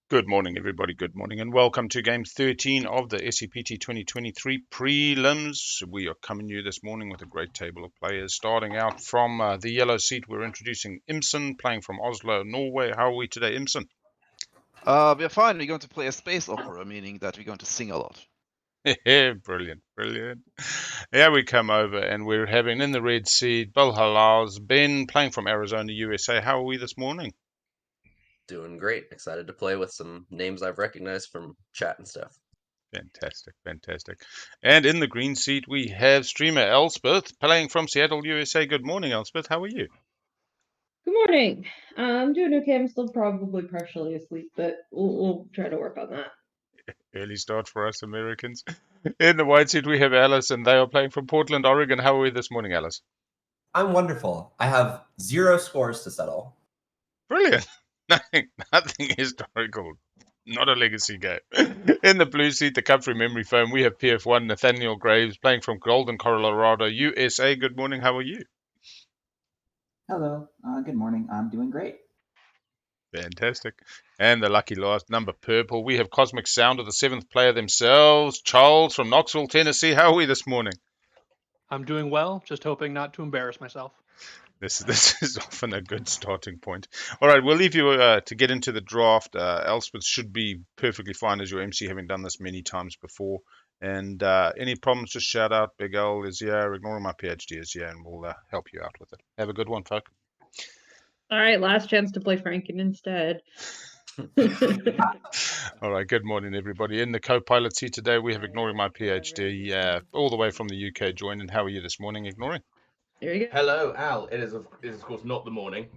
Good morning, everybody. Good morning, and welcome to Game 13 of the SCPT 2023 Prelims. We are coming to you this morning with a great table of players. Starting out from the yellow seat, we're introducing Imson, playing from Oslo, Norway. How are we today, Imson? We're fine. We're going to play a space opera, meaning that we're going to sing a lot. Brilliant, brilliant. Yeah, we come over, and we're having in the red seat, Bill Halals, Ben, playing from Arizona, USA. How are we this morning? Doing great. Excited to play with some names I've recognized from chat and stuff. Fantastic, fantastic. And in the green seat, we have streamer Elspeth, playing from Seattle, USA. Good morning, Elspeth. How are you? Good morning. I'm doing okay. I'm still probably partially asleep, but we'll try to work on that. Early start for us Americans. In the white seat, we have Alice, and they are playing from Portland, Oregon. How are we this morning, Alice? I'm wonderful. I have 0 scores to settle. Brilliant. Nothing historical. Not a legacy game. In the blue seat, the country memory foam, we have PF1 Nathaniel Graves playing from Golden, Colorado, USA. Good morning. How are you? Hello. Good morning. I'm doing great. Fantastic. And the lucky last number purple, we have Cosmic Sound of the 7th player themselves, Charles from Knoxville, Tennessee. How are we this morning? I'm doing well, just hoping not to embarrass myself. This is often a good starting point. All right, we'll leave you to get into the draft. Elspeth should be perfectly fine as your MC, having done this many times before. And any problems, just shout out. Big L is here. Ignoring my PhD is here, and we'll help you out with it. Have a good one, folk. All right, last chance to play Franken instead. All right, good morning, everybody. In the co-pilot seat today, we have Ignoring My PhD, all the way from the UK joining. How are you this morning, Ignoring? There you go. Hello, Al. It is of course not the morning.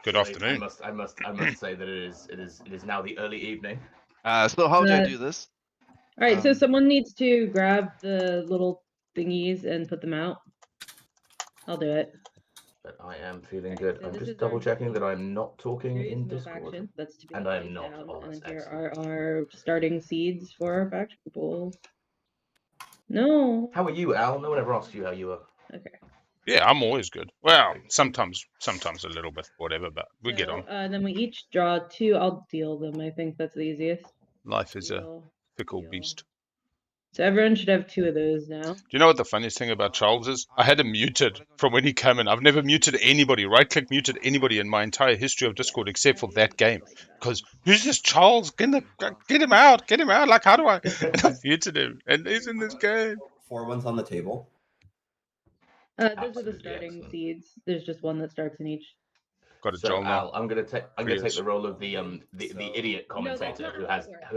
Good afternoon. I must say that it is now the early evening. So how do I do this? All right, so someone needs to grab the little thingies and put them out. I'll do it. But I am feeling good. So I'm this just is double our checking that I'm not talking series in of Discord. faction. That's to be And I am laid not. down. Oh, And that's here excellent. are our starting seeds for our faction pools. No. How are you, Al? No one ever asked you how you were. Okay. Yeah, I'm always good. Well, sometimes a little bit, whatever, but we get on. Then we each draw 2. I'll deal them. I think that's the easiest. Life is a fickle beast. So everyone should have 2 of those now. Do you know what the funniest thing about Charles is? I had him muted from when he came in. I've never muted anybody, right-click muted anybody in my entire history of Discord except for that game. Because who's this Charles? Get him out! Get him out! Like, how do I? And I've muted him, and he's in this game. 4 ones on the table. Those are the starting seeds. There's just one that starts in each. Got a So Joel now. Al, I'm gonna take the role of the idiot commentator who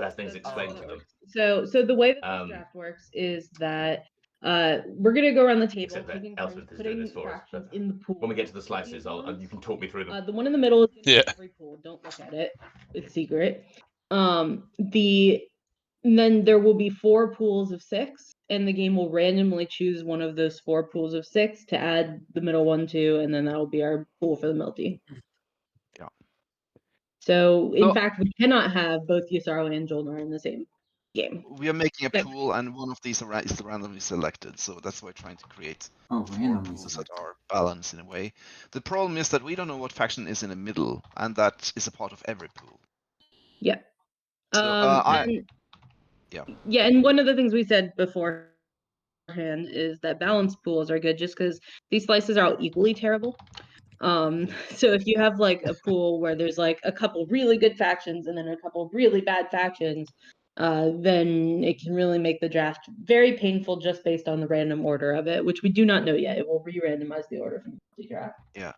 has things explained to them. So the way that the draft works is that we're gonna go around the table, taking turns putting fractions in the pool. When we get to the slices, you can talk me through them. The one in the middle is gonna be every pool. Don't look at it; it's secret. And then there will be 4 pools of 6, and the game will randomly choose one of those 4 pools of 6 to add the middle one to, and then that'll be our pool for the Milty. Yeah. So, in fact, we cannot have both Yusaro and Jolnar in the same game. We are making a pool, and one of these is randomly selected, so that's why we're trying to create 4 pools that are balanced in a way. The problem is that we don't know what faction is in the middle, and that is a part of every pool. Yeah. So, Yeah, and one of the things we said beforehand is that balanced pools are good just because these slices are all equally terrible. So if you have like a pool where there's like a couple really good factions and then a couple really bad factions, then it can really make the draft very painful just based on the random order of it, which we do not know yet. It will re-randomize the order from the draft. Yeah.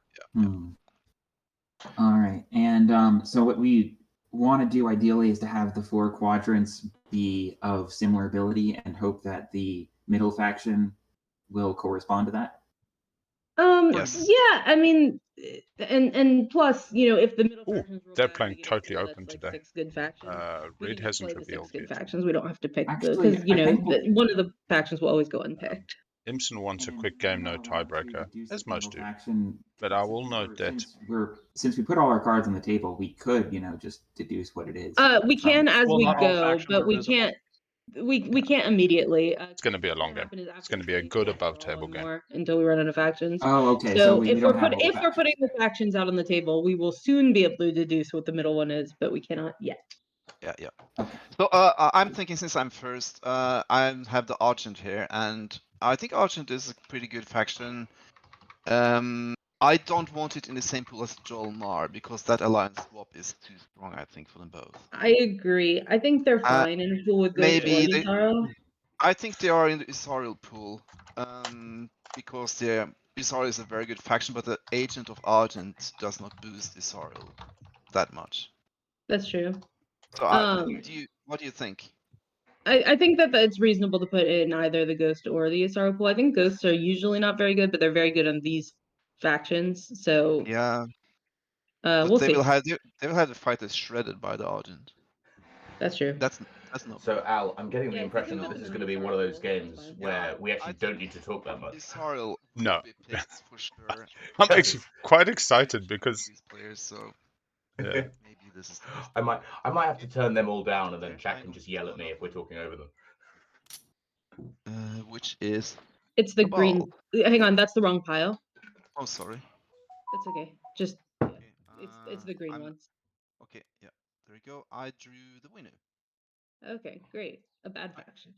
All right, and so what we want to do ideally is to have the 4 quadrants be of similar ability and hope that the middle faction will correspond to that. Yes. Yeah, I mean, and plus, if the middle factions they're playing totally open like today. 6 good factions. Red hasn't revealed 6 good yet. factions. We don't have to pick Actually, because one of the factions will always go unpicked. Imson wants a quick game, no tiebreaker, as most do. But I will note that since we put all our cards on the table, we could, just deduce what it is. We can as we go, but we can't. We can't immediately. It's going to be a long game. It's going to be a good above table game until we run out of factions. Oh, okay. So if we're putting the factions out on the table, we will soon be able to deduce what the middle one is, but we cannot yet. Yeah. Okay. So I'm thinking, since I'm first, I have the Argent here, and I think Argent is a pretty good faction. I don't want it in the same pool as Jolnar, because that alliance swap is too strong, I think, for them both. I agree. I think they're fine in a pool with Ghost or maybe they- Yuzaro. I think they are in the Isariel pool, because the Isariel is a very good faction, but the Agent of Argent does not boost Isariel that much. That's true. So what do you think? I think that it's reasonable to put in either the Ghost or the Yuzaro pool. I think Ghosts are usually not very good, but they're very good on these factions. So Yeah. we'll see. They will have the fighters shredded by the Argent. That's true. That's no. So Al, I'm getting the Yeah, impression think that of this is them going to in be the one of those circle, that's games fine. where we I actually don't need to talk that much. Isariel No. will be picked for sure. I'm actually quite excited because These players, so yeah. maybe this is the best. I might have to turn them all down, and then chat can just yell at me if we're talking over them. Which is It's the Cabal. green. Hang on, that's the wrong pile. Oh, sorry. That's okay. Just Okay, it's the green ones. Okay, yeah. There we go. I drew the winner. Okay, great. A bad faction.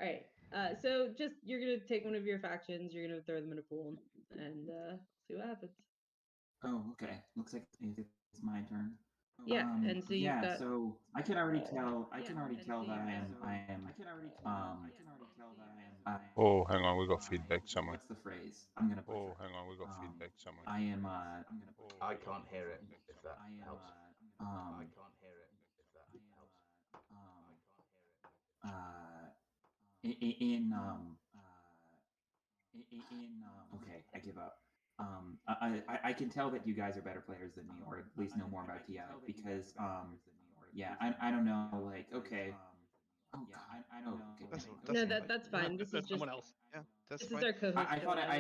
All right. So just you're gonna take one of your factions, you're gonna throw them in a pool, and see what happens. Oh, okay. Looks like it's my turn. Yeah, and so you've got. So I can already tell. I can already tell that I am. Oh, hang on, we got feedback somewhere. What's the phrase? I'm gonna. Oh, hang on, we got feedback somewhere. I am. I can't hear it. If that helps. I can't hear it. If that helps. Okay, I give up. I can tell that you guys are better players than me, or at least know more about TI, because yeah, I don't know, like, okay. Oh god, I don't know. Okay, No, that's fine. This is That's just someone else. Yeah, that's this fine. is our co-host. I thought I Yeah,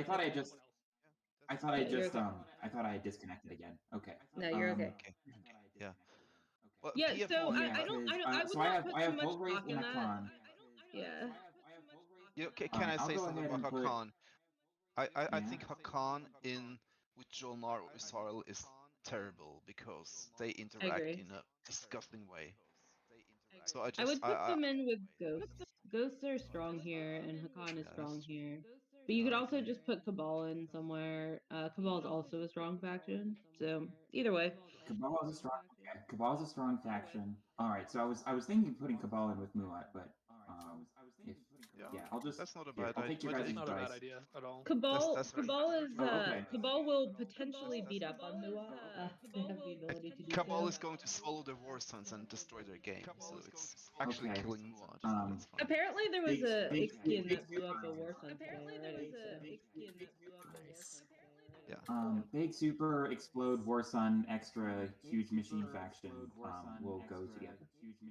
you're okay. I thought I had disconnected again. Okay. No, you're okay. Okay. Yeah. Well, Yeah, BF so one, I would so not put I too have much both race stock in and a that. con. Yeah. Can I I'll say go something ahead about and put- Hakan? I Yeah. think Hakan in with Jolnar or Isaril is terrible, because they interact agree. in a disgusting way. So I would put them in with Ghosts. Ghosts are strong here, and Hakan is strong here. But you could also just put Cabal in somewhere. Cabal is also a strong faction, so either way. Cabal is a strong. Okay. Cabal is a strong faction. All right, so I was thinking of putting Cabal in with Muat, but if I'll just That's not a here, bad I'll take your idea. guys' It's not a advice. bad idea at all. Cabal That's Cabal is Oh, okay. Cabal will potentially beat up on Muat. They have the ability to do Cabal so. is going to swallow their war sons and destroy their game, so it's actually Okay. killing Muad. So that's fine. Apparently there was a Big Ixkian that Super- blew up a War Sun today already. Nice. Yeah. Big Super Explode War Sun Extra Huge Machine faction will go together.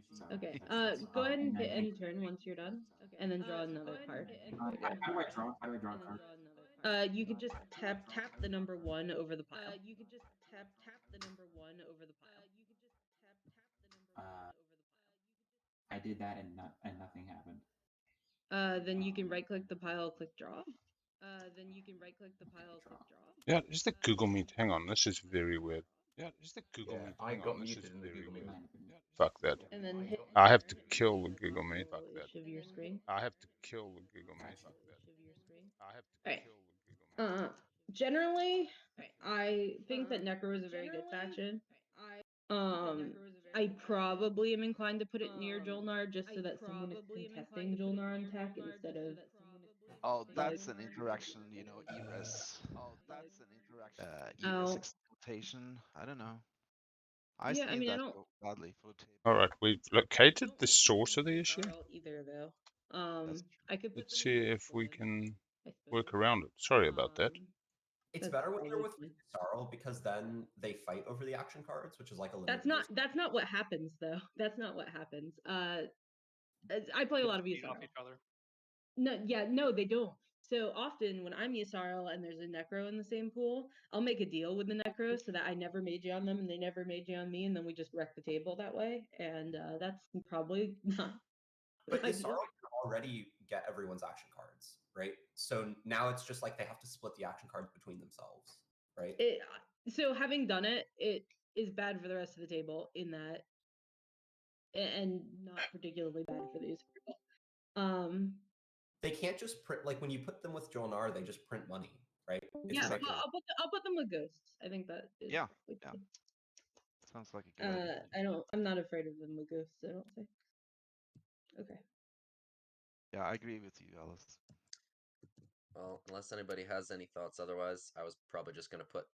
So Okay. that's- Go ahead and I hit think- end turn once you're done, and then draw another card. How do I draw? How do I draw a card? You could just tap the number 1 over the pile. I did that and nothing happened. Then you can right click the pile, click draw. Yeah, is the Google Meet? Hang on, this is very weird. Yeah, is the Google Yeah, Meet? I Hang got on, this muted is in the very Google Meet. weird. Fuck that. And then hit. I have to kill the Google Meet. Fuck that. Of your screen. I have to kill the Google Meet. Fuck that. I have to Alright. kill the Google Meet. Generally, I think that Nekro is a very good faction. I probably am inclined to put it near Jolnar just so that someone is contesting Jolnar on tech instead of. Oh, that's an interaction, ERES. Oh. Exploitation. I don't know. I Yeah, I see mean, I that don't- go badly for the table. All right, we've located the source of the issue. Either though. I could. Let's see if we can work around it. Sorry about that. It's better when you're with Sarl, because then they fight over the action cards, which is like a That's not what happens though. That's not what happens. I play a lot of Feed off Yusarl. each other. No, they don't. So often when I'm Yusarl and there's a Nekro in the same pool, I'll make a deal with the Nekro so that I never mage on them and they never mage on me, and then we just wreck the table that way. And that's probably not. But Yusarl can already get everyone's action cards, right? So now it's just like they have to split the action cards between themselves, right? So having done it, is bad for the rest of the table in that, and not particularly bad for these people. They can't just print, like when you put them with Jolnar, they just print money, right? It's Yeah, ridiculous. well, I'll put them with ghosts. I think that is Yeah, like, yeah. Sounds like a good idea. I'm not afraid of them with ghosts, I don't think. Okay. Yeah, I agree with you, Alice. Well, unless anybody has any thoughts, otherwise, I was probably just gonna put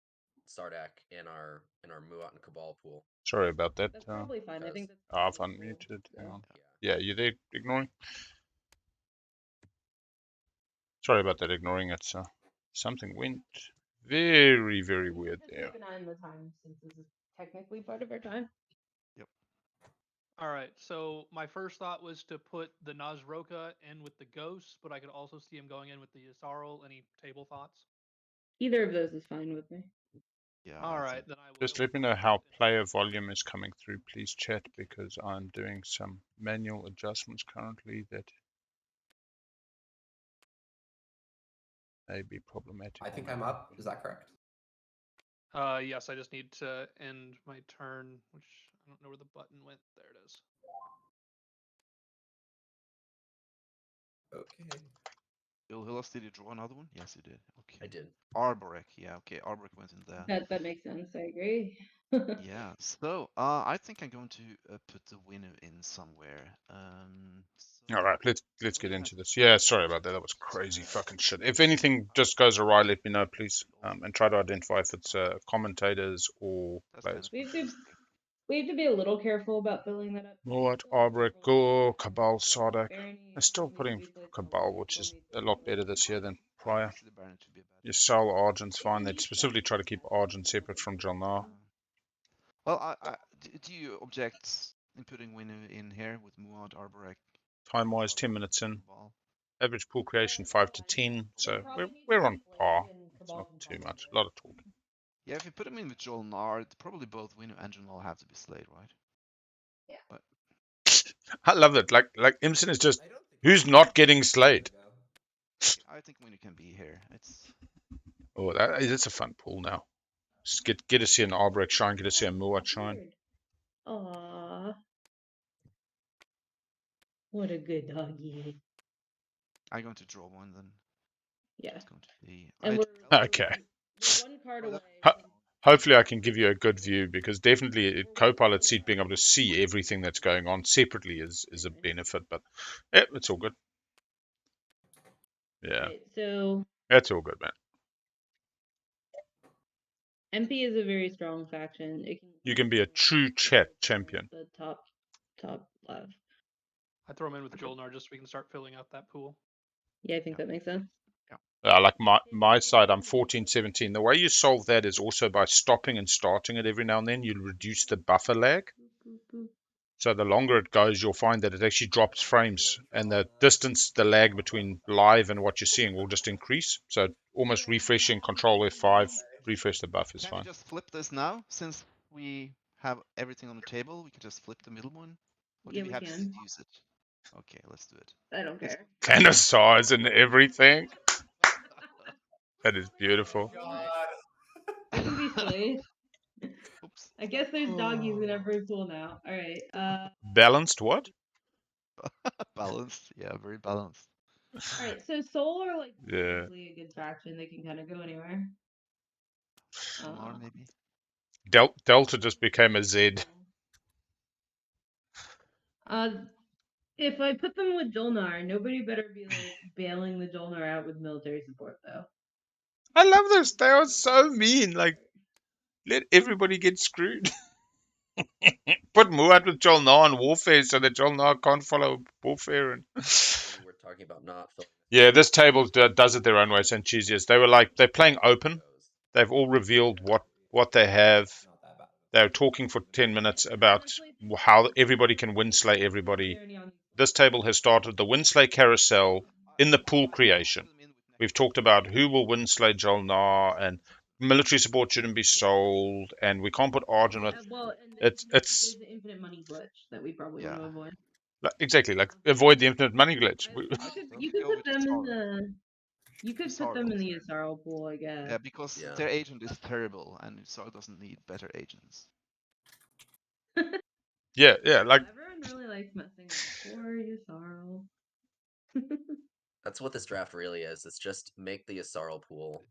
Sardak in our Muat and Cabal pool. Sorry about that. That's probably fine. I think that's I've unmuted. Hang on. Yeah, you there ignoring? Sorry about that ignoring. It's something went very, very weird there. Keep an eye on the time since this is technically part of our time. Yep. All right, so my first thought was to put the Nazroka in with the ghosts, but I could also see him going in with the Yasarl. Any table thoughts? Either of those is fine with me. Yeah. All right, then I will. Just let me know how player volume is coming through, please, chat, because I'm doing some manual adjustments currently that may be problematic. I think I'm up. Is that correct? Yes, I just need to end my turn, which I don't know where the button went. There it is. Okay. Hillis, did you draw another one? Yes, you did. Okay. I did. Arborek, yeah, okay. Arborek went in there. That makes sense. I agree. Yeah, so I think I'm going to put the winner in somewhere. All right, let's get into this. Yeah, sorry about that. That was crazy fucking shit. If anything just goes awry, let me know, please, and try to identify if it's commentators or players. We have to be a little careful about filling that up. What Arborek, Go, Cabal, Sardak. I'm still putting Cabal, which is a lot better this year than prior. You sell Argent's fine. They specifically try to keep Argent separate from Jolnar. Well, do you object in putting winner in here with Muad, Arborek? Time-wise, 10 minutes in. Average pool creation 5 to 10, so we're on par. It's not too much. A lot of talking. Yeah, if you put him in with Jolnar, probably both winner and Jolnar have to be slayed, right? Yeah. But I love it. Like Imson is just, who's not getting slayed? I think winner can be here. Oh, it's a fun pool now. Just get to see an Arborek shine, get to see a Muat shine. Aww. What a good doggy. I'm going to draw one then. Yeah. It's going to be. And Okay. we're one card away. Hopefully I can give you a good view, because definitely Copilot seat, being able to see everything that's going on separately is a benefit, but yeah, it's all good. Yeah. Right, so That's all good, man. MP is a very strong faction. You can be a true chat champion. The top left. I throw him in with Jolnar just so we can start filling out that pool. Yeah, I think that makes sense. Like my side, I'm 14-17. The way you solve that is also by stopping and starting it every now and then. You reduce the buffer lag. So the longer it goes, you'll find that it actually drops frames, and the distance, the lag between live and what you're seeing will just increase. So almost refreshing Control F5, refresh the buffer is Can fine. we just flip this now? Since we have everything on the table, we can just flip the middle one? Or do we have to use it? Okay, let's do it. I don't care. Kind of size and everything. That is beautiful. It can be slayed. Oops. I guess there's doggies in every pool now. All right. Balanced what? Balanced, yeah, very balanced. All right, so Soul are like Yeah. a good faction. They can kind of go anywhere. Maybe. Delta just became a Z. If I put them with Jolnar, nobody better be like bailing the Jolnar out with military support, though. I love this. They are so mean. Like, let everybody get screwed. Put Muad with Jolnar on Warfare so that Jolnar can't follow Warfare. And We're talking about not filling. yeah, this table does it their own way. St. Cheesiest. They were like, they're playing open. They've all revealed what they have. They're talking for 10 minutes about how everybody can winslay everybody. This table has started the winslay carousel in the pool creation. We've talked about who will winslay Jolnar, and military support shouldn't be sold, and we can't put Argent with. It's the infinite money glitch that we probably want to avoid. Exactly, like avoid the infinite money glitch. You could put them in the. You could put them in the Yasarl pool, I guess. Yeah, because their agent is terrible, and Saar doesn't need better agents. Yeah, like everyone really likes messing with poor Yusarl. That's what this draft really is. It's just make the Yusarl pool.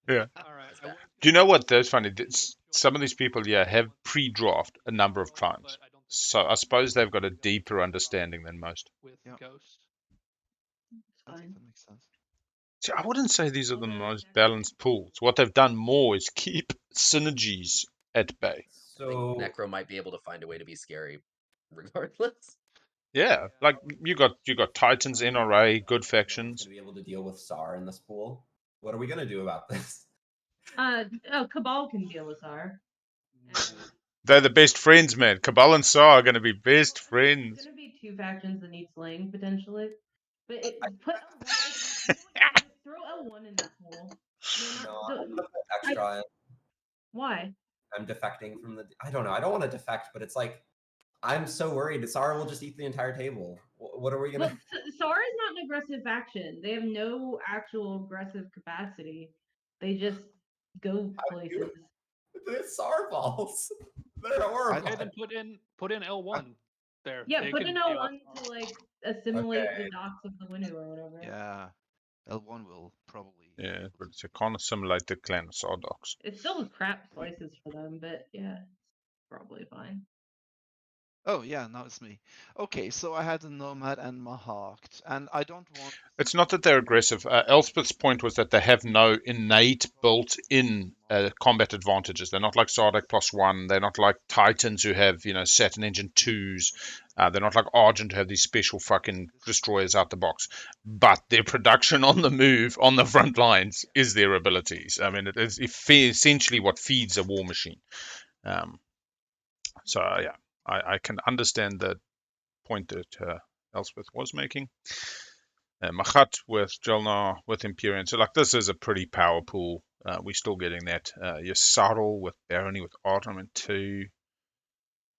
Yeah. All right. Do you know what? That's funny. Some of these people, have pre-draft a number of times, so I suppose they've got a deeper understanding than most. With Ghost. That makes sense. See, I wouldn't say these are the most balanced pools. What they've done more is keep synergies at bay. So Nekro might be able to find a way to be scary, regardless. Yeah, like you got Titans, NRA, good factions. Going to be able to deal with Saar in this pool. What are we going to do about this? Cabal can deal with Saar. They're the best friends, man. Cabal and Saar are going to be best friends. It's going to be two factions that need slaying potentially, but put throw L1 in that pool. I'm going to put extra. Why? I'm defecting from the. I don't know. I don't want to defect, but it's like I'm so worried. Saar will just eat the entire table. What are we gonna? Well, Saar is not an aggressive faction. They have no actual aggressive capacity. They just go places. The Saar balls. They're horrible. Okay, then put in L1 there. Yeah, put in L1 to like assimilate the docks of the Winnow or whatever. Yeah, L1 will probably. Yeah, but it can't assimilate the clan of Saar docks. It's still crap slices for them, but yeah, probably fine. Oh yeah, now it's me. Okay, so I had the Nomad and Mahawked, and I don't want. It's not that they're aggressive. Elspeth's point was that they have no innate built-in combat advantages. They're not like Sardak +1. They're not like Titans who have, Saturn Engine 2s. They're not like Argent who have these special fucking destroyers out the box. But their production on the move, on the front lines, is their abilities. I mean, it is essentially what feeds a war machine. So, yeah, I can understand the point that Elspeth was making. Machat with Jelnar, with Empyrean. So, this is a pretty power pool. We're still getting that. Yusarl with Barony, with Armament 2.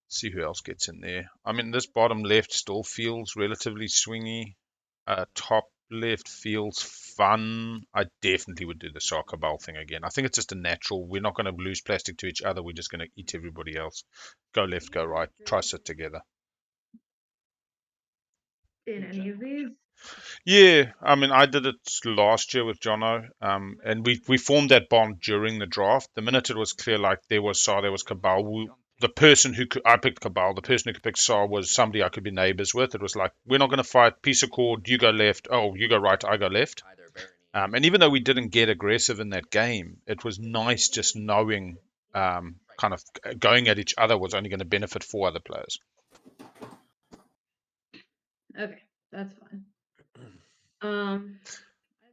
See who else gets in there. I mean, this bottom left still feels relatively swingy. Top left feels fun. I definitely would do the Saar Cabal thing again. I think it's just a natural. We're not going to lose plastic to each other. We're just going to eat everybody else. Go left, go right. Try sit together. In any of these? Yeah, I mean, I did it last year with Jono, and we formed that bond during the draft. The minute it was clear, there was Saar, there was Cabal. The person I picked Cabal. The person who could pick Saar was somebody I could be neighbors with. It was like, we're not going to fight. Piece of cord. You go left. Oh, you go right. I go left. And even though we didn't get aggressive in that game, it was nice just knowing, kind of going at each other was only going to benefit 4 other players. Okay, that's fine.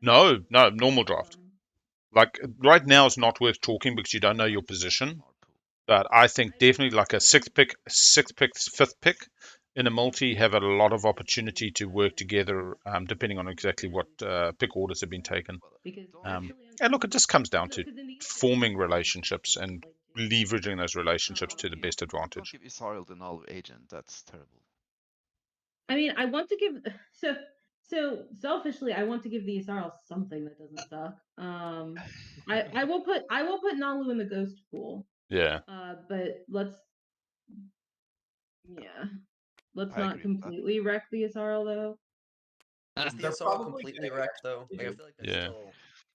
No, normal draft. Right now is not worth talking because you don't know your position. But I think definitely a 6th pick, 5th pick in a multi have a lot of opportunity to work together, depending on exactly what pick orders have been taken. And look, it just comes down to forming relationships and leveraging those relationships to the best advantage. Don't give Israel the Naalu agent. That's terrible. I mean, I want to give so selfishly, I want to give the Israel something that doesn't suck. I will put Naalu in the ghost pool. Yeah. But let's not completely wreck the Israel though. Is the Yusarl completely wrecked though? I feel like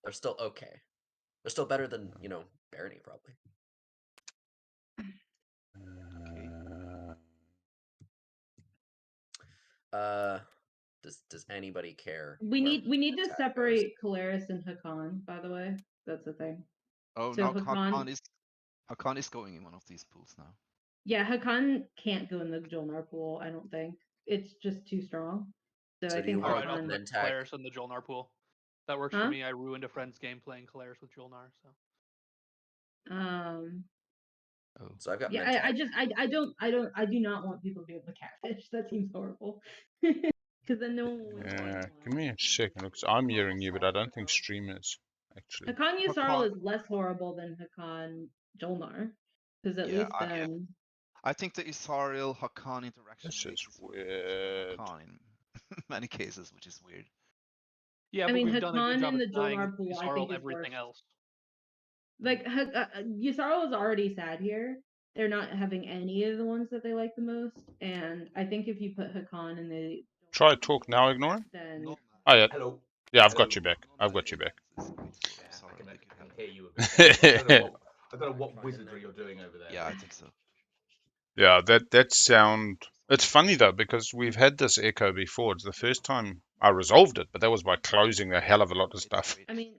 they're still okay. They're still better than Barony probably. Does anybody care? We need to separate Kalaris and Hakan. By the way, that's the thing. Oh, so now Hakan is going in one of these pools now. Yeah, Hakan can't go in the Jolnar pool. I don't think it's just too strong. So I think I'll put Kalaris in the Jolnar pool. That works for me. I ruined a friend's game playing Kalaris with Jolnar. So I've got I do not want people to be able to catfish. That seems horrible. Because then no one will win. Give me a second, because I'm hearing you, but I don't think stream is actually. Hakan Yusarl is less horrible than Hakan Jolnar, because at least then. I think the Israel Hakan interaction is weird. Hakan in many cases, which is weird. Yeah, I mean, we've done a good job in the of Jolnar pool, I think everything else. Like Yusarl is already sad here. they're not having any of the ones that they like the most. And I think if you put Hakan and they Try talk now, ignore. then Oh yeah. Hello. Yeah, I've Hello. got you back. I've got you back. Yeah, I can hear you a bit better. I don't know what wizardry you're doing over there. Yeah, I think so. Yeah, that sound. It's funny though because we've had this echo before. It's the first time I resolved it, but that was by closing a hell of a lot of stuff, I mean,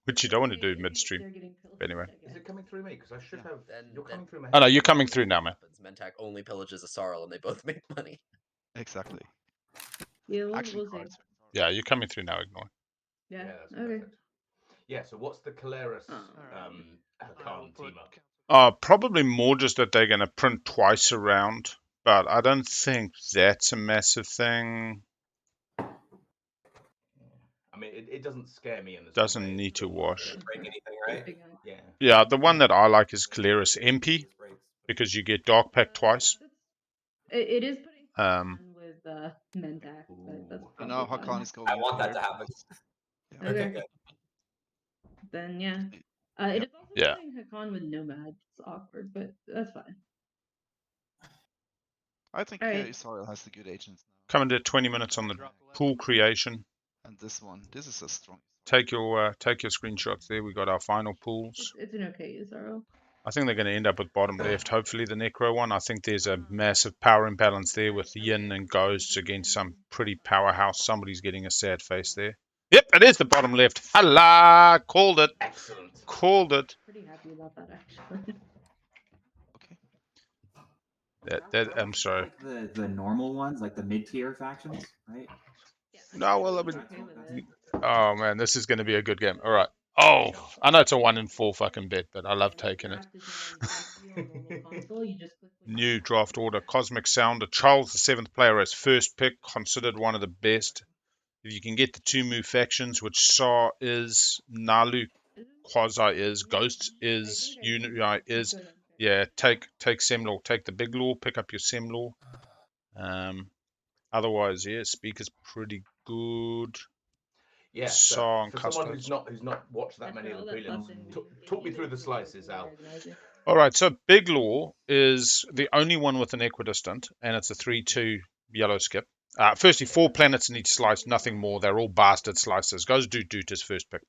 which you don't want to do midstream. Anyway. Is it coming through me? Because I should have. You're coming through my. Oh no, you're coming through now, man. Mentak only pillages a Sarl, and they both make money. Exactly. Yeah, Actually, Yeah, you're coming through now, ignore. Yeah. That's Okay. perfect. Yeah. So what's the Caleris Hakan team up? Probably more just that they're going to print twice around, but I don't think that's a massive thing. I mean, it doesn't scare me in the Doesn't same way need to wash. Break anything, right? Yeah. Yeah, the one that I like is Caleris MP because you get Dark Pack twice. It is putting Um, with Mentak, but that's So now probably Hakan fine. is going. I want that to happen. Yeah. Okay, Okay. good. Then yeah. It is also Yeah. putting Hakan with Nomad. It's awkward, but that's fine. I think All right. Israel has the good agents now. coming to 20 minutes on the pool creation. And this one, this is a strong. Take your screenshots there. We got our final pools. It's an okay Zaro. I think they're going to end up with bottom left. Hopefully the Necro one. I think there's a massive power imbalance there with Yin and Ghosts against some pretty powerhouse. Somebody's getting a sad face there. Yep, it is the bottom left. Hala! Called it. Excellent. Called it. Pretty happy about that actually. That I'm sorry. Like the normal ones, like the mid-tier factions, right? No, well, I mean, oh man, this is going to be a good game. All right. Oh, I know it's a 1 in 4 fucking bet, but I love taking it. New draft order: Cosmic Sounder. Charles, the 7th player, as first pick, considered one of the best. If you can get the 2 move factions, which Saar is, Naalu Quasi is, Ghosts is, Unity is, yeah, take Sem Lore, take the big law, pick up your Sem Lore. Otherwise, yeah, Speaker's pretty good. Yeah, Saar and for someone Customs. who's not watched that many of the prelims, talk me through the slices, Al. All right, so Big Law is the only one with an equidistant, and it's a 3/2 yellow skip. Firstly, 4 planets in each slice, nothing more. They're all bastard slices. Goes Doot as first pick.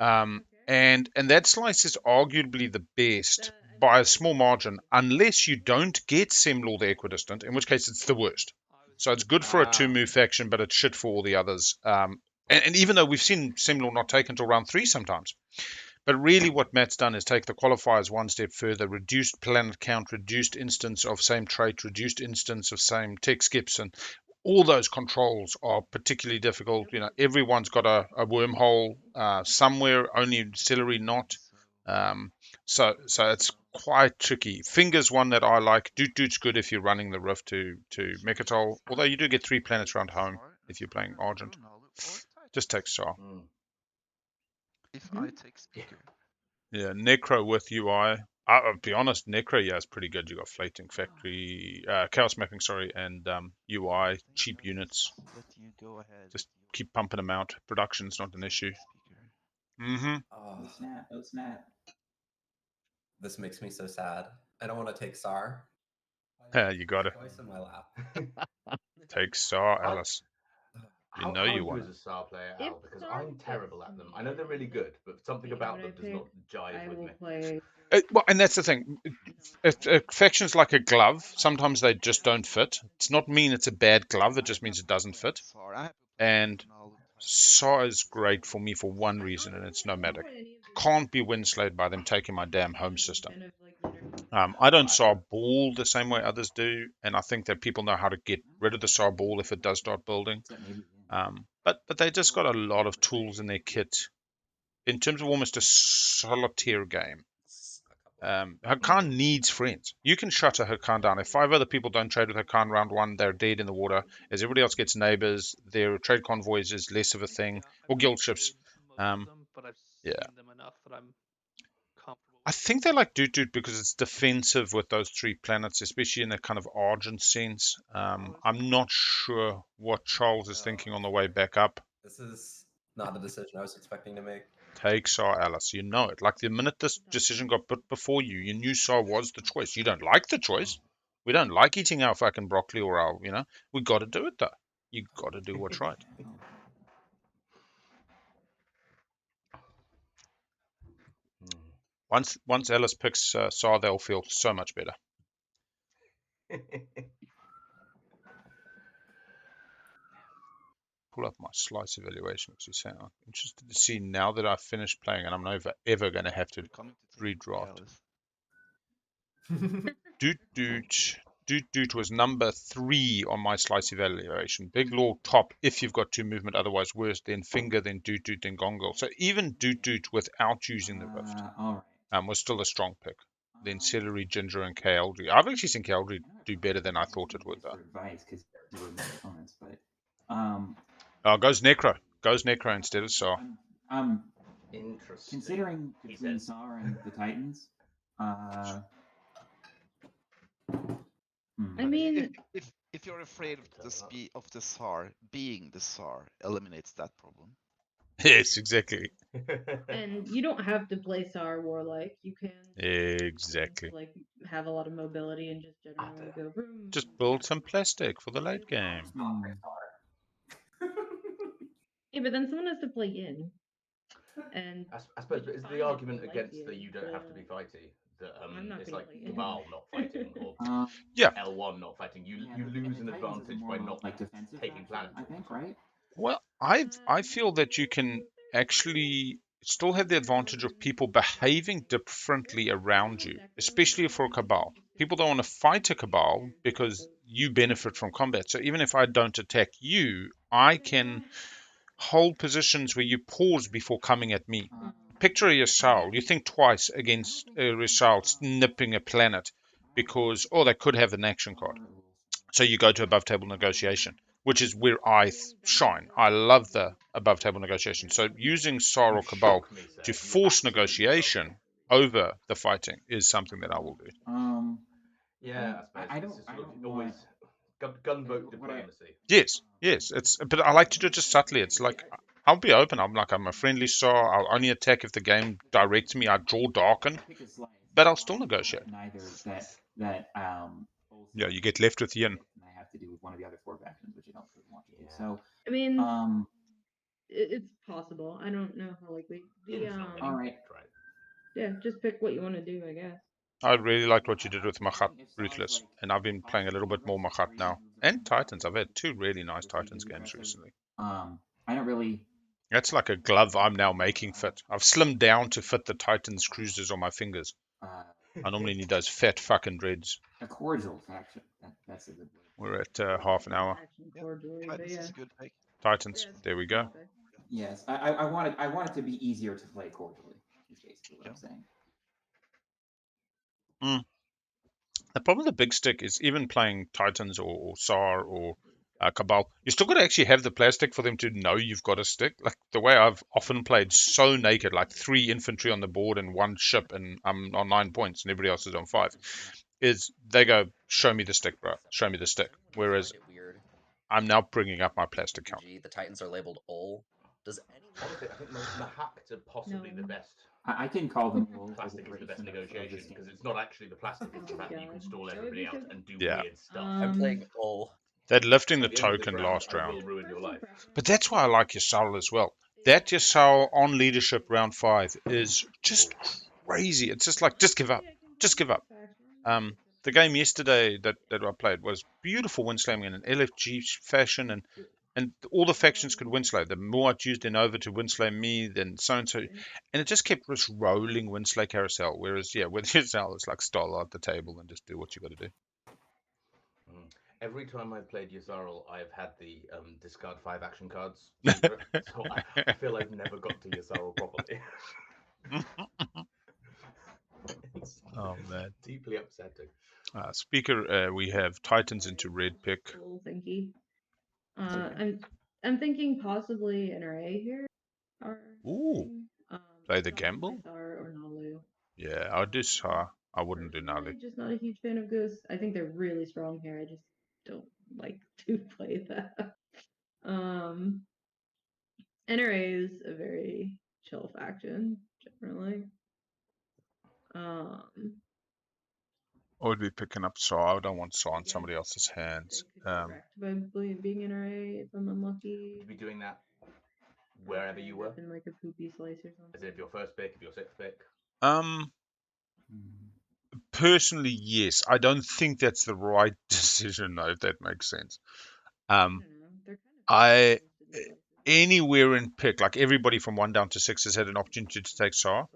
And that slice is arguably the best by a small margin, unless you don't get Sem Lore the equidistant, in which case it's the worst. So it's good for a 2-move faction, but it's shit for all the others. And even though we've seen Sem Lore not take until round 3 sometimes. But really what Matt's done is take the qualifiers one step further, reduced planet count, reduced instance of same trait, reduced instance of same tech skips, and all those controls are particularly difficult. You know, everyone's got a wormhole somewhere, only Celery not. So it's quite tricky. Finger's one that I like. Doot's good if you're running the Rift to Mechatol, although you do get 3 planets round home if you're playing Argent. Just take Saar. If I take Speaker. Yeah, Nekro with UI. I'll be honest, Nekro, yeah, is pretty good. You got Flating Factory, Chaos Mapping, sorry, and UI, cheap units. Let you go ahead. Just keep pumping them out. Production's not an issue. Mm-hmm. Oh snap. This makes me so sad. I don't want to take Saar. Yeah, you got it. Choice in my lap. Take Saar, Alice. How know you are want you as a Saar player, Al? Because I'm terrible at them. I know they're really good, but something about them does not jive with me. Well, and that's the thing. Factions like a glove, sometimes they just don't fit. It's not mean it's a bad glove, it just means it doesn't fit. And Saar is great for me for one reason, and it's nomadic. Can't be winslayed by them taking my damn home system. I don't Saar ball the same way others do, and I think that people know how to get rid of the Saar ball if it does start building. But they just got a lot of tools in their kit in terms of almost a solitaire game. Hakan needs friends. You can shut a Hakan down. If 5 other people don't trade with Hakan round 1, they're dead in the water. As everybody else gets neighbors, their trade convoys is less of a thing, or guild ships. Yeah. I think they like Doot because it's defensive with those 3 planets, especially in a kind of Argent sense. I'm not sure what Charles is thinking on the way back up. This is not a decision I was expecting to make. Take Saar, Alice. You know it. Like the minute this decision got put before you, you knew Saar was the choice. You don't like the choice. We don't like eating our fucking broccoli or our, we got to do it though. You got to do what's right. Once Alice picks Saar, they'll feel so much better. Pull up my slice evaluation. What's he saying? I'm interested to see now that I've finished playing, and I'm never ever going to have to redraft. Doot was number 3 on my slice evaluation. Big Law top if you've got 2 movement, otherwise worse. Then Finger, then Doot, then Gongle. So even Doot without using the Rift was still a strong pick. Then Celery, Ginger, and Kaldry. I've actually seen Kaldry do better than I thought it would, though. Goes Nekro. Goes Nekro instead of Saar. Interesting. Considering between Saar and the Titans, I mean, if you're afraid of the Saar, being the Saar eliminates that problem. Yes, exactly. And you don't have to play Saar Warlike. You can exactly like have a lot of mobility and just generally go boom. Just build some plastic for the late game. Yeah, but then someone has to play in. And I suppose is the argument against that you don't have to be fighty that it's like Cabal not fighting or L1 not fighting. You lose an advantage by not taking planet. I think, right? Well, I feel that you can actually still have the advantage of people behaving differently around you, especially for a Cabal. People don't want to fight a Cabal because you benefit from combat. So even if I don't attack you, I can hold positions where you pause before coming at me. Picture a Yasal. You think twice against a Yasal snipping a planet because, they could have an action card. So you go to above table negotiation, which is where I shine. I love the above table negotiation. So using Saar or Cabal to force negotiation over the fighting is something that I will do. Yeah, I suppose I don't always gunboat diplomacy. Yes, but I like to do it just subtly. It's like I'll be open. I'm a friendly Saar. I'll only attack if the game directs me. I draw darken, but I'll still negotiate. Yeah, you get left with Yin. And I have to do with one of the other 4 factions, which I don't really want to do. So I mean, it's possible. I don't know how likely. All right. Yeah, just pick what you want to do, I guess. I really liked what you did with Machat Ruthless, and I've been playing a little bit more Machat now. And Titans. I've had 2 really nice Titans games recently. I don't really. That's like a glove I'm now making fit. I've slimmed down to fit the Titans cruisers on my fingers. I normally need those fat fucking dreads. A cordial faction. That's a good word. We're at half an hour. Titans is a good pick. Titans. There we go. Yes, I want it to be easier to play cordially. Is basically what I'm saying. The problem with the big stick is even playing Titans or Saar or Cabal, you still got to actually have the plastic for them to know you've got a stick. Like the way I've often played so naked, like 3 infantry on the board and 1 ship, and I'm on 9 points and everybody else is on 5, is they go, show me the stick, bro. Show me the stick. Whereas I'm now bringing up my plastic count. The Titans are labeled Ol. Does anyone? Honestly, I think Mahaks are possibly the best. I can call them plastic is the best negotiation because it's not actually the plastic; it's the fact that you can stall everybody out and do Yeah. weird stuff. I'm playing Ol. That lifting the At the end of token round, last I round. will ruin your life. But that's why I like Yasal as well. That Yasal on leadership round 5 is just crazy. It's just like, just give up. Just give up. The game yesterday that I played was beautiful windslamming in an LFG fashion, and all the factions could windslay. The Muat used Innova to windslam me, then so-and-so. And it just kept this rolling windslay carousel. Whereas, with Yasal, it's like stall at the table and just do what you got to do. Every time I've played Yasarl, I've had the discard 5 action cards secret, so I feel I've never got to Yasarl properly. Oh man, deeply upsetting. Speaker, we have Titans into red pick. Cool, thank you. I'm thinking possibly NRA here. Ooh, play the gamble. Saar or Naalu. Yeah, I'd do Saar. I wouldn't do Naalu. I'm just not a huge fan of Ghosts. I think they're really strong here. I just don't like to play that. NRA is a very chill faction generally. I would be picking up Saar. I don't want Saar in somebody else's hands. Wrecked by being NRA if I'm unlucky. Would you be doing that wherever you were? In like a poopy slice or something. As in if your first pick, if your sixth pick? Personally, yes. I don't think that's the right decision, though, if that makes sense. I anywhere in pick, like everybody from 1 down to 6 has had an opportunity to take Saar.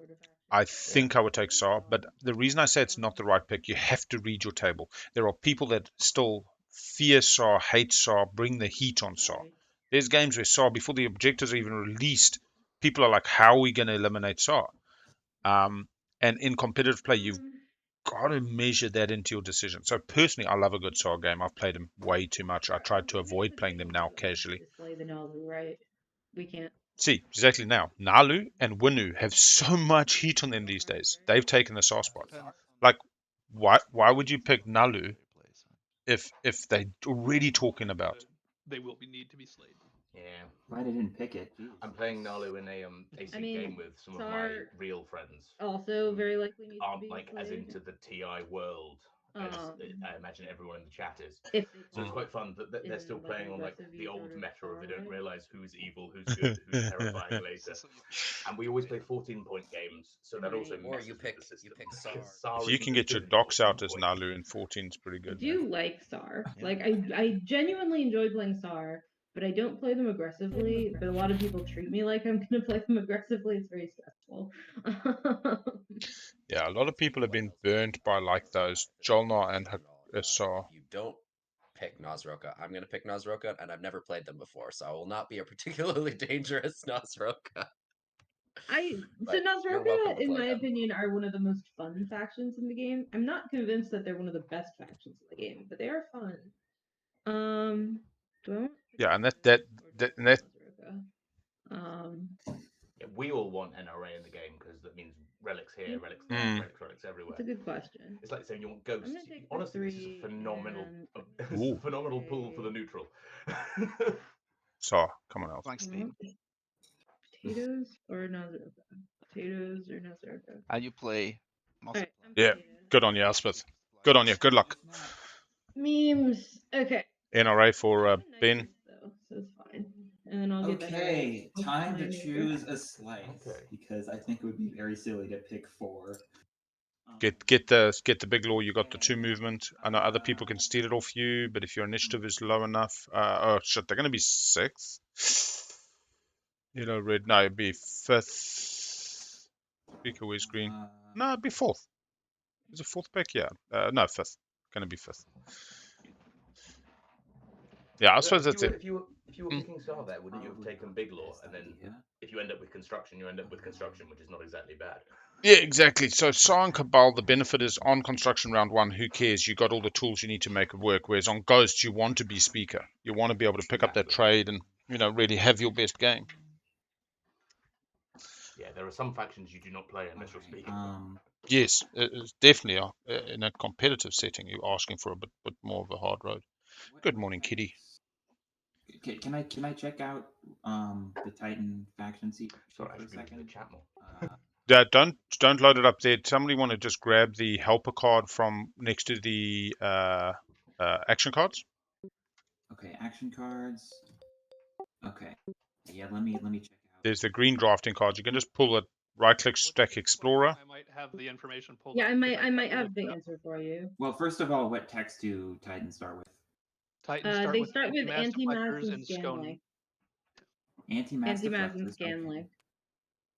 I think I would take Saar, but the reason I say it's not the right pick, you have to read your table. There are people that still fear Saar, hate Saar, bring the heat on Saar. There's games where Saar, before the objectives are even released, people are like, how are we going to eliminate Saar? And in competitive play, you've got to measure that into your decision. So personally, I love a good Saar game. I've played them way too much. I tried to avoid playing them now casually. Display the Naalu, right? We can't. See, exactly now. Naalu and Winu have so much heat on them these days. They've taken the Saar spot. Like, why would you pick Naalu if they're already talking about? They will need to be slayed. Yeah. Glad I didn't pick it. Jeez. I'm playing Naalu in a AC game with some of my real friends. Also, very likely needs aren't to be like slayed. as into the TI world as I imagine everyone in the chat is. So it's quite fun that they're still playing on like the old meta of they don't realize who's evil, who's good, who's terrifying later. And we always play 14-point games, so that also messes with the system. You pick Saar. If you can get your docs out as Naalu in 14, it's pretty good. I do like Saar. Like I genuinely enjoy playing Saar, but I don't play them aggressively. But a lot of people treat me like I'm gonna play them aggressively. It's very stressful. Yeah, a lot of people have been burnt by like those Jolnar and Saar. You don't pick Nazroka. I'm going to pick Nazroka, and I've never played them before, so I will not be a particularly dangerous Nazroka. So Nazroka, in my opinion, are one of the most fun factions in the game. I'm not convinced that they're one of the best factions in the game, but they are fun. Do I want Yeah, and that yeah, we all want NRA in the game because that means relics here, relics there, relics everywhere. That's a good question. It's like saying you want ghosts. Honestly, this is a phenomenal, phenomenal pool for the neutral. Saar, come on, Elf. Thanks, Steve. Potatoes or Nazroka? Potatoes or Nazroka? And you play. Yeah, good on you, Elspeth. Good on you. Good luck. Memes. Okay. NRA for Ben. So it's fine. And then I'll get Okay, time to choose a slice because I think it would be very silly to pick 4. Get the big law. You got the 2 movement. I know other people can steal it off you, but if your initiative is low enough, oh shit, they're going to be 6th. Red. No, it'd be 5th. Speaker, where's green? No, it'd be 4th. Is it 4th pick? Yeah. No, 5th. Going to be 5th. Yeah, I suppose that's it. If you were picking Saar there, wouldn't you have taken Big Law? And then if you end up with construction, you end up with construction, which is not exactly bad. Yeah, exactly. So Saar and Cabal, the benefit is on construction round 1, who cares? You got all the tools you need to make it work. Whereas on Ghost, you want to be speaker. You want to be able to pick up that trade and, really have your best game. Yeah, there are some factions you do not play unless you're speaking. Yes, it's definitely in a competitive setting. You're asking for a bit more of a hard road. Good morning, Kitty. Can I check out the Titan faction seat for a second? Yeah, don't load it up there. Somebody want to just grab the helper card from next to the action cards? Okay, action cards. Okay, yeah. Let me check out. There's the green drafting cards. You can just pull it. Right-click, Stack Explorer. I might have the information pulled. Yeah, I might have the answer for you. Well, first of all, what text do Titans start with? Titans start with anti-mass and scan. Anti-mass and scan link.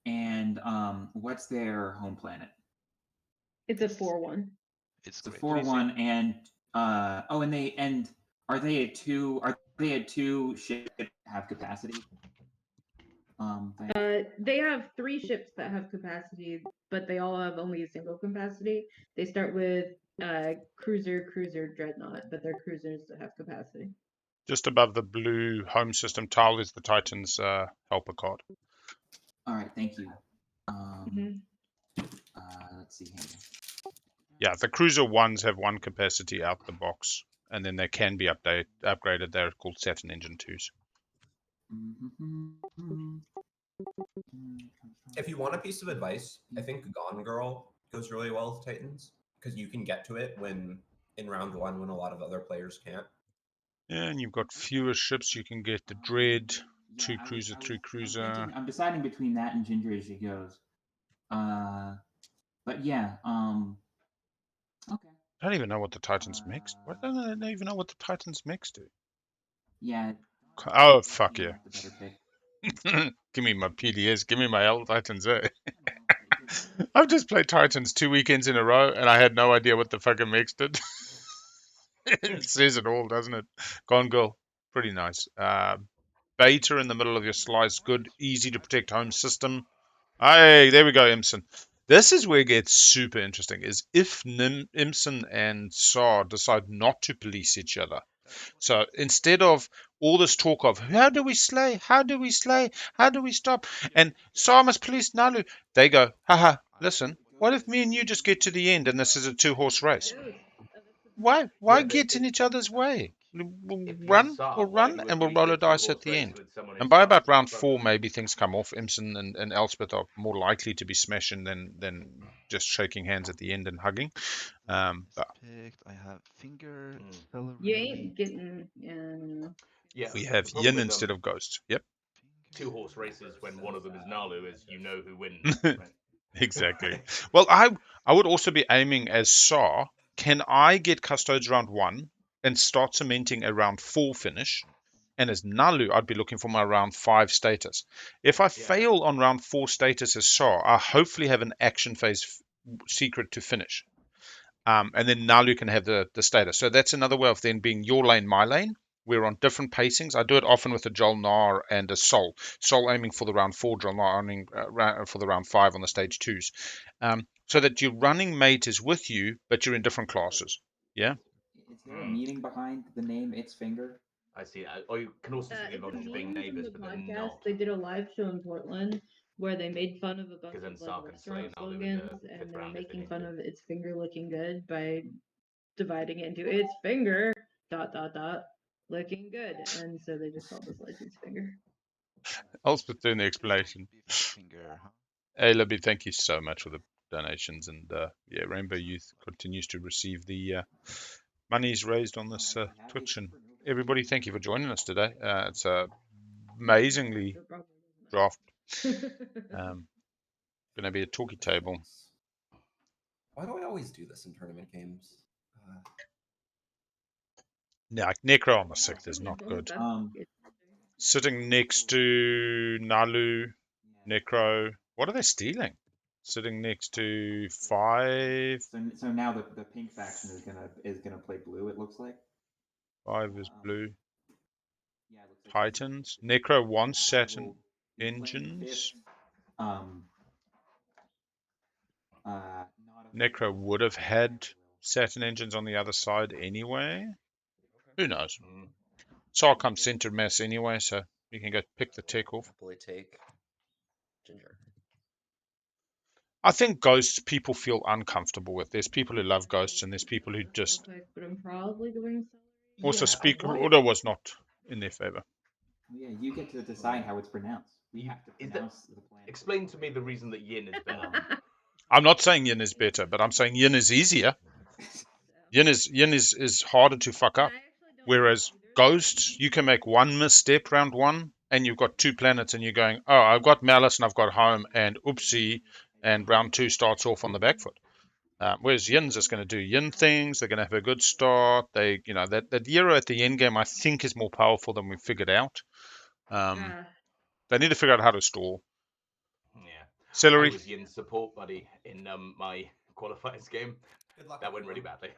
And what's their home planet? It's a 4-1. It's a 4-1, and are they at 2? Are they at 2 ships that have capacity? They have 3 ships that have capacity, but they all have only a single capacity. They start with cruiser, dreadnought, but they're cruisers that have capacity. Just above the blue home system tile is the Titan's helper card. All right, thank you. Let's see here. Yeah, the cruiser ones have 1 capacity out the box, and then they can be upgraded. They're called Saturn Engine 2s. If you want a piece of advice, I think Gone Girl goes really well with Titans because you can get to it when in round 1 when a lot of other players can't. Yeah, and you've got fewer ships. You can get the Dread, 2 cruiser, 3 cruiser. I'm deciding between that and Ginger as she goes. But yeah, okay. I don't even know what the Titans mix. I don't even know what the Titans mix do. Yeah. Oh, fuck yeah. Give me my PDS. Give me my L Titans, eh? I've just played Titans 2 weekends in a row, and I had no idea what the fucking mix did. It says it all, doesn't it? Gone Girl. Pretty nice. Beta in the middle of your slice. Good, easy to protect home system. Hey, there we go, Imson. This is where it gets super interesting, is if Imson and Saar decide not to police each other. So instead of all this talk of how do we slay, how do we slay, how do we stop, and Saar must police Naalu, they go, haha, listen, what if me and you just get to the end and this is a 2-horse race? Why get in each other's way? We'll run and we'll roll a dice at the end. And by about round 4, maybe things come off. Imson and Elspeth are more likely to be smashing than just shaking hands at the end and hugging. But I have finger. You ain't getting. Yeah, we have Yin instead of Ghost. Yep. 2-horse races when one of them is Naalu, as you know who wins. Right? Exactly. Well, I would also be aiming as Saar. Can I get Custodes round 1 and start cementing a round 4 finish? And as Naalu, I'd be looking for my round 5 status. If I fail on round 4 status as Saar, I hopefully have an action phase secret to finish. And then Naalu can have the status. So that's another way of then being your lane, my lane. We're on different pacings. I do it often with a Jolnar and a Sol. Sol aiming for the round 4, Jolnar aiming for the round 5 on the stage 2s. So that your running mate is with you, but you're in different classes. Yeah? Is there a meaning behind the name It's Finger? I see. Or you can also see the advantage of being neighbours, but they're not. They did a live show in Portland where they made fun of a bunch then of Saar like can slay restaurant Naalu in the slogans, and 5th they're round if they making need fun to. of its finger looking good by dividing it into its finger ... looking good, and so they just called this license finger. Elspeth doing the explanation. Hey, Libby, thank you so much for the donations, and yeah, Rainbow Youth continues to receive the monies raised on this Twitch, and everybody, thank you for joining us today. It's amazingly draft. Going to be a talkie table. Why do I always do this in tournament games? Yeah, Nekro on the 6th is not good. Sitting next to Naalu, Nekro. What are they stealing? Sitting next to 5. So now the pink faction is gonna play blue. It looks like 5 is blue. Yeah, it looks like Titans. Nekro wants Saturn engines. Nekro would have had Saturn engines on the other side anyway. Who knows? Saar comes center mass anyway, so you can go pick the tech off. Happily take Ginger. I think ghosts people feel uncomfortable with. There's people who love ghosts, and there's people who just. But I'm probably doing. Also, Speaker Order was not in their favor. Yeah, you get to decide how it's pronounced. We have to pronounce the planet. Explain to me the reason that Yin is better. I'm not saying Yin is better, but I'm saying Yin is easier. Yin is harder to fuck up. Whereas Ghosts, you can make one misstep round 1, and you've got 2 planets, and you're going, oh, I've got Malice and I've got Home, and oopsie, and round 2 starts off on the back foot. Whereas Yin's just going to do Yin things. They're going to have a good start. They, that Hero at the end game, I think, is more powerful than we figured out. They need to figure out how to stall. Yeah. Celery. I was Yin's support buddy in my qualifiers game. Good luck. That went really badly.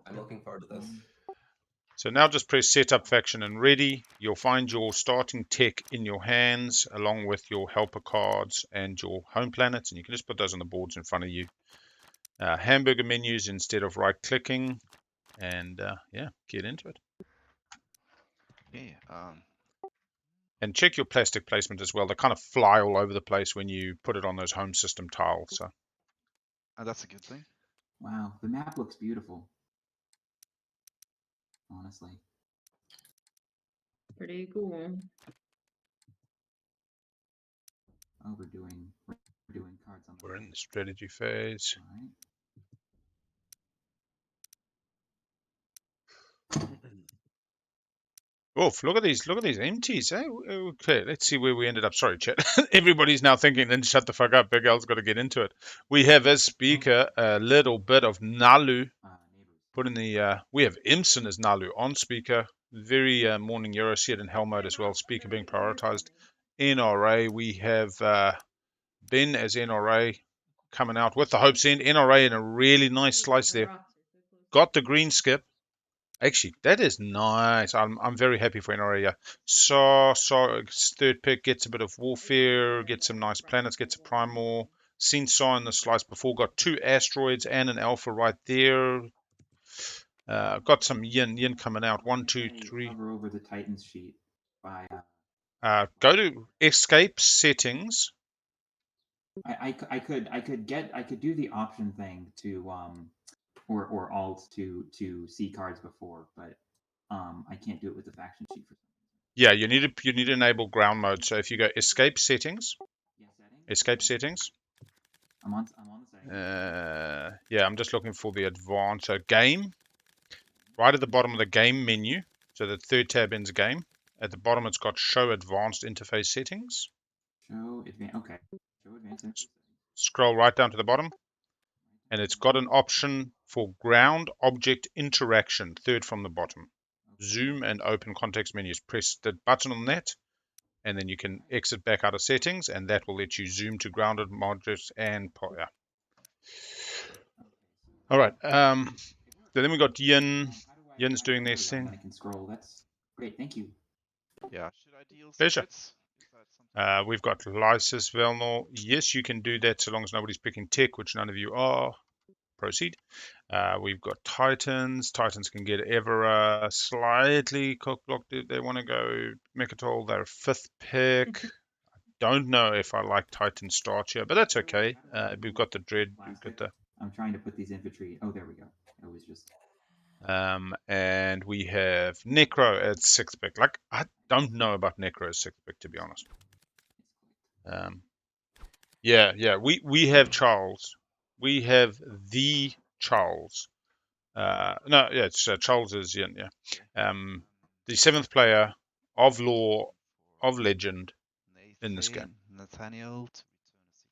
I'm looking forward to this. So now just press setup faction and ready. You'll find your starting tech in your hands along with your helper cards and your home planets, and you can just put those on the boards in front of you. Hamburger menus instead of right clicking, and yeah, get into it. Okay. And check your plastic placement as well. They kind of fly all over the place when you put it on those home system tiles. So that's a good thing. Wow, the map looks beautiful. Honestly. Pretty cool. Oh, we're doing cards on. We're in the strategy phase. Oh, look at these empties. Eh? Okay, let's see where we ended up. Sorry, chat. Everybody's now thinking, then shut the fuck up. Big L's got to get into it. We have as speaker a little bit of Naalu. Put in the we have Imson as Naalu on speaker. Very morning Euro, see it in hell mode as well. Speaker being prioritized. NRA, we have Ben as NRA coming out with the Hope's End. NRA in a really nice slice there. Got the green skip. Actually, that is nice. I'm very happy for NRA. Yeah. So third pick gets a bit of warfare, gets some nice planets, gets a primal. Seen Saar in the slice before. Got 2 asteroids and an alpha right there. Got some yin coming out. 1, 2, 3. Hover over the Titans sheet by. Go to escape settings. I could do the option thing to or alt to see cards before, but I can't do it with the faction sheet for some reason. Yeah, you need to enable ground mode. So if you go escape settings, escape settings. I'm on the settings. Yeah, I'm just looking for the advanced. So game, right at the bottom of the game menu. So the third tab ends game. At the bottom, it's got show advanced interface settings. Show advanced. Okay. Show advanced interface settings. Scroll right down to the bottom, and it's got an option for ground object interaction, third from the bottom. Zoom and open context menus. Press the button on that, and then you can exit back out of settings, and that will let you zoom to grounded objects and yeah. All right. So then we got Yin. Yin's doing this thing. I can scroll. That's great. Thank you. Yeah. Should I deal Pleasure. secrets? We've got Lysis Velnor. Yes, you can do that so long as nobody's picking tech, which none of you are. Proceed. We've got Titans. Titans can get ever slightly cock-blocked if they want to go Mechatol. They're 5th pick. Don't know if I like Titan start here, but that's okay. We've got the Dread. We've got the. I'm trying to put these infantry. Oh, there we go. It was just. And we have Nekro at 6th pick. Like, I don't know about Nekro as 6th pick, to be honest. Yeah. We have Charles. We have the Charles. No, yeah, it's Charles is yeah. The 7th player of lore, of legend in this game. Nathaniel.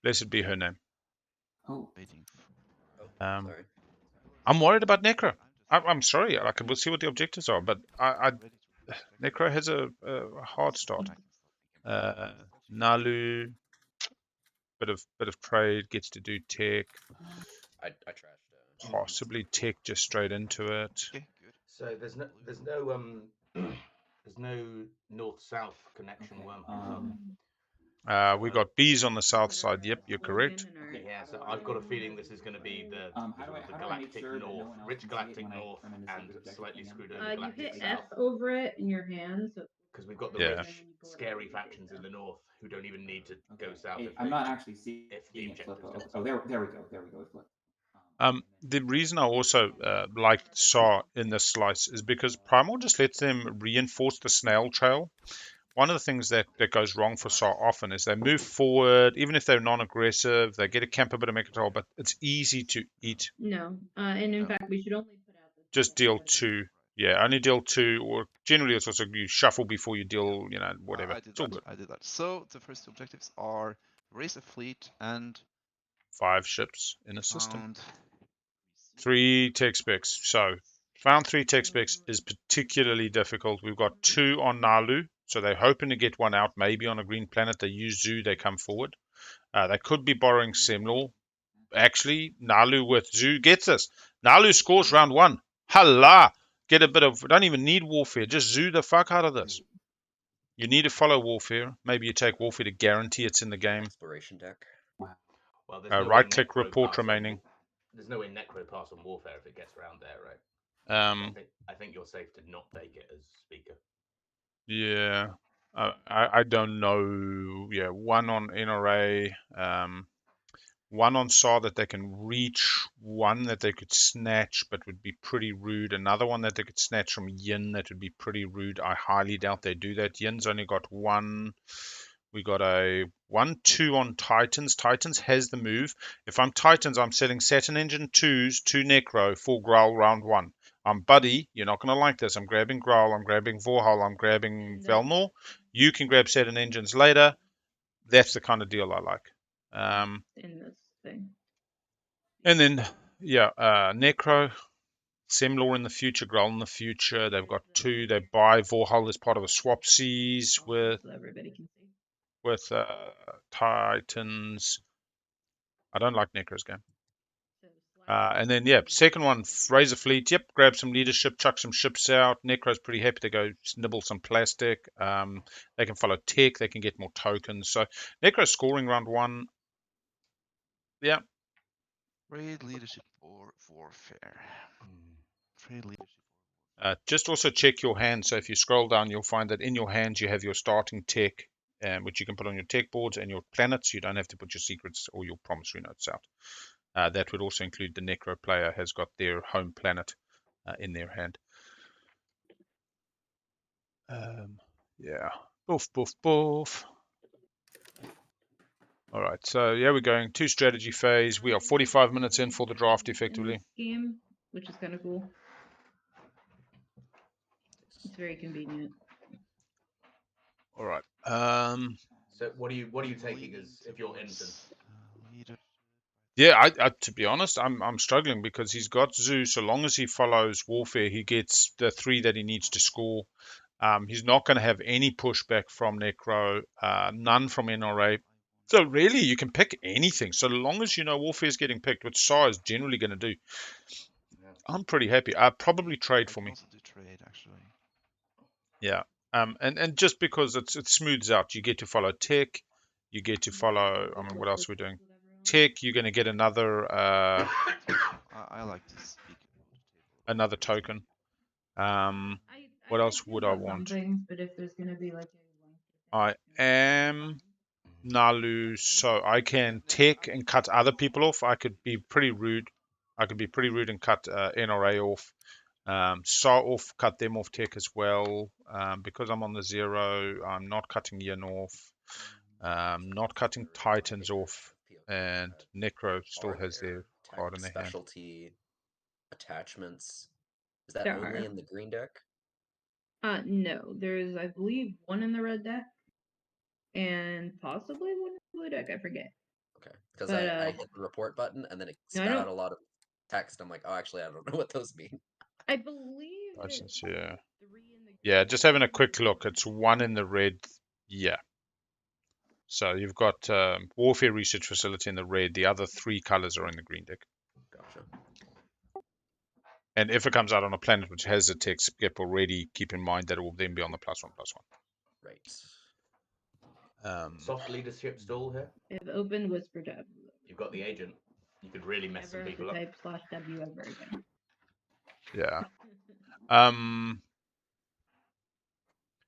Blessed be her name. Oh. Sorry. I'm worried about Nekro. I'm sorry. I can see what the objectives are, but Nekro has a hard start. Naalu, bit of trade, gets to do tech. I trashed. Possibly tech just straight into it. Okay, good. So there's no north-south connection. We got bees on the south side. Yep, you're correct. Yeah, so I've got a feeling this is going to be the galactic north, rich galactic north, and slightly screwed over you galactic hit south. F over it in your hand. Because we've got the rich, scary factions in the north who don't even need to go south. I'm not actually seeing it flip. Oh, there we go. It flipped. The reason I also liked Saar in this slice is because Primal just lets them reinforce the snail trail. One of the things that goes wrong for Saar often is they move forward, even if they're non-aggressive, they get a camp a bit of Mechatol, but it's easy to eat. No, and in fact, we should only put out the just deal 2. Yeah, only deal 2, or generally it's also you shuffle before you deal, whatever. It's all good. I did that. So the first objectives are raise a fleet and 5 ships in a system. 3 tech specs. So found 3 tech specs is particularly difficult. We've got 2 on Naalu, so they're hoping to get 1 out, maybe on a green planet. They use Zoo, they come forward. They could be borrowing Sem Lore. Actually, Naalu with Zoo gets this. Naalu scores round 1. Hala! Get a bit of, don't even need warfare. Just Zoo the fuck out of this. You need to follow warfare. Maybe you take warfare to guarantee it's in the game. Exploration deck. Well, right click, report remaining. There's no way Nekro pass on warfare if it gets around there, right? I think you're safe to not take it as speaker. Yeah. I don't know. Yeah, 1 on NRA. 1 on Saar that they can reach, 1 that they could snatch but would be pretty rude, another one that they could snatch from Yin that would be pretty rude. I highly doubt they do that. Yin's only got 1. We got a 1-2 on Titans. Titans has the move. If I'm Titans, I'm setting Saturn Engine 2s, 2 Necro, 4 Growl round 1. I'm Buddy. You're not going to like this. I'm grabbing Growl. I'm grabbing Vorhal. I'm grabbing Velnor. You can grab Saturn Engines later. That's the kind of deal I like. In this thing. And then, yeah, Nekro. Sem Lore in the future, Growl in the future. They've got 2. They buy Vorhal as part of a swapsies with Titans. I don't like Nekro's game. And then, yeah, second one, raise a fleet. Yep, grab some leadership, chuck some ships out. Necro's pretty happy to go nibble some plastic. They can follow tech. They can get more tokens. So Necro's scoring round 1. Yeah. Trade leadership or warfare. Trade leadership. Just also check your hand. So if you scroll down, you'll find that in your hand you have your starting tech, which you can put on your tech boards, and your planets. You don't have to put your secrets or your promissory notes out. That would also include the Nekro player has got their home planet in their hand. Yeah. Boof, boof, boof. All right. So, yeah, we're going to strategy phase. We are 45 minutes in for the draft, effectively. Game, which is kind of cool. It's very convenient. All right. So what are you taking as if you're Ensign? Yeah, I to be honest, I'm struggling because he's got Zoo. So long as he follows Warfare, he gets the 3 that he needs to score. He's not going to have any pushback from Nekro, none from NRA. So really, you can pick anything. So long as you know Warfare is getting picked, which Saar is generally going to do. Yeah. I'm pretty happy. Probably trade for me. Also do trade, actually. Yeah. And just because it smooths out, you get to follow tech, you get to follow. I mean, what else are we doing? Tech, you're going to get another I like to speak another token. What else would I want? Things, but if there's going to be like I am Naalu, so I can tech and cut other people off. I could be pretty rude. And cut NRA off. Saar off, cut them off tech as well. Because I'm on the 0, I'm not cutting Yin off. Not cutting Titans off. And Nekro still has their card in their hand. Specialty attachments. Is that There only are. in the green deck? No. There's, I believe, one in the red deck. And possibly one in the blue deck. I forget. Okay. Because I hit the report button and then it spat out a lot of text. I'm like, oh, actually, I don't know what those mean. I believe License, yeah. Yeah, just having a quick look. It's 1 in the red. Yeah. So you've got Warfare Research Facility in the red. The other 3 colors are in the green deck. Gotcha. And if it comes out on a planet which has a tech skip already, keep in mind that it will then be on the +1/+1. Right. Soft leadership stall here. They've opened Whisper tab. You've got the agent. You could really mess some people up. Type /W ever again. Yeah.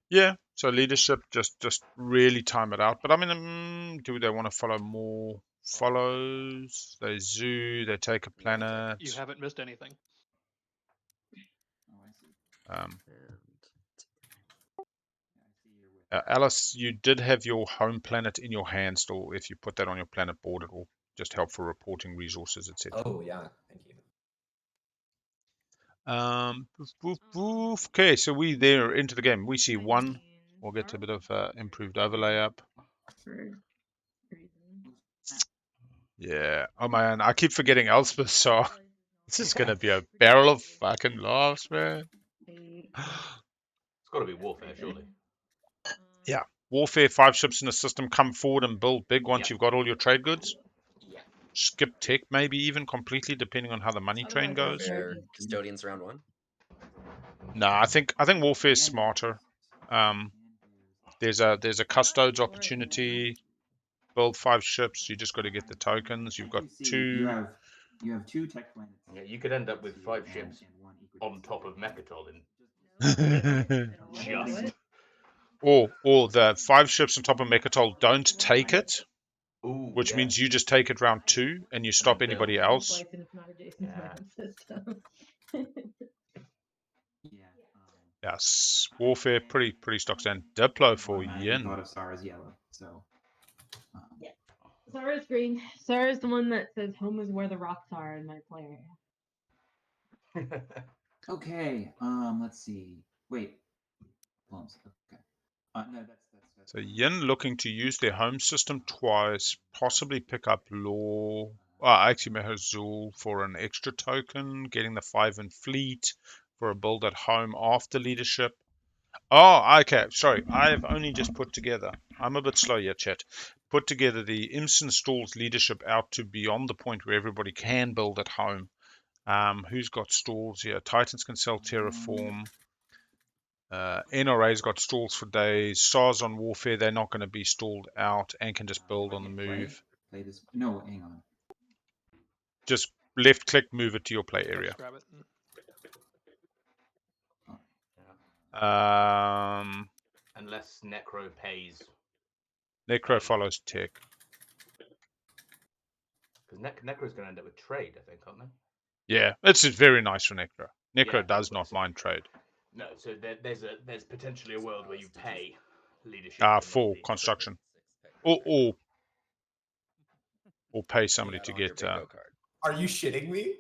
Yeah. So leadership, just really time it out. But I mean, do they want to follow more follows? They zoo. They take a planet. You haven't missed anything. Alice, you did have your home planet in your hand still. If you put that on your planet board, it will just help for reporting resources, etc. Oh yeah, thank you. Boof, boof, boof. Okay, so we there into the game. We see 1. We'll get a bit of improved overlay up. Yeah. Oh man, I keep forgetting Elspeth, so this is gonna be a barrel of fucking laughs, man. It's got to be Warfare, surely. Yeah. Warfare, 5 ships in the system. Come forward and build big once you've got all your trade goods. Yeah. Skip tech maybe even completely, depending on how the money train goes. Warfare Custodians round 1? No, I think Warfare is smarter. There's a custodes opportunity. Build 5 ships. You just got to get the tokens. You've got 2. You have 2 tech planets. Yeah, you could end up with 5 ships on top of Mechatol in just. Or the 5 ships on top of Mechatol don't take it. Ooh, which means you just take it round 2 and you stop anybody else. Yes, Warfare pretty stock stand. Diplo for Yin. Thought of Saar as yellow. So. Yeah. Saar is green. Saar is the one that says home is where the rocks are in my player. Okay. Let's see. Wait. Plums. Okay. No, that's. So Yin looking to use their home system twice, possibly pick up Law. Actually, Mehazul for an extra token, getting the 5 in fleet for a build at home after leadership. Oh, okay. Sorry, I've only just put together. I'm a bit slow here, chat. Put together the Imson stalls leadership out to beyond the point where everybody can build at home. Who's got stalls here? Titans can sell Terraform. NRA's got stalls for days. SARS on Warfare, they're not going to be stalled out and can just build on the move. Play this. No, hang on. Just left click, move it to your play area. Grab it. Unless Necro pays. Nekro follows tech. Because Necro's going to end up with trade, I think, aren't they? Yeah, it's very nice for Nekro. Nekro Yeah, does not mind trade. No, so there's potentially a world where you pay leadership For construction. Or pay somebody to get. Are you shitting me?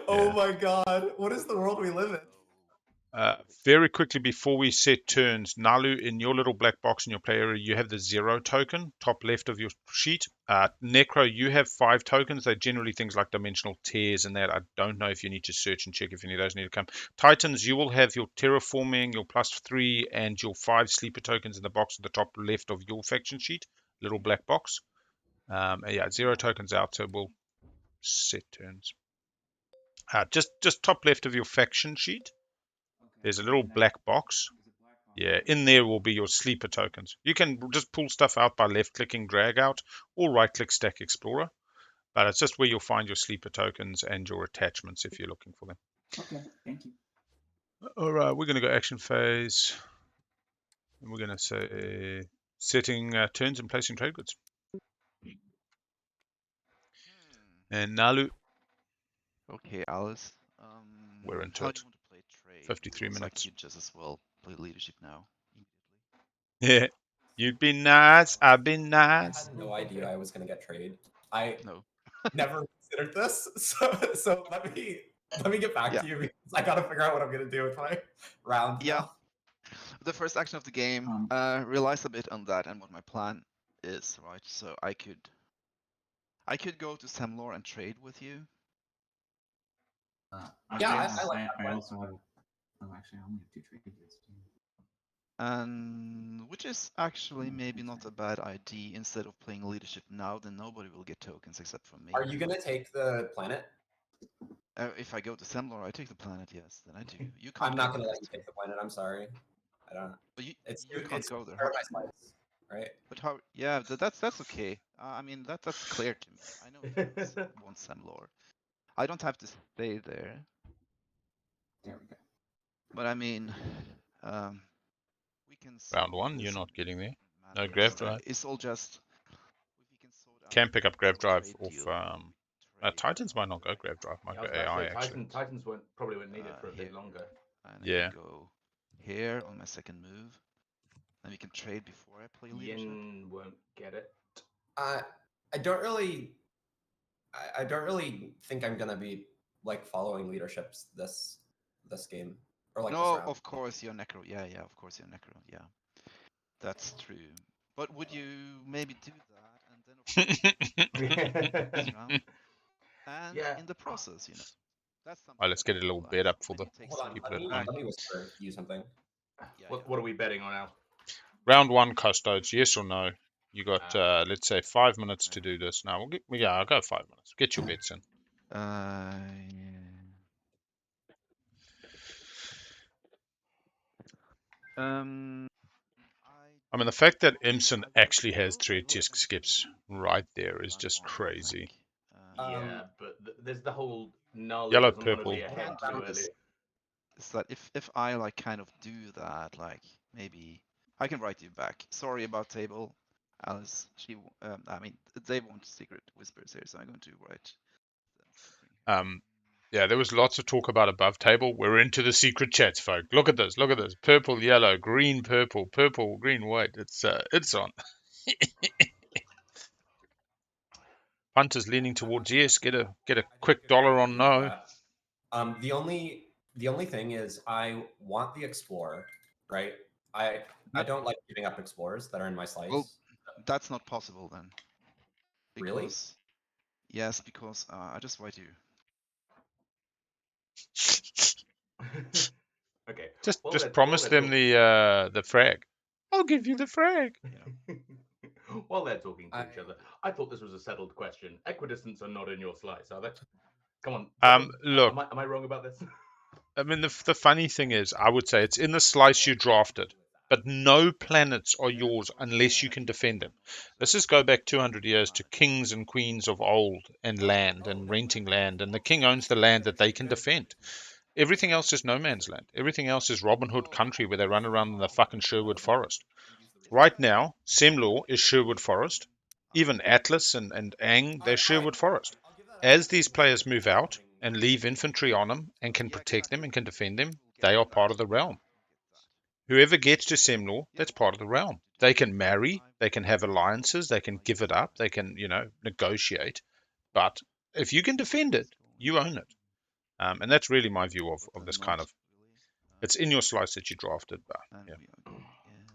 Oh my god! What is the world we live in? Very quickly before we set turns, Naalu, in your little black box in your play area, you have the 0 token, top left of your sheet. Nekro, you have 5 tokens. They're generally things like dimensional tears and that. I don't know if you need to search and check if any of those need to come. Titans, you will have your terraforming, your +3, and your 5 sleeper tokens in the box at the top left of your faction sheet, little black box. 0 tokens out, so we'll set turns. Just top left of your faction sheet. There's a little black box. Yeah, in there will be your sleeper tokens. You can just pull stuff out by left-clicking drag out or right-click stack explorer. But it's just where you'll find your sleeper tokens and your attachments if you're looking for them. Okay, thank you. All right, we're going to go action phase. And we're going to say setting turns and placing trade goods. And Naalu. Okay, Alice. We're into how it. do you want to play trade? 53 Looks minutes. like you just as well play leadership now. Yeah, you'd be nice. I'd be nice. I had no idea I was going to get trade. I No. never considered this, so let me get back to you because I got to figure out what I'm going to do with my round. Yeah. Now. The first action of the game relies a bit on that and what my plan is, right? So I could go to Sem Lore and trade with you. I also have. Oh, actually, I only have 2 trade goods. And which is actually maybe not a bad idea. Instead of playing leadership now, then nobody will get tokens except for me. Are you gonna take the planet? If I go to Sem Lore, I take the planet. Yes, then I do. You can't. I'm not gonna let you take the planet. I'm sorry. I don't. But you can't it's go there. Paradise, right? But how? Yeah, that's okay. I mean that's clear to me. I know you want Sem Lore. I don't have to stay there. There we go. But I mean, we can. Round 1, you're not getting there. No grab drive. It's all just. Can pick up grab drive off. Titans might not go grab drive. Might go AI actually. Titans probably won't need it for a bit longer. And I can go here on my second move. And we can trade before I play leadership. Yin won't get it. I don't really think I'm gonna be like following leaderships this game or like. No, of course you're Nekro. Yeah, of course you're Nekro. Yeah, that's true. But would you maybe do that and then this round? And in the process, that's something. Let's get a little bet up for the people at home. Let me whisper you something. What are we betting on now? Round 1 custodes, yes or no? You got let's say 5 minutes to do this. Now I'll go 5 minutes. Get your bets in. I mean, the fact that Imson actually has 3 disc skips right there is just crazy. Yeah, but there's the whole Naalu yellow, doesn't purple. Want to be ahead too early. Is that if I like kind of do that, like maybe I can write you back. Sorry about table, Alice. I mean they want secret whispers here, so I'm going to write. Yeah, there was lots of talk about above table. We're into the secret chats, folk. Look at this. Look at this. Purple, yellow, green, purple, purple, green, white. It's on. Hunter's leaning towards yes. Get a quick dollar on no. The only thing is I want the explorer, right? I don't like giving up explorers that are in my slice. Well, that's not possible then. Because, really? Yes, because I just write you. Okay. Just promise them the frag. I'll give you the frag. Yeah. While they're talking to each other, I thought this was a settled question. Equidistants are not in your slice, are they? Come on. Look. Am I wrong about this? I mean, the funny thing is, I would say it's in the slice you drafted, but no planets are yours unless you can defend them. Let's just go back 200 years to kings and queens of old and land and renting land, and the king owns the land that they can defend. Everything else is no man's land. Everything else is Robin Hood country where they run around in the fucking Sherwood Forest. Right now, Sem Lore is Sherwood Forest. Even Atlas and Ang, they're Sherwood Forest. As these players move out and leave infantry on them and can protect them and can defend them, they are part of the realm. Whoever gets to Sem Lore, that's part of the realm. They can marry, they can have alliances, they can give it up, they can, negotiate. But if you can defend it, you own it. And that's really my view of this kind of. It's in your slice that you drafted, but yeah.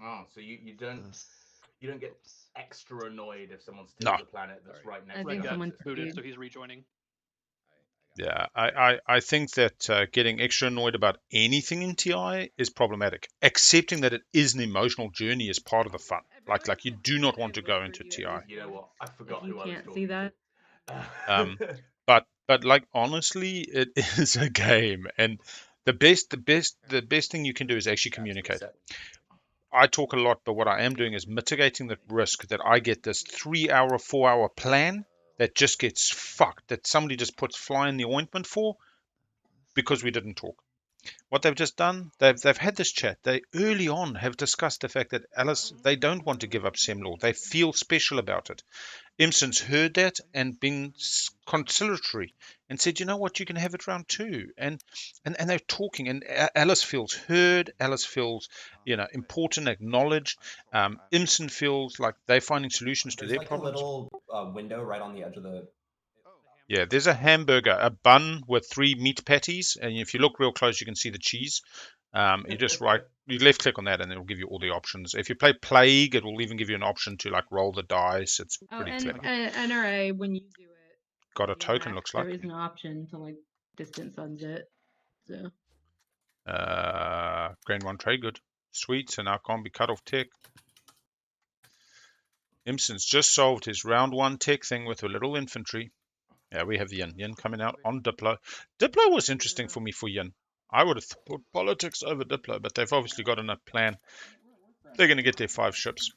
Oh, so you don't get extra annoyed if someone steals a planet that's right next to you. I think someone's booted, so he's rejoining. Yeah, I think that getting extra annoyed about anything in TI is problematic. Accepting that it is an emotional journey is part of the fun. Like you do not want to go into TI. You know what? I forgot who I was can't talking see that. But like honestly, it is a game, and the best thing you can do is actually communicate. I talk a lot, but what I am doing is mitigating the risk that I get this 3-hour, 4-hour plan that just gets fucked, that somebody just puts fly in the ointment for because we didn't talk. What they've just done, they've had this chat. They early on have discussed the fact that Alice, they don't want to give up Sem Lore. They feel special about it. Imson's heard that and been conciliatory and said, you know what, you can have it round 2. And they're talking, and Alice feels heard. Alice feels, important, acknowledged. Imson feels like they're finding solutions to their problems. There's like a little window right on the edge of the. Yeah, there's a hamburger, a bun with 3 meat patties, and if you look real close, you can see the cheese. You just you left click on that, and it'll give you all the options. If you play Plague, it will even give you an option to like roll the dice. It's pretty clever. And NRA, when you do it, got a token, looks like. There is an option to like distance suns it. So. Grand 1 trade good. Sweet, so now can't be cut off tech. Imson's just solved his round 1 tech thing with a little infantry. Yeah, we have Yin. Yin coming out on Diplo. Diplo was interesting for me for Yin. I would have thought politics over Diplo, but they've obviously got enough plan. They're going to get their 5 ships.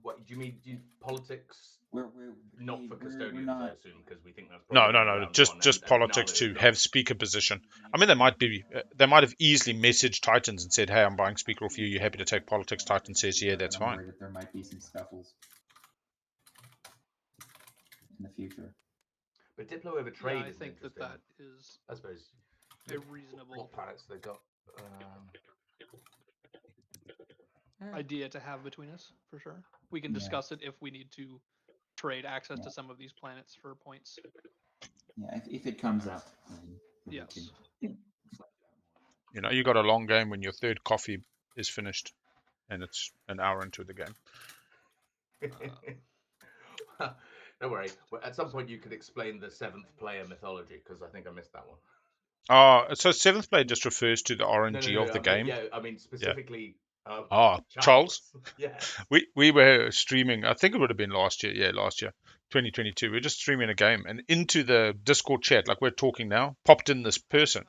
What do you mean? Politics? Not for custodians, I assume, because we think that's no. Just politics to have speaker position. I mean, they might have easily messaged Titans and said, "Hey, I'm buying speaker off you. You happy to take politics?" Titan says, "Yeah, that's fine." That there might be some scuffles in the future. But Diplo over trade. Yeah, I think that is. I suppose a reasonable. What planets they got? Idea to have between us for sure. We can discuss it if we need to trade access to some of these planets for points. Yeah, if it comes up. Yes. You got a long game when your 3rd coffee is finished, and it's an hour into the game. Don't worry. At some point, you could explain the 7th player mythology, because I think I missed that one. So 7th player just refers to the RNG of the game. I mean specifically. Charles. Yeah. We were streaming. I think it would have been last year. Yeah, last year, 2022. We were just streaming a game, and into the Discord chat, like we're talking now, popped in this person,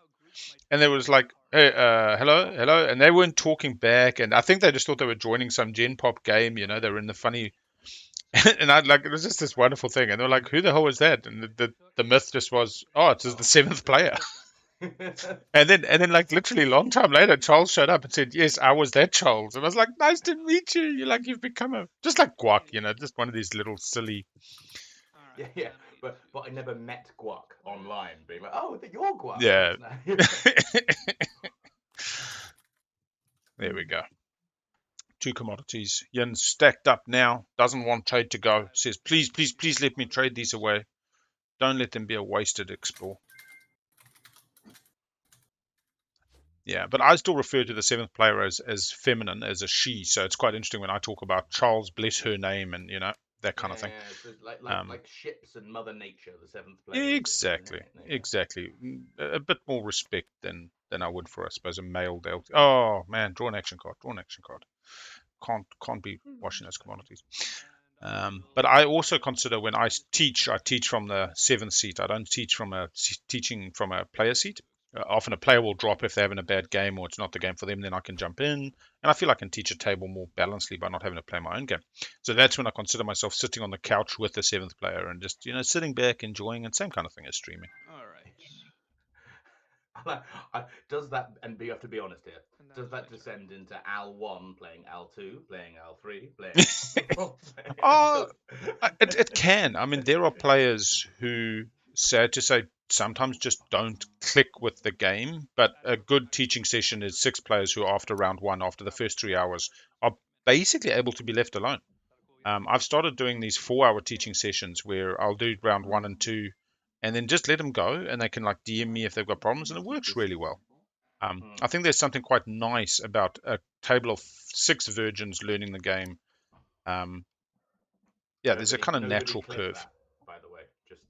and there was like, "Hey, hello," and they weren't talking back, and I think they just thought they were joining some Gen Pop game. They were in the funny. And it was just this wonderful thing, and they were like, "Who the hell was that?" And the myth just was, "Oh, it's the 7th player." and then like literally a long time later, Charles showed up and said, "Yes, I was that Charles." And I was like, "Nice to meet you. You've become just like Guac, just one of these little silly." Yeah. But I never met Guac online, being like, oh, you're Guac. Yeah. That's There we go. 2 commodities. Yin's stacked up now. Doesn't want trade to go. Says, please, please, please let me trade these away. Don't let them be a wasted explore. Yeah, but I still refer to the 7th player as feminine, as a she. So it's quite interesting when I talk about Charles, bless her name, and that kind of thing. So like ships and Mother Nature, the 7th player. Exactly, exactly. A bit more respect than I would for, I suppose, a male Delta. Oh man, draw an action card. Draw an action card. Can't be washing those commodities. But I also consider when I teach from the 7th seat. I don't teach teaching from a player seat. Often a player will drop if they're having a bad game or it's not the game for them, then I can jump in. And I feel I can teach a table more balancedly by not having to play my own game. So that's when I consider myself sitting on the couch with the 7th player and just, sitting back, enjoying, and same kind of thing as streaming. All right. Does that, and you have to be honest here, does that descend into Al1 playing Al2, playing Al3, playing It can. I mean, there are players who, sad to say, sometimes just don't click with the game, but a good teaching session is 6 players who, after round 1, after the first 3 hours, are basically able to be left alone. I've started doing these 4-hour teaching sessions where I'll do round 1 and 2 and then just let them go, and they can like DM me if they've got problems, and it works really well. I think there's something quite nice about a table of 6 virgins learning the game. Yeah, there's a kind of natural curve. That, by the way, just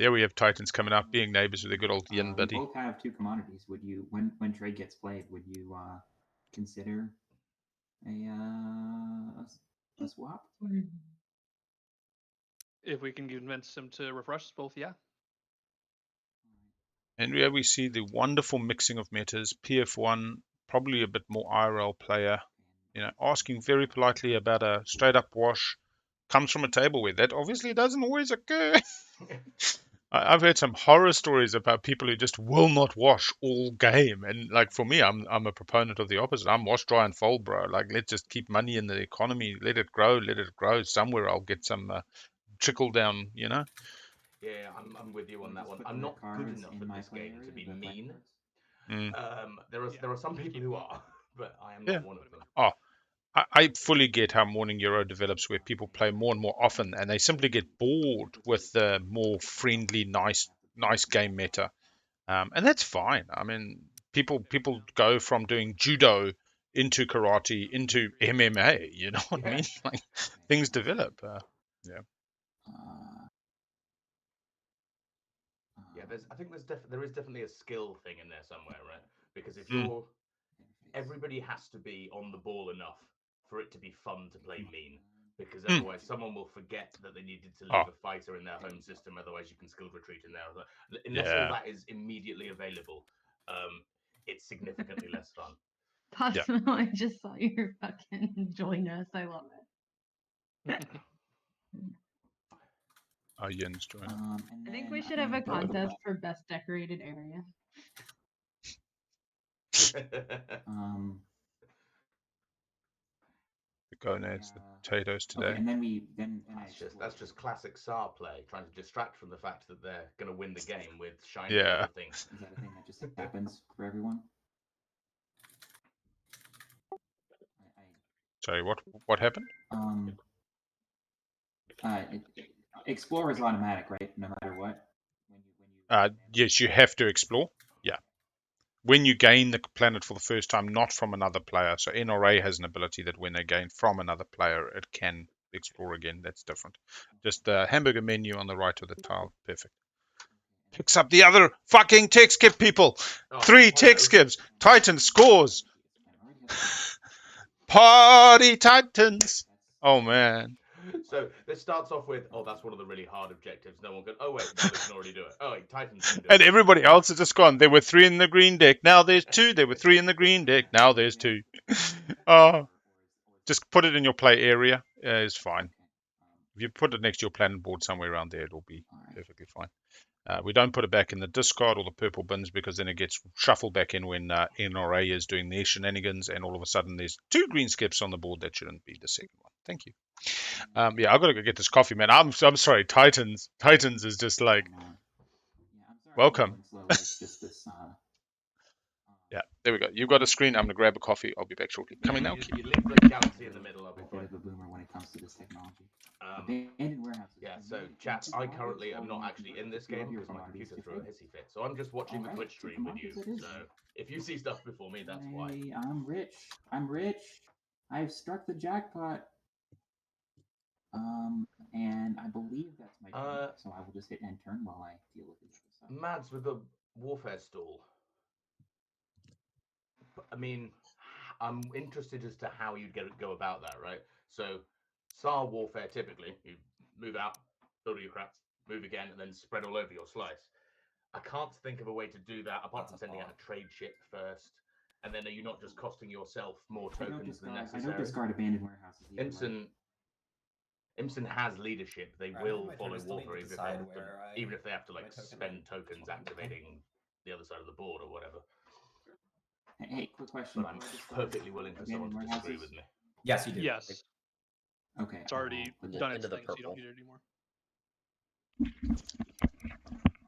yeah, we have Titans coming up, being neighbors with a good old Yin buddy. We both have 2 commodities. Would you, when trade gets played, would you consider a swap? If we can convince him to refresh us both, yeah. And here we see the wonderful mixing of metas. PF1, probably a bit more IRL player, asking very politely about a straight up wash. Comes from a table where that obviously doesn't always occur. I've heard some horror stories about people who just will not wash all game. And like for me, I'm a proponent of the opposite. I'm wash, dry, and fold, bro. Like, let's just keep money in the economy. Let it grow. Somewhere I'll get some trickle down, Yeah, I'm with you on that one. I'm not good enough at this game to be mean. There are some people who are, but I am not one of them. Oh, I fully get how Morning Euro develops, where people play more and more often, and they simply get bored with the more friendly, nice game meta, and that's fine. I mean, people go from doing judo into karate into MMA. You know what I mean? Like, things develop. Yeah. Yeah, I think there is definitely a skill thing in there somewhere, right? Because if you're, everybody has to be on the ball enough for it to be fun to play mean, because otherwise someone will forget that they needed to leave a fighter in their home system. Otherwise, you can skill retreat in there. Unless all that is immediately available, it's significantly less fun. Possible. I just saw your fucking join us. I love it. Yin's joining. I think we should have a contest for best decorated area. The gonads, the potatoes today. Okay, and then that's just classic Saar play, trying to distract from the fact that they're going to win the game with shiny other things. Is that a thing that just happens for everyone? Sorry, what happened? Explore is automatic, right? No matter what. Yes, you have to explore. Yeah. When you gain the planet for the first time, not from another player. So NRA has an ability that when they gain from another player, it can explore again. That's different. Just the hamburger menu on the right of the tile. Perfect. Picks up the other fucking tech skip, people. 3 tech skips. Titan scores. Party Titans. Oh, man. So this starts off with, that's one of the really hard objectives. No one can, wait, no, we can already do it. Oh, wait, Titans can do it. And everybody else has just gone. There were 3 in the green deck. Now there's 2. There were 3 in the green deck. Now there's 2. Just put it in your play area. It's fine. If you put it next to your planet board somewhere around there, it'll be perfectly fine. We don't put it back in the discard or the purple bins, because then it gets shuffled back in when NRA is doing their shenanigans, and all of a sudden there's 2 green skips on the board that shouldn't be the second one. Thank you. Yeah, I've got to go get this coffee, man. I'm sorry, Titans is just like, welcome. Yeah, there we go. You've got a screen. I'm gonna grab a coffee. I'll be back shortly. Coming now. You leave the galaxy in the middle. I'll be fine. Bit of a boomer when it comes to this technology. Yeah, so chat, I currently am not actually in this game because my computer threw a hissy fit. So I'm just watching the Twitch stream with you. So if you see stuff before me, that's why. I'm rich. I've struck the jackpot. And I believe that's my turn. So I will just hit end turn while I deal with this stuff. Mads, with the warfare stall. I mean, I'm interested as to how you'd go about that, right? So, Saar warfare typically, you move out, build all your crap, move again, and then spread all over your slice. I can't think of a way to do that apart from sending out a trade ship first, and then are you not just costing yourself more tokens than necessary? I don't discard abandoned warehouses. Imson has leadership. They will follow warfare even if they have to like spend tokens activating the other side of the board or whatever. Hey, quick question. But I'm perfectly willing for someone to disagree with me. Yes, you do. Yes. Okay. It's already done its thing, so you don't need it anymore.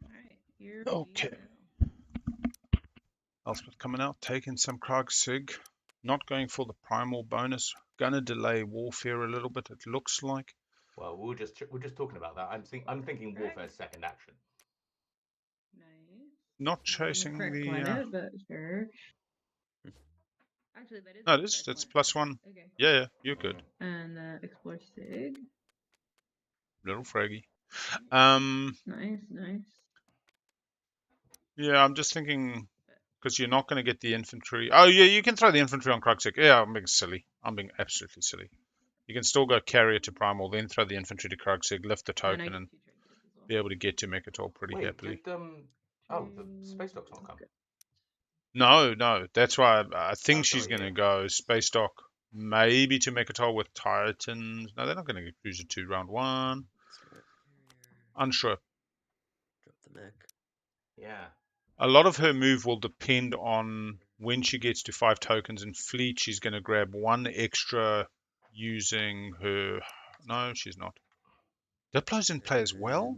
Alright, here Okay. Elspeth coming out, taking some Krog-Sig. Not going for the primal bonus. Gonna delay warfare a little bit, it looks like. Well, we're just talking about that. I'm thinking warfare's second action. Nice. Not chasing the. Planet, but sure. Actually, that is. No, that's +1. Okay. Yeah, you're good. And explore Sig. Little fraggy. Nice. Yeah, I'm just thinking because you're not going to get the infantry. Oh yeah, you can throw the infantry on Krog-Sig. Yeah, I'm being silly. I'm being absolutely silly. You can still go carrier to primal, then throw the infantry to Krog-Sig, lift the token, and be able to get to Mechatol pretty happily. The space dock's not come. No, that's why I think she's going to go space dock, maybe to Mechatol with Titans. No, they're not going to get Cruiser 2 round 1. Unsure. Drop the mech. Yeah. A lot of her move will depend on when she gets to 5 tokens in fleet. She's going to grab 1 extra using her. No, she's not. Diplo's in play as well.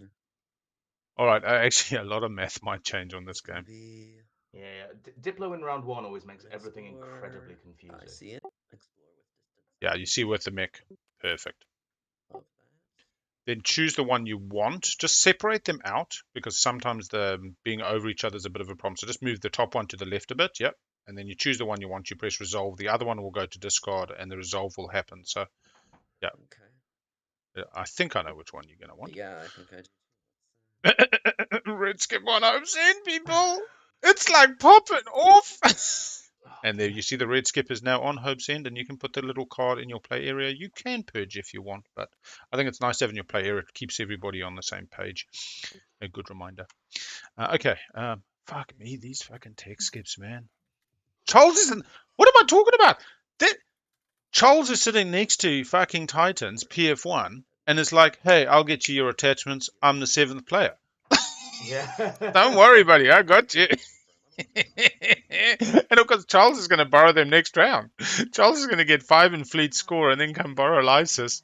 All right, actually, a lot of math might change on this game. Yeah. Diplo in round 1 always makes everything incredibly confusing. I see it. Explore with distance. Yeah, you see with the mech. Perfect. Then choose the one you want. Just separate them out because sometimes the being over each other is a bit of a problem. So just move the top one to the left a bit. Yep. And then you choose the one you want. You press resolve. The other one will go to discard and the resolve will happen. So, yeah. Okay. I think I know which one you're going to want. Yeah, I think I do. Red skip on hopes in, people. It's like popping off. And there you see the red skip is now on Hope's End, and you can put the little card in your play area. You can purge if you want, but I think it's nice to have in your play area. It keeps everybody on the same page. A good reminder. Okay. Fuck me, these fucking tech skips, man. Charles isn't. What am I talking about? Charles is sitting next to fucking Titans, PF1, and it's like, hey, I'll get you your attachments. I'm the 7th player. Yeah. Don't worry, buddy. I got you. And of course, Charles is going to borrow them next round. Charles is going to get 5 in fleet score and then come borrow Lysis.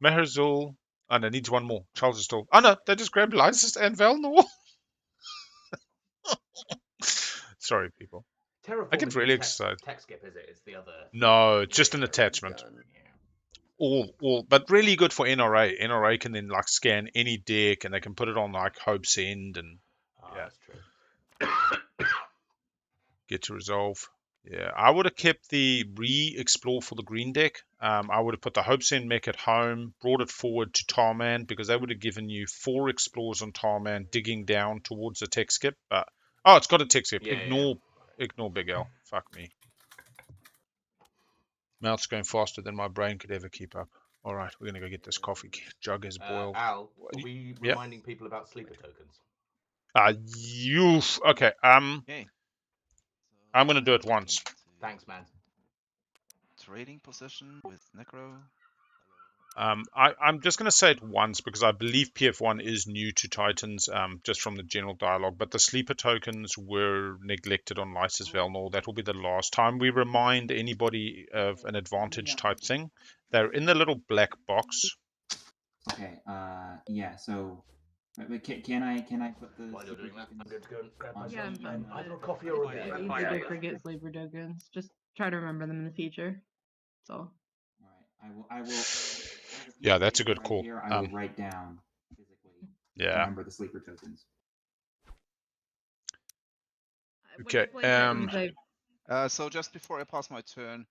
Meherzul. Oh, no, needs 1 more. Charles is still. Oh, no, they just grabbed Lysis and Velnor. Sorry, people. I get really excited. Tech skip, is it? It's the other. No, it's just an attachment. All, but really good for NRA. NRA can then like scan any deck and they can put it on like Hope's End and yeah. That's true. Get to resolve. Yeah, I would have kept the re-explore for the green deck. I would have put the Hope's End mech at home, brought it forward to Tarman because they would have given you 4 explores on Tarman digging down towards the tech skip. But oh, it's got a tech skip. Ignore Big L. Fuck me. Mouth's going faster than my brain could ever keep up. All right, we're going to go get this coffee. Jug has boiled. Al, are we reminding people about sleeper tokens? Okay. Okay. I'm going to do it once. Thanks, man. Trading position with Nekro. I'm just going to say it once because I believe PF1 is new to Titans, just from the general dialogue. But the sleeper tokens were neglected on Lysis Velnor. That will be the last time we remind anybody of an advantage type thing. They're in the little black box Okay. Yeah. So, can I put the? While you're doing that, I'm going to go and grab myself Yeah, I'm fine. either a coffee or a beer. It's easy to forget sleeper tokens. Just try to remember them in the future. That's all. All right. I will. Yeah, that's a good right call. Here, I will write down physically. Yeah. Remember the sleeper tokens. Okay. So just before I pass my turn,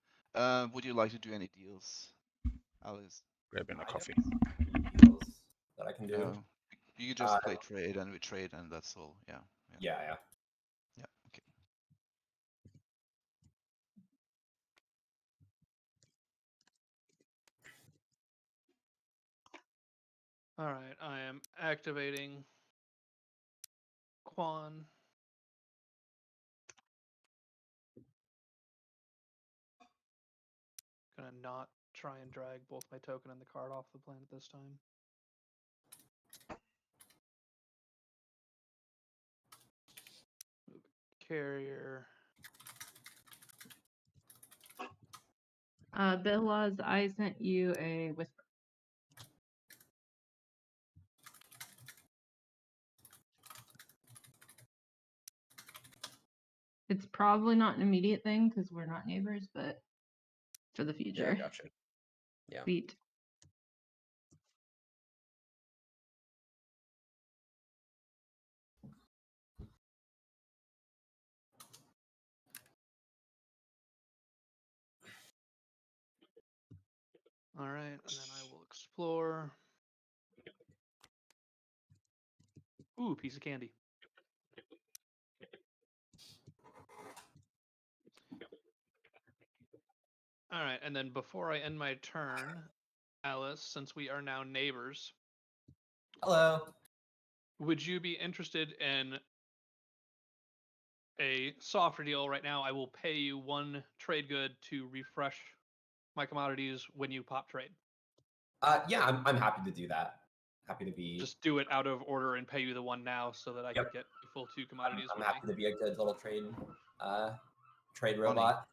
would you like to do any deals, Alice? Grabbing a coffee. Deals that I can do. You just play trade and we trade and that's all. Yeah. Yeah. Yeah. Okay. All right, I am activating Quan. Gonna not try and drag both my token and the card off the planet this time. Move carrier. Billaz, I sent you a whisper. It's probably not an immediate thing because we're not neighbors, but for the future. Yeah, gotcha. Yeah. Sweet. All right, and then I will explore. Ooh, piece of candy. All right, and then before I end my turn, Alice, since we are now neighbors. Hello. Would you be interested in a softer deal right now? I will pay you 1 trade good to refresh my commodities when you pop trade. Yeah, I'm happy to do that. Happy to be. Just do it out of order and pay you the 1 now so that I can get the full 2 commodities. I'm happy to be a good little trade robot.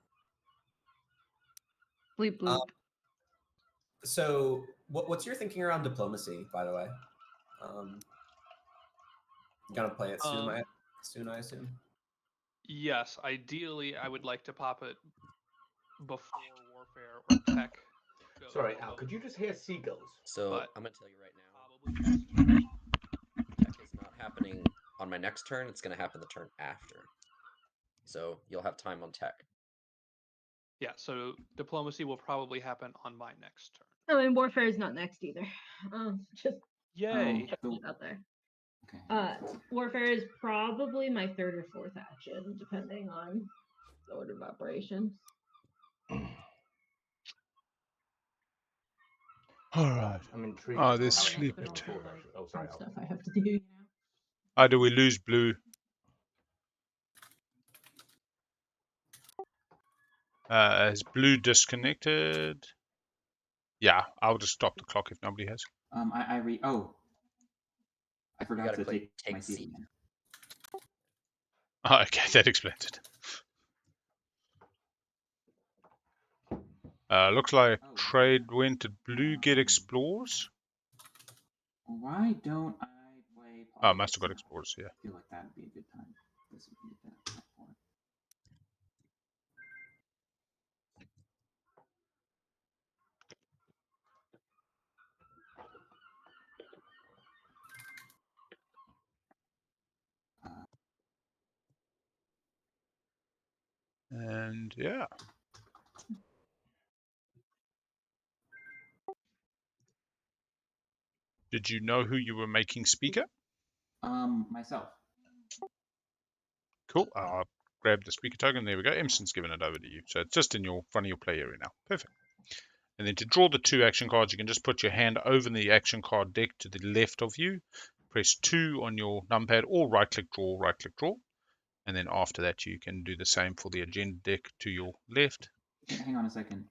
Bleep bloop. So, what's your thinking around diplomacy, by the way? You gonna play it soon, I assume. Yes, ideally, I would like to pop it before warfare or tech. Sorry, Al, could you just hear seagulls? So But I'm gonna tell you right now, tech is not happening on my next turn. It's gonna happen the turn after. So you'll have time on tech. Yeah, so diplomacy will probably happen on my next turn. Oh, and warfare is not next either. Just yay. Put it out there. Okay. Warfare is probably my 3rd or 4th action, depending on the order of operations. All right. I'm intrigued. Oh, there's sleeper. Oh, sorry, Al. Stuff I have to do. Oh, do we lose blue? Is blue disconnected? Yeah, I'll just stop the clock if nobody has. I forgot to take my seat. Oh, okay, that explains it. Looks like trade went to blue get explores. Why don't I play? Oh, must have got explorers, yeah. I feel like that would be a good time. This would be a good time for it. And yeah. Did you know who you were making speaker? Myself. Cool. I'll grab the speaker token. There we go. Emson's given it over to you. So it's just in your front of your play area now. Perfect. And then to draw the 2 action cards, you can just put your hand over the action card deck to the left of you. Press 2 on your numpad or right-click draw, right-click draw. And then after that, you can do the same for the agenda deck to your left. Hang on a second.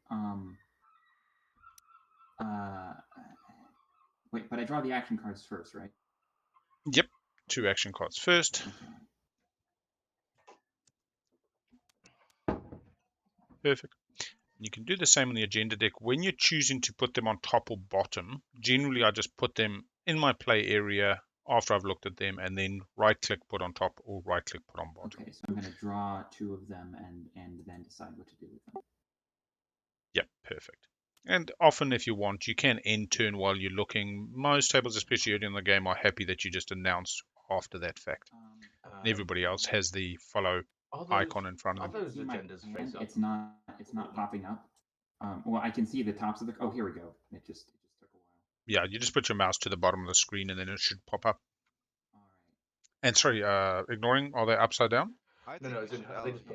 Wait, but I draw the action cards first, right? Yep. 2 action cards first. Okay. Perfect. You can do the same on the agenda deck. When you're choosing to put them on top or bottom, generally I just put them in my play area after I've looked at them, and then right-click put on top or right-click put on bottom. Okay, so I'm going to draw 2 of them and then decide what to do with them. Yep, perfect. And often, if you want, you can end turn while you're looking. Most tables, especially early in the game, are happy that you just announce after that fact. Everybody else has the follow icon in front of them. Are those agendas face up? It's not popping up. Well, I can see the tops of the. Oh, here we go. It just took a while. Yeah, you just put your mouse to the bottom of the screen, and then it should pop up. All right. And sorry, ignoring, are they upside down? No,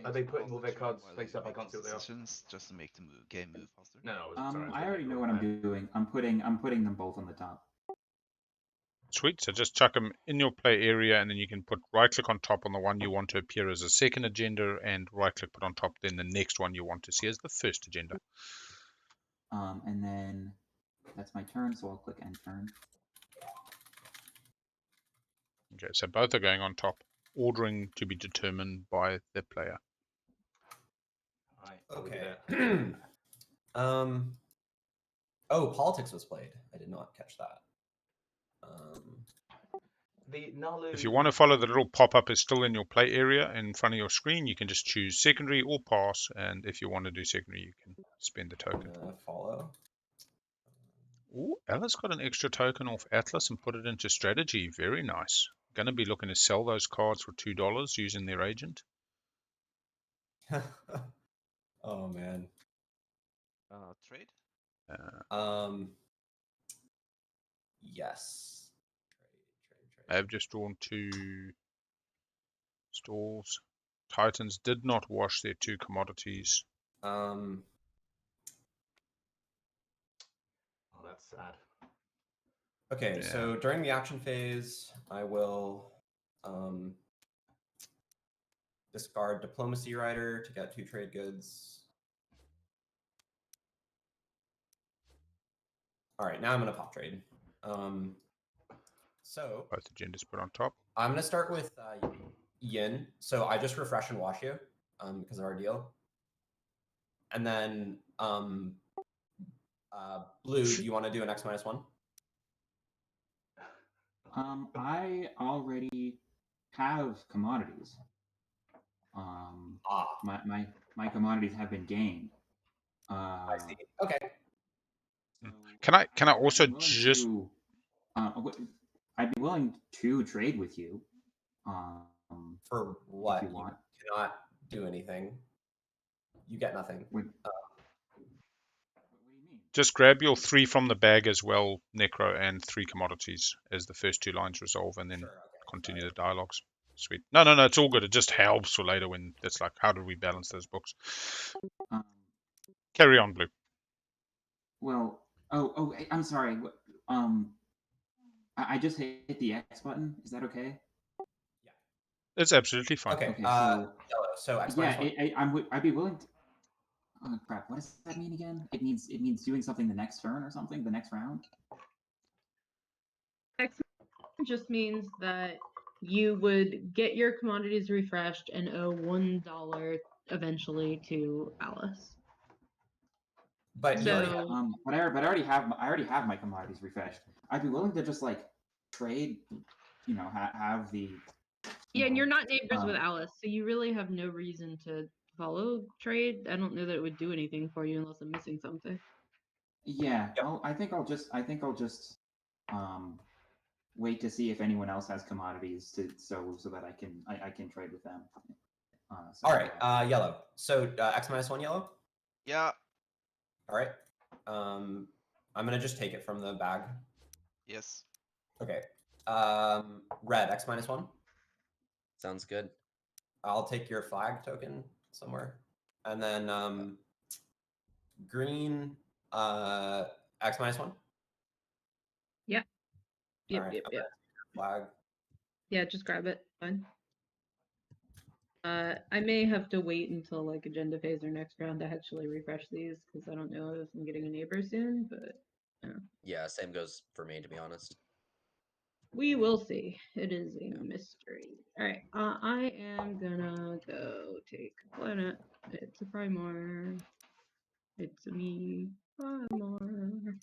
are they putting all their cards face up? I can't see what they are. Just to make the game move faster. No, sorry, I already know what I'm doing. I'm putting them both on the top. Sweet. So just chuck them in your play area, and then you can put right-click on top on the one you want to appear as a second agenda, and right-click put on top then the next one you want to see as the first agenda. And then that's my turn, so I'll click end turn. Okay, so both are going on top. Ordering to be determined by the player. Okay. Oh, politics was played. I did not catch that. The Naalu... If you want to follow, the little pop-up is still in your play area in front of your screen. You can just choose secondary or pass, and if you want to do secondary, you can spend the token. Follow. Ooh, Alice got an extra token off Atlas and put it into strategy. Very nice. Going to be looking to sell those cards for $2 using their agent. Oh man. Trade? Yes. Trade. I have just drawn 2 stalls. Titans did not wash their 2 commodities. Oh, that's sad. Okay, so during the action phase, I will discard Diplomacy Rider to get 2 trade goods. All right, now I'm going to pop trade. So both agendas put on top. I'm going to start with Yin. So I just refresh and wash you because of our deal. And then Blue, do you want to do an X-1? I already have commodities. My commodities have been gained. I see. Okay. Can I also just? I'd be willing to trade with you. For what? If you want. Cannot do anything. You get nothing. What do you mean? Just grab your 3 from the bag as well, Necro, and 3 commodities as the first 2 lines resolve, and then continue the dialogues. Sweet. No, it's all good. It just helps for later when it's like, how do we balance those books? Carry on, Blue. Well, I'm sorry. I just hit the X button. Is that okay? Yeah. It's absolutely fine. Okay. So X I'd be willing to. Oh crap! What does that mean again? It means doing something the next turn or something, the next round. X just means that you would get your commodities refreshed and owe $1 eventually to Alice. But I already have my commodities refreshed. I'd be willing to just like trade, have the. Yeah, and you're not neighbors with Alice, so you really have no reason to follow trade. I don't know that it would do anything for you unless I'm missing something. Yeah, I think I'll just wait to see if anyone else has commodities so that I can trade with them. All right, yellow. So X-1 yellow. Yeah. All right. I'm gonna just take it from the bag. Yes. Okay. Red X-1. Sounds good. I'll take your flag token somewhere, and then green X-1. Yeah. Yep. Flag. Yeah, just grab it. Fine. I may have to wait until like agenda phase or next round to actually refresh these because I don't know if I'm getting a neighbor soon, but yeah, same goes for me, to be honest. We will see. It is a mystery. All right, I am gonna go take a planet. It's a Primar. It's me, Farmer.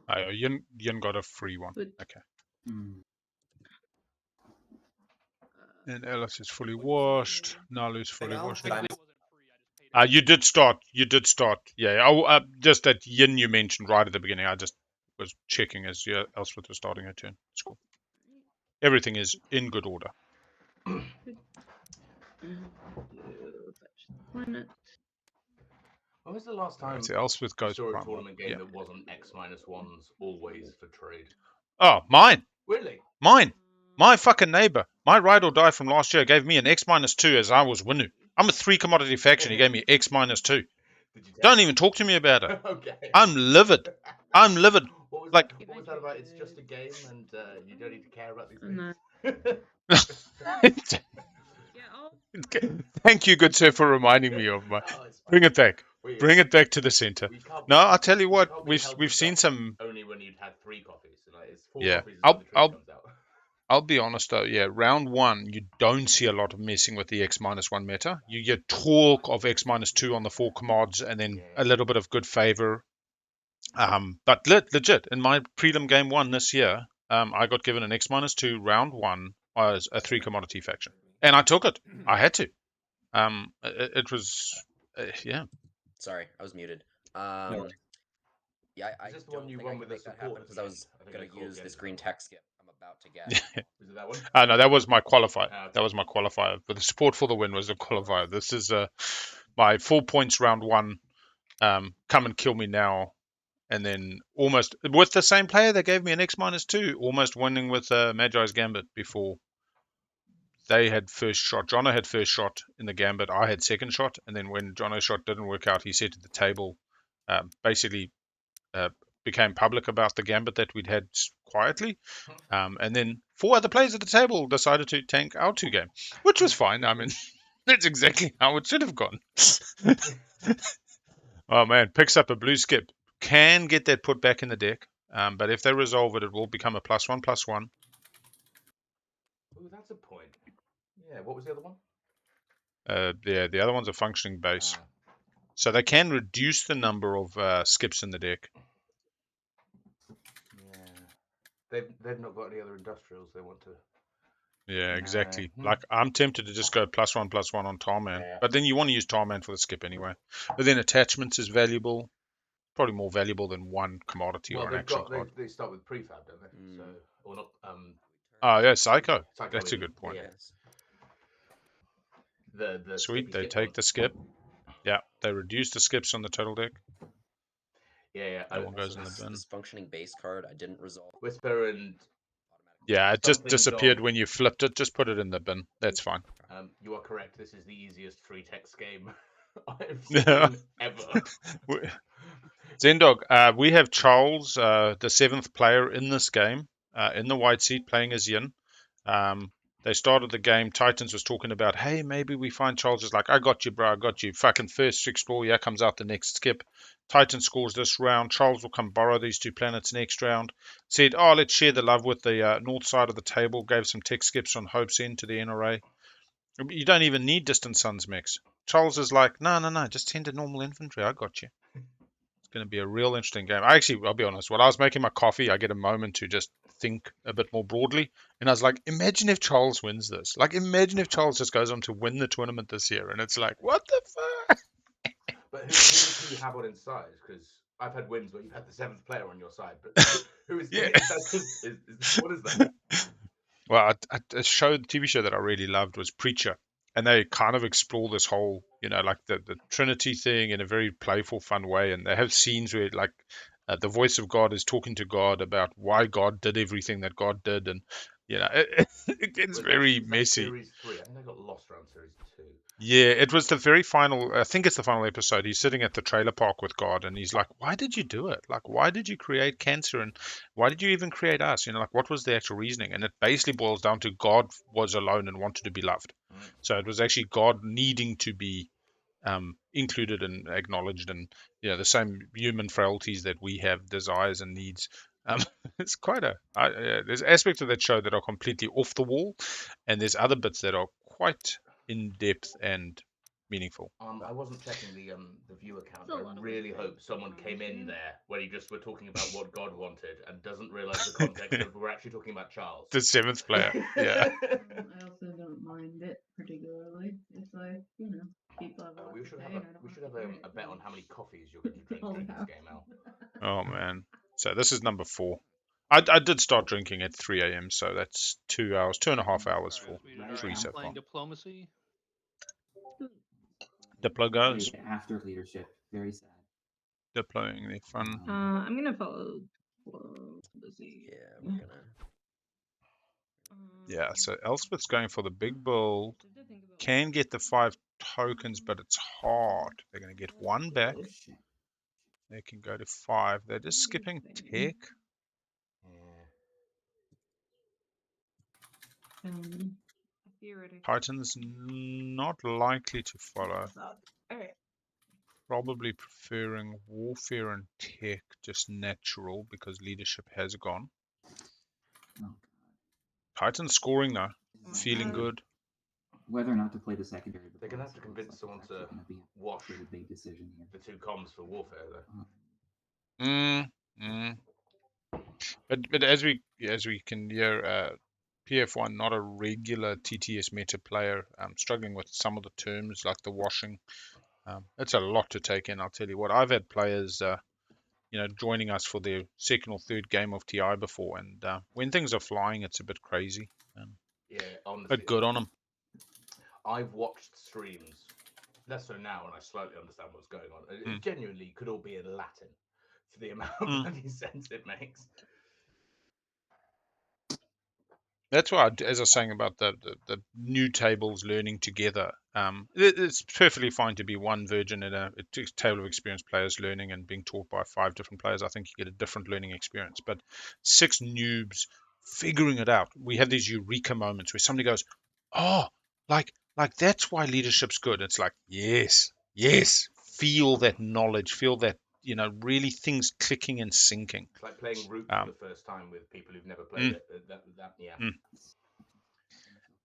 Oh, Yin got a free one. But, Okay. Mm. And Alice is fully washed. Naalu's fully washed. You did start. You did start. Yeah. Just that Yin you mentioned right at the beginning. I just was checking as Elspeth was starting her turn. It's cool. Everything is in good order. When was the last time So Elspeth goes you saw a primal. tournament game that wasn't X-1s always for trade? Oh, mine. Really? Mine. My fucking neighbor. My ride or die from last year gave me an X-2 as I was Winu. I'm a 3 commodity faction. He gave me X-2. Don't even talk to me about it. Okay. I'm livid. I'm livid. What was that about? It's just a game, and you don't need to care about these things. Thank you, good sir, for reminding me of my. Bring it back. Bring it back to the center. No, I'll tell you what. We've seen some. Only when you'd had 3 copies. Like, it's 4 Yeah. copies when the trade comes out. I'll be honest though. Yeah, round 1, you don't see a lot of messing with the X-1 meta. You get talk of X-2 on the 4 commods, and then a little bit of good favor. But legit, in my prelim game 1 this year, I got given an X-2 round 1 as a 3 commodity faction, and I took it. I had to. It was, yeah. Sorry, I was muted. No. Yeah, I Is this the don't one you think won I with can the make that support happen because I was going to use this green tech skip I'm about to get. Was it that one? No, that was my qualifier. Okay. That was my qualifier. But the support for the win was the qualifier. This is my 4 points round 1. Come and kill me now. And then almost with the same player, they gave me an X-2, almost winning with Magi's Gambit before they had first shot. Jono had first shot in the Gambit. I had second shot. And then when Jono's shot didn't work out, he said to the table, basically became public about the Gambit that we'd had quietly. And then 4 other players at the table decided to tank our 2 game, which was fine. I mean, that's exactly how it should have gone. Oh, man. Picks up a blue skip. Can get that put back in the deck. But if they resolve it, it will become a +1/+1. Oh, that's a point. Yeah, what was the other one? The other one's a functioning base. So they can reduce the number of skips in the deck. Yeah. They've not got any other industrials they want to. Yeah, exactly. Like, I'm tempted to just go +1/+1 on Tarman. Yeah. But then you want to use Tarman for the skip anyway. But then attachments is valuable. Probably more valuable than one commodity or an action card. They start with prefab, don't they? So, or not. Oh, yeah, Psycho. That's a good point. Yes. The Sweet, they take the skip. Yeah, they reduce the skips on the total deck. Yeah. That one goes in the bin. This functioning base card I didn't resolve. Whisper and... Yeah, it just disappeared when you flipped it. Just put it in the bin. That's fine. You are correct. This is the easiest free text game I've seen ever. Zendog, we have Charles, the 7th player in this game, in the white seat playing as Yin. They started the game. Titans was talking about, hey, maybe we find Charles is like, I got you, bro, I got you. Fucking first explore, yeah, comes out the next skip. Titan scores this round. Charles will come borrow these 2 planets next round. Said, oh, let's share the love with the north side of the table. Gave some tech skips on Hope's End to the NRA. You don't even need Distant Suns mix. Charles is like, no, just send a normal infantry. I got you. It's going to be a real interesting game. I'll be honest, while I was making my coffee, I get a moment to just think a bit more broadly. And I was like, imagine if Charles wins this. Like, imagine if Charles just goes on to win the tournament this year. And it's like, what the fuck? But who do you have on inside? Because I've had wins where you've had the 7th player on your side. But who is what is that? Well, a TV show that I really loved was Preacher. And they kind of explore this whole, like the Trinity thing in a very playful, fun way. And they have scenes where, like, the voice of God is talking to God about why God did everything that God did. And, it gets very messy. Series 3. I think I got lost around series 2. Yeah, it was the very final, I think it's the final episode. He's sitting at the trailer park with God, and he's like, why did you do it? Like, why did you create cancer? And why did you even create us? Like, what was the actual reasoning? And it basically boils down to God was alone and wanted to be loved. So it was actually God needing to be included and acknowledged, and the same human frailties that we have, desires and needs. It's quite there's aspects of that show that are completely off the wall, and there's other bits that are quite in depth and meaningful. I wasn't checking the viewer count. I really hope someone came in there where you just were talking about what God wanted and doesn't realize the context of we're actually talking about Charles. The 7th player, yeah. I also don't mind it particularly. It's like, you know, people have we should have a bet on how many coffees you're going to drink during this game, Al. Oh man. So this is number 4. I did start drinking at 3 a.m. So that's 2 hours, 2.5 hours for 3 so far. Playing diplomacy. Diplo goes. After leadership, very sad. Deploying the fun. I'm gonna follow diplomacy. Yeah, we're gonna. Yeah, so Elspeth's going for the big build. Can get the 5 tokens, but it's hard. They're going to get 1 back. They can go to 5. They're just skipping tech. Titan's not likely to follow. Probably preferring warfare and tech, just natural, because leadership has gone. Titan's scoring now. Feeling good. Whether or not to play the secondary, they're gonna have to convince someone to wash a big decision here. The 2 comms for warfare, though. But as we can hear, PF1 not a regular TTS meta player. Struggling with some of the terms like the washing. It's a lot to take in. I'll tell you what. I've had players, joining us for their 2nd or 3rd game of TI before, and when things are flying, it's a bit crazy. Yeah, honestly, but good on them. I've watched streams, less so now, and I slightly understand what's going on. It genuinely could all be in Latin for the amount of bloody sense it makes. That's why, as I was saying about the new tables learning together, it's perfectly fine to be one virgin in a table of experienced players learning and being taught by 5 different players. I think you get a different learning experience. But 6 noobs figuring it out. We have these eureka moments where somebody goes, "Oh, like that's why leadership's good." It's like, yes, feel that knowledge, feel that, really things clicking and syncing. It's like playing Root for the first time with people who've never played it.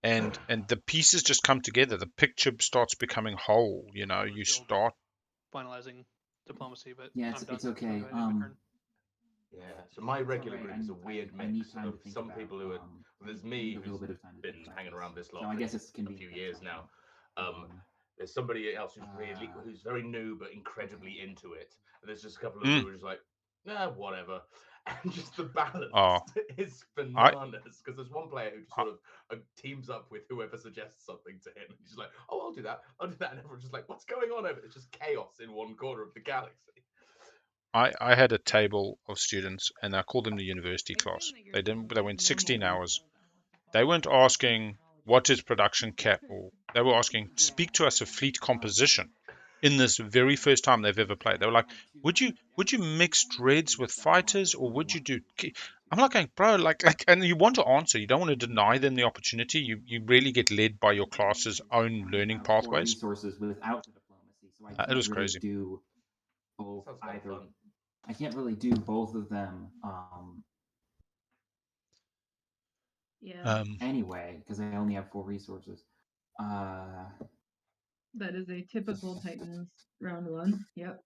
And the pieces just come together. The picture starts becoming whole. You start finalizing diplomacy, but yeah, it's okay. Yeah, so my regular group is a weird mix of some people who are. There's me who's been hanging around this long. I guess it's a few years now. There's somebody else who's very new but incredibly into it. And there's just a couple of people who are just like, nah, whatever. And just the balance is bananas. Because there's one player who just sort of teams up with whoever suggests something to him. And he's like, oh, I'll do that. And everyone's just like, what's going on over? It's just chaos in one corner of the galaxy. I had a table of students, and I called them the university class. They went 16 hours. They weren't asking what is production cap, or they were asking, speak to us of fleet composition. In this very first time they've ever played, they were like, would you mix dreads with fighters, or would you do? I'm like going, bro, and you want to answer. You don't want to deny them the opportunity. You really get led by your class's own learning pathways. Resources without the diplomacy, so I can't it was crazy. Do both either. I can't really do both of them. Yeah. Anyway, because I only have 4 resources. That is a typical Titans round 1. Yep.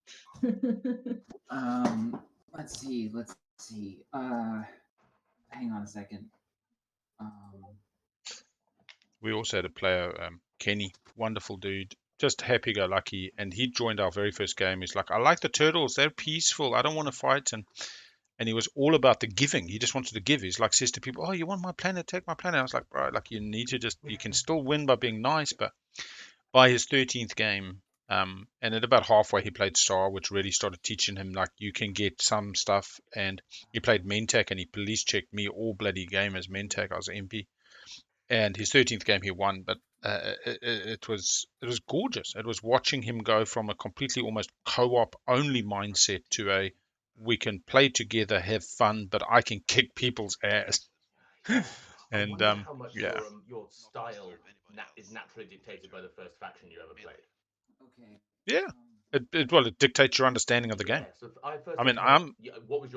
Let's see. Hang on a second. We also had a player, Kenny, wonderful dude, just happy-go-lucky, and he joined our very first game. He's like, I like the turtles. They're peaceful. I don't want to fight. And he was all about the giving. He just wanted to give. He's like, says to people, oh, you want my planet? Take my planet. I was like, bro, you need to you can still win by being nice. But by his 13th game, and at about halfway, he played Saar, which really started teaching him, you can get some stuff. And he played Mentak, and he police checked me all bloody game as Mentak. I was MP. And his 13th game, he won. But it was gorgeous. It was watching him go from a completely almost co-op only mindset to we can play together, have fun, but I can kick people's ass. And how much your style is naturally dictated by the first faction you ever played. Okay. Yeah. It dictates your understanding of the game. So what was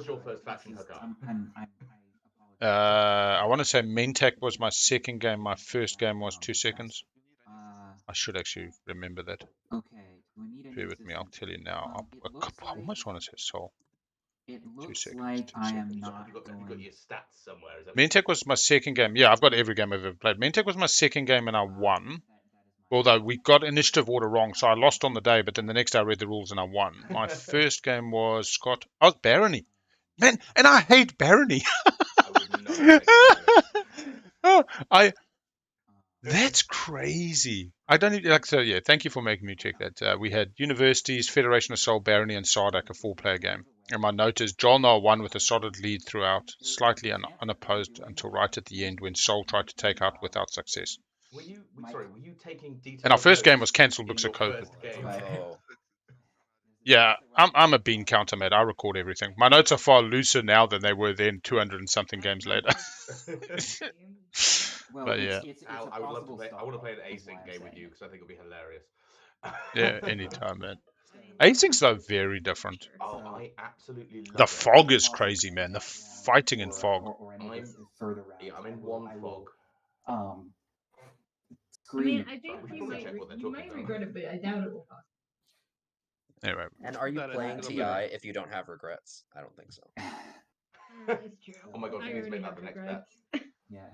your first faction hookup? I want to say Mentak was my second game. My first game was 2 seconds. I should actually remember that. Okay. Do I need any Bear with me. I'll assistance? tell you now. I almost want to say Soul. It 2 looks seconds. like 2 I seconds. am Have not you got going. your stats somewhere? Is that Mentec was my second game. Yeah, I've got every game I've ever played. Mentec was my second game and I won. Although we got initiative order wrong, so I lost on the day, but then the next day I read the rules and I won. My first game was Scott. I was Barony. Man, and I hate Barony. I would not have oh, that's crazy. I don't even like. So yeah, thank you for making me check that. We had Universities, Federation of Soul, Barony, and Sardak, a 4-player game. And my note is Jolnar won with a solid lead throughout, slightly unopposed until right at the end when Soul tried to take out without success. Were you taking detailed And our first game was notes cancelled in because your of COVID. first game? Oh. Yeah, I'm a bean counter, mate. I record everything. My notes are far looser now than they were then 200 and something games later. Well, but yeah. Al, I would love to play. I want to play an async game with you because I think it'll be hilarious. Yeah, anytime, man. Asyncs though very different. Oh, I absolutely love The it. fog is crazy, man. The fighting in fog. I'm in one fog. I mean, I think you might regret it, but I doubt it will cost. Anyway. And are you playing TI if you don't have regrets? I don't think so. It's true. Oh my god, you need to make that the next bet. Yeah.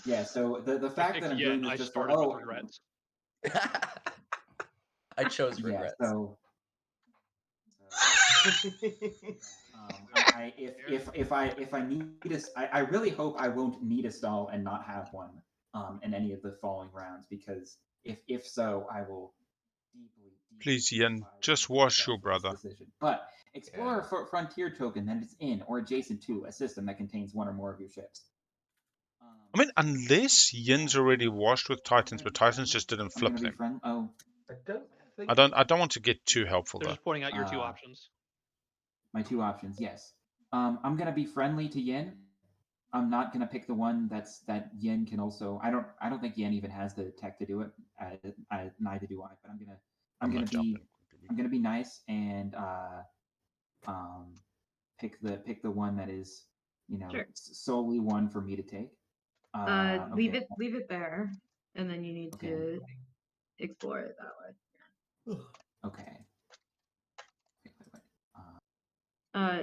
Yeah, so the fact that I'm doing this just for with regrets. I chose regrets. Yeah, so if I need I really hope I won't need a stall and not have one in any of the following rounds, because if so, I will deeply please, Ian, just wash your brother. Decision. But explore a frontier token that is in or adjacent to a system that contains one or more of your ships. I mean, unless Yin's already washed with Titans, but Titans just didn't flip them. Oh, I don't want to get too helpful They're though. just pointing out your two options. My two options, yes. I'm gonna be friendly to Yin. I'm not gonna pick the one that Yin can also. I don't think Yin even has the tech to do it. Neither do I. But I'm gonna be nice and pick the one that is solely one for me to take. Leave it there, and then you need to explore it that way. Okay.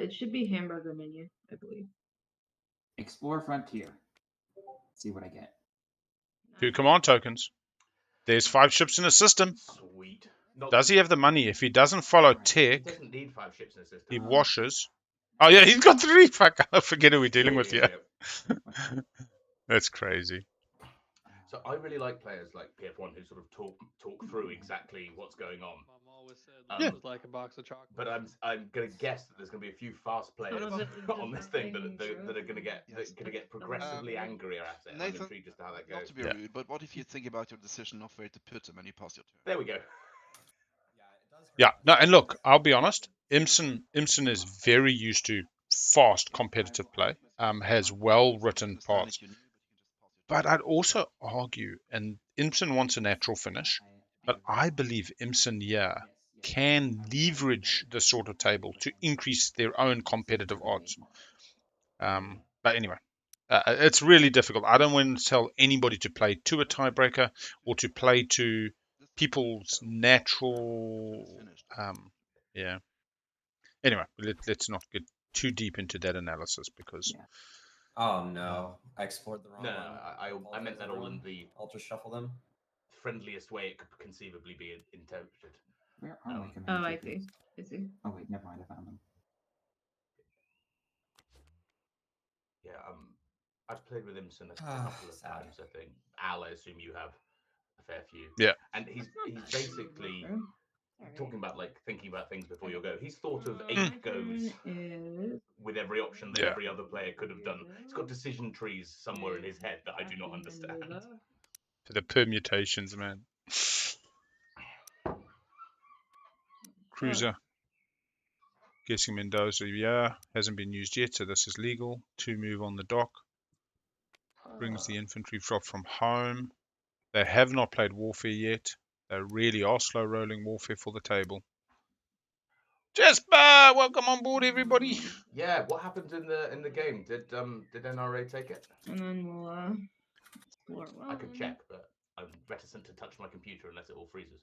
It should be hamburger menu, I believe. Explore frontier. See what I get. 2 command tokens. There's 5 ships in the system. Sweet. Does he have the money? If he doesn't follow tech, he doesn't need 5 ships in the system. He washes. Oh yeah, he's got 3. Fuck, I forget who we're dealing with here. That's crazy. So I really like players like PF1 who sort of talk through exactly what's going on. Mom always said it was like a box of chocolate. But I'm gonna guess that there's gonna be a few fast players on this thing that are gonna get progressively angrier at it. Nathan, I'm intrigued as to how that goes. Not to be rude, but what if you think about your decision of where to put them and you pass your turn? There we go. Yeah, no, and look, I'll be honest. Imson is very used to fast competitive play. Has well written parts. But I'd also argue, and Imson wants a natural finish, but I believe Imson here can leverage this sort of table to increase their own competitive odds. But anyway, it's really difficult. I don't want to tell anybody to play to a tiebreaker or to play to people's natural. Yeah. Anyway, let's not get too deep into that analysis because. Yeah. Oh no, I explored the wrong one. No, I meant that all in the I'll just shuffle them. friendliest way it could conceivably be interpreted. Where are my command Oh, I tokens? see. Oh wait, never mind. I found them. Yeah, I've played with Imson a couple of times, I think. Al, I assume you have a fair few. Yeah. And he's basically talking about thinking about things before you go. He's thought of 8 goes with every option that every other player could have done. He's got decision trees somewhere in his head that I do not understand. For the permutations, man. Cruiser. Guessing Mendoza, yeah, hasn't been used yet, so this is legal. 2 move on the dock. Brings the infantry drop from home. They have not played Warfare yet. They really are slow rolling Warfare for the table. Jasper, welcome on board, everybody. Yeah, what happened in the game? Did NRA take it? And then we'll explore. I could check, but I'm reticent to touch my computer unless it all freezes.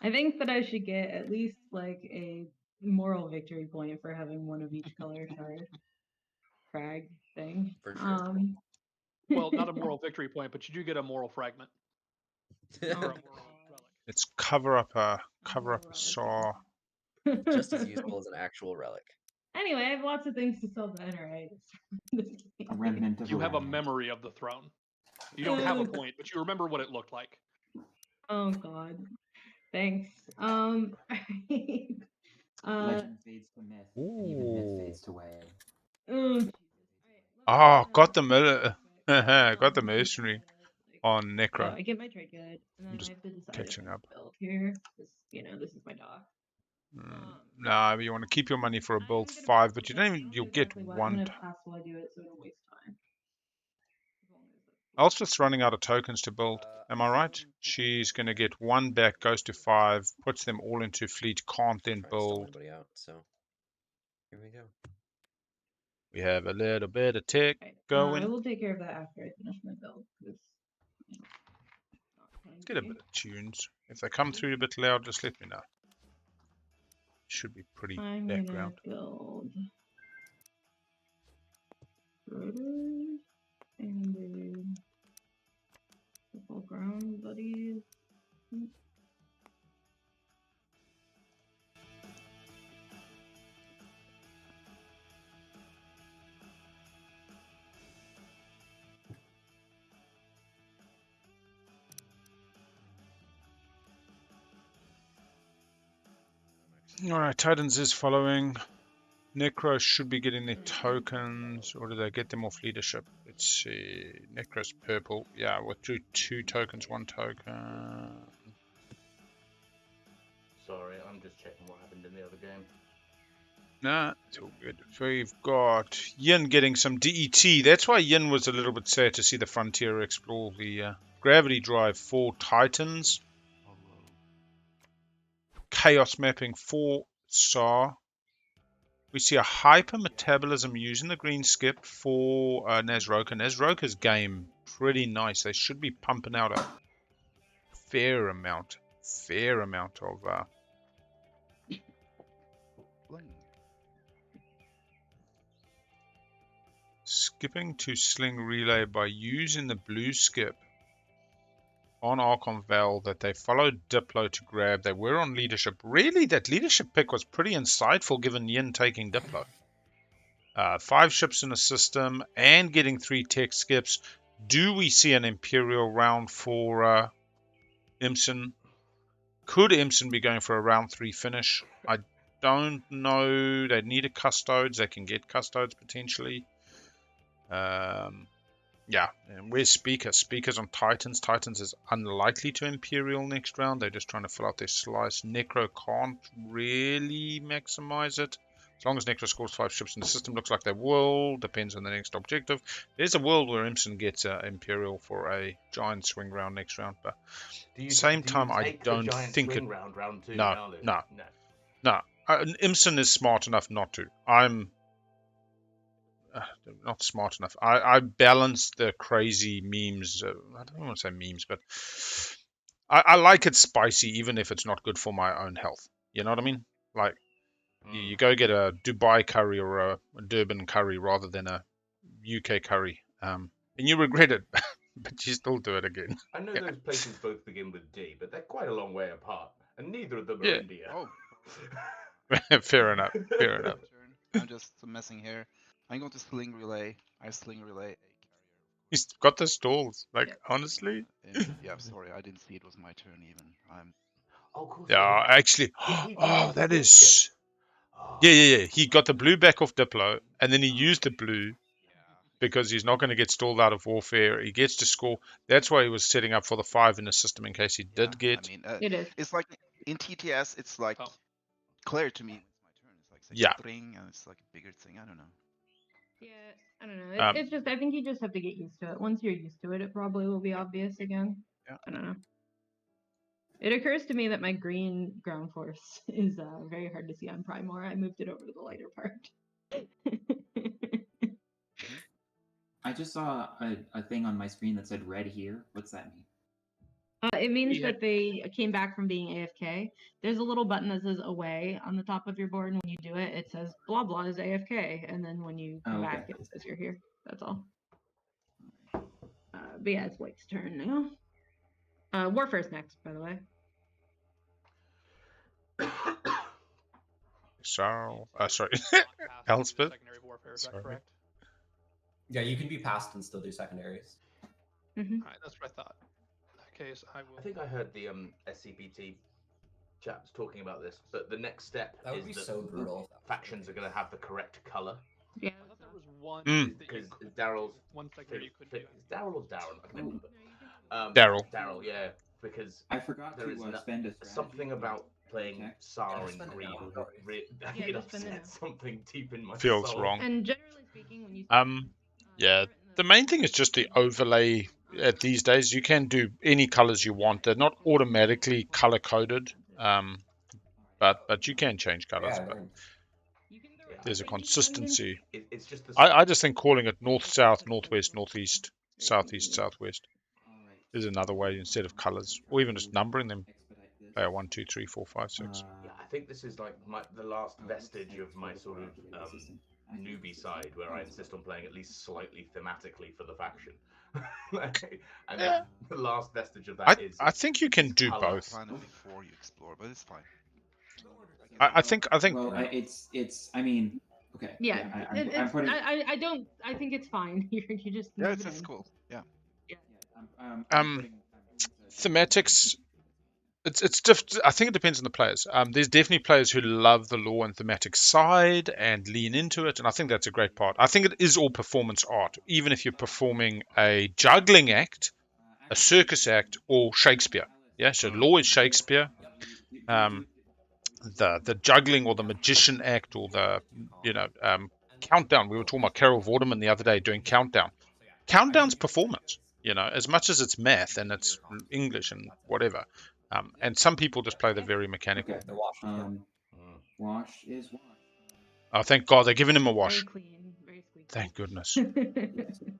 I think that I should get at least like a moral victory point for having one of each color shard frag thing. For sure. Well, not a moral victory point, but you do get a moral fragment. Or a moral relic. Let's cover up a Saar. Just as useful as an actual relic. Anyway, I have lots of things to sell the NRA. A remnant of You a have a remnant. memory of the throne. You don't have a point, but you remember what it looked like. Oh God. Thanks. Legend fades to myth, and even myth fades to way. Oh, got the got the mercenary on Nekro. I get my trade good, and then I have to decide catching if I up. build here. This is my dock. Nah, you want to keep your money for a build 5, but you don't even. You'll get I'm one. gonna pass while I do it, so I don't waste time. Elspeth's running out of tokens to build. Am I right? She's going to get 1 back, goes to 5, puts them all into fleet, can't then build. Anybody out, so here we go. We have a little bit of tech going. I will take care of that after I finish my build. Get a bit of tunes. If they come through a bit loud, just let me know. Should be pretty background. I'm gonna build rotors and couple ground buddies. Alright, Titans is following. Nekro should be getting their tokens, or do they get them off leadership? Let's see. Nekro's purple. Yeah, withdrew 2 tokens, 1 token. Sorry, I'm just checking what happened in the other game. Nah, it's all good. We've got Yin getting some DET. That's why Yin was a little bit sad to see the Frontier explore the gravity drive for Titans. Chaos mapping for Saar. We see a hyper metabolism using the green skip for Nazroka. Nazroka's game pretty nice. They should be pumping out a fair amount of skipping to sling relay by using the blue skip on Archon Val that they followed Diplo to grab. They were on leadership. Really, that leadership pick was pretty insightful given Yin taking Diplo. 5 ships in the system and getting 3 tech skips. Do we see an Imperial round for Imson? Could Imson be going for a round 3 finish? I don't know. They need a custodes. They can get custodes potentially. Yeah, and where's Speaker? Speaker's on Titans. Titans is unlikely to Imperial next round. They're just trying to fill out their slice. Nekro can't really maximize it. As long as Nekro scores 5 ships in the system, looks like they will. Depends on the next objective. There's a world where Imson gets Imperial for a giant swing round next round, but same time, I don't think it. Round 2, No. Imson is smart enough not to. I'm not smart enough. I balance the crazy memes. I don't want to say memes, but I like it spicy, even if it's not good for my own health. You know what I mean? Like, you go get a Dubai curry or a Durban curry rather than a UK curry, and you regret it, but you still do it again. I know those places both begin with D, but they're quite a long way apart, and neither of them are India. Oh. Fair enough. Fair enough. I'm just messing here. I'm going to sling relay. I sling relay a carrier. He's got the stalls. Like, honestly. Yeah, sorry, I didn't see it was my turn even. Oh, cool. Yeah, actually. Oh, that is. Yeah. He got the blue back off Diplo, and then he used the blue because he's not going to get stalled out of warfare. He gets to score. That's why he was setting up for the 5 in the system in case he did get. I mean, it is. It's like in TTS, it's like clear to me when it's my turn. It's like Yeah. string, and it's like a bigger thing. I don't know. Yeah, I don't know. It's just, I think you just have to get used to it. Once you're used to it, it probably will be obvious again. Yeah. I don't know. It occurs to me that my green ground force is very hard to see on Primor. I moved it over to the lighter part. I just saw a thing on my screen that said red here. What's that mean? It means that they came back from being AFK. There's a little button that says away on the top of your board, and when you do it, it says blah blah is AFK, and then when you come back, it says you're here. That's all. But yeah, it's White's turn now. Warfare's next, by the way. So, sorry, Elspeth. Secondary warfare, is that correct? Yeah, you can be passed and still do secondaries. All right, that's what I thought. In that case, I will. I think I heard the SCPT chaps talking about this, but the next step That would be is so brutal. Factions are going to have the correct color. Yeah, I thought there was one. Because Daryl's one secondary you couldn't do. Is Daryl or Darren? I can remember. Daryl, yeah, because I forgot there is to spend a something about playing Saar in green. That's something deep in my feels soul. wrong. And generally speaking, when you yeah, the main thing is just the overlay. These days, you can do any colors you want. They're not automatically color coded, but you can change colors. Yeah, but there's a consistency. It's just I just think calling it north, south, northwest, northeast, southeast, southwest is another way instead of colors, or even just numbering them. Player 1, 2, 3, 4, 5, 6. Yeah, I think this is like the last vestige of my sort of newbie side, where I insist on playing at least slightly thematically for the faction. And the last vestige of that is. I think you can do both. Before you explore, but it's fine. I think. Well, it's. I mean, okay. Yeah, I'm putting. I think it's fine. You just. Yeah, it's cool. Yeah. Thematics. It's I think it depends on the players. There's definitely players who love the lore and thematic side and lean into it, and I think that's a great part. I think it is all performance art, even if you're performing a juggling act, a circus act, or Shakespeare. Yeah, so lore is Shakespeare. The juggling or the magician act or the countdown. We were talking about Carol Vorderman the other day doing countdown. Countdown's performance. As much as it's math and it's English and whatever. And some people just play the very mechanical. Okay. Wash is wash. Oh, thank God, they're giving him a wash. Very clean, very squeaky. Thank goodness. So.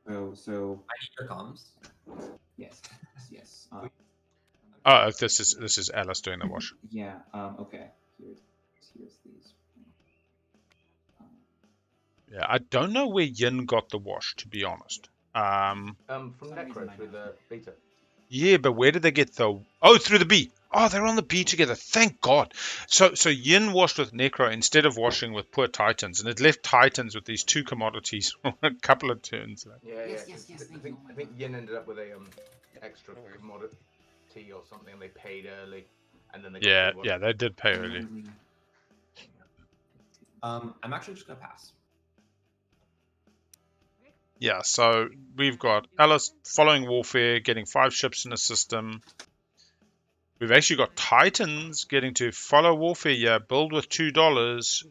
I need your comms. Yes. Oh, this is Alice doing the wash. Yeah. Okay. Here's these. Yeah, I don't know where Yin got the wash, to be honest. From Nekro through the beta. Yeah, but where did they get the... Oh, through the B. Oh, they're on the B together. Thank God. So Yin washed with Nekro instead of washing with poor Titans, and it left Titans with these two commodities for a couple of turns. Yes. I think Yin ended up with a extra commodity or something. They paid early, and then they got they did pay early. I'm actually just gonna pass. Yeah, so we've got Alice following Warfare, getting 5 ships in the system. We've actually got Titans getting to follow Warfare, build with $2.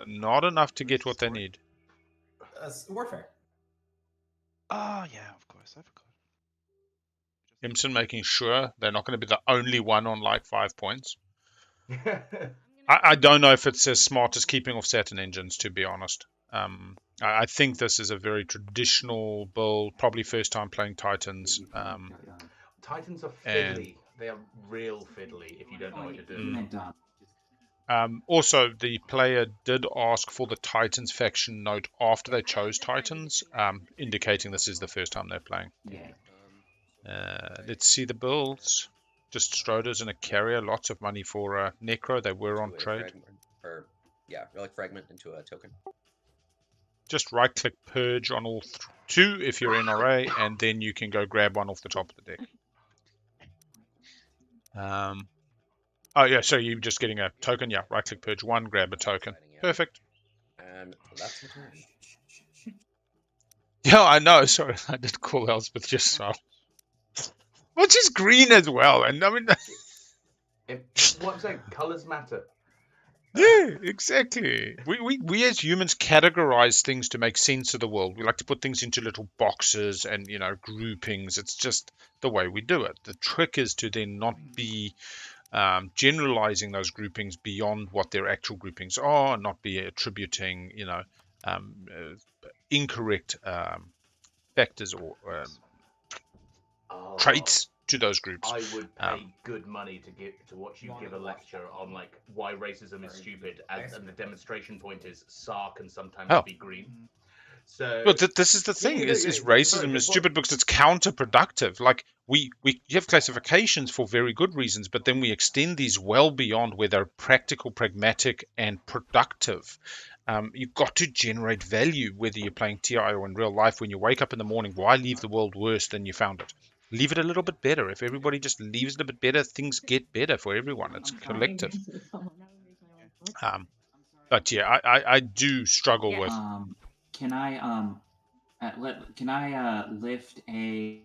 Not enough to get what they need. Warfare. Oh, yeah, of course. I forgot. Himson making sure they're not going to be the only one on like 5 points. I don't know if it's as smart as keeping off Saturn engines, to be honest. I think this is a very traditional build, probably first time playing Titans. Titans are fiddly. They are real fiddly if you don't know what to do. Also, the player did ask for the Titans faction note after they chose Titans, indicating this is the first time they're playing. Let's see the builds. Just Stroders and a carrier. Lots of money for Nekro. They were on trade. Fragment into a token. Just right-click Purge on all 2 if you're NRA, and then you can go grab one off the top of the deck. Oh, yeah, so you're just getting a token. Yeah, right-click Purge 1, grab a token. Perfect. And that's the turn. Yeah, I know. Sorry, I did call Elspeth just so. Which is green as well. And I mean... what I'm saying, colours matter. Yeah, exactly. We as humans categorize things to make sense of the world. We like to put things into little boxes and, groupings. It's just the way we do it. The trick is to then not be generalizing those groupings beyond what their actual groupings are, not be attributing, incorrect factors or traits to those groups. I would pay good money to watch you give a lecture on like why racism is stupid, and the demonstration point is Saar can sometimes be green. So, but this is the thing: is racism is stupid because it's counterproductive. Like you have classifications for very good reasons, but then we extend these well beyond where they're practical, pragmatic, and productive. You've got to generate value, whether you're playing TI or in real life. When you wake up in the morning, why leave the world worse than you found it? Leave it a little bit better. If everybody just leaves it a bit better, things get better for everyone. It's collective. But yeah, I do struggle with. Can I lift a?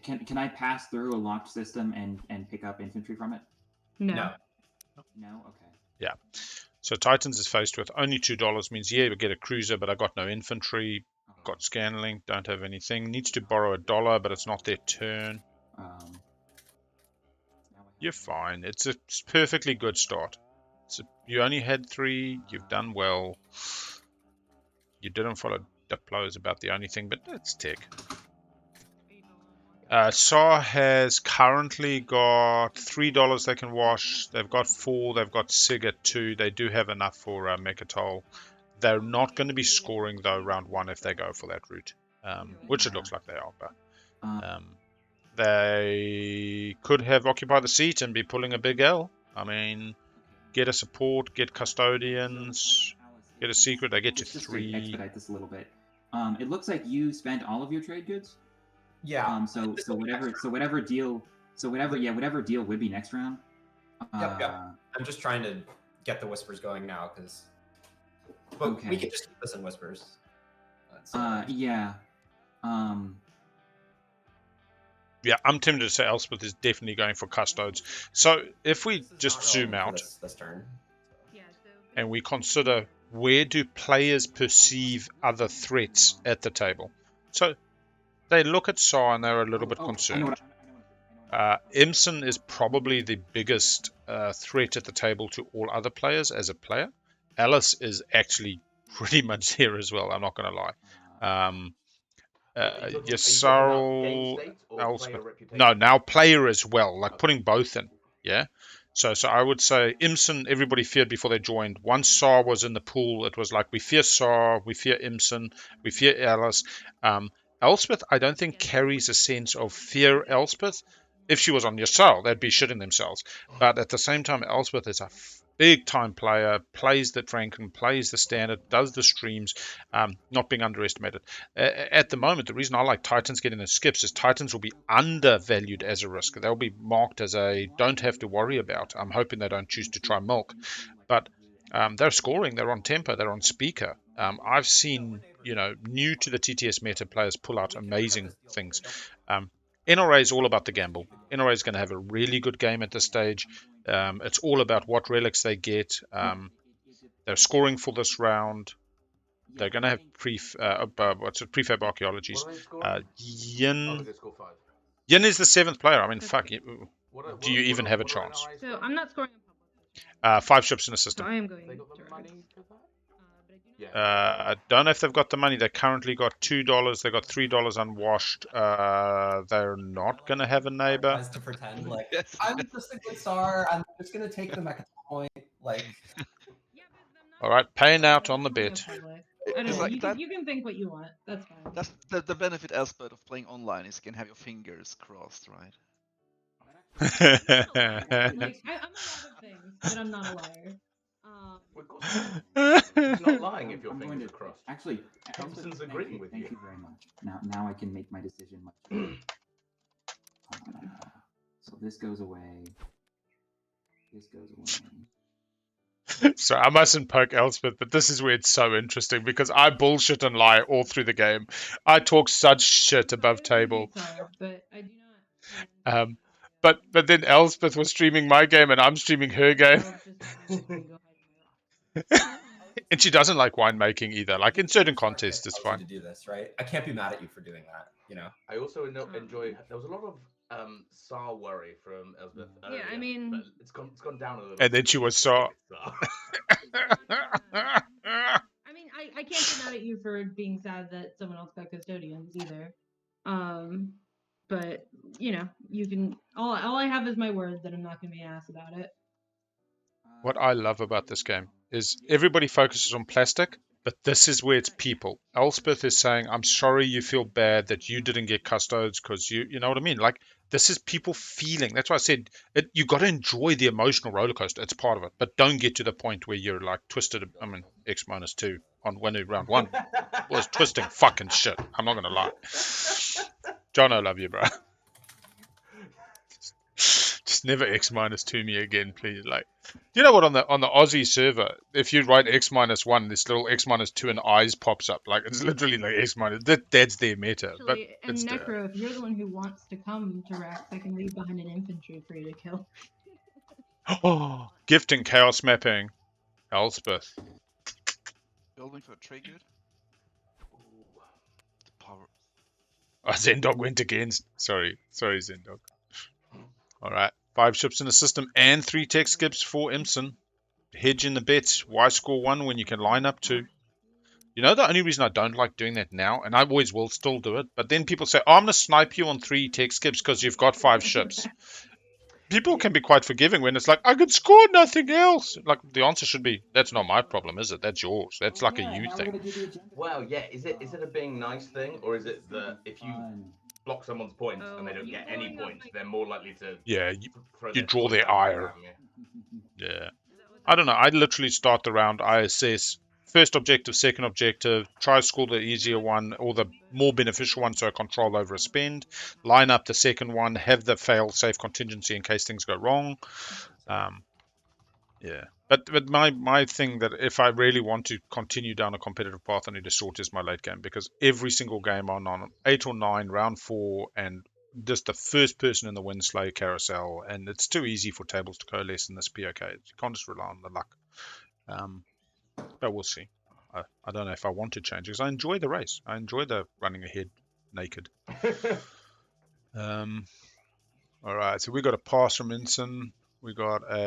Can I pass through a locked system and pick up infantry from it? No. No. Okay. Yeah. So Titans is faced with only $2 means we get a cruiser, but I got no infantry. Got Scanlink, don't have anything. Needs to borrow $1, but it's not their turn. You're fine. It's a perfectly good start. You only had 3. You've done well. You didn't follow Diplo is about the only thing, but that's tech. Saar has currently got $3 they can wash. They've got 4. They've got Sig at 2. They do have enough for Mechatol. They're not going to be scoring though round 1 if they go for that route, which it looks like they are. But they could have occupied the seat and be pulling a big L. I mean, get a support, get custodians, get a secret. They get to 3. To expedite this a little bit. It looks like you spent all of your trade goods. Yeah. So whatever deal would be next round. Yep. I'm just trying to get the whispers going now because. But okay. We can just keep this in whispers. Yeah. Yeah, I'm tempted to say Elspeth is definitely going for custodes. So if we just zoom out this turn. And we consider where do players perceive other threats at the table. So they look at Saar and they're a little bit concerned. Imson is probably the biggest threat at the table to all other players as a player. Alice is actually pretty much there as well, I'm not going to lie. Yasarl, Elspeth. No, now player as well, like putting both in. Yeah. So I would say Imson, everybody feared before they joined. Once Saar was in the pool, it was like we fear Saar, we fear Imson, we fear Alice. Elspeth, I don't think carries a sense of fear Elspeth. If she was on Yasarl, they'd be shitting themselves. But at the same time, Elspeth is a big-time player, plays the Franken, plays the standard, does the streams, not being underestimated. At the moment, the reason I like Titans getting the skips is Titans will be undervalued as a risk. They'll be marked as a don't have to worry about. I'm hoping they don't choose to try milk. But they're scoring, they're on tempo, they're on speaker. I've seen, new to the TTS meta players pull out amazing things. NRA is all about the gamble. NRA is going to have a really good game at this stage. It's all about what relics they get. They're scoring for this round. They're going to have prefab archaeologies. Yin is the 7th player. I mean, fuck. Do you even have a chance? So I'm not scoring. 5 ships in a system. So I am going. I don't know if they've got the money. They currently got $2. They got $3 unwashed. They're not going to have a neighbor. Tries to pretend like I'm just a good Saar. I'm just going to take the mecha point. Like. All right, paying out on the bet. I don't know. You can think what you want. That's fine. That's the benefit, Elspeth, of playing online is you can have your fingers crossed, right? I'm a lot of things, but I'm not a liar. It's not lying if your fingers are crossed. Actually, Thompson's agreeing with you. Thank you very much. Now I can make my decision much better. So this goes away. This goes away. So I mustn't poke Elspeth, but this is where it's so interesting because I bullshit and lie all through the game. I talk such shit above table. But I do not. But then Elspeth was streaming my game and I'm streaming her game. And she doesn't like winemaking either. Like in certain contests, it's fine. To do this, right? I can't be mad at you for doing that. I also enjoy. There was a lot of Saar worry from Elspeth. Yeah, I mean, but it's gone down a little. And then she was Saar. I mean, I can't be mad at you you for being sad that someone else got custodians either. But you know, you can. All I have is my word that I'm not going to be an ass about it. What I love about this game is everybody focuses on plastic, but this is where it's people. Elspeth is saying, I'm sorry you feel bad that you didn't get custodes because you know what I mean? Like, this is people feeling. That's why I said, you got to enjoy the emotional roller coaster. It's part of it. But don't get to the point where you're like twisted. I mean, X-2 on round one was twisting fucking shit. I'm not going to lie. John, I love you, bro. Just never X-2 me again, please. Like, you know what? On the Aussie server, if you write X-1, this little X-2 and eyes pops up. Like, it's literally like X-. That's their meta. Actually, But and Nekro, if you're the one who wants to come to Rax, I can leave behind an infantry for you to kill. Oh, gifting chaos mapping, Elspeth. Building for trade good. Power. Oh, Zendog went against. Sorry, Zendog. All right, 5 ships in the system and 3 tech skips for Imson. Hedge in the bets. Why score 1 when you can line up 2? You know, the only reason I don't like doing that now, and I always will still do it, but then people say, oh, I'm going to snipe you on 3 tech skips because you've got 5 ships. People can be quite forgiving when it's like, I could score nothing else. Like, the answer should be, that's not my problem, is it? That's yours. That's like a you thing. Well, yeah. Is it a being nice thing, or is it that if you block someone's points and they don't get any points, they're more likely to you draw their ire. Yeah. I don't know. I literally start the round. I assess first objective, second objective, try to score the easier one or the more beneficial one so I control over a spend, line up the second one, have the fail-safe contingency in case things go wrong. Yeah. But my thing that if I really want to continue down a competitive path, I need to sort is my late game, because every single game I'm on 8 or 9, round 4, and just the first person in the win slay carousel, and it's too easy for tables to coalesce in this POK. You can't just rely on the luck. But we'll see. I don't know if I want to change, because I enjoy the race. I enjoy the running ahead naked. All right, so we got a pass from Inson. We got a...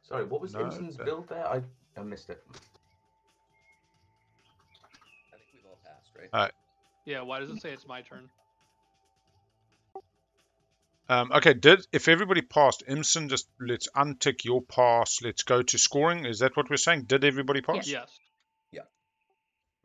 Sorry, what was Imson's build there? I missed it. I think we've all passed, right? Yeah, why does it say it's my turn? Okay, if everybody passed, Imson, just let's untick your pass. Let's go to scoring. Is that what we're saying? Did everybody pass? Yes. Yeah.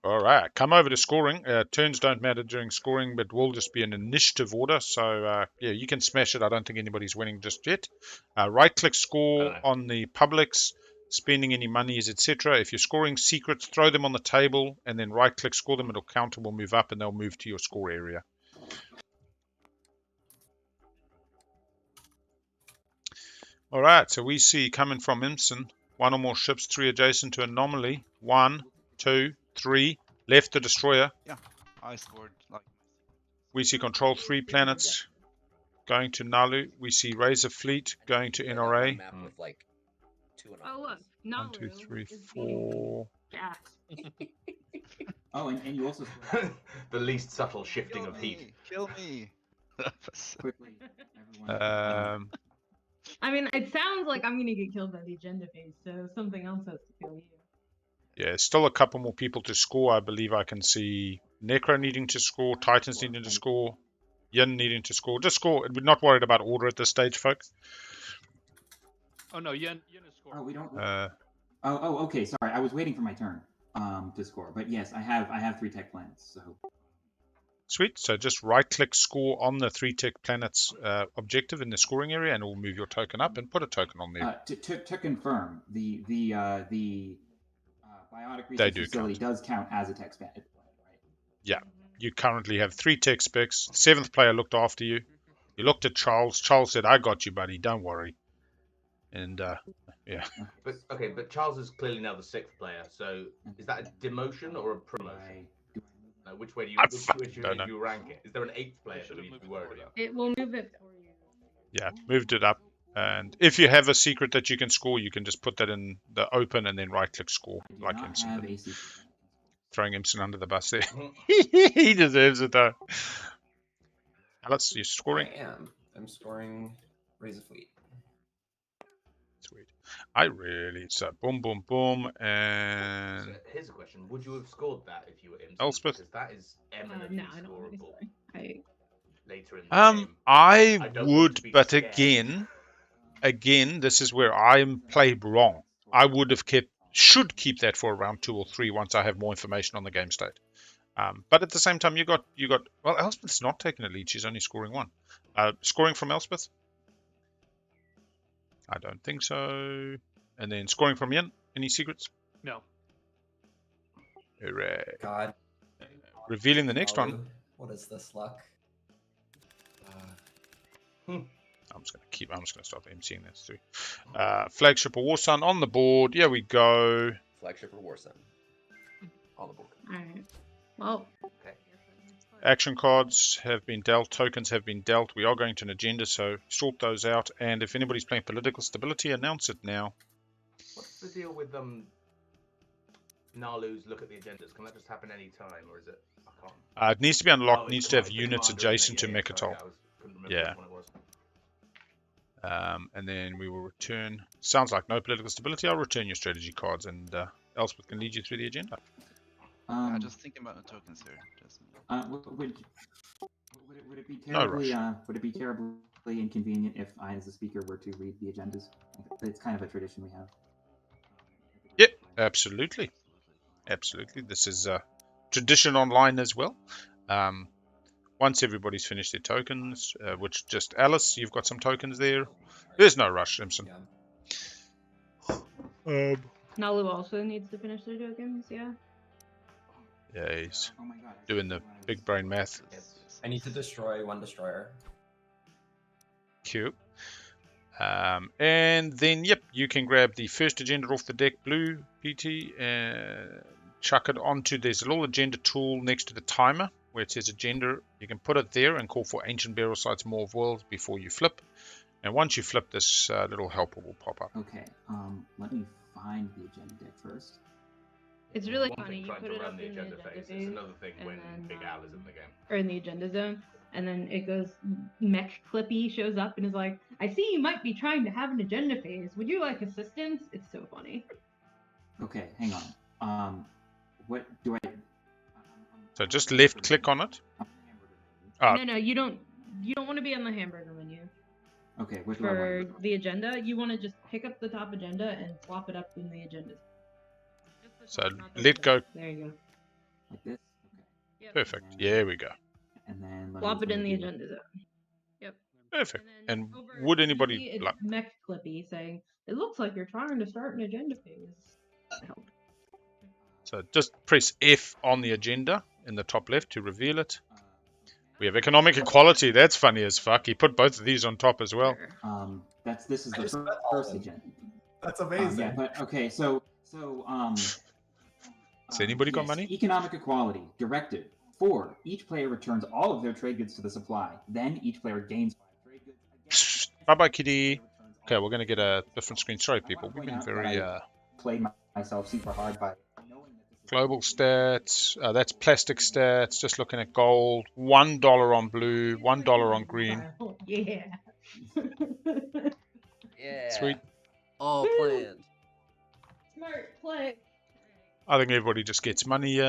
All right, come over to scoring. Turns don't matter during scoring, but will just be an initiative order. So, yeah, you can smash it. I don't think anybody's winning just yet. Right-click score on the publics, spending any monies, etc. If you're scoring secrets, throw them on the table, and then right-click score them. It'll counter will move up, and they'll move to your score area. All right, so we see coming from Imson, 1 or more ships, 3 adjacent to anomaly. 1, 2, 3. Left the destroyer. Yeah, I scored like. We see control 3 planets going to Naalu. We see Razor Fleet going to NRA. Map with like 2 Oh look, Naalu 1, 2, 3, 4. Oh, and you also the least subtle shifting of heat. Kill me. Quickly, everyone. I mean, it sounds like I'm gonna get killed by the agenda phase, so something else has to kill you. Yeah, still a couple more people to score. I believe I can see Nekro needing to score, Titans needing to score, Yin needing to score. Just score. We're not worried about order at this stage, folks. Oh no, Yin is scoring. Oh, we don't. Okay. Sorry, I was waiting for my turn to score. But yes, I have 3 tech planets. So. Sweet. So just right-click score on the 3 tech planets objective in the scoring area, and it will move your token up and put a token on there. To confirm, the biotic research facility does count as a tech planet, right? Yeah. You currently have 3 tech specs. 7th player looked after you. You looked at Charles. Charles said, I got you, buddy. Don't worry. And, yeah. But Charles is clearly now the 6th player. So is that a demotion or a promotion? Which way do you rank it? Is there an 8th player that we need to be worried about? It will move it for you. Yeah, moved it up. And if you have a secret that you can score, you can just put that in the open and then right-click score, like Imson did. Throwing Imson under the bus there. He deserves it, though. Alex, you're scoring? I am. I'm scoring Razor Fleet. Sweet. I really so boom, boom, boom, and. So here's a question: would you have scored that if you were IMC? Elspeth? Because that is eminently No, I don't want to scoreable I later in the game. I don't want to would, be but scared. again, this is where I'm played wrong. I would have should keep that for around 2 or 3 once I have more information on the game state. But at the same time, you got well, Elspeth's not taking a lead; she's only scoring 1. Scoring from Elspeth? I don't think so. And then scoring from Ian? Any secrets? No. Hooray! God. Revealing the next one. What is this luck? I'm just going to stop emceeing this too. Flagship or War Sun on the board. Here we go. Flagship or War Sun on the board. All right. Well. Okay. Action cards have been dealt. Tokens have been dealt. We are going to an agenda, so sort those out. And if anybody's playing political stability, announce it now. What's the deal with Naalu's look at the agendas? Can that just happen any time, or is it? I can't. It needs to be unlocked. Oh, needs to have units adjacent to yeah, Mechatol. Couldn't remember which one it was. And then we will return. Sounds like no political stability. I'll return your strategy cards, and Elspeth can lead you through the agenda. Just thinking about the tokens here. Would it be terribly would it be terribly inconvenient if I, as a speaker, were to read the agendas? It's kind of a tradition we have. Yep, absolutely. Absolutely. This is a tradition online as well. Once everybody's finished their tokens, which just Alice, you've got some tokens there. There's no rush, Simpson. Naalu also needs to finish their tokens, yeah? Yeah, he's doing the big brain math. I need to destroy 1 destroyer. Cute. And then, yep, you can grab the first agenda off the deck, blue, PT, and chuck it onto this little agenda tool next to the timer where it says agenda. You can put it there and call for Ancient Burial Sites, More of Worlds before you flip. And once you flip, this little helper will pop up. Okay, let me find the agenda deck first. It's really One funny. thing You trying put to it run up the in the agenda agenda phase. phase, It's another thing when then, Big Al is in the game. or in the agenda zone, and then it goes, Mech Clippy shows up and is like, I see you might be trying to have an agenda phase. Would you like assistance? It's so funny. Okay, hang on. What do I... So just left click on it. No, you don't want to be on the hamburger menu. Okay, what do For the agenda, you want to just pick up the top agenda and flop it up in the agenda. So let go. There you go. Like this? Okay. Yep. Perfect. Yeah, we go. And then flop it in the agenda zone. Yep. Perfect. And over, would anybody it's like Mech Clippy saying, it looks like you're trying to start an agenda phase. Help. So just press F on the agenda in the top left to reveal it. We have economic equality. That's funny as fuck. He put both of these on top as well. This is the first agenda. That's amazing. Yeah, but okay, so Has anybody got money? Economic equality directive 4. Each player returns all of their trade goods to the supply. Then each player gains 5 trade goods. Bye bye, kitty. Okay, we're gonna get a different screen. Sorry, people. We've been very played myself super hard by global stats. That's plastic stats. Just looking at gold. $1 on blue. $1 on green. Yeah. Yeah. Sweet. All planned. Smart play. I think everybody just gets money.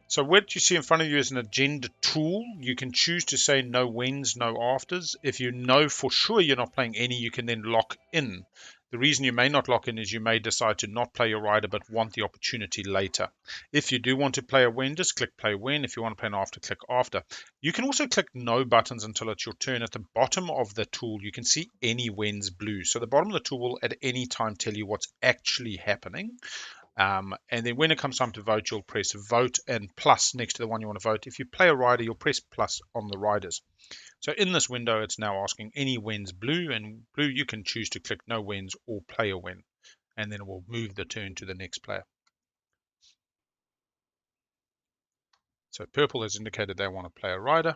So what you see in front of you is an agenda tool. You can choose to say no wins, no afters. If you know for sure you're not playing any, you can then lock in. The reason you may not lock in is you may decide to not play your rider but want the opportunity later. If you do want to play a win, just click play win. If you want to play an after, click after. You can also click no buttons until it's your turn. At the bottom of the tool, you can see any wins blue. So the bottom of the tool will at any time tell you what's actually happening. And then when it comes time to vote, you'll press vote and plus next to the one you want to vote. If you play a rider, you'll press plus on the riders. So in this window, it's now asking any wins blue, and blue you can choose to click no wins or play a win, and then it will move the turn to the next player. So purple has indicated they want to play a rider.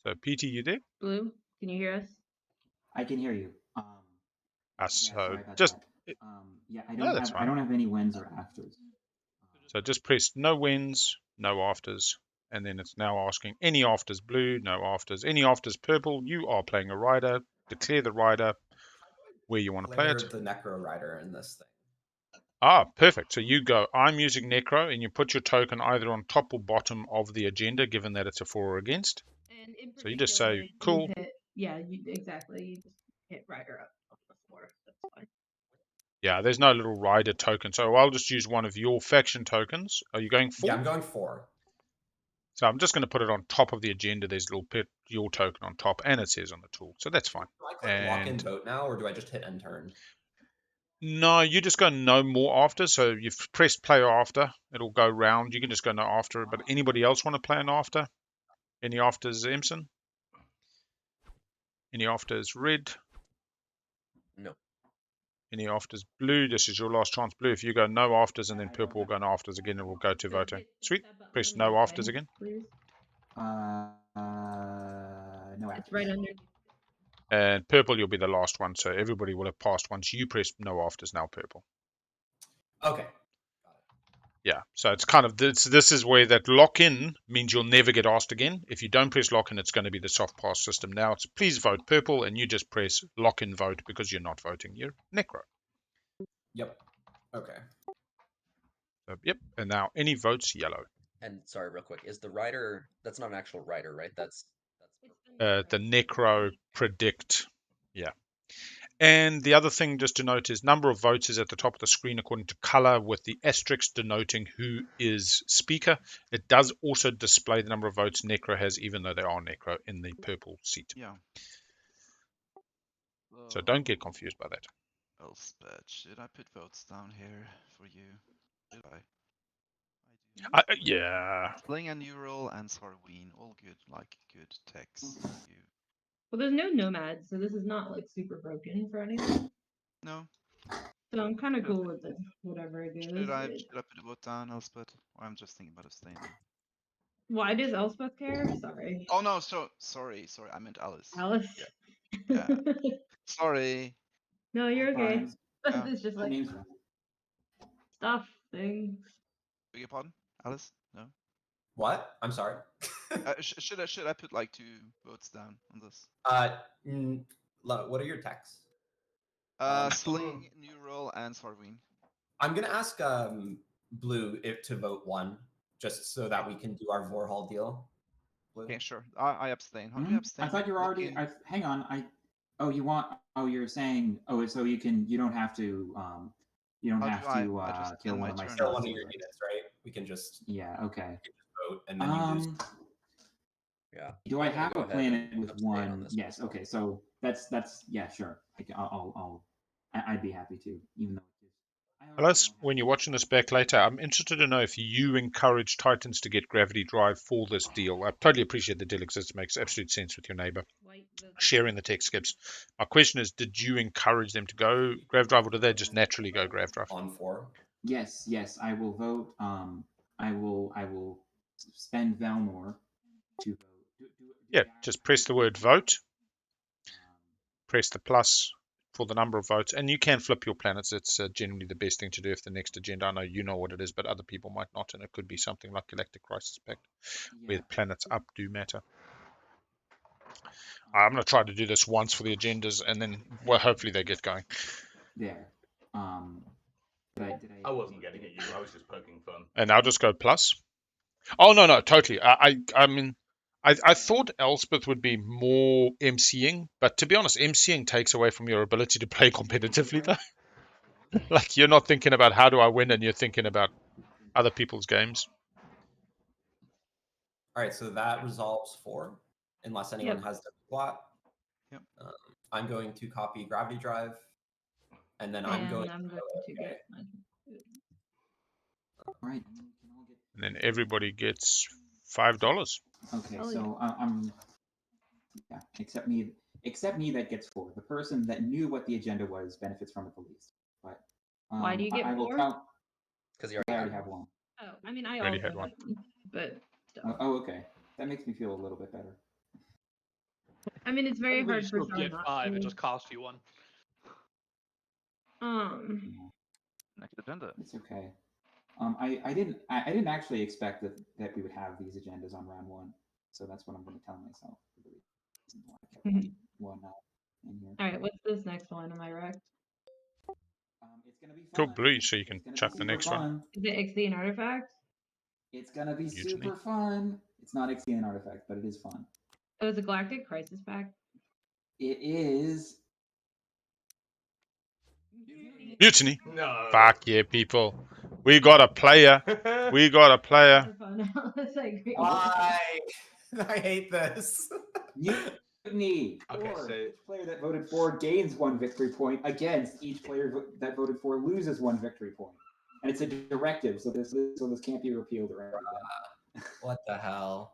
So PT, you there? Blue, can you hear us? I can hear you. So just I don't have any wins or afters. So just press no wins, no afters, and then it's now asking any afters blue, no afters. Any afters purple, you are playing a rider. Declare the rider where you want to play it. The Necro rider in this thing. Ah, perfect. So you go, I'm using Necro, and you put your token either on top or bottom of the agenda, given that it's a for or against. And in So you just say, cool. Exactly. You just hit rider up on the floor. That's fine. Yeah, there's no little rider token. So I'll just use one of your faction tokens. Are you going 4? Yeah, I'm going 4. So I'm just going to put it on top of the agenda. There's a little bit your token on top, and it says on the tool. So that's fine. Do I click lock in vote now, or do I just hit end turn? No, you just go no more after. So you've pressed play after. It'll go round. You can just go no after. But anybody else want to play an after? Any afters, Emson? Any afters, red? No. Any afters, blue? This is your last chance, blue. If you go no afters and then purple will go no afters again, it will go to voting. Sweet. Press no afters again. Please. No. It's right under. And purple, you'll be the last one. So everybody will have passed once you press no afters. Now purple. Okay. Yeah, so it's kind of this is where that lock-in means you'll never get asked again. If you don't press lock-in, it's going to be the soft pass system. Now it's please vote purple, and you just press lock-in vote because you're not voting. You're Necro. Yep. Okay. So, yep, and now any votes yellow. And sorry, real quick, is the rider? That's not an actual rider, right? That's the Necro predict. Yeah. And the other thing just to note is number of votes is at the top of the screen according to color with the asterisk denoting who is speaker. It does also display the number of votes Necro has, even though they are Necro in the purple seat. Yeah. So don't get confused by that. Elspeth, should I put votes down here for you? Should I? Yeah. Playing a new role and Sarween, all good, like good text. You. Well, there's no nomads, so this is not like super broken for anything. No. So I'm kind of cool with it, whatever it goes. Should I put a vote down, Elspeth? Or I'm just thinking about abstaining. Why does Elspeth care? Sorry. Oh no, sorry. I meant Alice. Alice. Yeah. Sorry. No, you're okay. Yeah. It's just like stuff things. Beg your pardon, Alice? No. What? I'm sorry. Should I put like 2 votes down on this? What are your texts? Sling, new role, and Sarween. I'm gonna ask Blue to vote 1, just so that we can do our Vorhall deal. Blue? Okay, sure. I abstain. How do you abstain? I thought you were already. Hang on. Oh, you want? Oh, you're saying. Oh, so you can. You don't have to. You don't have to kill one of my kill one of your units, right? We can just. Yeah. Okay. Vote and then you just. Yeah. Do I have a planet with one? Yes. Okay. So that's yeah. Sure. I'd be happy to, even though. Alice, when you're watching this back later, I'm interested to know if you encourage Titans to get gravity drive for this deal. I totally appreciate the deal exists. It makes absolute sense with your neighbor. Sharing the tech skips. My question is, did you encourage them to go grav drive, or did they just naturally go grav drive? On 4. Yes. I will vote. I will spend Valmor to vote. Yeah, just press the word vote. Press the plus for the number of votes, and you can flip your planets. It's generally the best thing to do if the next agenda, I know you know what it is, but other people might not, and it could be something like Galactic Crisis Pact, where planets up do matter. I'm going to try to do this once for the agendas, and then hopefully they get going. There. I wasn't getting at you. I was just poking fun. And I'll just go plus. Oh no, totally. I mean, I thought Elspeth would be more MCing, but to be honest, MCing takes away from your ability to play competitively, though. Like, you're not thinking about how do I win, and you're thinking about other people's games. All right, so that resolves 4, unless anyone has the plot. Yep. I'm going to copy Gravity Drive, and then I'm going to get my food. Right. And then everybody gets $5. Okay, so yeah, except me that gets 4. The person that knew what the agenda was benefits from it the least. But why do you get 4? Because you already have 1. Oh, I mean, I already also had 1. But oh, okay. That makes me feel a little bit better. I mean, it's very hard for someone get 5. It just costs you 1. Next agenda. It's okay. I didn't actually expect that we would have these agendas on round 1, so that's what I'm going to tell myself. One in here. All right, what's this next one? Am I right? It's going to be Cool, fun. blue, so you can chuck the next one. Is it Ixian artifact? It's going to be super fun. It's not Ixian artifact, but it is fun. Oh, it's a Galactic Crisis pack. It is. Mutiny. No. Fuck yeah, people. We got a player. We got a player. Why? I hate this. Mutiny. Okay, so each player that voted for gains 1 victory point. Against, each player that voted for loses 1 victory point. And it's a directive, so this can't be repealed or anything. What the hell?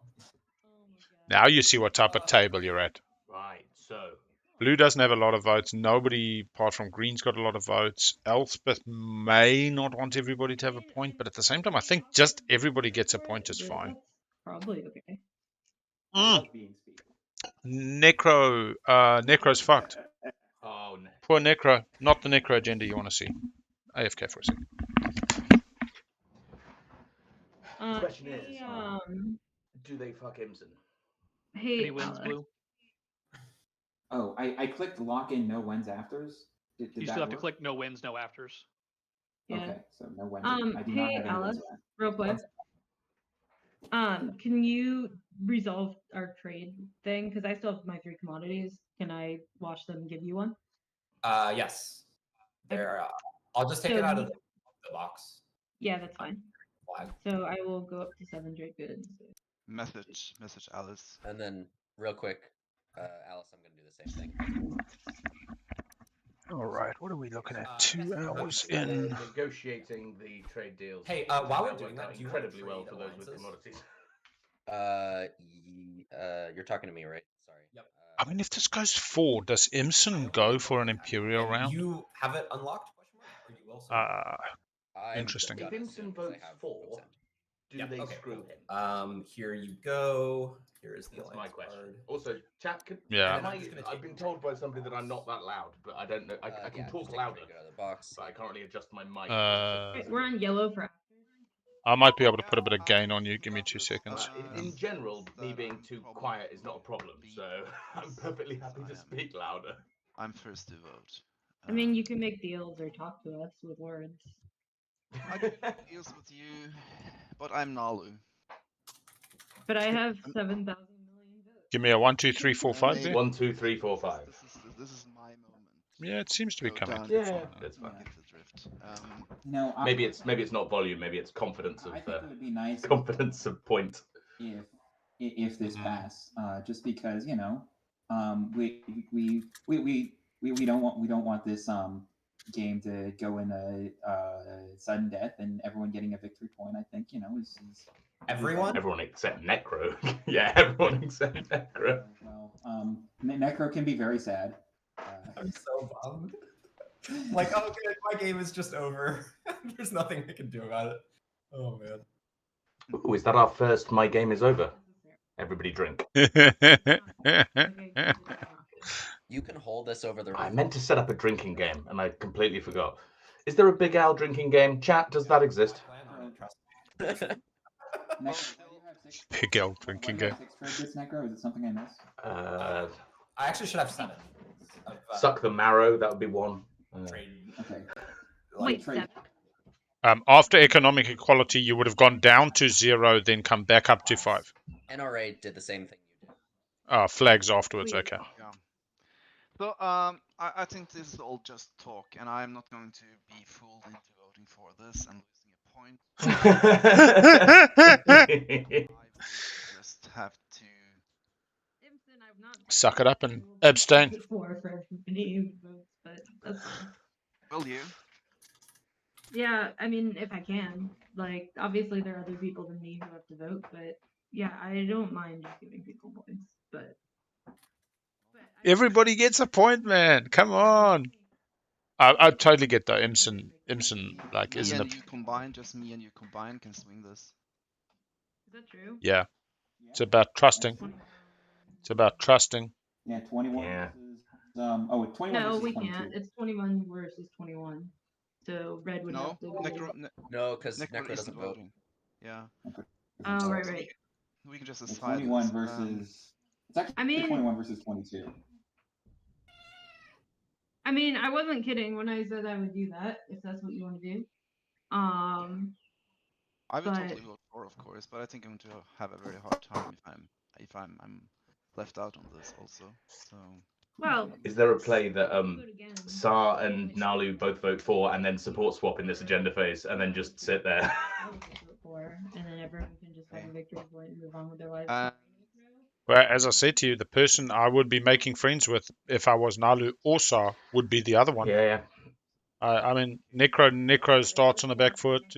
Now you see what type of table you're at. Right, so Blue doesn't have a lot of votes. Nobody, apart from Green's got a lot of votes. Elspeth may not want everybody to have a point, but at the same time, I think just everybody gets a point is fine. Probably okay. Necro, Necro's fucked. Oh, no. Poor Necro. Not the Necro agenda you want to see. AFK for a second. The question is, do they fuck Imson? Hey, Any wins, Blue? Oh, I clicked lock in no wins afters. Did You that still have to work? click no wins, no afters. Yeah. Okay, so no wins. I do not Hey, have any Alice, wins left. real quick. Can you resolve our trade thing? Because I still have my 3 commodities. Can I watch them give you one? Yes. There. I'll just take it out of the box. Yeah, that's fine. Flag. So I will go up to 7 Drake goods. Message Alice. And then, real quick, Alice, I'm going to do the same thing. All right, what are we looking at? 2 hours in. Negotiating the trade deals. Hey, while we're doing that, out do you want to incredibly well trade for those with alliances? commodities. You're talking to me, right? Sorry. Yep. I mean, if this goes 4, does Imson go for an Imperial And round? you have it unlocked? Or you will soon? Interesting. If Imson votes 4, do they screw him? Here you go. Here is the That's my alliance question. card. Also, chat, Yeah. I've been told by somebody that I'm not that loud, but I don't know. I can talk louder, out of the box. but I can't really adjust my mic. We're on yellow for. I might be able to put a bit of gain on you. Give me 2 seconds. In general, me being too quiet is not a problem, so I'm perfectly happy to speak louder. I'm first to vote. I mean, you can make deals or talk to us with words. I can make deals with you, but I'm Naalu. But I have 7,000 million votes. Give me a 1, 2, 3, 4, 5 there. 1, 2, 3, 4, 5. This is my moment. Yeah, it seems to be coming. Yeah, that's fine. Get the drift. Maybe it's not volume. Maybe it's confidence of I think it would be nice confidence of point. if this pass, just because we don't want this game to go in a sudden death and everyone getting a victory point. I think is everyone except Nekro. Yeah, everyone except Nekro. Well, Nekro can be very sad. I'm so bummed. Like, oh, good, my game is just over. There's nothing I can do about it. Oh man. Ooh, is that our first My Game Is Over? Everybody drink. You can hold this over the. I meant to set up a drinking game, and I completely forgot. Is there a Big Al drinking game? Chat, does that exist? Big Al drinking game. 6 trade bits, Nekro? Is it something I missed? I actually should have 7. Suck the marrow, that would be 1. Trade. Okay. Wait, 7? After economic equality, you would have gone down to 0, then come back up to 5. NRA did the same thing you did. Flags afterwards, okay. Yeah. So I think this is all just talk, and I'm not going to be fooled into voting for this and losing a point. I will just have to suck it up and abstain. For everybody votes, but that's fine. Will you? Yeah, I mean, if I can. Like, obviously there are other people than me who have to vote, but yeah, I don't mind just giving people points, but everybody gets a point, man. Come on. I totally get that. Imson like me isn't and a... you combined, just me and you combined can swing this. Is that true? Yeah. It's about trusting. It's about trusting. Yeah, 21 yeah. versus 21 No, versus we 22. can't. It's 21 versus 21. So red would have to go. No, because Nekro Nekro doesn't vote. Yeah. Oh, right. We can just Well, decide 21 this. versus. It's actually I mean, 21 versus 22. I mean, I wasn't kidding when I said I would do that, if that's what you want to do. I would totally vote for, of course, but I think I'm going to have a very hard time if I'm left out on this also. So. Well, is there a play that Saar and Naalu both vote for, and then support swap in this agenda phase, and then just sit there? And then everyone can just have a victory point and move on with their lives. Well, as I said to you, the person I would be making friends with if I was Naalu or Saar would be the other one. Yeah. I mean, Nekro starts on the back foot,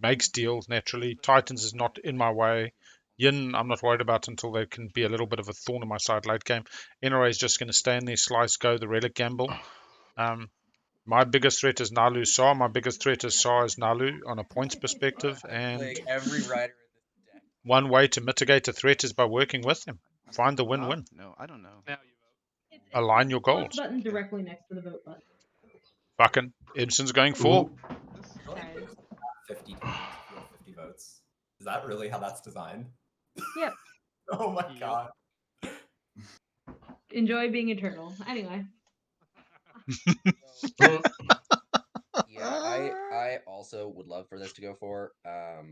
makes deals naturally. Titans is not in my way. Yin, I'm not worried about until they can be a little bit of a thorn in my side late game. NRA is just going to stay in there, slice, go the relic gamble. My biggest threat is Naalu Saar. My biggest threat is Saar is Naalu on a points perspective. And every rider in this deck. One way to mitigate a threat is by working with them. Find the win-win. No, I don't know. Now you vote. Align your goals. Button directly next to the vote button. Fucking Ibsen's going for. 50 times if you have 50 votes. Is that really how that's designed? Yep. Oh my god. Enjoy being eternal. Anyway. Yeah, I also would love for this to go for. I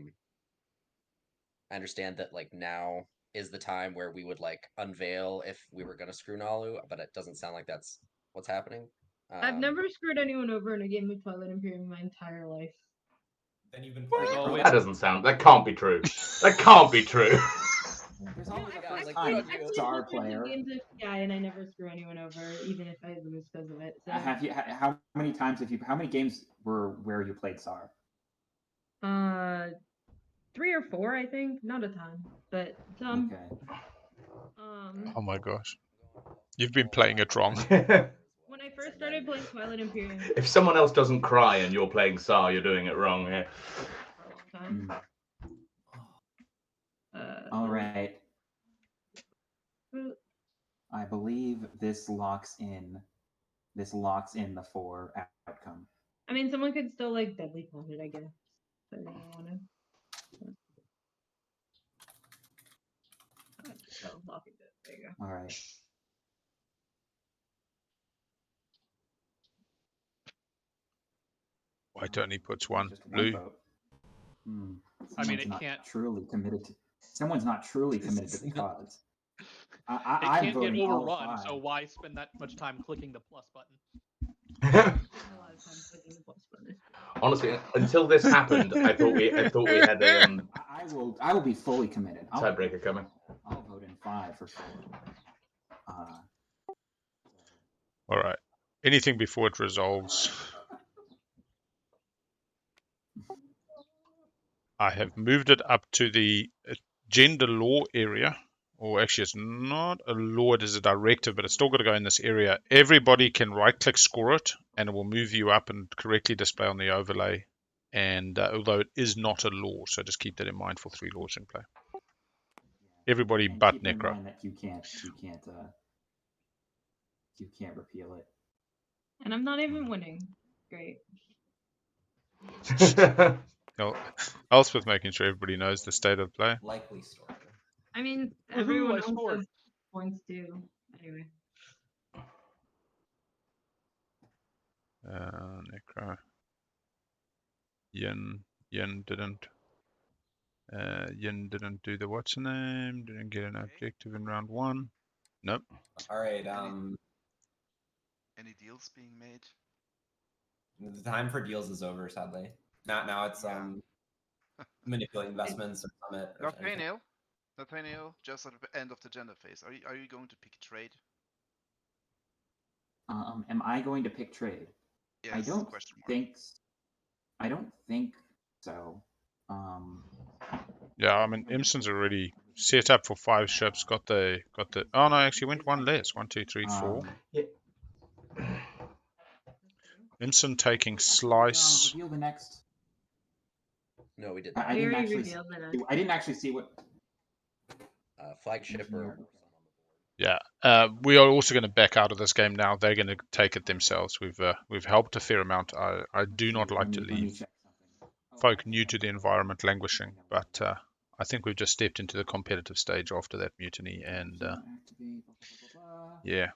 understand that like now is the time where we would like unveil if we were gonna screw Naalu, but it doesn't sound like that's what's happening. I've never screwed anyone over in a game of Twilight Imperium my entire life. Then you've been playing. Oh, That doesn't sound. That can't be true. That can't be true. There's always a first like, time you. Saar player. Games of TI, and I never screw anyone over, even if I lose because of it. So. Have you? How many times have you? How many games were where you played Saar? 3 or 4, I think. Not a ton, but some. Okay. Oh my gosh. You've been playing it wrong. When I first started playing Twilight Imperium. If someone else doesn't cry and you're playing Saar, you're doing it wrong. Yeah. All right. I believe this locks in. This locks in the 4 outcome. I mean, someone could still like deadly pun it, I guess. If they really want to. So, locking it. There you go. All right. White only puts one. Just Blue. vote. I mean, it not can't. Truly committed to. Someone's not truly committed to the cause. It I'm can't get voting all overrun, 5. so why spend that much time clicking the plus button? Honestly, until this happened, I thought we had a I will be fully committed. tiebreaker coming. I'll vote in 5 for sure. All right. Anything before it resolves. I have moved it up to the gender law area. Or actually, it's not a law, it is a directive, but it's still got to go in this area. Everybody can right-click score it, and it will move you up and correctly display on the overlay. And although it is not a law, so just keep that in mind for 3 laws in play. Everybody and but keep in Nekro. mind that you can't repeal it. And I'm not even winning. Great. Elspeth making sure everybody knows the state of play. Likely story. I mean, Woohoo, everyone I else scored. has points too. Anyway. Nekro. Yin didn't. Yin didn't do the what's the name. Didn't get an objective in round 1. Nope. All right. Any deals being made? The time for deals is over, sadly. Now it's manipulate investments or summit. Or Nathaniel, just at the end of the agenda phase. Are you going to pick trade? Am I going to pick trade? Yes, I don't think so. Yeah, I mean, Imson's already set up for 5 ships. Got the. Oh no, actually went 1 less. 1, 2, 3, 4. Yeah. Imson taking slice. Reveal the next. No, we did. I didn't actually. I didn't actually see what. Flagship or. Yeah, we are also going to back out of this game now. They're going to take it themselves. We've helped a fair amount. I do not like to leave folk new to the environment languishing, but I think we've just stepped into the competitive stage after that mutiny, and yeah,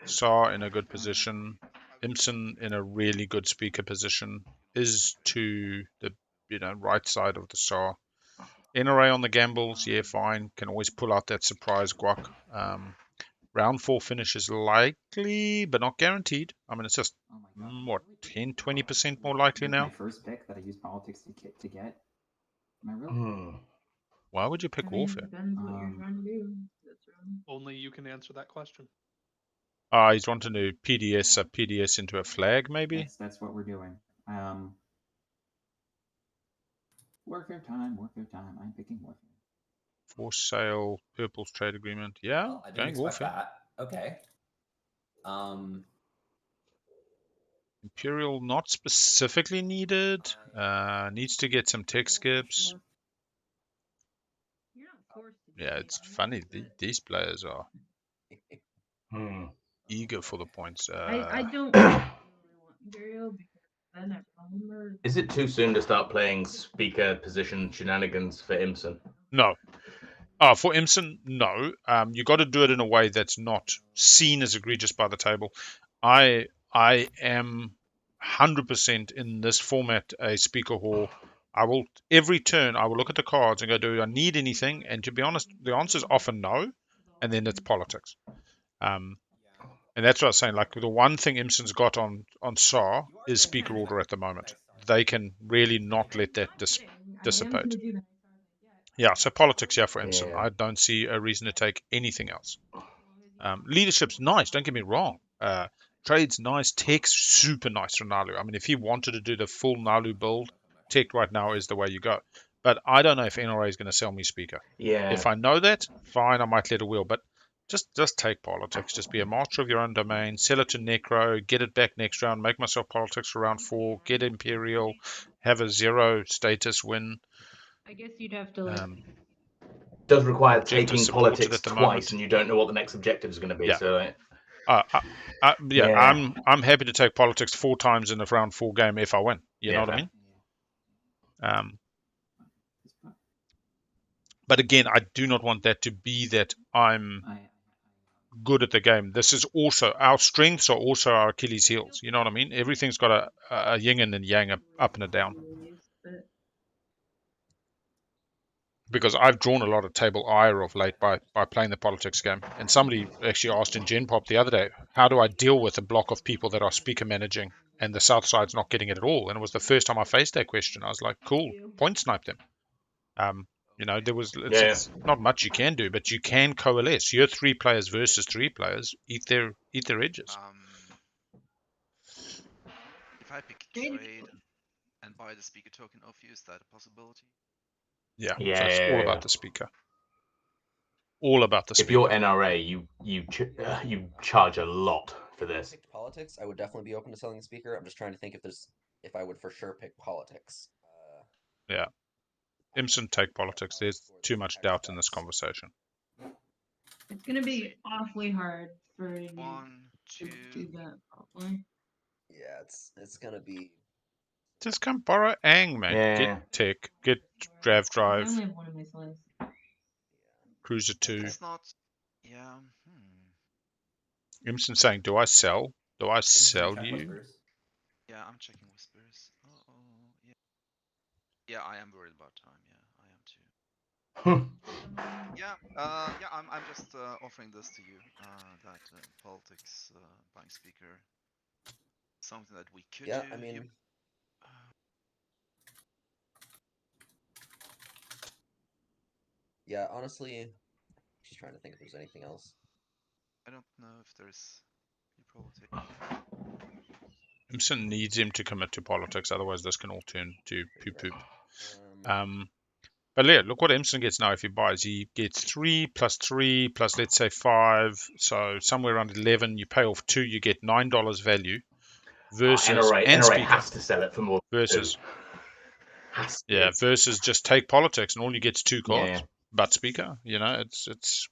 Saar in a good position, Imson in a really good speaker position, is to the right side of the Saar. NRA on the gambles, yeah, fine. Can always pull out that surprise guac. Round 4 finish is likely, but not guaranteed. I mean, it's just, what, 10, 20% more likely now? My first pick that I use politics to get. Am I really? Why would you pick warfare? Depends what you're trying to do. Only you can answer that question. He's wanting to PDS a PDS into a flag, maybe? That's what we're doing. Warfare time. I'm picking warfare. For sale, Purple's trade agreement. Yeah, well, I didn't going expect warfare. that. Okay. Imperial not specifically needed. Needs to get some tech skips. Yeah, it's funny. These players are eager for the points. I don't really want Imperial because then I remember. Is it too soon to start playing speaker position shenanigans for Imson? No. For Imson, no. You got to do it in a way that's not seen as egregious by the table. I am 100% in this format a speaker whore. Every turn I will look at the cards and go, do I need anything? And to be honest, the answer is often no, and then it's politics. And that's what I was saying. Like the one thing Imson's got on Saar is speaker order at the moment. They can really not let that dissipate. Yeah, so politics, yeah, for Imson. I don't see a reason to take anything else. Leadership's nice, don't get me wrong. Trade's nice, tech's super nice for Naalu. I mean, if he wanted to do the full Naalu build, tech right now is the way you go. But I don't know if NRA is going to sell me speaker. Yeah. If I know that, fine, I might let it wheel. But just take politics. Just be a master of your own domain. Sell it to Nekro. Get it back next round. Make myself politics for round 4. Get Imperial. Have a 0 status win. I guess you'd have to does require taking politics twice, and you don't know what the next objective is going to be. Yeah. So, I'm happy to take politics 4 times in the round 4 game if I win. You know what I mean? But again, I do not want that to be that I'm good at the game. This is also our strengths are also our Achilles heels. You know what I mean? Everything's got a yin and a yang, up and a down. Because I've drawn a lot of table ire of late by playing the politics game. And somebody actually asked in Gen Pop the other day, how do I deal with a block of people that are speaker managing and the South Side's not getting it at all? And it was the first time I faced that question. I was like, cool, point snipe them. It's not much you can do, but you can coalesce. You're 3 players versus 3 players. Eat their edges. If I pick trade and buy the speaker token off you, is that a possibility? Yeah, so it's all about the speaker. All about the speaker. If you're NRA, you charge a lot for this. If I picked politics, I would definitely be open to selling the speaker. I'm just trying to think if I would for sure pick politics. Yeah. Imson take politics. There's too much doubt in this conversation. It's going to be awfully hard for you 1, 2. to do that, probably. Yeah, it's going to be... Just come borrow Ang, mate. Yeah. Get tech. Get drive. I only have one of my slides. Cruiser 2. It's not... Yeah. Imson saying, do I sell? Do I sell you? Whispers. Yeah, I'm checking whispers. Yeah. Yeah, I am worried about time. Yeah, I am too. I'm just offering this to you. That politics buying speaker, something that we could do. Yeah, I mean. Yeah, honestly, just trying to think if there's anything else. I don't know if there's. You probably. Imson needs him to commit to politics, otherwise this can all turn to poop. But yeah, look what Imson gets now if he buys. He gets 3 plus 3 plus, let's say, 5. So somewhere around 11. You pay off 2, you get $9 value. Versus NRA has to sell it for more. Versus versus just take politics and all you get is 2 cards. Yeah. But speaker, it's.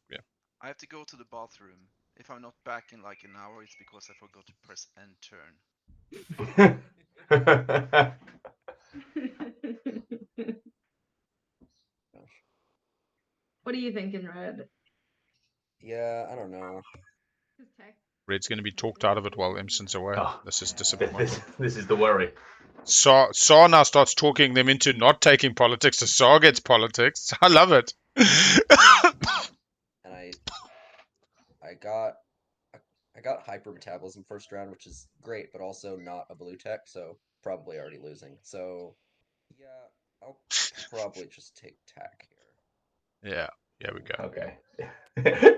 I have to go to the bathroom. If I'm not back in like an hour, it's because I forgot to press end turn. What are you thinking, Red? Yeah, I don't know. Red's going to be talked out of it while Imson's away. Oh, this is disappointing. This is the worry. Saar now starts talking them into not taking politics, so Saar gets politics. I love it. And I got hyper metabolism first round, which is great, but also not a blue tech, so probably already losing. So yeah, I'll probably just take tack here. Yeah, we go. Okay.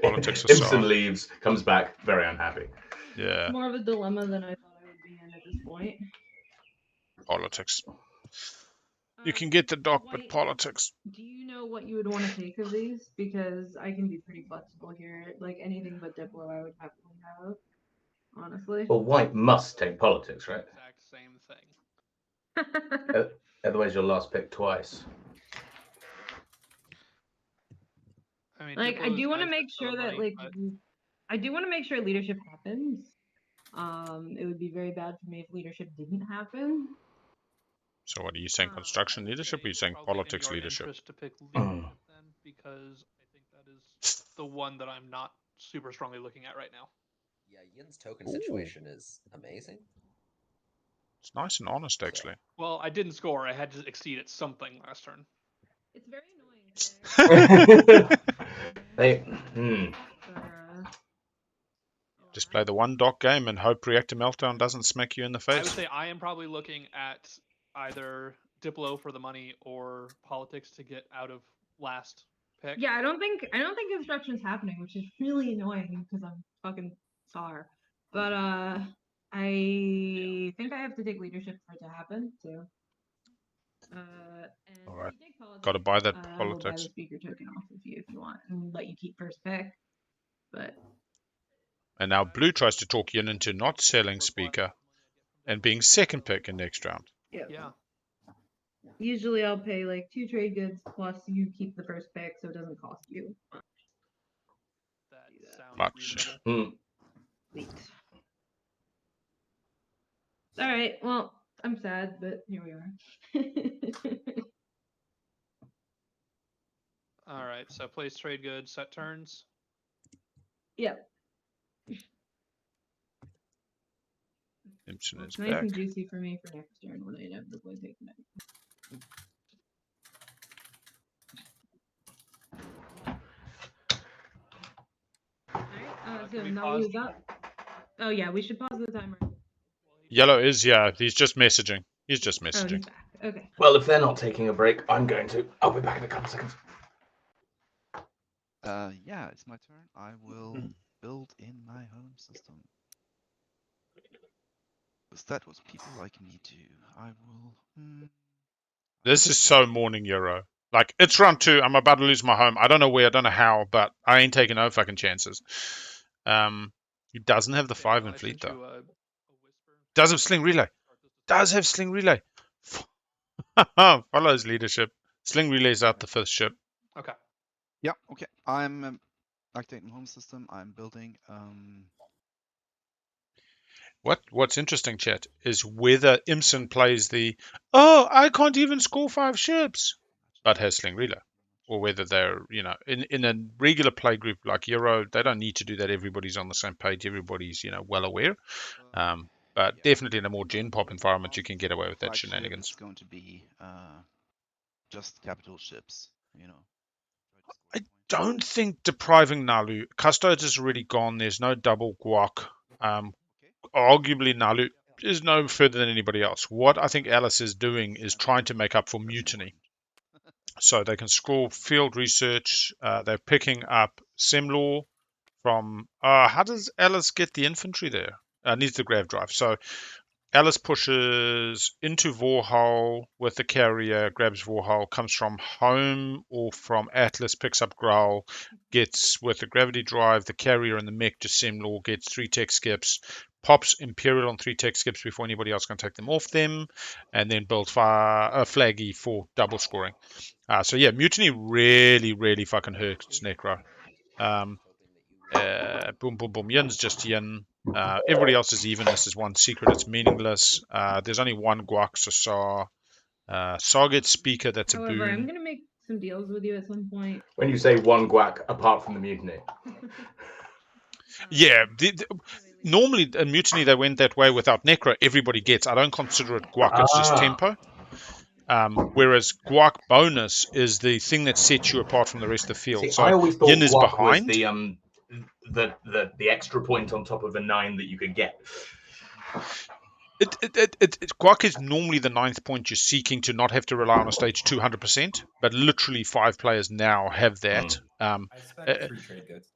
Politics for Saar. Imson leaves, comes back, very unhappy. Yeah. It's more of a dilemma than I thought I would be in at this point. Politics. You can get the doc, but politics. Do you know what you would want to take of these? Because I can be pretty flexible here. Like anything but Diplo, I would happily have. Honestly. Well, White must take politics, right? Exact same thing. Otherwise, you'll last pick twice. I mean, like, I do want to nice make sure that, money, like, but... I do want to make sure leadership happens. It would be very bad for me if leadership didn't happen. So what are you saying? Construction leadership? Or are you saying politics leadership? To pick leadership then, because I think that is the one that I'm not super strongly looking at right now. Yeah, Yin's token situation is amazing. It's nice and honest, actually. Well, I didn't score. I had to exceed at something last turn. It's very annoying. Just play the one doc game and hope Reactor Meltdown doesn't smack you in the face. I would say I am probably looking at either Diplo for the money or politics to get out of last pick. Yeah, I don't think construction's happening, which is really annoying because I'm fucking Saar. But I think I have to take leadership for it to happen too. And all right, if you take politics, gotta buy that I will buy the politics. speaker token off of you if you want, and let you keep first pick. But and now Blue tries to talk Yin into not selling speaker and being second pick in next round. Yeah. Usually I'll pay like 2 trade goods plus you keep the first pick, so it doesn't cost you much. Sweet. All right. Well, I'm sad, but here we are. All right. So place trade goods, set turns. Yep. Imson is nice back. and juicy for me for next turn when I inevitably take the next. Alright, so Naalu's up. Oh yeah, we should pause the timer. Yellow is, yeah, he's just messaging. He's just messaging. Oh, he's back. Okay. Well, if they're not taking a break, I'm going to. I'll be back in a couple seconds. Yeah, it's my turn. I will build in my home system. Because that what people like me do. I will... This is so morning Euro. Like, it's round 2. I'm about to lose my home. I don't know where, I don't know how, but I ain't taking no fucking chances. He doesn't have the 5 in fleet, though. Does have Sling Relay. Does have Sling Relay. Follows leadership. Sling Relay's out the 5th ship. Okay. Yeah, okay. I'm activating home system. I'm building... What's interesting, chat, is whether Imson plays the, oh, I can't even score 5 ships, but has Sling Relay. Or whether they're, you know, in a regular play group like Euro, they don't need to do that. Everybody's on the same page. Everybody's, you know, well aware. But definitely in a more gen pop environment, you can get away with that shenanigans. It's going to be just capital ships, you know. I don't think depriving Naalu, Custodes is already gone. There's no double guac. Arguably, Naalu is no further than anybody else. What I think Alice is doing is trying to make up for mutiny. So they can score field research. They're picking up Sem Lore from... how does Alice get the infantry there? Needs the grav drive. So Alice pushes into Vorhal with the carrier, grabs Vorhal, comes from home or from Atlas, picks up Growl, gets with the gravity drive, the carrier and the mech to Sem Lore, gets 3 tech skips, pops Imperial on 3 tech skips before anybody else can take them off them, and then build Flaggy for double scoring. So yeah, mutiny really, really fucking hurts Nekro. Boom, boom, boom. Yin's just yin. Everybody else is even. This is one secret. It's meaningless. There's only one guac, so Saar. Saar gets speaker. That's a However, I'm boon. gonna make some deals with you at some point. When you say one guac, apart from the mutiny. Yeah. Normally, in Mutiny, they went that way without Nekro. Everybody gets. I don't consider it guac. It's just tempo. Whereas guac bonus is the thing that sets you apart from the rest of the field. See, So I always thought Yin is guac was behind. the extra point on top of a 9 that you could get. Guac is normally the 9th point you're seeking to not have to rely on a stage 200%, but literally 5 players now have that. I expect 3 trade goods.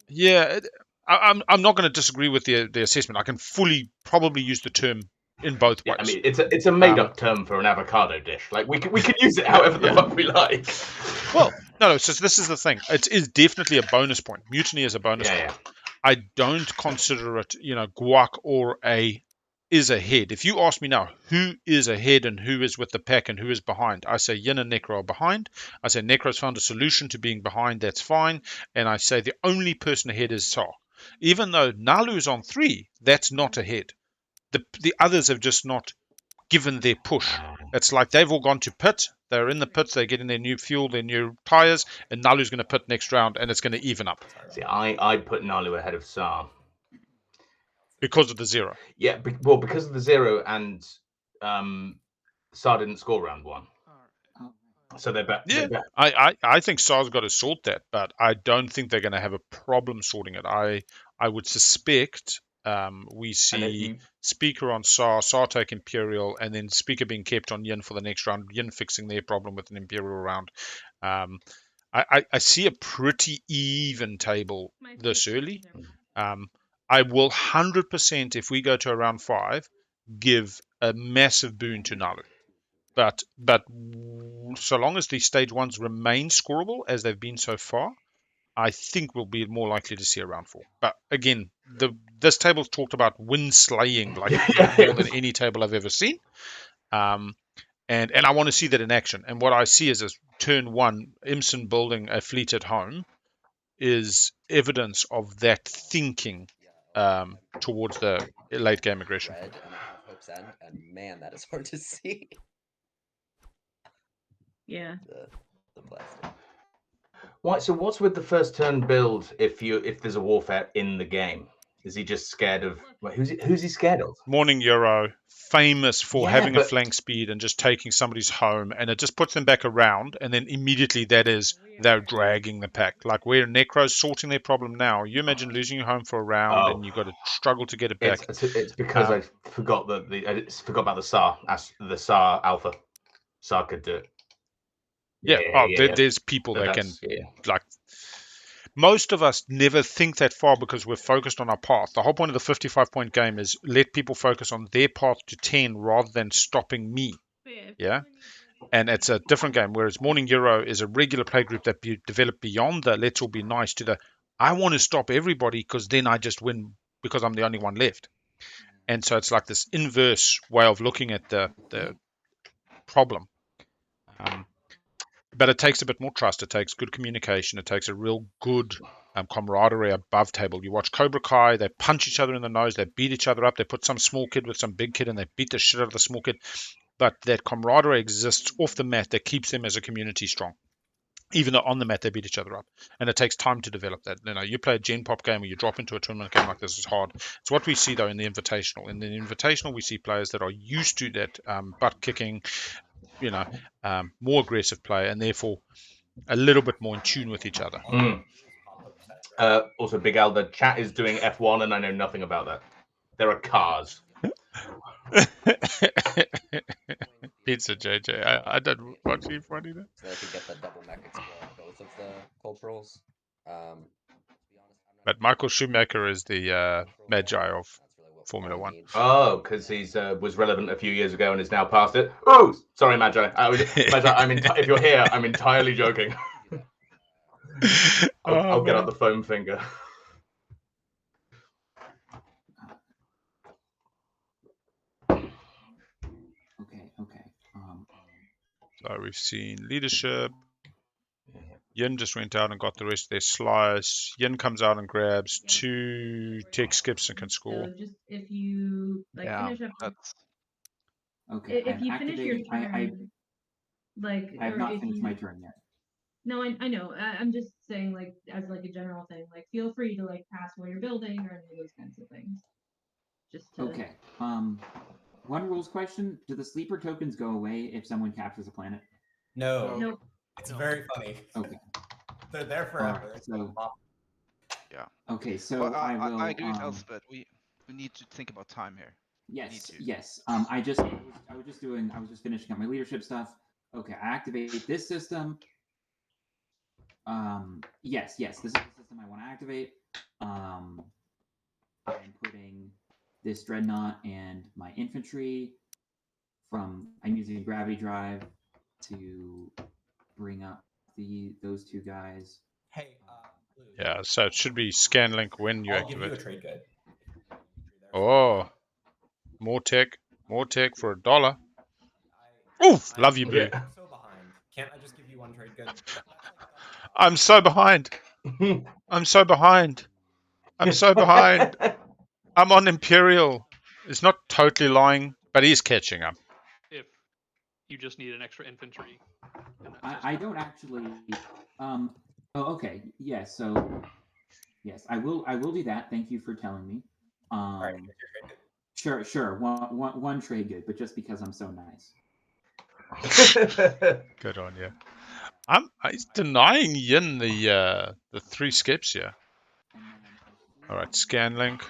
Yeah, I'm not going to disagree with the assessment. I can fully probably use the term in both ways. I mean, it's a made up term for an avocado dish. Like we can use it however the fuck we like. Well, no. So this is the thing. It is definitely a bonus point. Mutiny is a bonus point. Yeah. I don't consider it, guac or is ahead. If you ask me now, who is ahead and who is with the pack and who is behind, I say Yin and Nekro are behind. I say Nekro's found a solution to being behind. That's fine. And I say the only person ahead is Saar. Even though Naalu is on 3, that's not ahead. The others have just not given their push. It's like they've all gone to pit. They're in the pits. They're getting their new fuel, their new tires, and Naalu's going to pit next round, and it's going to even up. See, I put Naalu ahead of Saar. Because of the 0. Yeah, because of the 0, and Saar didn't score round 1. So they're back. Yeah, I think Saar's got to sort that, but I don't think they're going to have a problem sorting it. I would suspect we see Speaker on Saar take Imperial, and then Speaker being kept on Yin for the next round, Yin fixing their problem with an Imperial round. I see a pretty even table this early. I will 100%, if we go to around 5, give a massive boon to Naalu. But so long as the stage 1s remain scoreable as they've been so far, I think we'll be more likely to see around 4. But again, this table's talked about win slaying like more than any table I've ever seen. And I want to see that in action. And what I see is turn 1, Imson building a fleet at home is evidence of that thinking towards the late game aggression. Red, and I have Hope's End, and man, that is hard to see. Yeah. The plastic. So what's with the first turn build if there's a warfare in the game? Is he just scared of who's he scared of? Morning Euro, famous for having a flank speed and just taking somebody's home, and it just puts them back around, and then immediately they're dragging the pack. Like where Nekro's sorting their problem now. You imagine losing your home for a round and you've got to struggle to get it back. It's because I forgot about the Saar Alpha. Saar could do it. There's people that can like. Most of us never think that far because we're focused on our path. The whole point of the 55-point game is let people focus on their path to 10 rather than stopping me. Yeah? And it's a different game, whereas Morning Euro is a regular play group that developed beyond the let's all be nice to the I want to stop everybody because then I just win because I'm the only one left. And so it's like this inverse way of looking at the problem. But it takes a bit more trust. It takes good communication. It takes a real good camaraderie above table. You watch Cobra Kai, they punch each other in the nose, they beat each other up, they put some small kid with some big kid and they beat the shit out of the small kid. But that camaraderie exists off the mat that keeps them as a community strong. Even though on the mat they beat each other up. And it takes time to develop that. You play a Gen Pop game or you drop into a tournament game like this is hard. It's what we see though in the Invitational. In the Invitational we see players that are used to that butt kicking, more aggressive play, and therefore a little bit more in tune with each other. Also, Big Al, the chat is doing F1, and I know nothing about that. There are cars. Pizza JJ. I don't watch you funny there. So they could get the double mech explore on both of the culturals. But Michael Schumacher is the Magi of Formula One. Oh, because he's was relevant a few years ago and is now past it. Oh, sorry, Magi. Magi, if you're here, I'm entirely joking. I'll get out the foam finger. Okay. So we've seen leadership. Yin just went out and got the rest of their slice. Yin comes out and grabs 2 tech skips and can score. So just if you finish up. That's Okay. If you finish your turn, I have not finished my turn yet. No, I know. I'm just saying, as a general thing, feel free to pass while you're building or any of those kinds of things. Just to... Okay. One rules question: do the sleeper tokens go away if someone captures a planet? No. Nope. It's very funny. Okay. They're there forever. Right, so yeah. Okay, so Well, I will. I agree with Elspeth. We need to think about time here. Yes, yes. I was just finishing up my leadership stuff. Okay, I activate this system. Yes, this is the system I want to activate. I'm putting this dreadnought and my infantry I'm using gravity drive to bring up those 2 guys. Hey, Yeah, so it should be scan link when you I'll give you a activate. trade good. Oh, more tech for $1. Oof, love you, Blue. I'm so behind. Can't I just give you 1 trade good? I'm so behind. I'm so behind. I'm so behind. I'm on Imperial. It's not totally lying, but he's catching up. If you just need an extra infantry. I don't actually. Oh, okay. Yeah. So, yes, I will do that. Thank you for telling me. All right, Sure. One trade good, but just because I'm so nice. Good on you. He's denying Yin the 3 skips here. All right, scan link.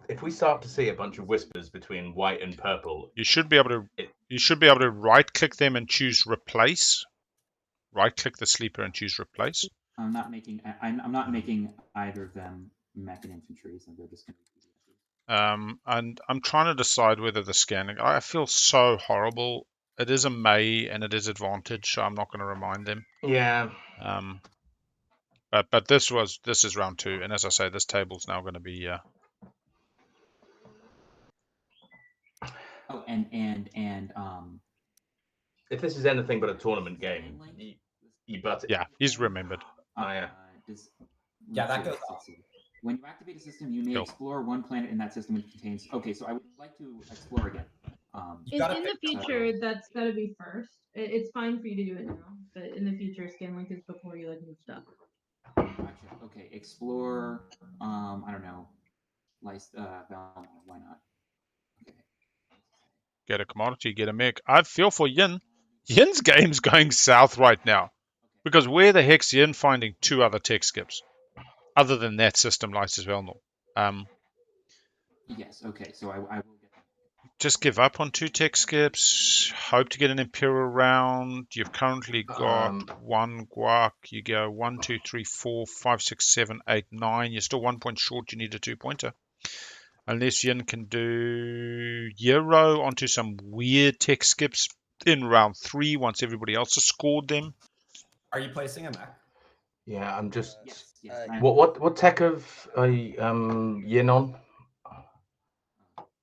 If we start to see a bunch of whispers between white and purple, you should be able to right click them and choose replace. Right click the sleeper and choose replace. I'm not making either of them mech and infantry, so they're just going to be and I'm trying to decide whether the scanning. I feel so horrible. It is a May and it is advantage, so I'm not going to remind them. Yeah. But this is round 2, and as I say, this table's now going to be. Oh, and if this is anything but a tournament game, you butt it. Yeah, he's remembered. Yeah. That goes off. When you activate a system, you may explore one planet in that system which contains. Okay, so I would like to explore again. In the future, that's got to be first. It's fine for you to do it now, but in the future, scan link is before you move stuff. Gotcha. Okay, explore. I don't know. Valor, why not? Okay. Get a commodity, get a mech. I feel for Yin. Yin's game's going south right now. Because where the heck's Yin finding 2 other tech skips? Other than that system, Lice as well, no. Yes, okay, so I will get that. Just give up on 2 tech skips. Hope to get an Imperial round. You've currently got 1 guac. You go 1, 2, 3, 4, 5, 6, 7, 8, 9. You're still 1 point short. You need a 2-pointer. Unless Yin can do Euro onto some weird tech skips in round 3 once everybody else has scored them. Are you placing a mech? Yeah, I'm just. Yes. What tech of Yin on?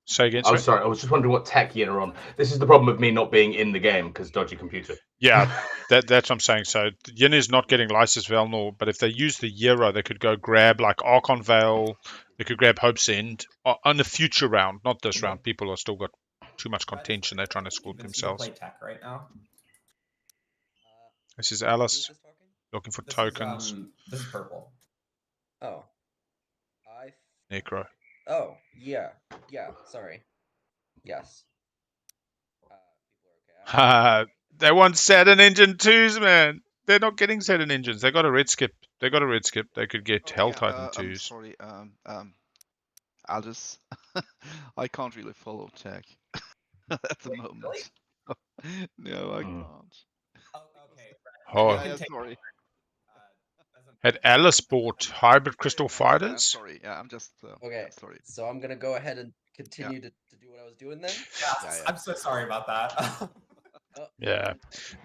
Say again. Oh, sorry. I was just wondering what tech Yin are on. This is the problem of me not being in the game because dodgy computer. Yeah, that's what I'm saying. So Yin is not getting Lysis Velnor, but if they use the Euro, they could go grab like Archon Vale. They could grab Hope's End on the future round, not this round. People have still got too much contention. They're trying to score themselves. Play tech right now. This is Alice looking for tokens. This is purple. Oh. Nekro. Oh, yeah. Sorry. Yes. People are okay. They want Saturn Engine 2s, man. They're not getting Saturn Engines. They got a red skip. They could get Hell Titan 2s. I'm sorry. Alice, I can't really follow tech at the moment. No, I can't. Oh, Yeah, sorry. Had Alice bought Hybrid Crystal Fighters? I'm sorry. Yeah, I'm just. Okay. Sorry. So I'm gonna go ahead and continue to do what I was doing then. Yeah. I'm so sorry about that. Yeah.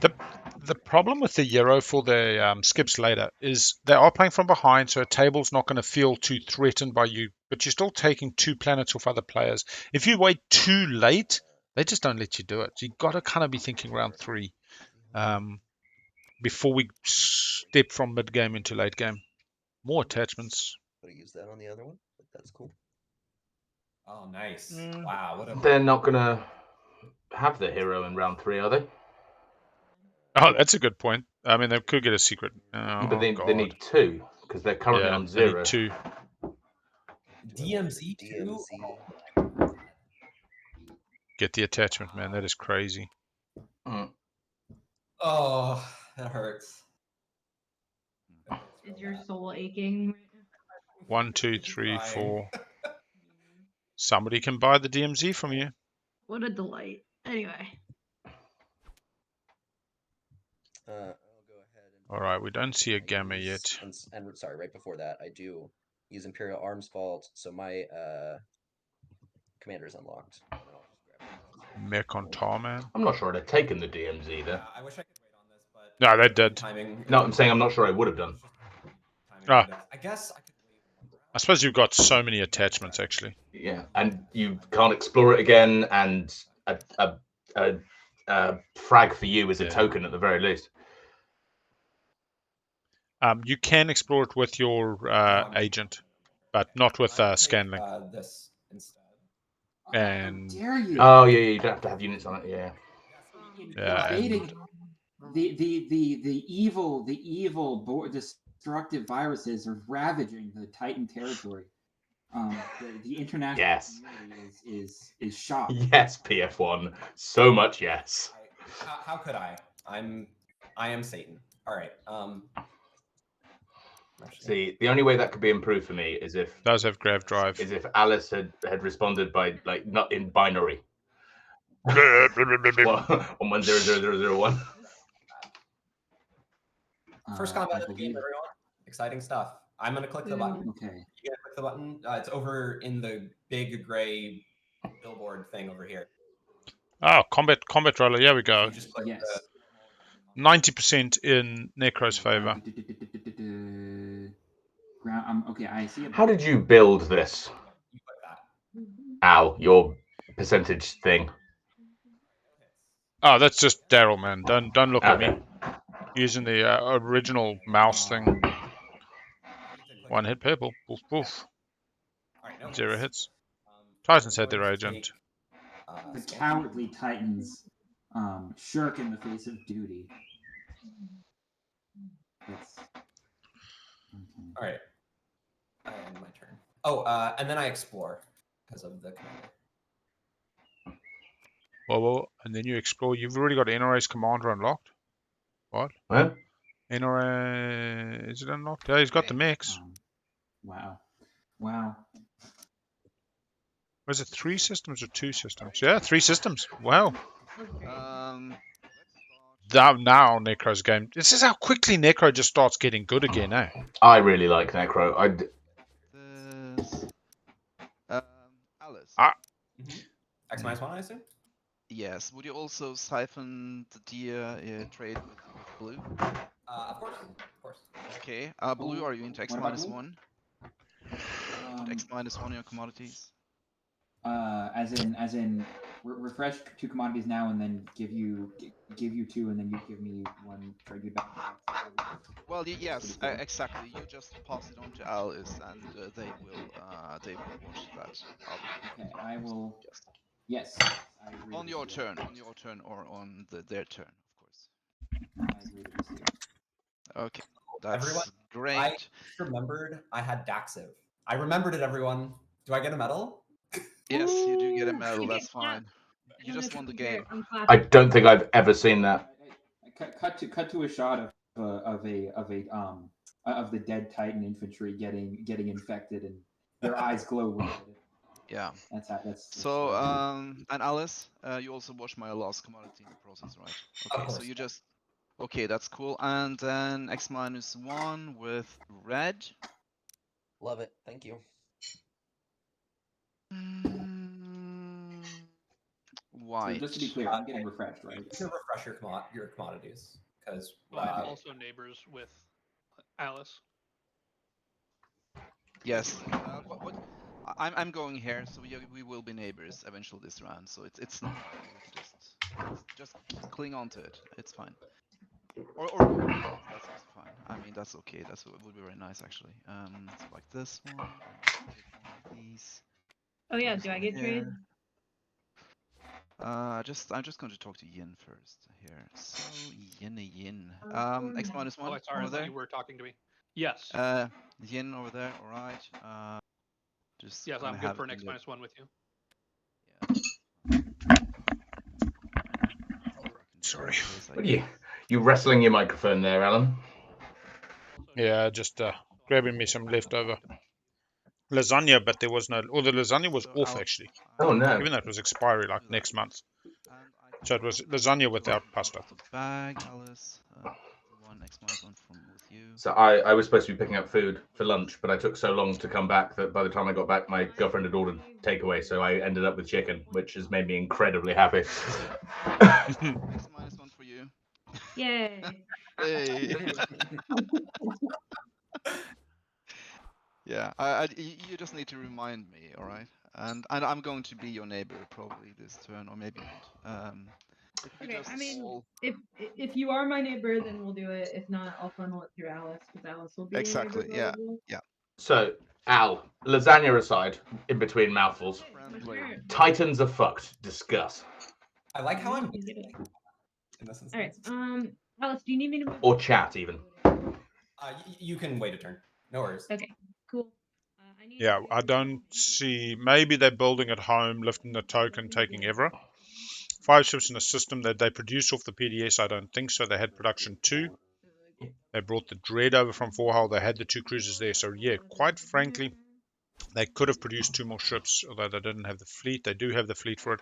The problem with the Euro for the skips later is they are playing from behind, so a table's not going to feel too threatened by you, but you're still taking 2 planets off other players. If you wait too late, they just don't let you do it. You've got to kind of be thinking round 3. before we step from mid game into late game. More attachments. Could have used that on the other one, but that's cool. Oh, nice! Wow, what a... They're not gonna have the hero in round 3, are they? Oh, that's a good point. I mean, they could get a secret. Oh, But they need 2 because they're currently on 0. They need 2. DMZ 2? Get the attachment, man. That is crazy. Oh, that hurts. Is your soul aching? 1, 2, 3, 4. Somebody can buy the DMZ from you. What a delight. Anyway. I'll go ahead and... All right, we don't see a gamma yet. And sorry, right before that, I do use Imperial Arms Vault, so my commander is unlocked. Mech on Tarman. I'm not sure I'd have taken the DMZ there. I wish I could wait on this, but... No, they did. Timing... No, I'm saying I'm not sure I would have done. I guess I could wait. I suppose you've got so many attachments, actually. Yeah, and you can't explore it again, and a frag for you is a token at the very least. You can explore it with your agent, but not with Scanlink. This instead. And How dare you? Oh yeah, you don't have to have units on it. Yeah. Invading the evil destructive viruses are ravaging the Titan territory. The international community is shocked. Yes, PF1. So much yes. How could I? I am Satan. All right. See, the only way that could be improved for me is if does have grav drive. Is if Alice had responded by like not in binary. on 10001. First combat of the game, everyone. Exciting stuff. I'm gonna click the button. Okay. You gotta click the button. It's over in the big gray billboard thing over here. Oh, combat roller. Yeah, we go. So just click 90% in Nekro's favor. Okay, I see. How did you build this? Ow, your percentage thing. Oh, that's just Daryl, man. Don't look at me. Using the original mouse thing. 1 hit purple. Poof poof. 0 hits. Titans had their agent. The cowardly Titans shirk in the face of duty. All right. And my turn. Oh, and then I explore because of the commander. Well, and then you explore. You've already got NRA's commander unlocked. What? What? NRA, is it unlocked? Yeah, he's got the mechs. Wow. Was it 3 systems or 2 systems? Yeah, 3 systems. Wow. Now Necro's game. This is how quickly Nekro just starts getting good again, eh? I really like Nekro. Alice. X-1, I assume? Yes. Would you also siphon the deer trade with blue? Of course. Okay. Blue, are you into X-1? X-1 on your commodities? As in, refresh 2 commodities now, and then give you 2, and then you give me 1 trade you back. Well, yes, exactly. You just pass it on to Alice, and they will watch that. Okay, I will. Yes. I agree on your turn, or on their turn, of course. I agree with you. Okay, that's everyone, great. I remembered I had Daxiv. I remembered it, everyone. Do I get a medal? Yes, you do get a medal. That's fine. You just won the game. I don't think I've ever seen that. Cut to a shot of the dead Titan infantry getting infected, and their eyes glow red. Yeah. That's so and Alice, you also watched my last commodity in the process, right? Okay, so you just okay, that's cool. And then X-1 with red. Love it. Thank you. White. So just to be clear, I'm getting refreshed, right? You can refresh your commodities because I'm also neighbors with Alice. Yes. I'm going here, so we will be neighbors eventually this round. So it's not just cling on to it. It's fine. Or that's also fine. I mean, that's okay. That's what would be very nice actually. So like this one, take one of these. Oh yeah, do I get trade? I'm just going to talk to Yin first here. So Yin. X -1 Oh, sorry, over there. you were talking to me. Yes. Yin over there. All right. Just yes, I'm good for an X-1 with you. Yeah. Sorry. What are you wrestling your microphone there, Alan? Yeah, just grabbing me some leftover lasagna, but there was no. Or the lasagna was off actually. Oh no! Even though it was expiry like next month, so it was lasagna without pasta. Bag, Alice. One X -1 from with you. So I was supposed to be picking up food for lunch, but I took so long to come back that by the time I got back, my girlfriend had ordered takeaway, so I ended up with chicken, which has made me incredibly happy. X -1 for you. Yay! Hey. Yeah, you just need to remind me, all right? And I'm going to be your neighbor probably this turn, or maybe not. Okay, I mean, if you are my neighbor, then we'll do it. If not, I'll funnel it through Alice, because Alice will be exactly. your neighbor. Yeah. So, Al, lasagna aside, in between mouthfuls, Titans are fucked. Discuss. I like how I'm. All right. Alice, do you need me to move? Or chat even. You can wait a turn. No worries. Okay. Cool. Yeah, I don't see. Maybe they're building at home, lifting the token, taking Evra. 5 ships in the system that they produce off the PDS. I don't think so. They had production 2. They brought the Dread over from 4 Hull. They had the 2 cruisers there. So yeah, quite frankly, they could have produced 2 more ships, although they didn't have the fleet. They do have the fleet for it.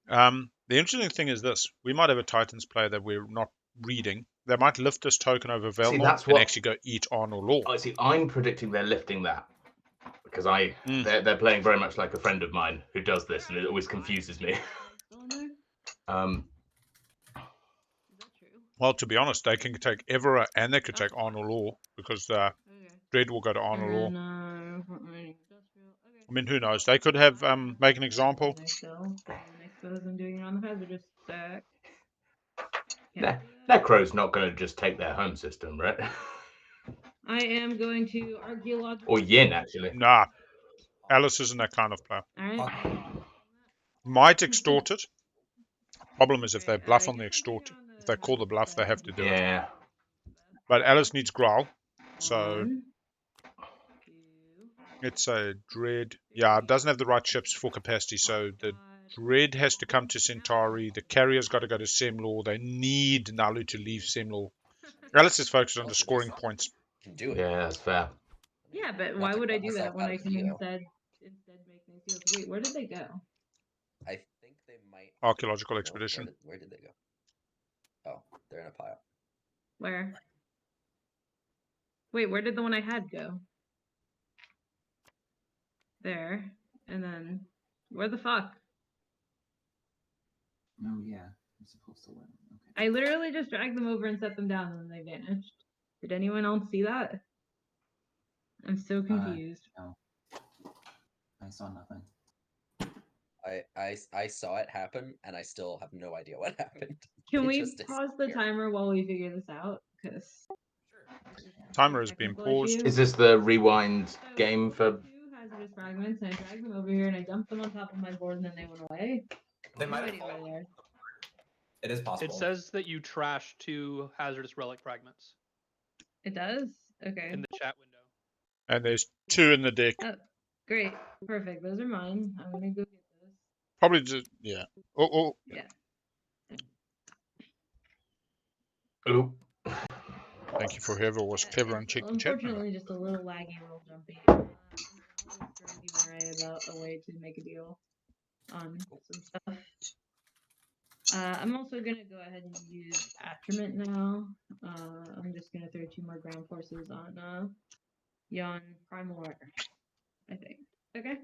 The interesting thing is this: we might have a Titans player that we're not reading. They might lift this token over Velmor and actually go eat on or law. I see. I'm predicting they're lifting that because they're playing very much like a friend of mine who does this, and it always confuses me. Well, to be honest, they can take Evera and they could take Arnold Law because Dread will go to Arnold Law. I mean, who knows? They could have make an example. Nekro's not going to just take their home system, right? I am going to archaeological. Or Yin, actually. Nah, Alice isn't that kind of player. All right. Might extort it. Problem is if they bluff on the extort, if they call the bluff, they have to do it. But Alice needs Growl, so it's a Dread. Yeah, it doesn't have the right ships for capacity, so the Dread has to come to Centauri. The carrier's got to go to Sem Lore. They need Naalu to leave Sem Lore. Alice is focused on the scoring points. Can do it. Yeah, that's fair. Yeah, but why would I do that when I can instead make things deals? Wait, where did they go? I think they might. Archaeological expedition. Where did they go? Oh, they're in a pile. Where? Wait, where did the one I had go? There. And then, where the fuck? Oh yeah, I'm supposed to win. Okay. I literally just dragged them over and set them down and then they vanished. Did anyone else see that? I'm so confused. No. I saw nothing. I saw it happen and I still have no idea what happened. Can we pause the timer while we figure this out? Because timer has been paused. Is this the rewind game for? 2 hazardous fragments, and I dragged them over here and I dumped them on top of my board and then they went away. They might have fallen. It is possible. It says that you trashed 2 hazardous relic fragments. It does? Okay. In the chat window. And there's 2 in the deck. Oh, great. Perfect. Those are mine. I'm gonna go get those. Probably just, yeah. Oh. Yeah. Oh. Thank you for whoever was clever and checked the chat. Unfortunately, just a little laggy, a little jumpy. I'm always about a way to make a deal on some stuff. I'm also gonna go ahead and use Attrament now. I'm just gonna throw 2 more ground forces on Yon Primal Order, I think. Okay.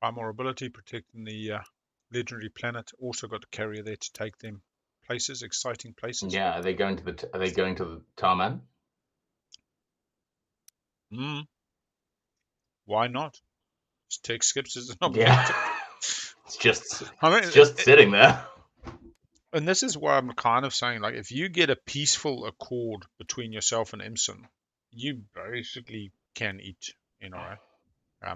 Primal ability, protecting the legendary planet. Also got a carrier there to take them places, exciting places. Yeah, are they going to the Tarman? Why not? Just take skips as an objective. It's just I mean, sitting there. And this is why I'm kind of saying, like, if you get a peaceful accord between yourself and Imson, you basically can eat NRA.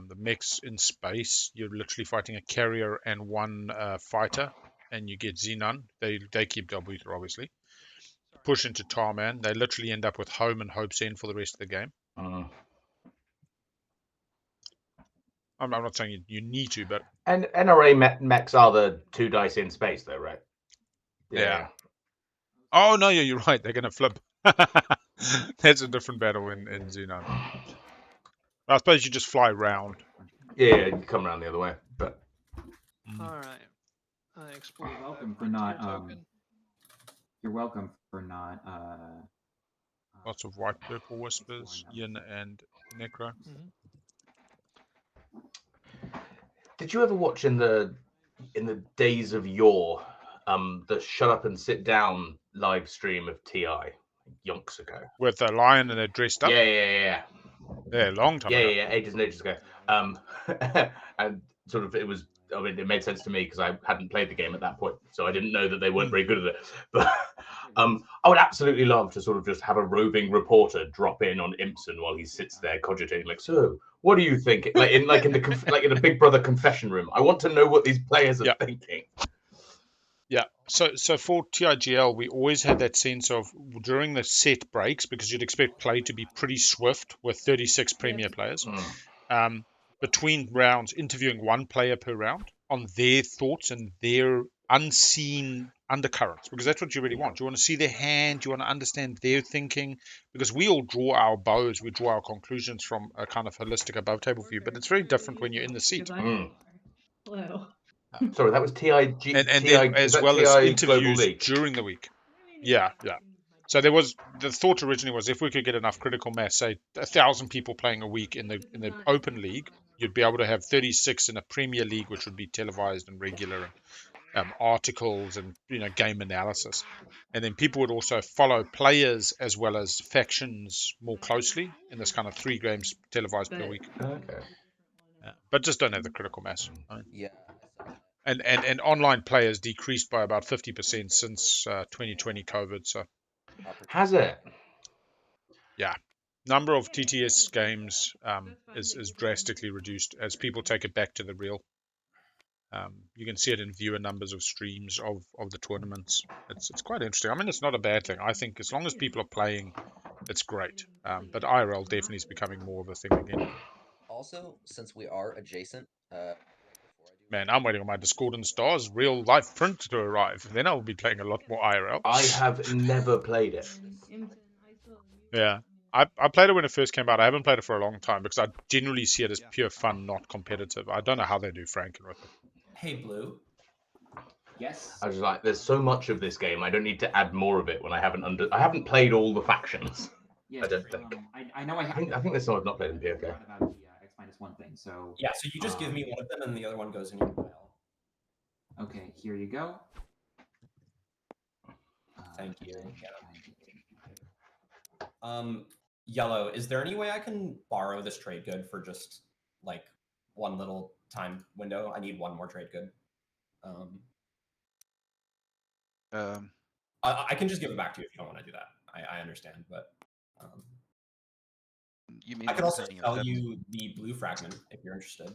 The mechs in space, you're literally fighting a carrier and one fighter, and you get Xenon. They keep double eater, obviously. Push into Tarman, they literally end up with home and Hope's End for the rest of the game. I'm not saying you need to, but... And NRA mechs are the 2 dice in space, though, right? Yeah. Oh, no, yeah, you're right. They're going to flip. That's a different battle in Xenon. I suppose you just fly round. Yeah, you come around the other way. But all right, I explore. You're welcome for not. You're welcome for not. Lots of white purple whispers, Yin and Nekro. Did you ever watch in the days of yore, the Shut Up and Sit Down live stream of TI yonks ago? With a lion and they're dressed up? Yeah. Yeah, long time ago. Yeah, ages and ages ago. And sort of it made sense to me because I hadn't played the game at that point, so I didn't know that they weren't very good at it. But I would absolutely love to sort of just have a roving reporter drop in on Imson while he sits there cogitating, like, so what do you think? Like in the Big Brother confession room. I want to know what these players are thinking. Yeah. So for TIGL, we always had that sense of during the set breaks, because you'd expect play to be pretty swift with 36 premier players. Between rounds, interviewing one player per round on their thoughts and their unseen undercurrents, because that's what you really want. You want to see their hand, you want to understand their thinking, because we all draw our bows, we draw our conclusions from a kind of holistic above table view, but it's very different when you're in the seat. Hello. Sorry, that was TIG, and then as well as interviews League during the week. Yeah. So there was the thought originally was if we could get enough critical mass, say 1,000 people playing a week in the open league, you'd be able to have 36 in a Premier League, which would be televised and regular, and articles and game analysis, and then people would also follow players as well as factions more closely in this kind of 3 games televised per week. Okay. But just don't have the critical mass. Yeah. And online players decreased by about 50% since 2020 COVID. So has it? Yeah, number of TTS games is drastically reduced as people take it back to the real. You can see it in viewer numbers of streams of the tournaments. It's quite interesting. I mean, it's not a bad thing. I think as long as people are playing, it's great. But IRL definitely is becoming more of a thing again. Also, since we are adjacent, man, I'm waiting on my Discordant Stars real life print to arrive. Then I'll be playing a lot more IRL. I have never played it. Yeah. I played it when it first came out. I haven't played it for a long time because I generally see it as pure fun, not competitive. I don't know how they do Franken with it. Hey, Blue. Yes. I was like, there's so much of this game. I don't need to add more of it when I haven't played all the factions. Yeah, I don't think. I know I think there's some I've not played in PFK. About the X-1 thing, so yeah. So you just give me one of them, and the other one goes in your pile. Okay, here you go. Thank you. Yellow, is there any way I can borrow this trade good for just like one little time window? I need one more trade good. I can just give it back to you if you don't want to do that. I understand, but you mean I can also tell you the blue fragment if you're interested.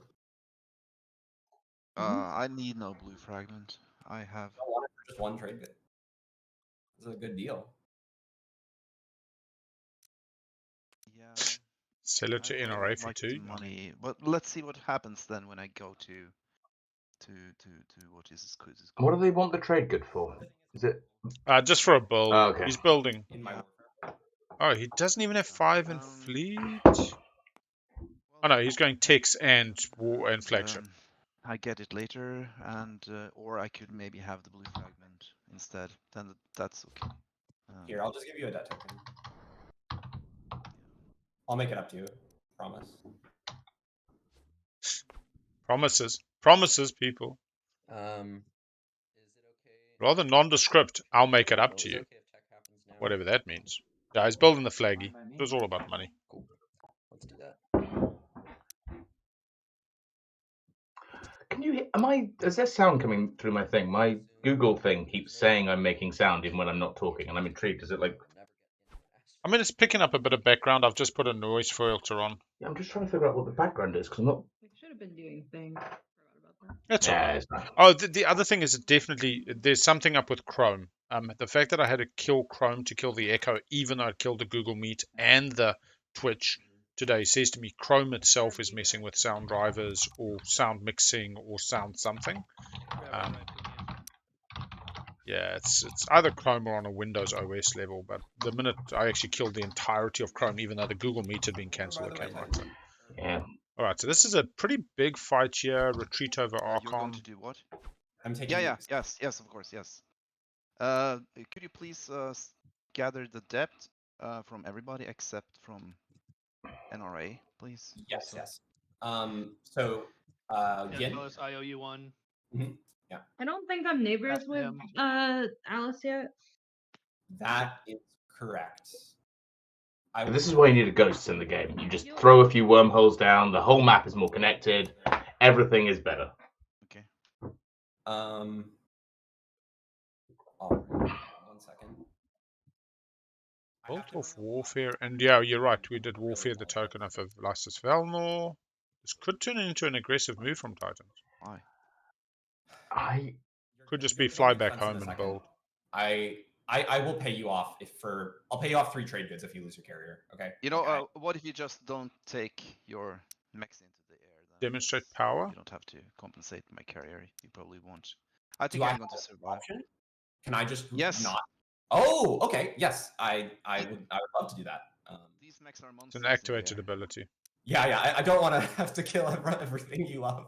I need no blue fragment. I have. I want it for just one trade good. This is a good deal. Yeah. Sell it to NRA for 2 money, but let's see what happens then when I go to what is this? What do they want the trade good for? Is it just for a build? Oh, okay. He's building. In my Oh, he doesn't even have 5 in fleet. Oh no, he's going Tex and war and flagship. I get it later, and or I could maybe have the blue fragment instead. Then that's okay. Here, I'll just give you a debt token. I'll make it up to you. Promise. Promises, people. Is it okay? Rather nondescript. I'll make it up to you. Whatever that means. Yeah, he's building the flaggy. It was all about money. Cool. Let's do that. Can you? Is there sound coming through my thing? My Google thing keeps saying I'm making sound even when I'm not talking, and I'm intrigued. Is it like? I mean, it's picking up a bit of background. I've just put a noise filter on. Yeah, I'm just trying to figure out what the background is because I'm not. We should have been doing things. Forgot about that. That's Yeah, all right. it's not. Oh, the other thing is definitely there's something up with Chrome. The fact that I had to kill Chrome to kill the Echo, even though I killed the Google Meet and the Twitch today, says to me Chrome itself is messing with sound drivers or sound mixing or sound something. Yeah, it's either Chrome or on a Windows OS level. But the minute I actually killed the entirety of Chrome, even though the Google Meet had been cancelled, it came right. Yeah. All right, so this is a pretty big fight here. Retreat over You're going Archon. to do what? I'm taking. Yes, of course, yes. Could you please gather the depth from everybody except from NRA, please? Yes, Also. yes. So, Yin. I owe you one. Yeah. I don't think I'm neighbors That's with him. Alice yet. That is correct. This is why you need a ghost in the game. You just throw a few wormholes down. The whole map is more connected. Everything is better. Okay. Oh, 1 second. Bolt of Warfare, and yeah, you're right. We did Warfare, the token of Lysis Velnor. This could turn into an aggressive move from Titans. Why? Could just be fly back home and build. I will pay you off I'll pay you off 3 trade goods if you lose your carrier. Okay. You know, what if you just don't take your mechs into the air? Then Demonstrate power. You don't have to compensate my carrier. You probably won't. I think I'm going to survive. Option? Can I just not? Oh, okay. Yes, I would love to do that. These mechs are monsters. It's an activated ability. Yeah. I don't want to have to kill everything you love.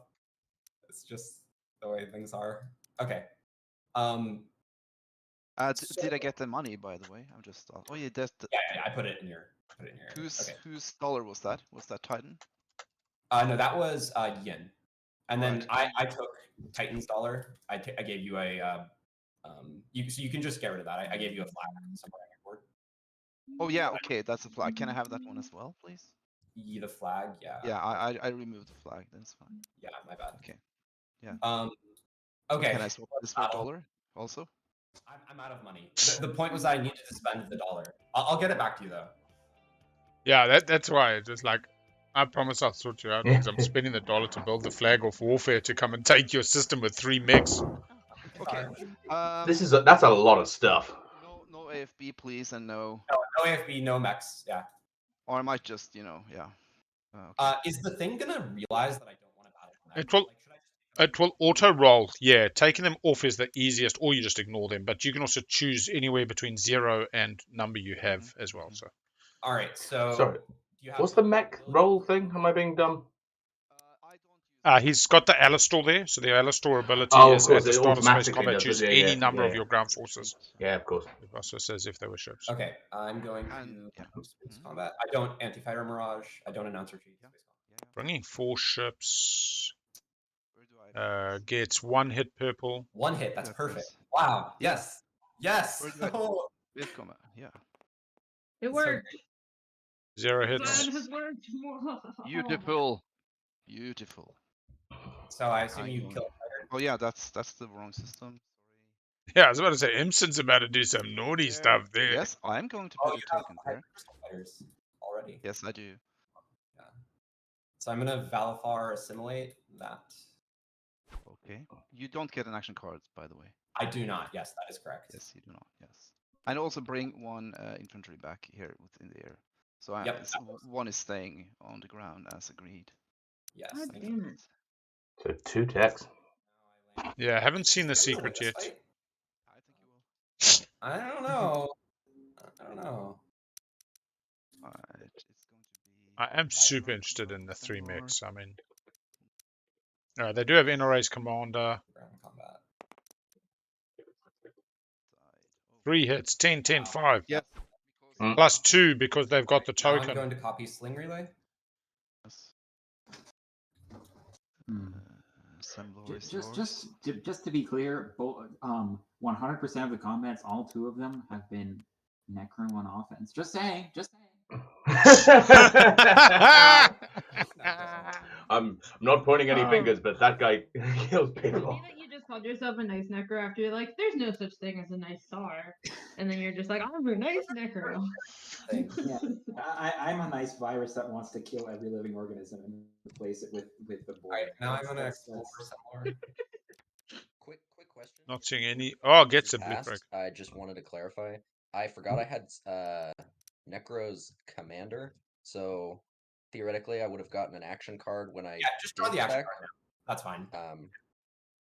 It's just the way things are. Okay. Did I get the money, by the way? I'm just. Oh yeah, that's. Yeah, I put it in your. Whose dollar was that? Was that Titan? No, that was Yin. And then I took Titan's dollar. I gave you a. So you can just get rid of that. I gave you a flag somewhere on your board. Oh yeah, okay, that's a flag. Can I have that one as well, please? Yeah, the flag, yeah. Yeah, I removed the flag. That's fine. Yeah, my bad. Okay. Yeah. Okay. Can I swap this for $1 also? I'm out of money. The point was I needed to spend the $1. I'll get it back to you though. Yeah, that's why. It's just like, I promise I'll sort you out because I'm spending the $1 to build the flag of warfare to come and take your system with 3 mechs. Okay. That's a lot of stuff. No AFB, please, and no AFB, no mechs. Yeah. Or I might just, yeah. Okay. Is the thing gonna realize that I don't want to battle? It will auto roll. Yeah, taking them off is the easiest, or you just ignore them. But you can also choose anywhere between 0 and number you have as well. So. All right. So. Sorry. What's the mech roll thing? Am I being dumb? He's got the Alistor there, so the Alistor ability is at the start of space combat, choose any number of your ground forces. Yeah, of course. It also says if they were ships. Okay, I'm going to space combat. I don't anti-fighter mirage. I don't announce retreat. Bringing 4 ships. Gets 1 hit purple. 1 hit, that's perfect. Wow, yes. Yes! Oh. Yeah. It worked. 0 hits. It has worked. Beautiful. So I assume you killed fighter. Oh yeah, that's the wrong system. Yeah, I was about to say, Imson's about to do some naughty stuff there. Yes, I'm going to put a token there. Fighters already. Yes, I do. Yeah. So I'm gonna Valifar assimilate that. Okay. You don't get an action card, by the way. I do not. Yes, that is correct. Yes, you do not. Yes. And also bring 1 infantry back here within the air. So one is staying on the ground as agreed. Yes. God damn it. So 2 decks. Yeah, I haven't seen the secret yet. I think you will. I don't know. I don't know. It's going to be. I am super interested in the 3 mechs. I mean, they do have NRA's commander. Ground combat. 3 hits, 10, 10, 5. Yes. Plus 2 because they've got the token. I'm going to copy Sling Relay. Yes. Sem Lore Just to be clear, 100% of the combats, all 2 of them have been Nekro on offense. Just saying. I'm not pointing any fingers, but that guy kills people. That you just called yourself a nice Necro after you're like, there's no such thing as a nice Saar, and then you're just like, I'm a nice Necro. Yeah, I'm a nice virus that wants to kill every living organism and replace it with the board. Right, now I'm gonna explore some more. Quick question. Not seeing any. Oh, gets a blip break. I just wanted to clarify. I forgot I had Nekro's commander, so theoretically I would have gotten an action card when I just draw the action card now. That's fine.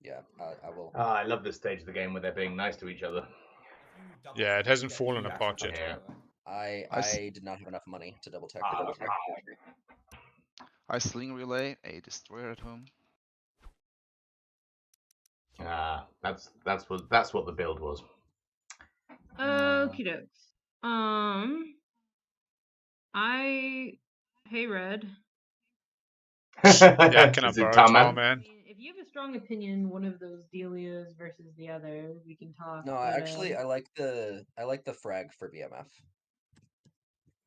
Yeah, I will. Oh, I love this stage of the game where they're being nice to each other. Yeah, it hasn't fallen apart yet. Yeah. I did not have enough money to double tech. I sling relay a destroyer at home. That's what the build was. Okie dokes. Hey Red. Yeah, can I borrow Tar, man? If you have a strong opinion, one of those Delias versus the other, we can talk. No, actually, I like the frag for BMF.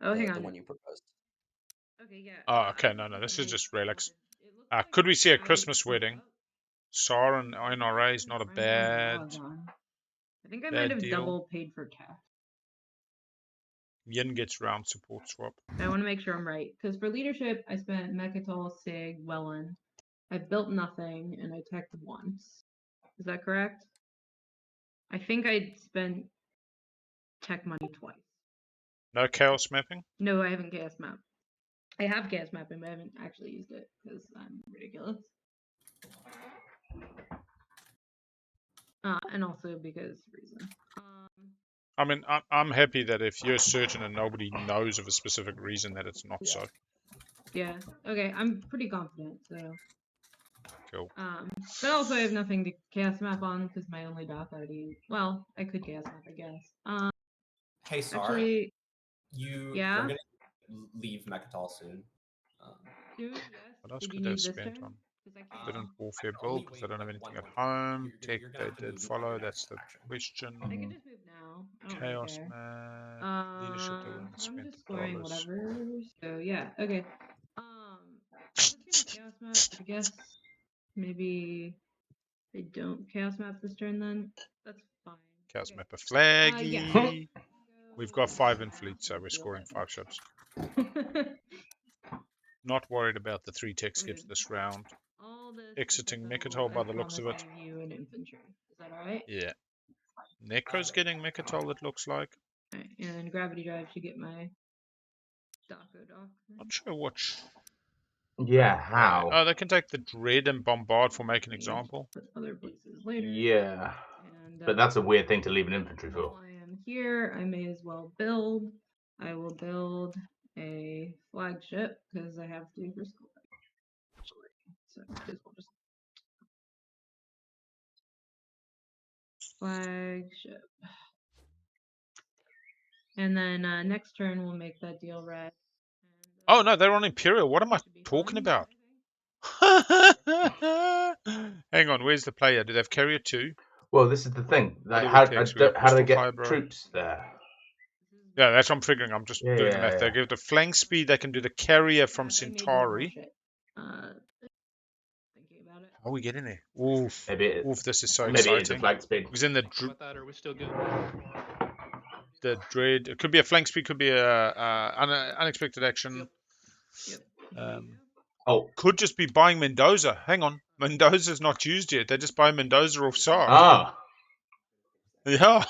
Oh, hang on. The one you proposed. Okay, yeah. Oh, okay, no, this is just relics. Could we see a Christmas wedding? Saar and NRA is not a bad. I think I might have double paid for tax. Yin gets round support swap. I want to make sure I'm right, because for leadership, I spent Mechatol, Sig, Welland. I built nothing, and I teched once. Is that correct? I think I spent tech money twice. No chaos mapping? No, I haven't chaos mapped. I have chaos mapping, but I haven't actually used it, because I'm ridiculous. And also because reason. I mean, I'm happy that if you're certain and nobody knows of a specific reason that it's not so. Yeah. Okay, I'm pretty confident, so. Cool. But also I have nothing to chaos map on because my only doc already. Well, I could chaos map, I guess. Hey, Saar. Actually, you're gonna leave Mechatol soon. Yes. What else could they have spent on? Didn't warfare build because I don't have anything at home. Tech they did follow. That's the question. I can just move now. Chaos map. Leadership they wouldn't have spent. I'm just scoring whatever. So yeah, okay. I was gonna chaos map, but I guess maybe they don't chaos map this turn then. That's fine. Chaos map a flaggy. Yeah. We've got 5 in fleet, so we're scoring 5 ships. Not worried about the 3 tech skips this round. Exiting Mechatol by the looks of it. You and infantry. Is that alright? Yeah. Necro's getting Mechatol, it looks like. Right, and gravity drive should get my doc. Not sure which. Yeah, how? Oh, they can take the Dread and Bombard for making an example. Other places later. Yeah. And, but that's a weird thing to leave an infantry for. While I am here, I may as well build. I will build a flagship because I have to for school. So we'll just flagship. And then next turn we'll make that deal red. Oh no, they're on Imperial. What am I talking about? Hang on, where's the player? Do they have carrier too? Well, this is the thing. Like, how do they get troops there? Yeah, that's what I'm figuring. I'm just doing the math. They give the flank speed. They can do the carrier from Centauri. Are we getting there? Oof. Oof, this is so exciting. Maybe it's a flank speed. Because in the that, are we still good? The Dread. It could be a flank speed. Could be a unexpected action. Yep. Could just be buying Mendoza. Hang on. Mendoza's not used yet. They just buy Mendoza off Saar. Ah. Yeah.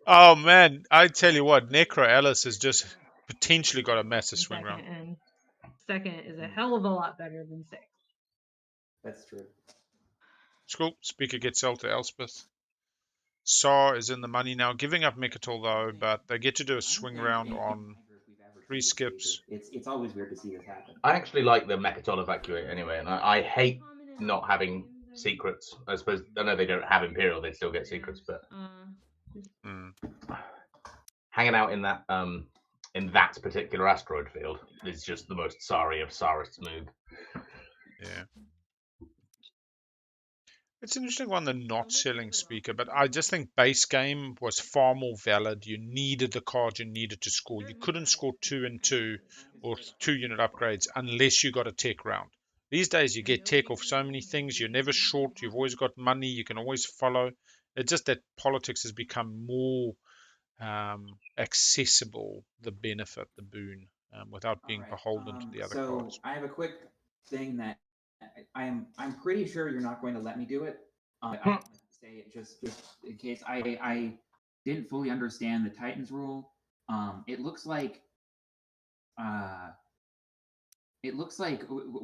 Oh, man. I tell you what. Nekro Alice has just potentially got a massive swing round. And second is a hell of a lot better than 6. That's true. School. Speaker gets sold to Elspeth. Saar is in the money now. Giving up Mechatol, though, but they get to do a swing round on 3 skips. It's always weird to see this happen. I actually like the Mechatol evacuate anyway, and I hate not having secrets. I suppose I know they don't have Imperial; they still get secrets, but hanging out in that particular asteroid field is just the most sorry of Saarist move. Yeah. It's an interesting one, the not selling speaker, but I just think base game was far more valid. You needed the card you needed to score. You couldn't score 2 and 2 or 2-unit upgrades unless you got a tech round. These days, you get tech off so many things. You're never short. You've always got money. You can always follow. It's just that politics has become more accessible, the benefit, the boon, without being beholden to the other cards. So I have a quick thing that I'm pretty sure you're not going to let me do it. I want to say it just in case I didn't fully understand the Titans rule. It looks like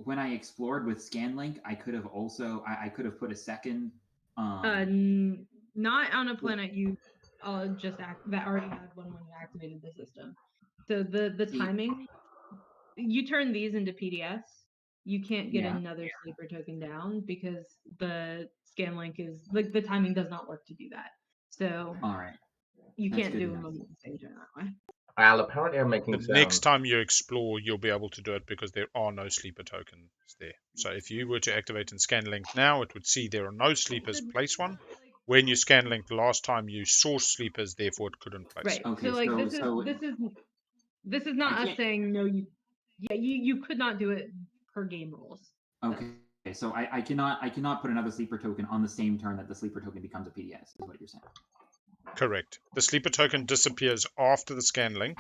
when I explored with ScanLink, I could have also I could have put a second. Not on a planet you just that already had one when you activated the system. So the timing, you turn these into PDS. You can't get another sleeper token down because the ScanLink is like the timing does not work to do that. So all right, you can't do them on the same turn that way. Al, apparently I'm making the next time you explore, you'll be able to do it because there are no sleeper tokens there. So if you were to activate in ScanLink now, it would see there are no sleepers, place one. When you ScanLink last time, you saw sleepers, therefore it couldn't place. Right. Okay, so like this is not us saying no. You could not do it per game rules. Okay. So I cannot put another sleeper token on the same turn that the sleeper token becomes a PDS, is what you're saying. Correct. The sleeper token disappears after the ScanLink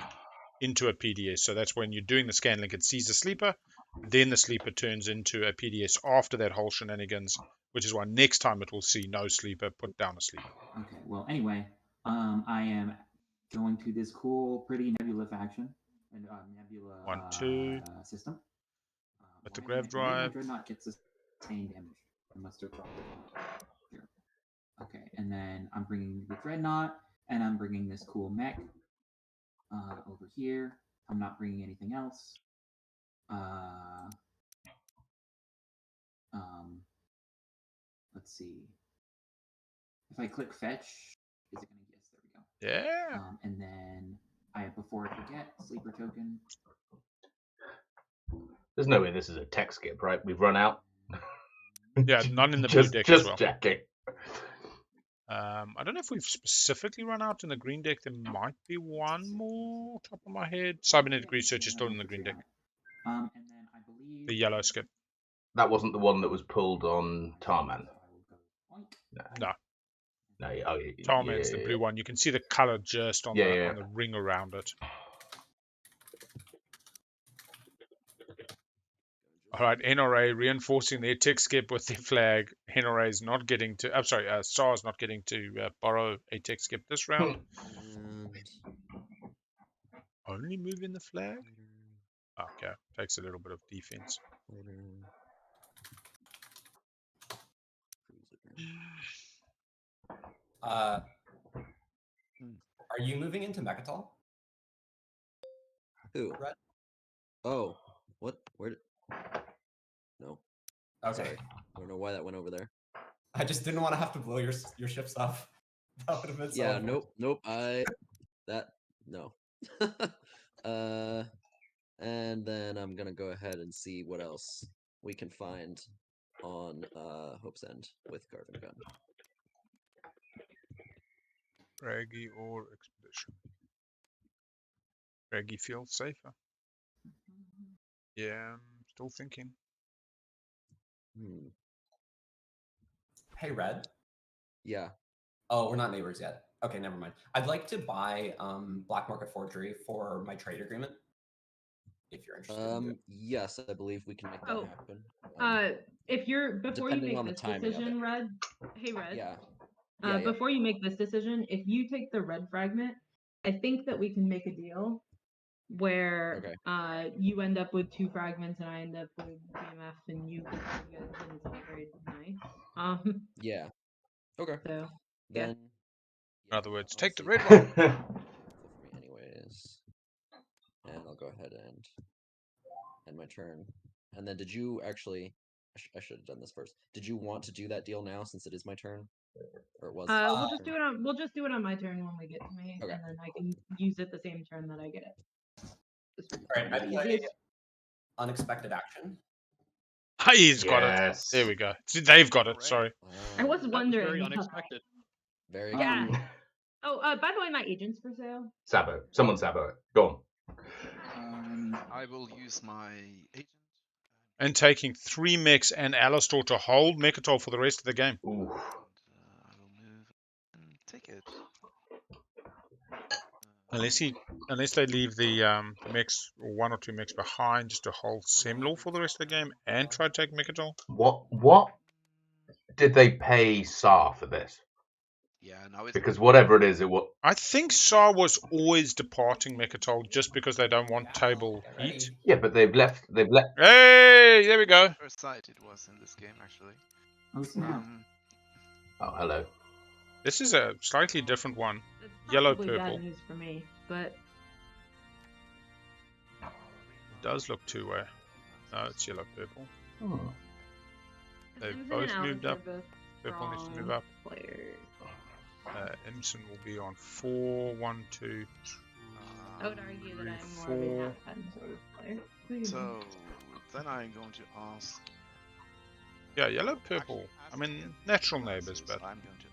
into a PDS. So that's when you're doing the ScanLink, it sees a sleeper, then the sleeper turns into a PDS after that whole shenanigans, which is why next time it will see no sleeper, put down a sleeper. Okay, well, anyway, I am going to this cool, pretty Nebula faction and Nebula 1, 2 system. with the grav drive. Dreadnought gets the same damage. I must have probably here. Okay, and then I'm bringing the Dreadnought, and I'm bringing this cool mech over here. I'm not bringing anything else. Let's see. If I click fetch, is it going to? Yes, there we go. Yeah. And then before I forget, sleeper token. There's no way this is a tech skip, right? We've run out. Yeah, none in the blue deck as well. Just checking. I don't know if we've specifically run out in the green deck. There might be one more, top of my head. Cybernetic Research is still in the green deck. And then I believe the yellow skip. That wasn't the one that was pulled on Tarman. No. No. Tarman's the blue one. You can see the color just on the ring around it. All right, NRA reinforcing their tech skip with their flag. NRA is not getting to. I'm sorry, Saar is not getting to borrow a tech skip this round. Only moving the flag. Okay, takes a little bit of defense. Are you moving into Mechatol? Who? Red? Oh, what? Where? No. Okay. Sorry. I don't know why that went over there. I just didn't want to have to blow your ships up. That would have been so Yeah. Nope. No. And then I'm gonna go ahead and see what else we can find on Hope's End with Garden Gun. Raggy or Expedition? Raggy feels safer. Yeah, I'm still thinking. Hey, Red. Yeah. Oh, we're not neighbors yet. Okay, never mind. I'd like to buy Black Market Forgery for my trade agreement. If you're interested. Yes, I believe we can make that happen. If you're before you make this decision, Red. Hey, Red. Yeah. Before you make this decision, if you take the red fragment, I think that we can make a deal where you end up with 2 fragments and I end up with BMF and you guys, and it's all very nice. Yeah. Okay. So then. In other words, take the red one. For me anyways. And I'll go ahead and end my turn. And then did you actually? I should have done this first. Did you want to do that deal now since it is my turn? Or it was? We'll just do it on. We'll just do it on my turn when we get to me, okay. And then I can use it the same turn that I get it. All right, I play unexpected action. He's got it. There we go. They've got it. Sorry. I was wondering. Very unexpected. Very yeah. cool. Oh, by the way, my agent's for sale. Sabo. Someone Sabo it. Go on. I will use my agent. And taking 3 mechs and Alistor to hold Mechatol for the rest of the game. Ooh. I will move and take it. Unless they leave the mechs or 1 or 2 mechs behind just to hold Sem Lore for the rest of the game and try to take Mechatol. What did they pay Saar for this? Yeah, now it's because whatever it is, I think Saar was always departing Mechatol just because they don't want table heat. Yeah, but they've left. Hey, there we go. First sight it was in this game actually. Oh, hello. This is a slightly different one. It's Yellow probably purple. bad news for me, but It does look 2-way. No, it's yellow purple. Oh. They've both moved up. Purple needs to move up. Players. Emerson will be on 4, 1, 2, 3, I would argue that I'm more 4. of a half-time sort of player. So then I'm going to ask. Yeah, yellow purple. I mean, natural neighbors, but I'm going to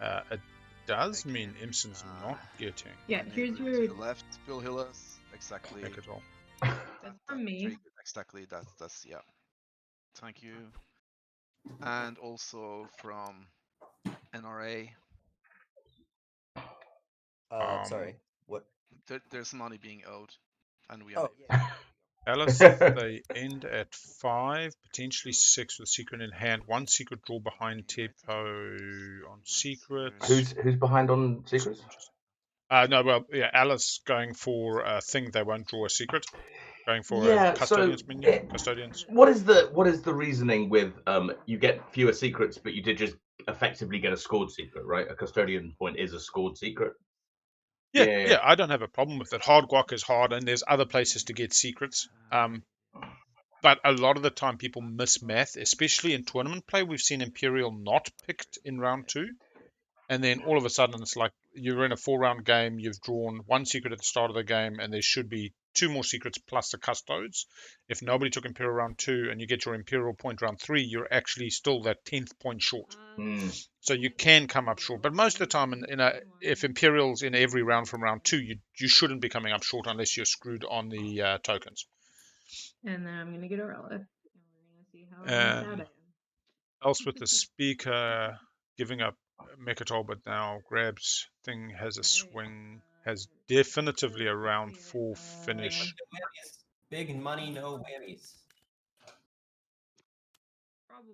ask. it does mean Emerson's not getting. Yeah, here's To where the left, Phil Hillis, exactly. Mechatol. that's for me. Exactly. That's yeah. Thank you. And also from NRA. Sorry. What? There's money being owed, and we Oh, are. yeah. Alice, they end at 5, potentially 6 with secret in hand. 1 secret draw behind Tepo on secrets. Who's behind on secrets? No, well, yeah, Alice going for a thing they won't draw a secret. Going for a custodians menu. Custodians. What is the reasoning with you get fewer secrets, but you did just effectively get a scored secret, right? A custodian point is a scored secret. Yeah, I don't have a problem with it. Hard guac is hard, and there's other places to get secrets. But a lot of the time people miss math, especially in tournament play. We've seen Imperial not picked in round 2. And then all of a sudden it's like you're in a 4-round game, you've drawn 1 secret at the start of the game, and there should be 2 more secrets plus the custodes. If nobody took Imperial round 2 and you get your Imperial point round 3, you're actually still that 10th point short. So you can come up short. But most of the time, if Imperial's in every round from round 2, you shouldn't be coming up short unless you're screwed on the tokens. And then I'm going to get a relic. And we're going to see how sad I am. Else with the speaker giving up Mechatol, but now Grab's thing has a swing, has definitively a round 4 finish. Big money, no whammies.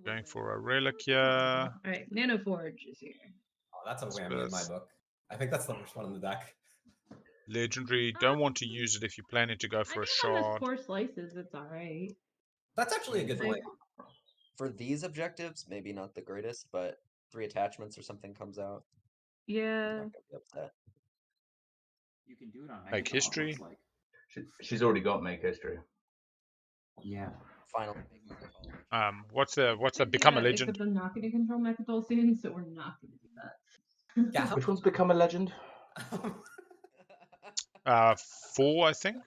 Going for a relic here. Alright, Nano Forge is here. Oh, that's a whammy in my book. I think that's the worst one in the deck. Legendary. Don't want to use it if you're planning to go for a shard. 4 slices, it's alright. That's actually a good point. For these objectives, maybe not the greatest, but 3 attachments or something comes out. Yeah. I'm not gonna be upset. You can do it on Make history. Like. She's already got make history. Yeah. Finally. What's the become a legend? Except I'm not going to control Mechatol soon, so we're not going to do that. Yeah. Which one's become a legend? 4, I think.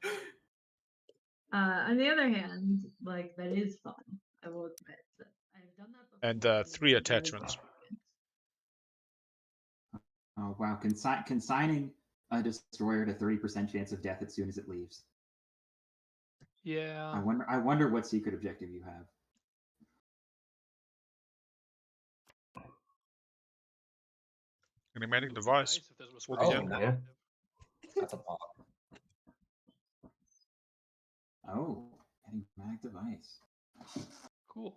On the other hand, like that is fun. I will admit that I've done that before. And 3 attachments. Oh wow! Consigning a destroyer to 30% chance of death as soon as it leaves. Yeah. I wonder what secret objective you have. Enigmatic device. Yeah. That's a pop. Oh, enigmatic device. Cool.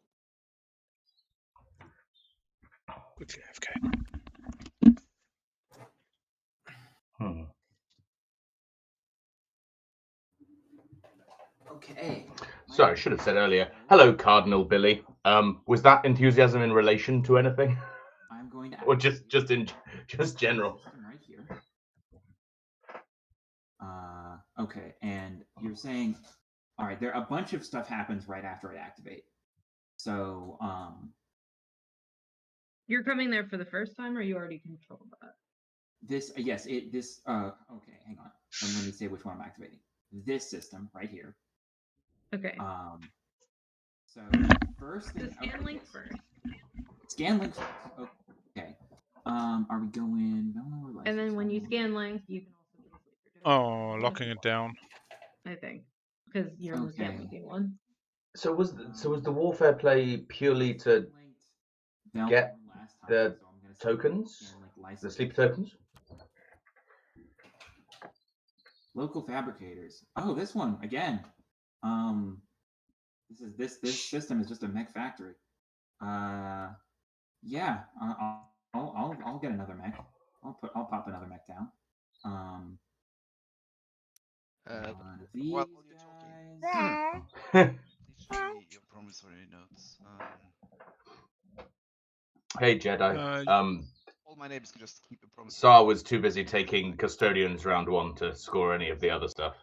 Quickly, AFK. Okay. Sorry, I should have said earlier. Hello, Cardinal Billy. Was that enthusiasm in relation to anything? I'm going to. Or just general. Right here. Okay, and you're saying, all right, there a bunch of stuff happens right after I activate. So, You're coming there for the first time, or you already controlled that? Okay, hang on. And let me say which one I'm activating. This system right here. Okay. So first thing. So scan link first. Scan link first. Okay. Are we going? And then when you scan link, you can also do a sleeper. Oh, locking it down. I think because you're the scan linking one. So was the warfare play purely to get the tokens, the sleeper tokens? Local fabricators. Oh, this one again. This system is just a mech factory. Yeah. I'll get another mech. I'll pop another mech down. While you're talking, please show me your promissory notes. Hey Jedi. All my neighbors can just keep a promissory. Saar was too busy taking custodians round 1 to score any of the other stuff.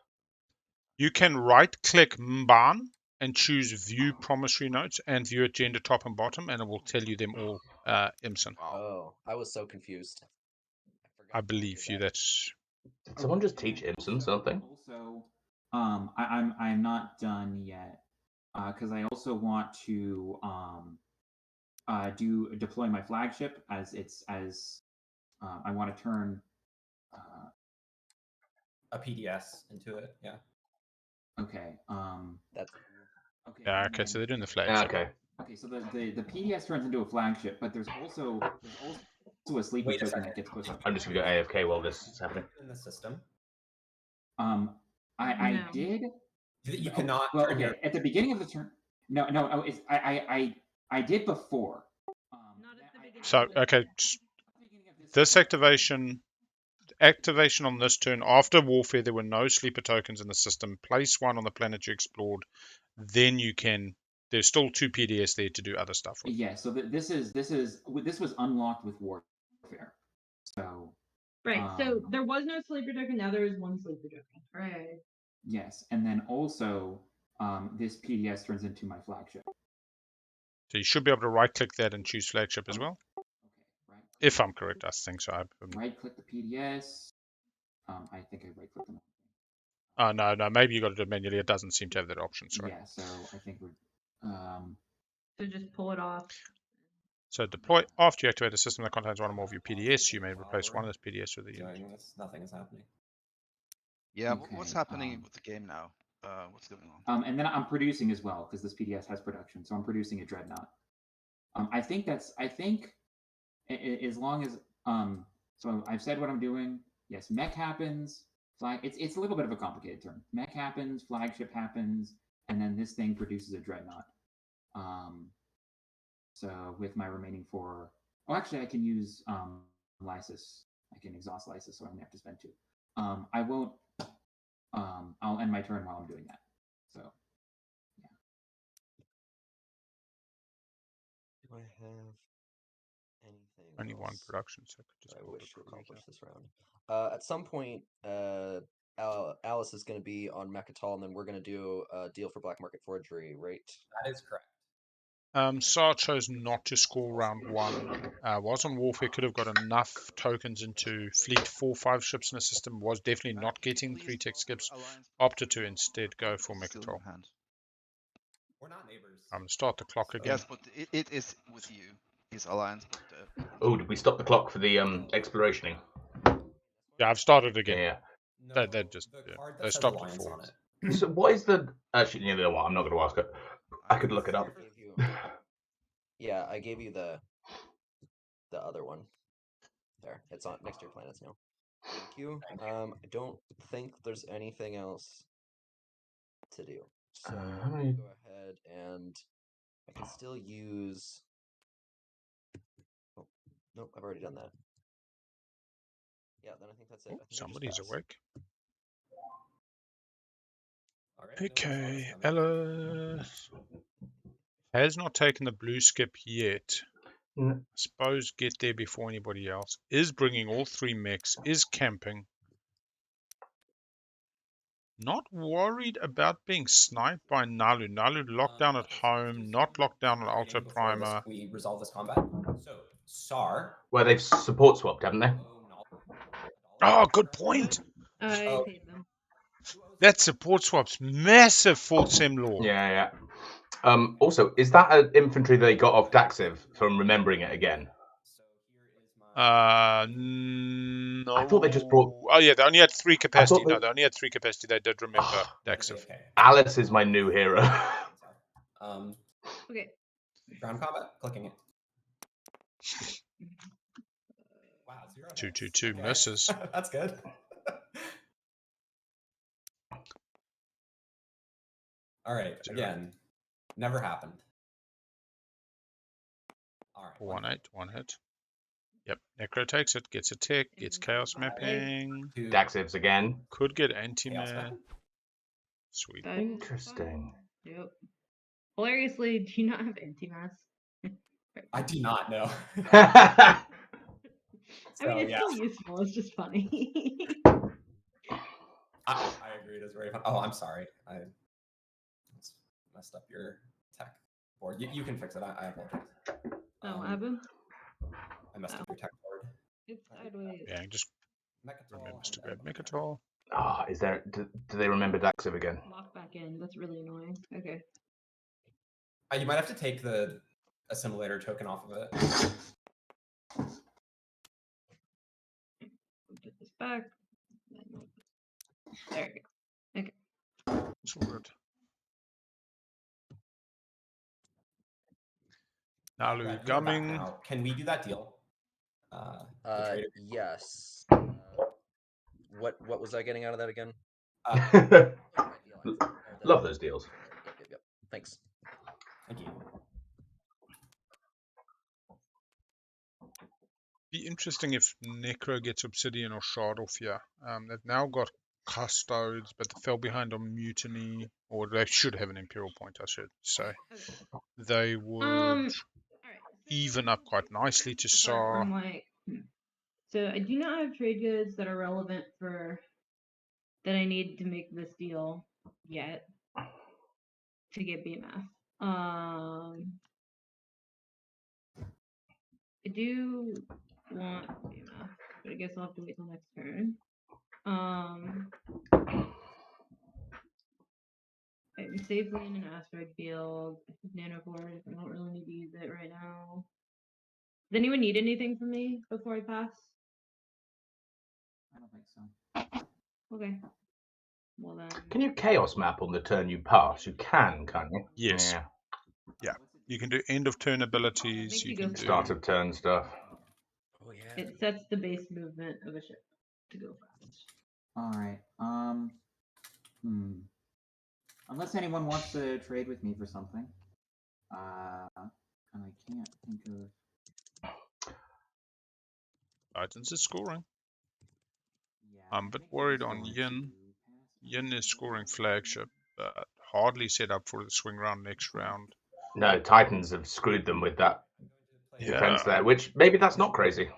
You can right-click Mban and choose View Promissory Notes and view it gender top and bottom, and it will tell you them all, Imson. Oh, I was so confused. I believe you. That's. Did someone just teach Imson something? Also, I'm not done yet because I also want to deploy my flagship as I want to turn a PDS into it. Yeah. Okay. That's okay. Yeah. Okay. So they're doing the flagship. Okay. Okay. So the PDS turns into a flagship, but there's also a sleeper token that gets pushed. I'm just gonna go AFK while this is happening. In the system. I did. You cannot. Well, okay. At the beginning of the turn. No. It's I did before. Not at the beginning. So okay. This activation on this turn, after warfare, there were no sleeper tokens in the system. Place one on the planet you explored. Then you can. There's still 2 PDS there to do other stuff with. Yeah. So this was unlocked with warfare. So. Right. So there was no sleeper token. Now there is one sleeper token. Right. Yes, and then also this PDS turns into my flagship. So you should be able to right-click that and choose flagship as well. Okay. Right. If I'm correct, I think so. Right-click the PDS. I think I right-clicked them. Oh, no. Maybe you got to do it manually. It doesn't seem to have that option. Sorry. Yeah. So I think we're. So just pull it off. So deploy after you activate a system that contains one or more of your PDS. You may replace one of those PDS with a unit. Nothing is happening. Yeah. Okay, What's happening with the game now? What's going on? And then I'm producing as well because this PDS has production, so I'm producing a dreadnought. I think as long as so I've said what I'm doing. Yes, mech happens. It's a little bit of a complicated term. Mech happens, flagship happens, and then this thing produces a dreadnought. So with my remaining 4, actually I can use Lysis. I can exhaust Lysis, so I don't have to spend 2. I won't. I'll end my turn while I'm doing that. So, yeah. Do I have anything? Only else one production, so I could just I build wish a to crew accomplish here. this round. At some point, Alice is going to be on Mechatol, and then we're going to do a deal for black market forgery, right? That is correct. Saar chose not to score round 1. Was on warfare, could have got enough tokens into fleet 4-5 ships in the system. Was definitely not getting 3 tech skips. Opted to instead go for Mechatol. We're not neighbors. I'm going to start the clock again. Yes, but it is with you. His alliance. But, Oh, did we stop the clock for the explorationing? Yeah, I've started again. Yeah. No, They just the card that they says stopped alliance before. on it. So what is the actually? You know what? I'm not going to ask it. I could look it up. Yeah, I gave you the other one. There, it's on next to your planets now. Thank you. I don't think there's anything else to do. So go ahead and I can still use. Oh, nope, I've already done that. Yeah, then I think that's it. I think Somebody's awake. Right, Okay, Alice has not taken the blue skip yet. I suppose get there before anybody else. Is bringing all 3 mechs. Is camping. Not worried about being sniped by Naalu. Naalu locked down at home, not locked down at Alpha Primer. We resolve this combat. So, Saar. Well, they've support swapped, haven't they? Oh, good point. I paid them. That support swap's massive for Sem Lore. Yeah. Also, is that an infantry they got off Daxiv from remembering it again? No. I thought they just brought. Oh yeah, they only had 3 capacity. They... No, they only had 3 capacity. They did remember Daxiv. Okay. Alice is my new hero. Okay. Ground combat, clicking it. Wow, 0 hits. 2-2-2 misses. That's good. All right, again, never happened. All right. 1-8, 1 hit. Yep, Nekro takes it, gets a tick, gets chaos mapping. Daxivs again. Could get anti-map. Sweet. Interesting. Yep. Hilariously, do you not have anti-mass? I do not know. I mean, it's still useful. It's just funny. I agree. It is very fun. Oh, I'm sorry. I messed up your tech board. You can fix it. I apologize. Oh, what happened? I messed up your tech board. It's sideways. Yeah, just remembers to grab Mechatol. Ah, is there? Do they remember Daxiv again? Lock back in. That's really annoying. Okay. You might have to take the assimilator token off of it. Get this back. There you go. Okay. Sorted. Naalu coming. Can we do that deal? Yes. What was I getting out of that again? Love those deals. Yep. Thanks. Thank you. Be interesting if Nekro gets Obsidian or Shard off here. They've now got Custodes, but they fell behind on Mutiny, or they should have an Imperial point, I should say. They would even up quite nicely to Saar. So I do not have trade goods that are relevant for that I need to make this deal yet to get BMF. I do want BMF, but I guess I'll have to wait till next turn. I'm safely in an asteroid field. Nanocores. I don't really need to use it right now. Does anyone need anything from me before I pass? I don't think so. Okay. Well then. Can you chaos map on the turn you pass? You can, can't you? Yes. Yeah. You can do end of turn abilities. You can do start of turn stuff. Oh yeah. It sets the base movement of a ship to go fast. All right. Unless anyone wants to trade with me for something. And I can't think of. Titans is scoring. I'm a bit worried on Yin. Yin is scoring flagship, but hardly set up for the swing round next round. No, Titans have screwed them with that defense there, which maybe that's not crazy.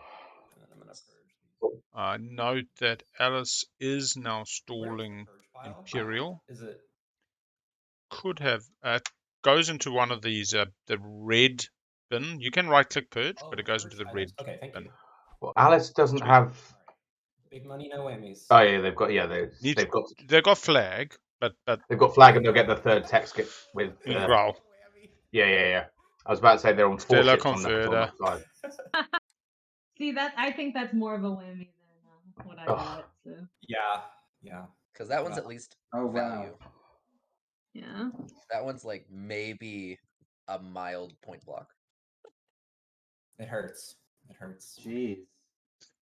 Note that Alice is now stalling Imperial. Is it? Could have goes into one of these the red bin. You can right click purge, but it goes into the red bin. Well, Alice doesn't have Big money, no whammies. Oh yeah, they've got flag, but they've got flag and they'll get the third tech skip with Growl. Yeah. I was about to say they're on 4 ships on the side. See that? I think that's more of a whammy than what I got. So. Yeah. Because that one's at least value. Yeah. That one's like maybe a mild point block. It hurts. Jeez.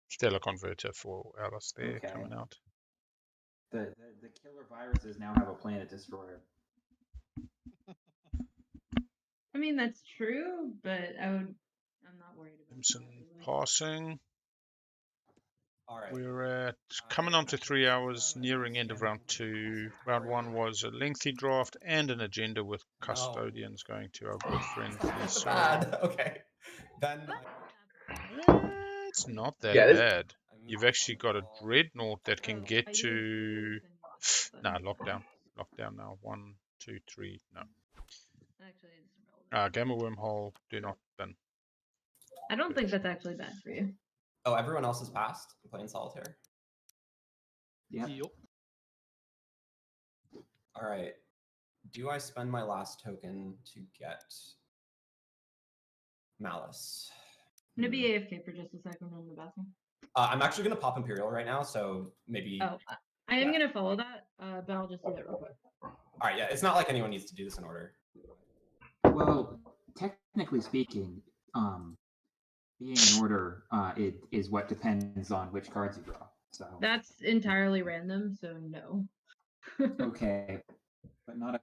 Stellar converter for Alice there coming out. The killer viruses now have a planet destroyer. I mean that's true, but I'm not worried about that. Passing. All right. We're at coming on to 3 hours, nearing end of round 2. Round 1 was a lengthy draft and an agenda with custodians going to our good friend. That's bad. Okay. Then it's not that bad. You've actually got a dreadnought that can get to lockdown now. 1, 2, 3. No. Gamma wormhole. Do not bin. I don't think that's actually bad for you. Oh, everyone else has passed. I'm playing solitaire. Yep. All right. do I spend my last token to get Malice? I'm gonna be AFK for just a second in the bathroom. I'm actually gonna pop Imperial right now, so maybe. Oh, I am gonna follow that, but I'll just do that real quick. All right, yeah, it's not like anyone needs to do this in order. Well, technically speaking, being in order it is what depends on which cards you draw. So that's entirely random, so no. Okay, but not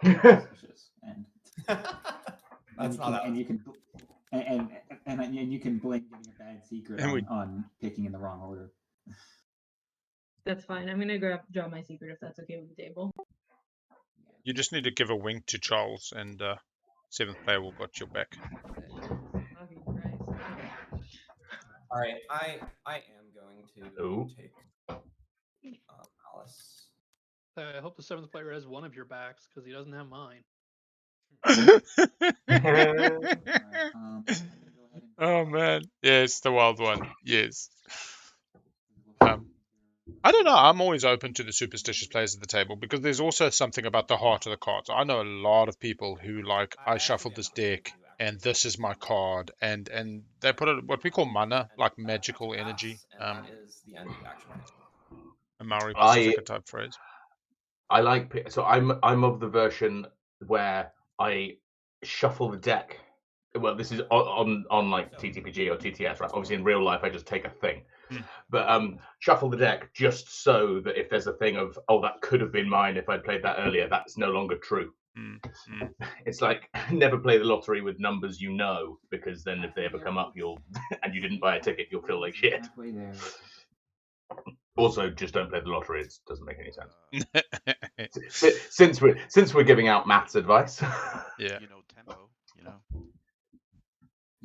if you're suspicious and you can blame getting a bad secret on picking in the wrong order. That's fine. I'm gonna draw my secret if that's okay with the table. You just need to give a wink to Charles, and seventh player will got your back. All right, I am going to take Alice. I hope the seventh player has one of your backs because he doesn't have mine. Oh man, yes, the wild one. Yes. I don't know. I'm always open to the superstitious players at the table because there's also something about the heart of the cards. I know a lot of people who like, I shuffled this deck and this is my card, and they put it what we call mana, like magical energy. That is the end of the action. A Maori Pacifica type phrase. I like, so I'm of the version where I shuffle the deck. Well, this is on like TTPG or TTS, right? Obviously, in real life, I just take a thing. But shuffle the deck just so that if there's a thing of, oh, that could have been mine if I'd played that earlier, that's no longer true. It's like never play the lottery with numbers you know, because then if they ever come up, and you didn't buy a ticket, you'll feel like shit. Also, just don't play the lottery. It doesn't make any sense. since we're giving out maths advice. Yeah. You know, tempo. You know.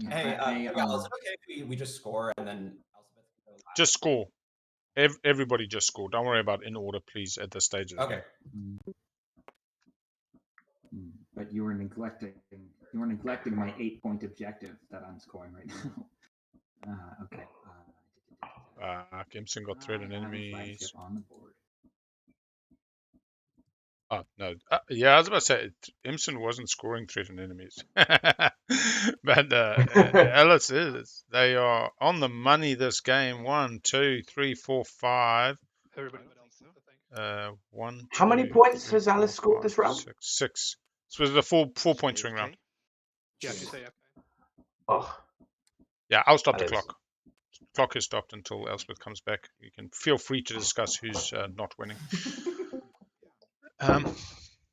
Hey, is it okay if we just score and then just score? Everybody just score. Don't worry about in order, please, at this stage of the game. But you were neglecting my 8-point objective that I'm scoring right now. Okay. Gimson got threatened enemies. On the board. Oh, no. Yeah, I was about to say, Imson wasn't scoring threatened enemies. But Alice is. They are on the money this game. 1, 2, 3, 4, 5. Everybody but else, I think. 1, 2, How many points has Alice scored this round? 6. This was the 4-point swing round. Yeah, she's AFK. Oh. Yeah, I'll stop the clock. Clock is stopped until Elspeth comes back. You can feel free to discuss who's not winning.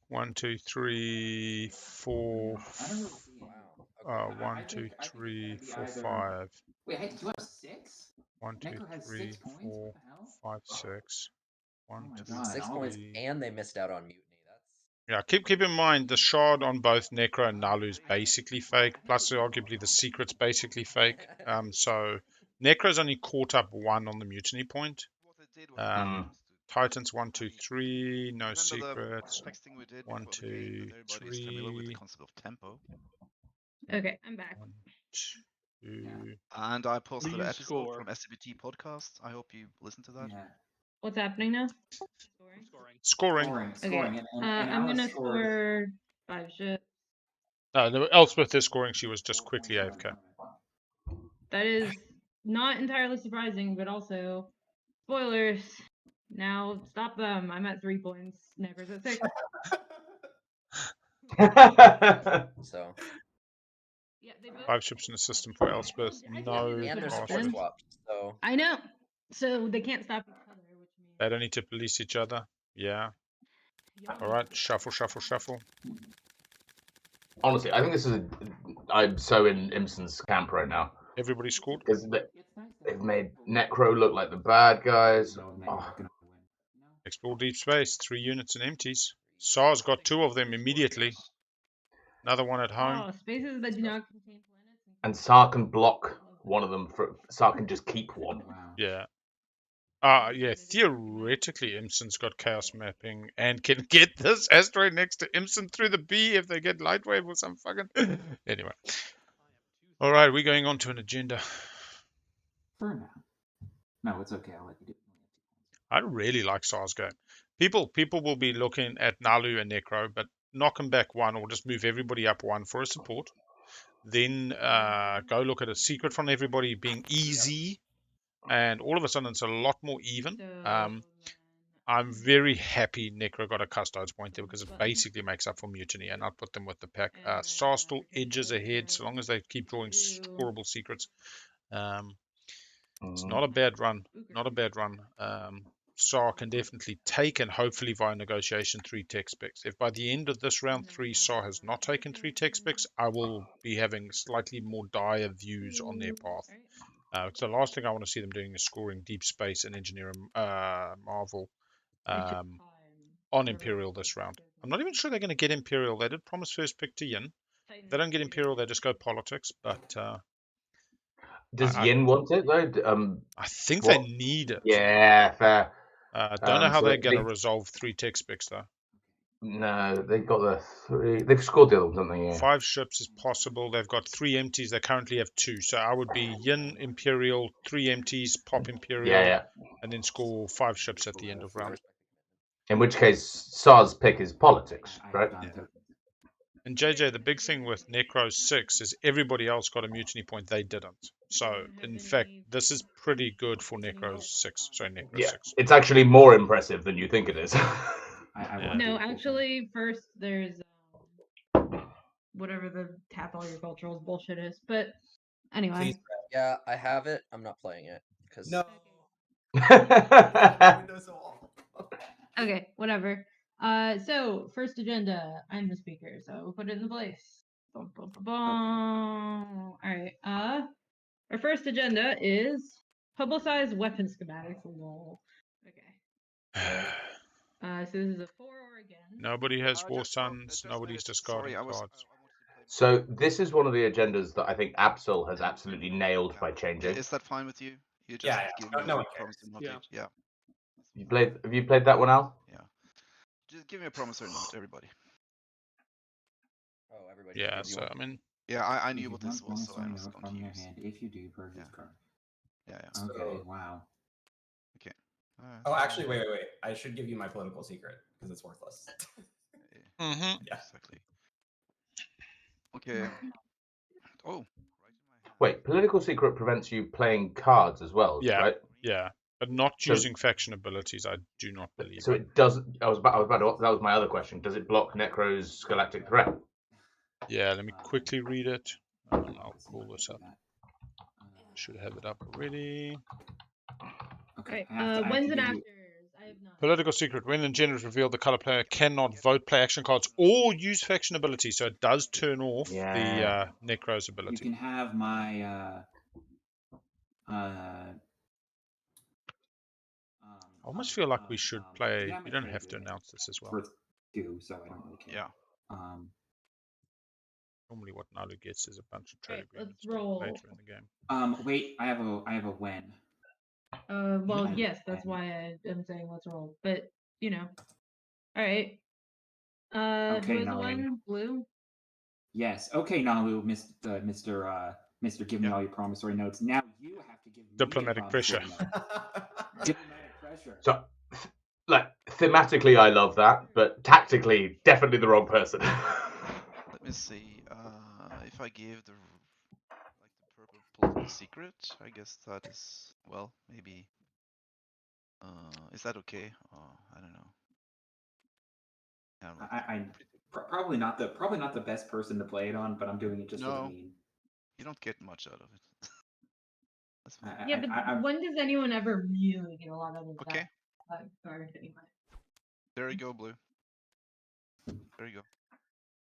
1, 2, 3, 4. 1, 2, 3, 4, 5. Wait, you have 6? 1, 2, 3, 4, 5, 6. 1, 2, 6 points, and they missed out on mutiny. Yeah, keep in mind the shard on both Nekro and Naalu is basically fake. Plus, arguably the secret's basically fake. So Necro's only caught up 1 on the mutiny point. Titans 1, 2, 3, no secrets. 1, 2, 3. Okay, I'm back. 1, 2. And I posted an episode score. from SCPT podcast. I hope you listen to that. Yeah. What's happening now? Scoring. Okay. I'm gonna score 5 ships. No, Elspeth is scoring. She was just quickly AFK. That is not entirely surprising, but also spoilers. Now stop them. I'm at 3 points. Nekro's at 6. So. Yeah, they 5 ships in the system for Elspeth. No. And they're support swapped. So. I know. So they can't stop each other, which means they don't need to police each other. Yeah. Alright, shuffle. Honestly, I think this is I'm so in Imson's camp right now. Everybody scored? Because they've made Nekro look like the bad guys. Oh. Explore deep space. 3 units and empties. Saar's got 2 of them immediately. Another one at home. Oh, spaces that do not contain planets. And Saar can block one of them. Saar can just keep one. Yeah. Yeah, theoretically, Imson's got chaos mapping and can get this asteroid next to Imson through the B if they get Lightwave or some fucking... Anyway. Alright, we're going on to an agenda. For now. No, it's okay. I'll let you do it. I really like Saar's game People will be looking at Naalu and Nekro, but knock them back one or just move everybody up one for a support. Then go look at a secret from everybody being easy, and all of a sudden it's a lot more even. I'm very happy Nekro got a custodes point there because it basically makes up for mutiny, and I'll put them with the pack. Saar still edges ahead so long as they keep drawing scoreable secrets. It's not a bad run. Not a bad run. Saar can definitely take and hopefully via negotiation 3 tech specs. If by the end of this round 3 Saar has not taken 3 tech specs, I will be having slightly more dire views on their path. Because the last thing I want to see them doing is scoring Deep Space and Engineering Marvel on Imperial this round. I'm not even sure they're going to get Imperial. They did promise first pick to Yin. If they don't get Imperial, they just go politics. But does Yin want it though? I think they need it. Yeah, fair. Don't know how they're going to resolve 3 tech specs though. No, they've got the 3. They've scored the other ones, haven't they? Yeah. 5 ships is possible. They've got 3 empties. They currently have 2. So I would be Yin Imperial, 3 empties, pop Imperial, and then score 5 ships at the end of round. In which case, Saar's pick is politics, right? Yeah. And JJ, the big thing with Nekro's 6 is everybody else got a mutiny point. They didn't. So, in fact, this is pretty good for Nekro's 6. Sorry, Nekro's 6. It's actually more impressive than you think it is. No, actually, first there's whatever the tap all your culturals bullshit is. But anyway. Yeah, I have it. I'm not playing it because no. Okay, whatever. So first agenda. I'm the speaker, so we'll put it in the place. Boom, boom, boom, boom. All right. Our first agenda is publicize weapon schematics. Lol. Okay. So this is a 4 again. Nobody has War Suns. Nobody's discarding cards. So this is one of the agendas that I think Absol has absolutely nailed by changing. Is that fine with you? You just give me a promise or not. Yeah. Have you played that one, Al? Yeah. Just give me a promise or not, everybody. Oh, everybody. Yeah. So I mean. Yeah, I knew what this was, so I was from your hand. If you do, purchase card. Yeah. Okay. Wow. Okay. Oh, actually, wait. I should give you my political secret because it's worthless. Yeah. Exactly. Okay. Oh. Wait, political secret prevents you playing cards as well, right? Yeah, but not using faction abilities. I do not believe. So it does. I was about to. That was my other question. Does it block Nekro's galactic threat? Yeah. Let me quickly read it. I'll pull this up. Should have it up already. Okay. When's and afters? I have not. Political secret. When the agenda is revealed, the color player cannot vote, play action cards, or use faction ability. So it does turn off the Nekro's ability. You can have my. I almost feel like we should play. You don't have to announce this as well. So I don't really care. Yeah. Normally, what Naalu gets is a bunch of trade agreements later in the game. Wait, I have a when. Well, yes, that's why I'm saying let's roll. But you know, all right. Okay, who is the one? Blue. Yes. Okay, Naalu, Mr. Give me all your promissory notes. Now you have to give me diplomatic pressure. Diplomatic pressure. So, like thematically, I love that, but tactically, definitely the wrong person. Let me see. If I give the purple political secret, I guess that is maybe. Is that okay? I don't know. I probably not the best person to play it on, but I'm doing it just for the meme. You don't get much out of it. That's fine. Yeah, but when does anyone ever really get a lot out of that card anyway? There you go, Blue. There you go.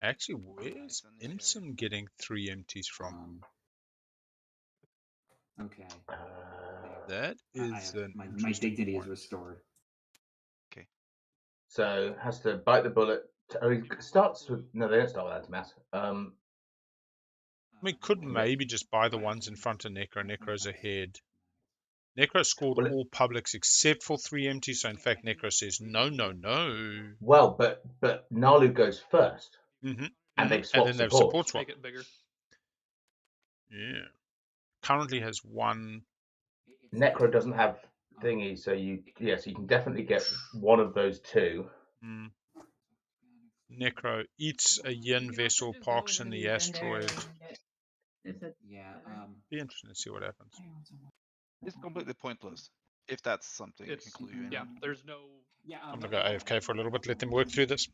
Actually, where's Imson getting 3 empties from? Okay. That is my dignity is restored. Okay. So has to bite the bullet. It starts with they don't start with Antimass. We could maybe just buy the ones in front of Nekro. Nekro's ahead. Nekro scored all publics except for 3 empties. So in fact, Nekro says no. Well, but Naalu goes first, and they've swapped and then they've support swap. Make it bigger. Yeah. Currently has 1. Nekro doesn't have thingy, so you can definitely get one of those two. Nekro eats a yin vessel, parks in the asteroid. Yeah. Be interesting to see what happens. It's completely pointless if that's something you can clue you in. Yeah, there's no. Yeah. I'm gonna go AFK for a little bit. Let them work through this.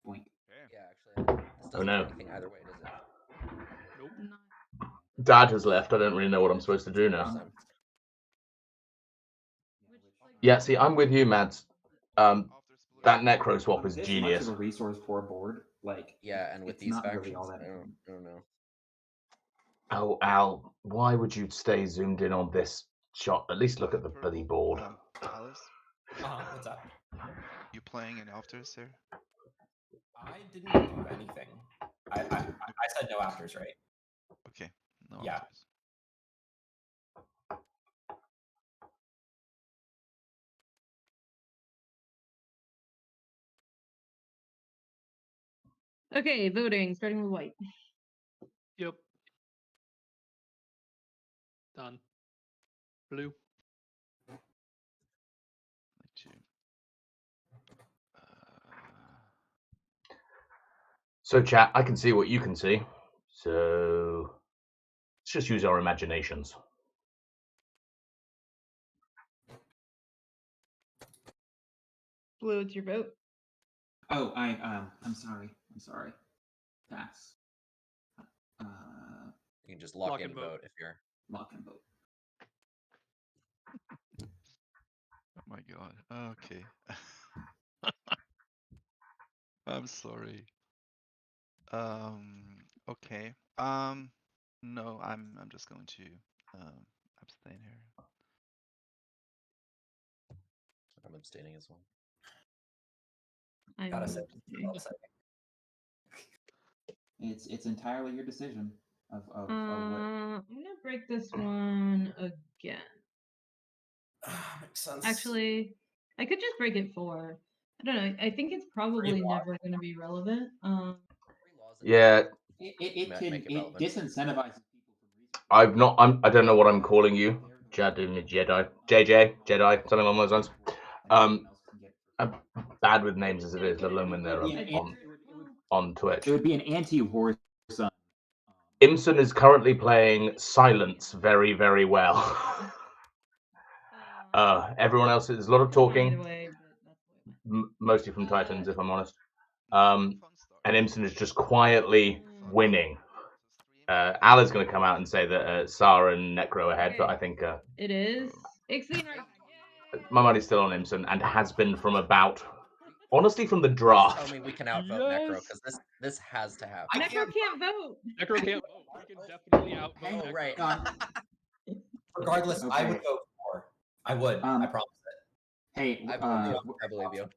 Boink. Yeah, actually, this doesn't no. do anything either way, does it? Nope. Dad has left. I don't really know what I'm supposed to do now. Yeah, see, I'm with you, Mads. That Necro swap is This genius. much of a resource poor board, like Yeah, and with it's these not factions, really all that I don't know. Oh, Al, why would you stay zoomed in on this shot? At least look at the bloody board. Alice, What's up? you playing any afters here? I didn't do anything. I said no afters, right? Okay, no Yeah. afters. Okay, voting, starting with white. Yep. Done. Blue. So, chat, I can see what you can see. So, let's just use our imaginations. Blue, it's your vote. Oh, I'm sorry. Pass. You can just lock in vote if you're lock and vote. Oh my god. Okay. I'm sorry. Okay. No, I'm just going to abstain here. I'm abstaining as well. Gotta say. It's entirely your decision of what. I'm gonna break this one again. Makes sense. Actually, I could just break it 4. I don't know. I think it's probably never going to be relevant. Yeah. It disincentivizes people from I don't know what I'm calling you. Jedi, Jedi, something along those lines. I'm bad with names as it is, let alone when they're on Twitch. It would be an anti-war son. Imson is currently playing Silence very, very well. Everyone else, there's a lot of talking, mostly from Titans, if I'm honest. And Imson is just quietly winning. Al is going to come out and say that Saar and Nekro are ahead, but I think it is. My money's still on Imson and has been from about, honestly, from the draft. Tell me we can outvote Nekro because this has to happen. Nekro can't vote. Nekro can't vote. We can definitely outvote. Oh, right. Regardless, I would go for. I would. I promise it. Hey, I believe you.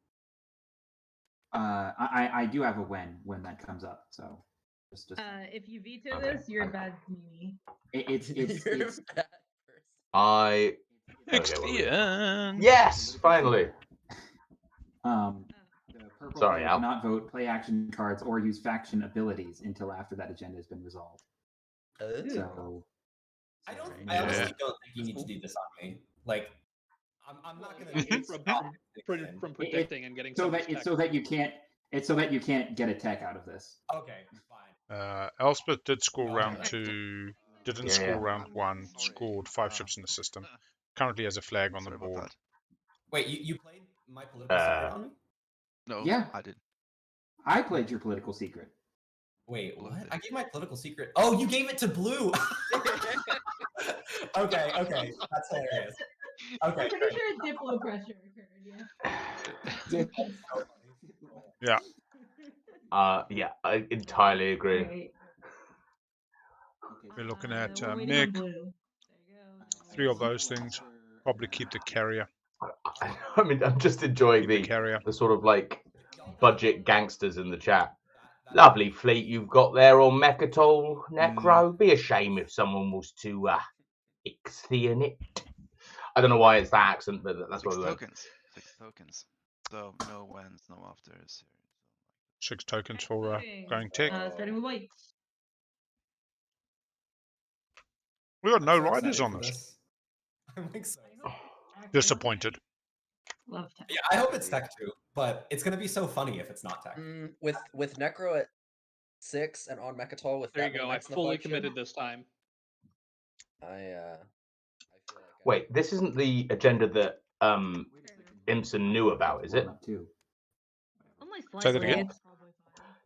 I do have a when that comes up. So just if you veto this, you're a bad meanie. It's I. Okay, yes, finally. The purple player cannot vote, play action cards, or use faction abilities until after that agenda has been resolved. So I honestly don't think you need to do this on me. Like, I'm not going to from predicting and getting so that you can't get a tech out of this. Okay, fine. Elspeth did score round 2, didn't score round 1, scored 5 ships in the system. Currently has a flag on the board. Wait, you played my political secret on me? No, yeah, I did. I played your political secret. Wait, what? I gave my political secret. Oh, you gave it to Blue. Okay, that's hilarious. Okay, I'm pretty sure a Diplo pressure occurred. Yeah. Yeah, I entirely agree. Right. We're looking at Mick. 3 of those things. Probably keep the carrier. I mean, I'm just enjoying the sort of like budget gangsters in the chat. Lovely fleet you've got there on Mechatol, Necro. Be a shame if someone was to Ixion it. I don't know why it's that accent, but that's what we went. 6 tokens. So no wins, no afters. 6 tokens for going tech. Starting with white. We got no so riders excited on for this. I'm like so Disappointed. Love tech. Yeah, I hope it's tech too, but it's gonna be so funny if it's not tech. With Necro at 6 and on Mechatol with There that you go. many I mechs in the fully flagship, committed this time. I feel like Wait, this isn't the agenda that Imson knew about, is it? Only Say that slightly. again?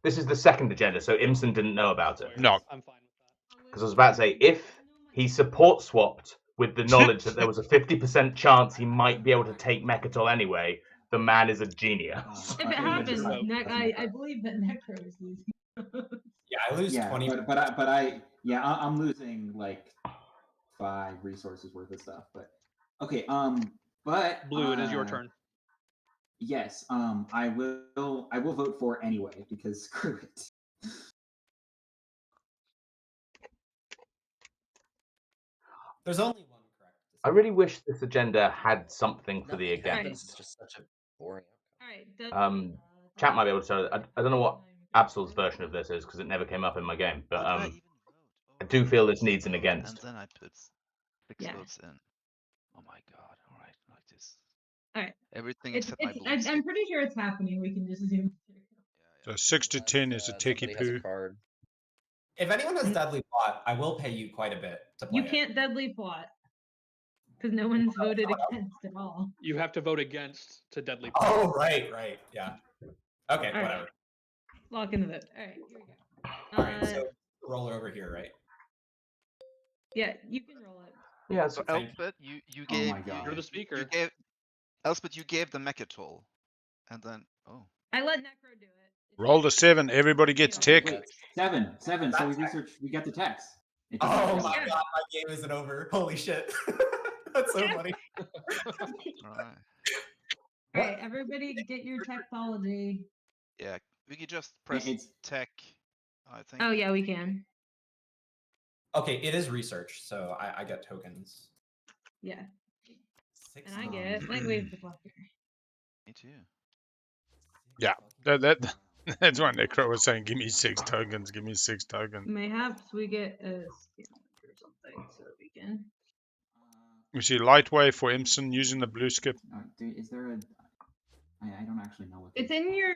This is the second agenda, so Imson didn't know about it. No. I'm fine with that. Because I was about to say, if he support swapped with the knowledge that there was a 50% chance he might be able to take Mechatol anyway, the man is a genius. If it happens, I believe that Nekro is losing. Yeah, I lose 20. I'm losing like 5 resources worth of stuff. But okay, but Blue, it is your turn. Yes, I will vote for anyway because screw it. There's only one correct. I really wish this agenda had something for the nothing happens. against. It's just such a boring Chat might be able to tell. I don't know what Absol's version of this is because it never came up in my game, but I do feel this needs an against. And then I put 6 votes in. Oh my god! All right, like this. All right. Everything except my blue. I'm pretty sure it's happening. We can just zoom. So 6 to 10 is a techie poo. If anyone has deadly plot, I will pay you quite a bit to play You can't deadly plot because no one's voted against at all. You have to vote against to deadly plot. Oh, right, yeah. Okay, All whatever. Right. Lock in the vote. All right, here we go. All right, so roll it over here, right? Yeah, you can roll it. Yeah, so Elspeth, you gave. You're the speaker. Elspeth, you gave the Mechatol, and then I let Nekro do it. Roll the 7. Everybody gets tech. Wait, 7. So we research. We get the text. Oh my god, my game isn't over. Holy shit. That's so funny. All right, everybody get your technology. Yeah, we could just press tech, I think. Oh yeah, we can. Okay, it is research, so I get tokens. Yeah. And I get lightwave deflector. Me too. Yeah, that's what Nekro was saying. Give me 6 tokens. Give me 6 tokens. Mayhaps we get a skin or something so we can. We see Lightwave for Imson using the blue skip. Is there a? I don't actually know what. It's in your.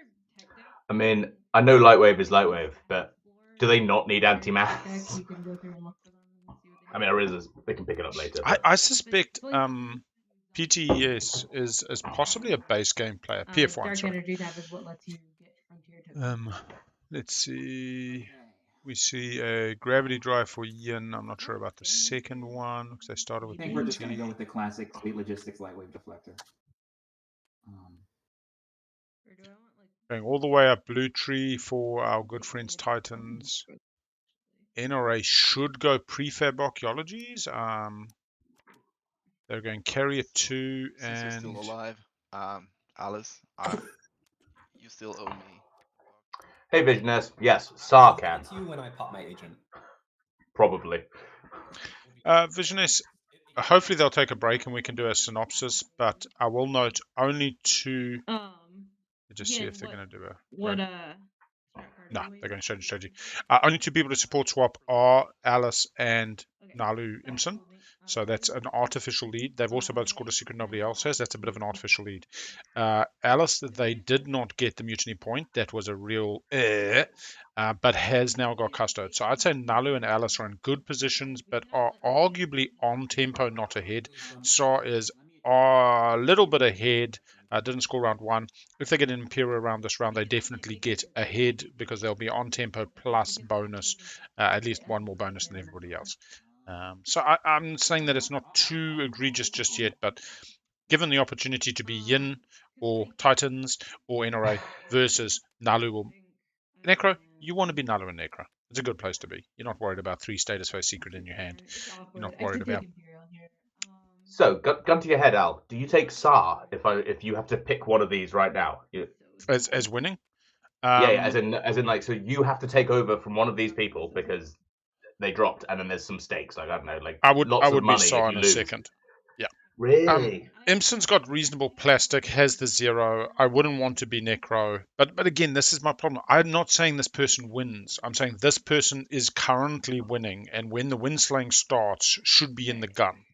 I mean, I know Lightwave is Lightwave, but do they not need anti-mass? You can go through and look for them and see what I mean, they can pick it up later. I suspect PTES is possibly a base game player. PF1, Dark sorry. Energy Tab is what lets you get frontier tokens. Let's see. We see a gravity drive for Yin. I'm not sure about the second one because they started with I think we're just going to go with the classic Fleet Logistics Lightwave Deflector. Going all the way up Blue Tree for our good friends Titans. NRA should go prefab archaeologies. They're going Carrier 2 and... Since you're still alive, Alice, you still owe me. Hey, Visioners. Yes, Saar can. It's you when I pop my agent. Probably. Visioners, hopefully they'll take a break and we can do a synopsis, but I will note only to... just see if they're going to do a... No, they're going straight to strategy. Only 2 people to support swap are Alice and Naalu Imson. So that's an artificial lead. They've also both scored a secret nobody else has. That's a bit of an artificial lead. Alice, they did not get the mutiny point. That was a real but has now got custode. So I'd say Naalu and Alice are in good positions, but are arguably on tempo, not ahead. Saar is a little bit ahead. Didn't score round 1. If they get an Imperial around this round, they definitely get ahead because they'll be on tempo plus bonus, at least 1 more bonus than everybody else. So I'm saying that it's not too egregious just yet, but given the opportunity to be Yin or Titans or NRA versus Naalu or Nekro, you want to be Naalu and Nekro. It's a good place to be. You're not worried about 3 status phase secret in your hand. You're not worried about... So, gun to your head, Al. Do you take Saar if you have to pick one of these right now? As winning? Yeah, as in like, so you have to take over from one of these people because they dropped, and then there's some stakes. Like, I don't know, like I would lots of money be Saar if in you a lose. second. Yeah. Really? Imson's got reasonable plastic, has the 0. I wouldn't want to be Necro. But again, this is my problem. I'm not saying this person wins. I'm saying this person is currently winning, and when the winslaying starts, should be in the gun.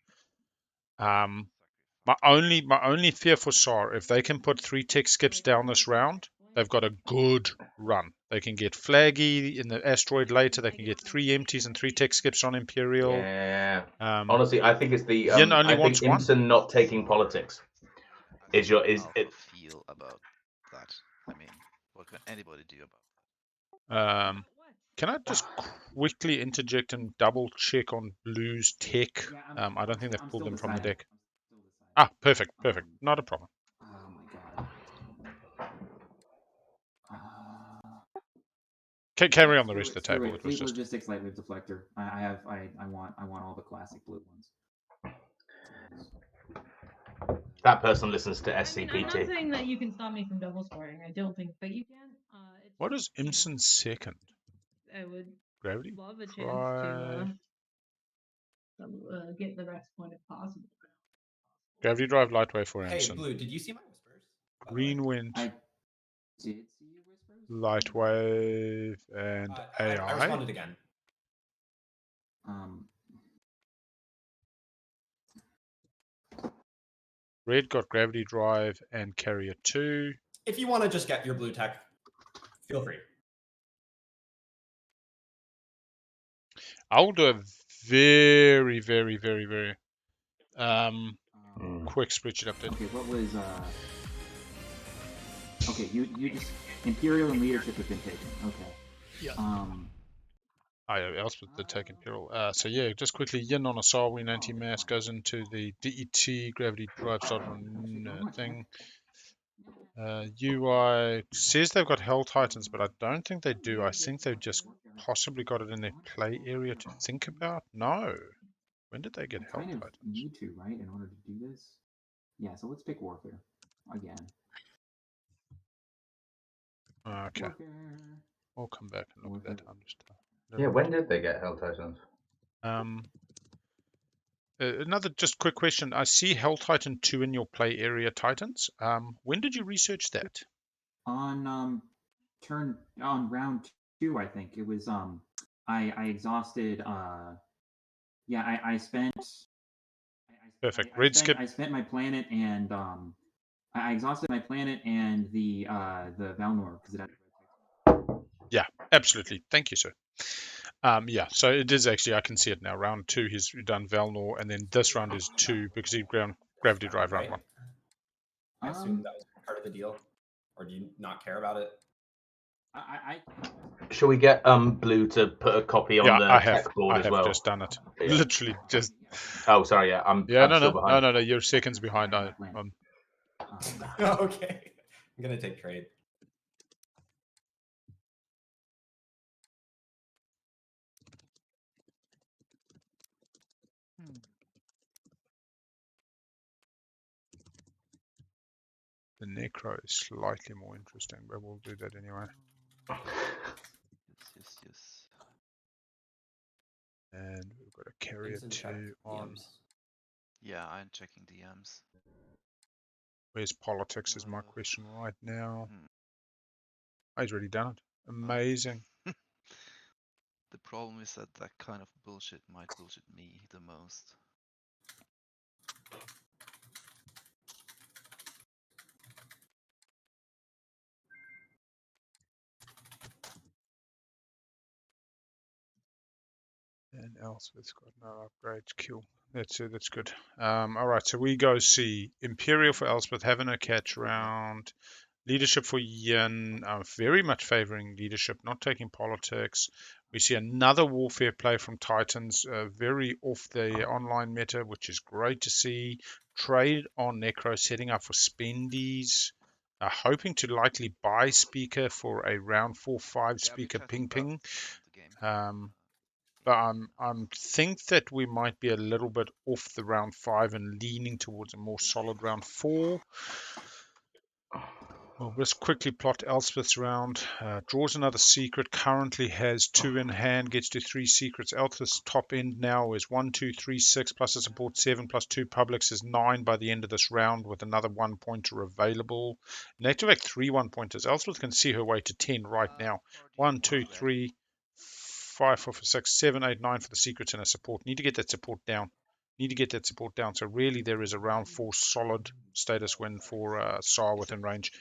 My only fear for Saar, if they can put 3 tech skips down this round, they've got a good run. They can get Flaggy in the asteroid later. They can get 3 empties and 3 tech skips on Imperial. Yeah. Honestly, I think it's the Yin only I think wants one. Imson not taking politics is your is Alpha it. feel about that? I mean, what can anybody do about Can I just quickly interject and double check on Blue's tech? Yeah, I don't think they've I'm pulled still them from the deciding. deck. I'm still deciding. Perfect. Not a problem. Oh my god. Carry on the rest of the table. It was Fleet just Logistics Lightwave Deflector. I want all the classic blue ones. That person listens to I'm SCPT. not saying that you can stop me from double scoring. I don't think that you can. What is Imson's second? I would Gravity love a chance Drive. to get the Rex point if possible. Gravity Drive Lightwave for Hey, Imson. Blue, did you see my whispers? Green Wind. I did see your whispers. Lightwave and AI. I responded again. Red got Gravity Drive and Carrier 2. If you want to just get your blue tech, feel free. I'll do a very quick spreadsheet update. Okay, what was okay, you just Imperial and leadership have been taken. Okay. Yeah. Elspeth did take Imperial. So yeah, just quickly, Yin on a Saar win anti-mass goes into the DET Gravity Drive Sovereign thing. UI says they've got Hell Titans, but I don't think they do. I think they've just possibly got it in their play area to think about. No. When did they get Hell kind of Titans? need to, right, in order to do this? Yeah, so let's pick Warfare again. Okay. Warfare. I'll come back and look at that. I'm just Yeah, when did they get Hell Titans? Another just quick question. I see Hell Titan 2 in your play area, Titans. When did you research that? On round 2, I think it was. I exhausted. Yeah, I spent. Perfect. Red skip. I spent my planet and I exhausted my planet and the Valnor because it had. Yeah, absolutely. Thank you, sir. Yeah, so it is actually, I can see it now. Round 2, he's done Valnor, and then this round is 2 because he ground Gravity Drive round 1. I assume that was part of the deal, or do you not care about it? Shall we get Blue to put a copy on the tech board as well? I have just done it. Yeah. Literally just. Oh, sorry. Yeah, I'm still behind. No. You're seconds behind. Okay. I'm gonna take trade. The Nekro is slightly more interesting, but we'll do that anyway. Yes. And we've got a Carrier 2 on. Yeah, I'm checking DMs. Where's politics is my question right now. Oh, he's already done it. Amazing. The problem is that kind of bullshit might bullshit me the most. And Elspeth's got no upgrades. Cool. That's good. All right, so we go see Imperial for Elspeth, having a catch round. Leadership for Yin, very much favoring leadership, not taking politics. We see another warfare play from Titans, very off the online meta, which is great to see. Trade on Nekro, setting up for spendies, hoping to likely buy speaker for a round 4-5 speaker ping. But I'm think that we might be a little bit off the round 5 and leaning towards a more solid round 4. Well, let's quickly plot Elspeth's round. Draws another secret. Currently has 2 in hand. Gets to 3 secrets. Elspeth's top end now is 1, 2, 3, 6 plus a support 7 plus 2 publics is 9 by the end of this round with another 1 pointer available. Activate 3 1-pointers. Elspeth can see her way to 10 right now. 1, 2, 3, 5, 4, 6, 7, 8, 9 for the secrets and a support. Need to get that support down. So really there is a round 4 solid status win for Saar within range.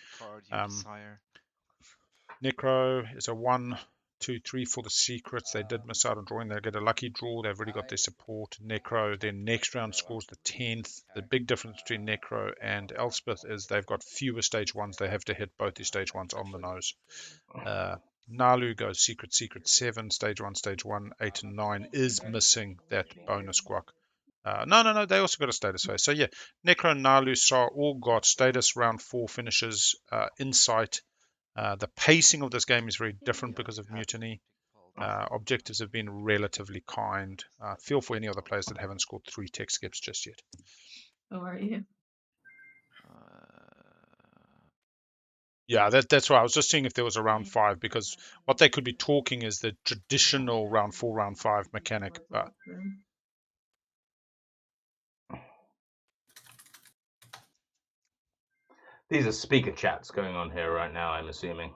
Nekro is a 1, 2, 3 for the secrets. They did miss out on drawing. They get a lucky draw. They've already got their support. Nekro then next round scores the 10th. The big difference between Nekro and Elspeth is they've got fewer stage 1s. They have to hit both these stage 1s on the nose. Naalu goes secret 7, stage 1, 8 and 9 is missing that bonus guac. No, they also got a status phase. So yeah, Nekro and Naalu Saar all got status round 4 finishes in sight. The pacing of this game is very different because of Mutiny. Objectives have been relatively kind. Feel for any other players that haven't scored 3 tech skips just yet. How are you? Yeah, that's why I was just seeing if there was a round 5, because what they could be talking is the traditional round 4, round 5 mechanic. But these are speaker chats going on here right now, I'm assuming.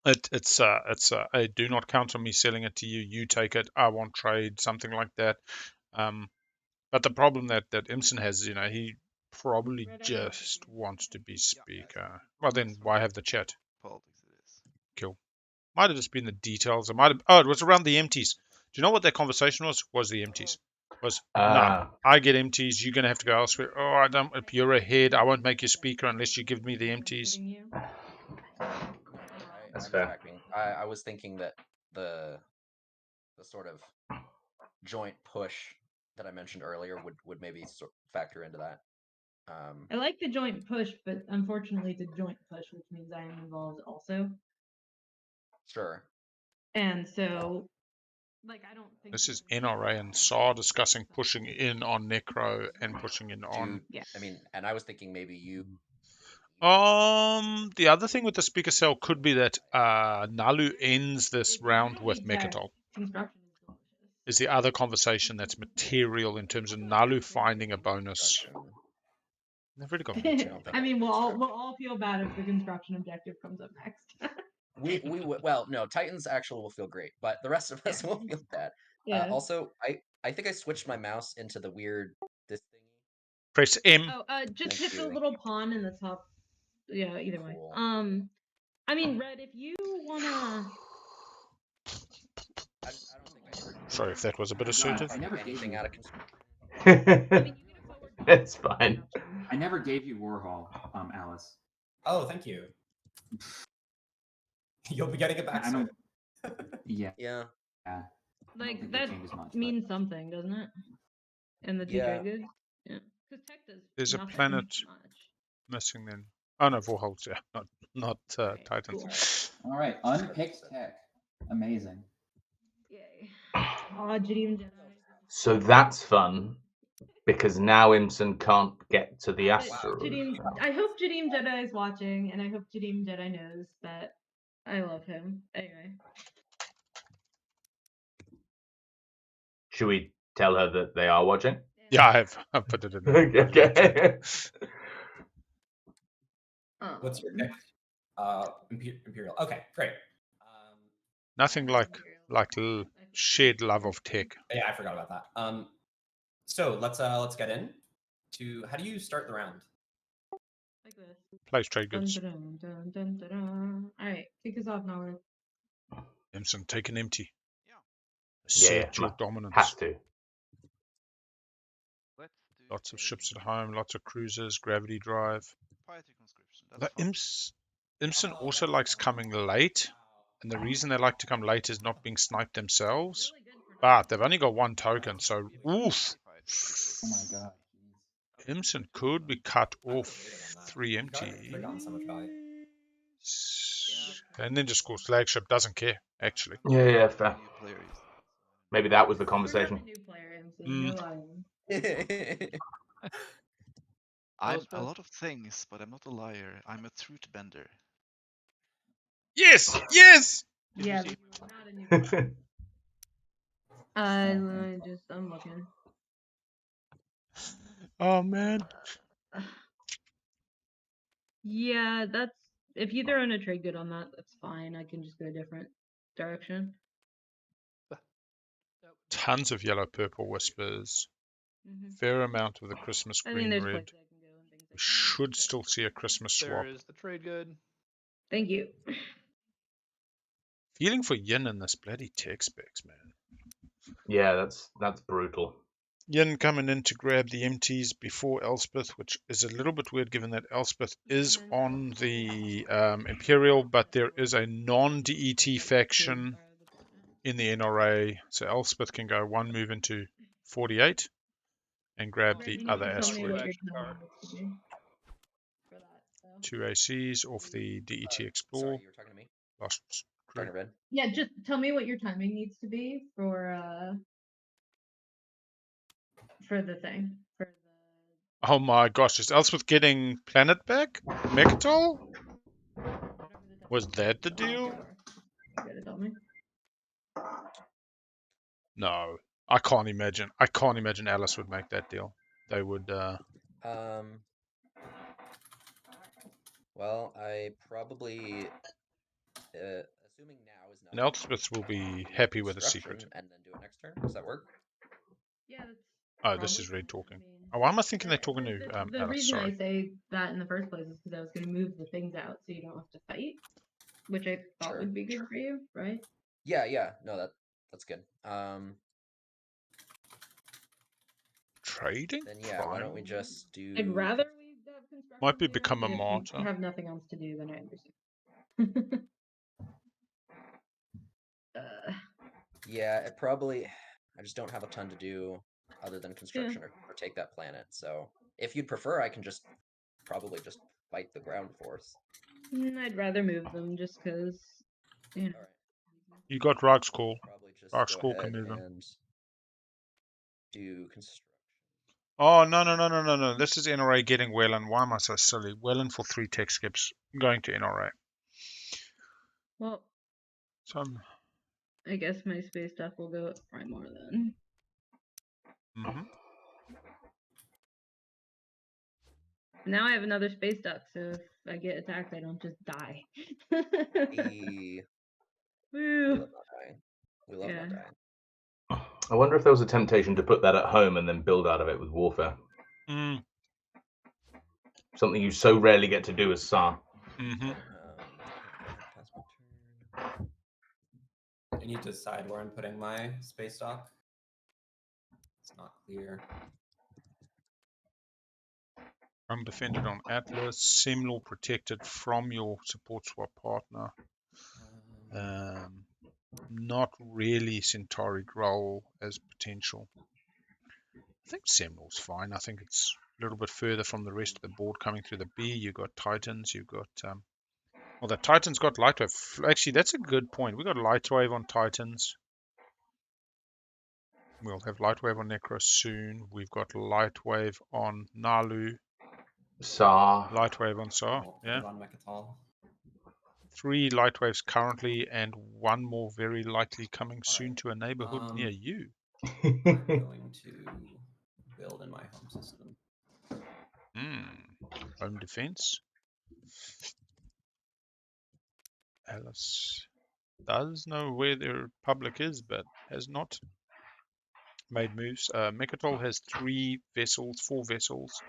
It's a do not count on me selling it to you. You take it. I won't trade, something like that. But the problem that Imson has, he probably just wants to be speaker. Well, then why have the chat? Cool. Might have just been the details. It was around the empties. Do you know what that conversation was? Was the empties. Nah, I get empties. You're gonna have to go elsewhere. Oh, I don't. If you're ahead, I won't make you speaker unless you give me the empties. That's fair. I was thinking that the sort of joint push that I mentioned earlier would maybe factor into that. I like the joint push, but unfortunately it's a joint push, which means I am involved also. Sure. And so, I don't think this is NRA and Saar discussing pushing in on Nekro and pushing in on. Yeah. I mean, and I was thinking maybe you. The other thing with the speaker cell could be that Naalu ends this round with Mechatol. Is the other conversation that's material in terms of Naalu finding a bonus. They've really got. I mean, we'll all feel bad if the construction objective comes up next. No, Titans actually will feel great, but the rest of us will feel bad. Yeah. Also, I think I switched my mouse into the weird this thingy. Press M. Just hit the little pawn in the top. Yeah, either way. I mean, Red, if you wanna. I don't think I heard. Sorry if that was a bit assertive. I never anything out of construction. That's fine. I never gave you Warhol, Alice. Oh, thank you. You'll be getting it back soon. Yeah. That means something, doesn't it? And the DJ good? Yeah. Because tech does. There's a planet missing then. Oh no, Warhol's, yeah. Not Titans. Cool. All right, unpicked tech. Amazing. Yay. Jadim Jedi. So that's fun, because now Imson can't get to the asteroid. I hope Jadim Jedi is watching, and I hope Jadim Jedi knows that I love him. Anyway. Should we tell her that they are watching? Yeah, I've put it in there. Okay. What's your pick? Imperial. Okay, great. Nothing like shared love of tech. Yeah, I forgot about that. So let's get in to how do you start the round? Like this. Place trade goods. All right, kick us off now. Imson, take an empty. Assert your dominance. Has to. Lots of ships at home, lots of cruisers, gravity drive. Imson also likes coming late, and the reason they like to come late is not being sniped themselves. But they've only got 1 token, so oof. Oh my god. Imson could be cut off 3 empties. And then just scores flagship, doesn't care, actually. Yeah, fair. Maybe that was the conversation. I'm a Elspeth? lot of things, but I'm not a liar. I'm a truth bender. Yes! Yes! Yeah, see- but you are not a new. I'm looking. Oh, man. Yeah, that's if you throw in a trade good on that, that's fine. I can just go a different direction. Tons of yellow purple whispers. Fair amount of the Christmas I mean, green there's red. places I can go and things We should still see a Christmas swap. There is the trade good. Thank you. Feeling for Yin in this bloody tech specs, man. Yeah, that's brutal. Yin coming in to grab the empties before Elspeth, which is a little bit weird given that Elspeth is on the Imperial, but there is a non-DET faction in the NRA. So Elspeth can go one move into 48 and grab the other asteroid. Two ACs off the DET Explore. Sorry, you were talking to me? Lost crew. Talking to Red? Yeah, just tell me what your timing needs to be for the thing. Oh my gosh, is Elspeth getting planet back? Mechatol? Was that the deal? No, I can't imagine. I can't imagine Alice would make that deal. They would. Well, I probably, assuming now is not. And Elspeth will be happy with a secret. And then do it next turn. Does that work? Yeah, that's. Oh, this is Red talking. Oh, why am I thinking they're talking to The Alice? reason Sorry. I say that in the first place is because I was going to move the things out so you don't have to fight, which I thought would be good for you, right? Yeah. No, that's good. Trading? Then yeah, why don't we just do? I'd rather we have construction. Might be become a martyr. If you have nothing else to do, then I understand. Yeah, it probably. I just don't have a ton to do other than construction or take that planet. So if you'd prefer, I can just probably just fight the ground force. I'd rather move them just because. You know. You got Rock's call. Probably just Rock's go call ahead can move them. and do construction. Oh, no. This is NRA getting Whelan. Why am I so silly? Whelan for 3 tech skips going to NRA. Well, I guess my space stuff will go at Primar then. Now I have another space duck, so if I get attacked, I don't just die. We love not dying. We love not dying. I wonder if there was a temptation to put that at home and then build out of it with warfare. Something you so rarely get to do as Saar. I need to decide where I'm putting my space dock. It's not clear. Undefended on Atlas. Sem Lore protected from your support swap partner. Not really Centauri Growl as potential. I think Sem Lore's fine. I think it's a little bit further from the rest of the board coming through the B. You've got Titans. You've got... well, the Titans got Lightwave. Actually, that's a good point. We got Lightwave on Titans. We'll have Lightwave on Nekro soon. We've got Lightwave on Naalu. Saar. Lightwave on Saar. Yeah. On Mechatol. 3 Lightwaves currently, and 1 more very likely coming soon to a neighborhood near you. I'm going to build in my home system. Home defense. Alice does know where their public is, but has not made moves. Mechatol has 4 vessels.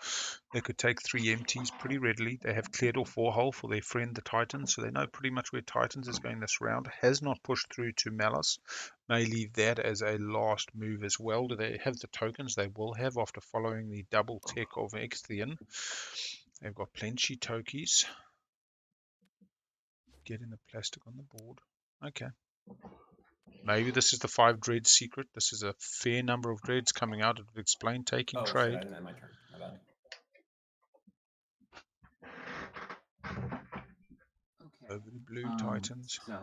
They could take 3 empties pretty readily. They have cleared off Warhol for their friend the Titans, so they know pretty much where Titans is going this round. Has not pushed through to Malice. May leave that as a last move as well. Do they have the tokens? They will have after following the double tech of Exthian. They've got plenty tokies. Getting the plastic on the board. Okay. Maybe this is the 5 dreads secret. This is a fair number of dreads coming out. It would explain taking trade. Shit, I didn't end my turn. My bad. Okay. Over the blue Titans. So,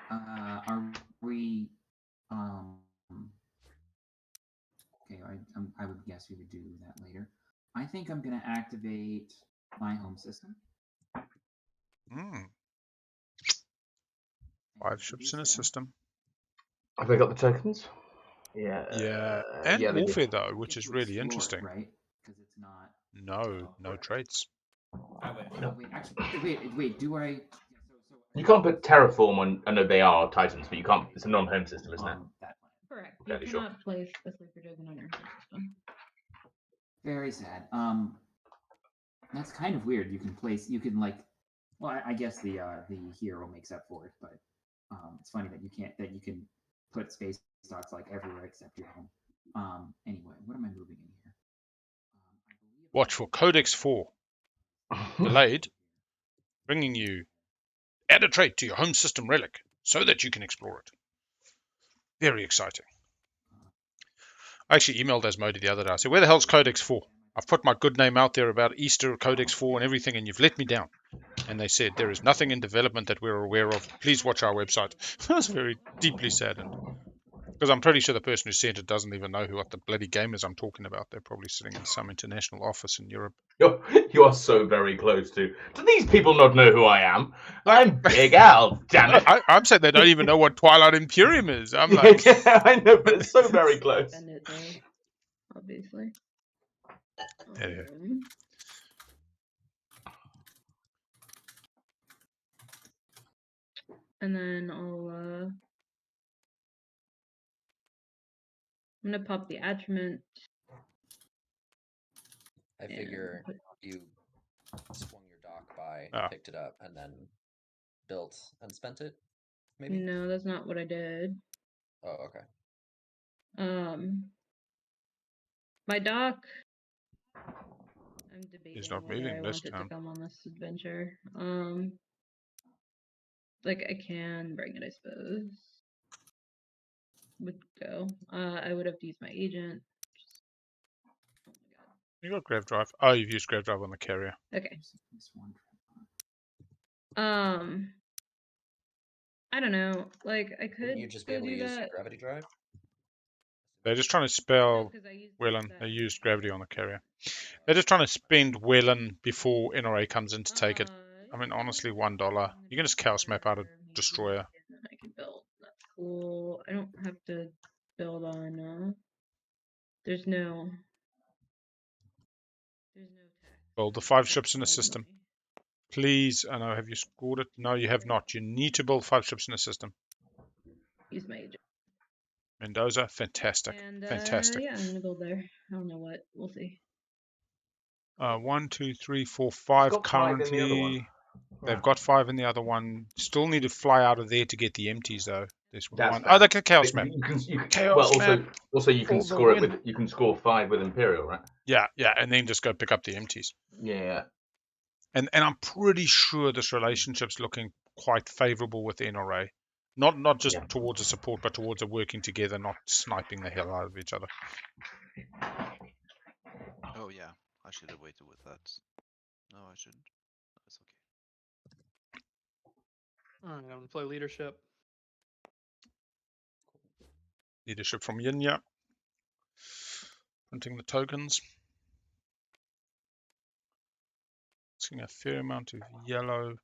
are we? Okay, I would guess we would do that later. I think I'm going to activate my home system. 5 ships in a system. Have they got the tokens? Yeah. Yeah, and yeah, warfare though, which is really interesting. Right? Because it's not. No traits. Wait. Do I? You can't put terraform on. I know they are Titans, but you can't. It's a non-home system, isn't it? Correct. You Fairly cannot place a sleeper dragon on your home system. Very sad. That's kind of weird. You can like, well, I guess the hero makes up for it, but it's funny that you can put space stocks like everywhere except your home. Anyway, what am I moving in here? Watch for Codex 4. Delayed, bringing you add a trait to your home system relic so that you can explore it. Very exciting. I actually emailed Asmodee the other day. I said, where the hell's Codex 4? I've put my good name out there about Easter, Codex 4 and everything, and you've let me down. And they said, there is nothing in development that we're aware of. Please watch our website. I was very deeply saddened. Because I'm pretty sure the person who sent it doesn't even know what the bloody gamers I'm talking about. They're probably sitting in some international office in Europe. You are so very close to. Do these people not know who I am? I'm Big Al, damn it. I'm saying they don't even know what Twilight Imperium is. I'm like... Yeah, I know, but it's so very close. Obviously. Yeah. And then I'm gonna pop the attriment. I figure you swung your dock by, picked it up, and then built and spent it. Maybe. No, that's not what I did. Oh, okay. My dock. I'm debating He's not whether moving I this want it to time. come on this adventure. Like I can bring it, I suppose. Would go. I would have to use my agent. Oh my god. You got Grav Drive. Oh, you've used Grav Drive on the carrier. Okay. I don't know. Like I could. Wouldn't you just be able to use that. gravity drive? They're just trying to spell Whelan. They used gravity on the carrier. They're just trying to spend Whelan before NRA comes in to take it. I mean, honestly, $1. You can just chaos map out a destroyer. I can build. That's cool. I don't have to build on. There's no tax. Build the 5 ships in the system. Please. I know. Have you scored it? No, you have not. You need to build 5 ships in the system. Use my agent. Mendoza, fantastic. And, fantastic. Yeah, I'm gonna build there. I don't know what. We'll see. 1, 2, 3, 4, 5 currently. They've got 5 in the other one. Still need to fly out of there to get the empties though. There's one. Oh, they can chaos map. Chaos map. Also you can score it with. You can score 5 with Imperial, right? Yeah, and then just go pick up the empties. Yeah. And I'm pretty sure this relationship's looking quite favourable with the NRA. Not just towards a support, but towards a working together, not sniping the hell out of each other. Oh yeah, I should have waited with that. No, I shouldn't. That's okay. Alright, I'm gonna play leadership. Leadership from Yinya. Printing the tokens. Seeing a fair amount of yellow,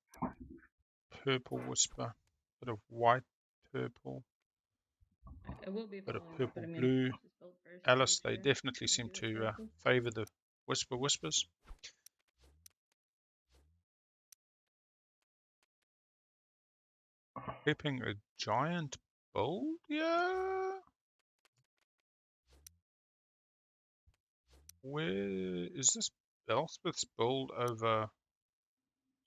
purple whisper, bit of white, purple, bit of purple blue. Alice, they definitely seem to favour the whispers. Equipping a giant build, yeah. Where is this Elspeth's build over?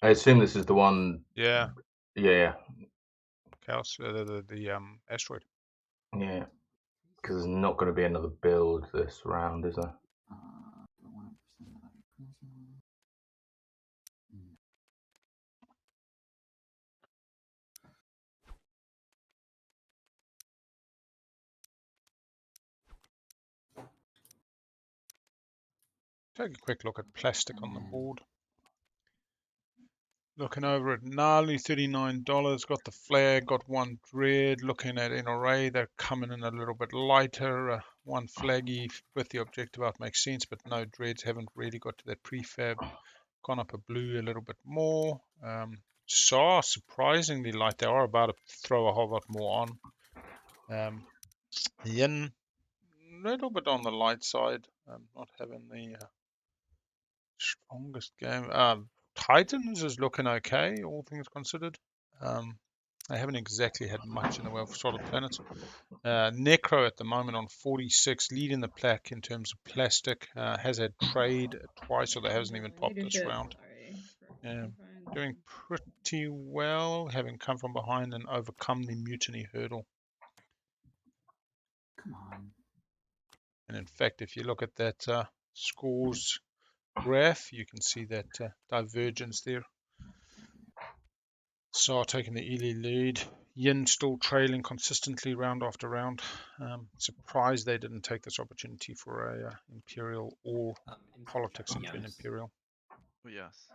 I assume this is the one. Yeah. Yeah. Chaos, the asteroid. Yeah. Because there's not going to be another build this round, is there? Take a quick look at plastic on the board. Looking over at Naalu, $39. Got the flag, got 1 dread. Looking at NRA, they're coming in a little bit lighter. one flaggy with the objective out makes sense, but no, dreads haven't really got to that prefab. Gone up a blue a little bit more. Saar surprisingly light. They are about to throw a whole lot more on. Yin, a little bit on the light side. Not having the strongest game. Titans is looking okay, all things considered. They haven't exactly had much in the way of solid planets. Nekro at the moment on 46, leading the plaque in terms of plastic. Has had trade twice, although hasn't even popped this round. Doing pretty well, having come from behind and overcome the mutiny hurdle. Come on. And in fact, if you look at that scores graph, you can see that divergence there. Saar taking the Ely lead. Yin still trailing consistently round after round. Surprised they didn't take this opportunity for a Imperial or politics into an Imperial. Yes.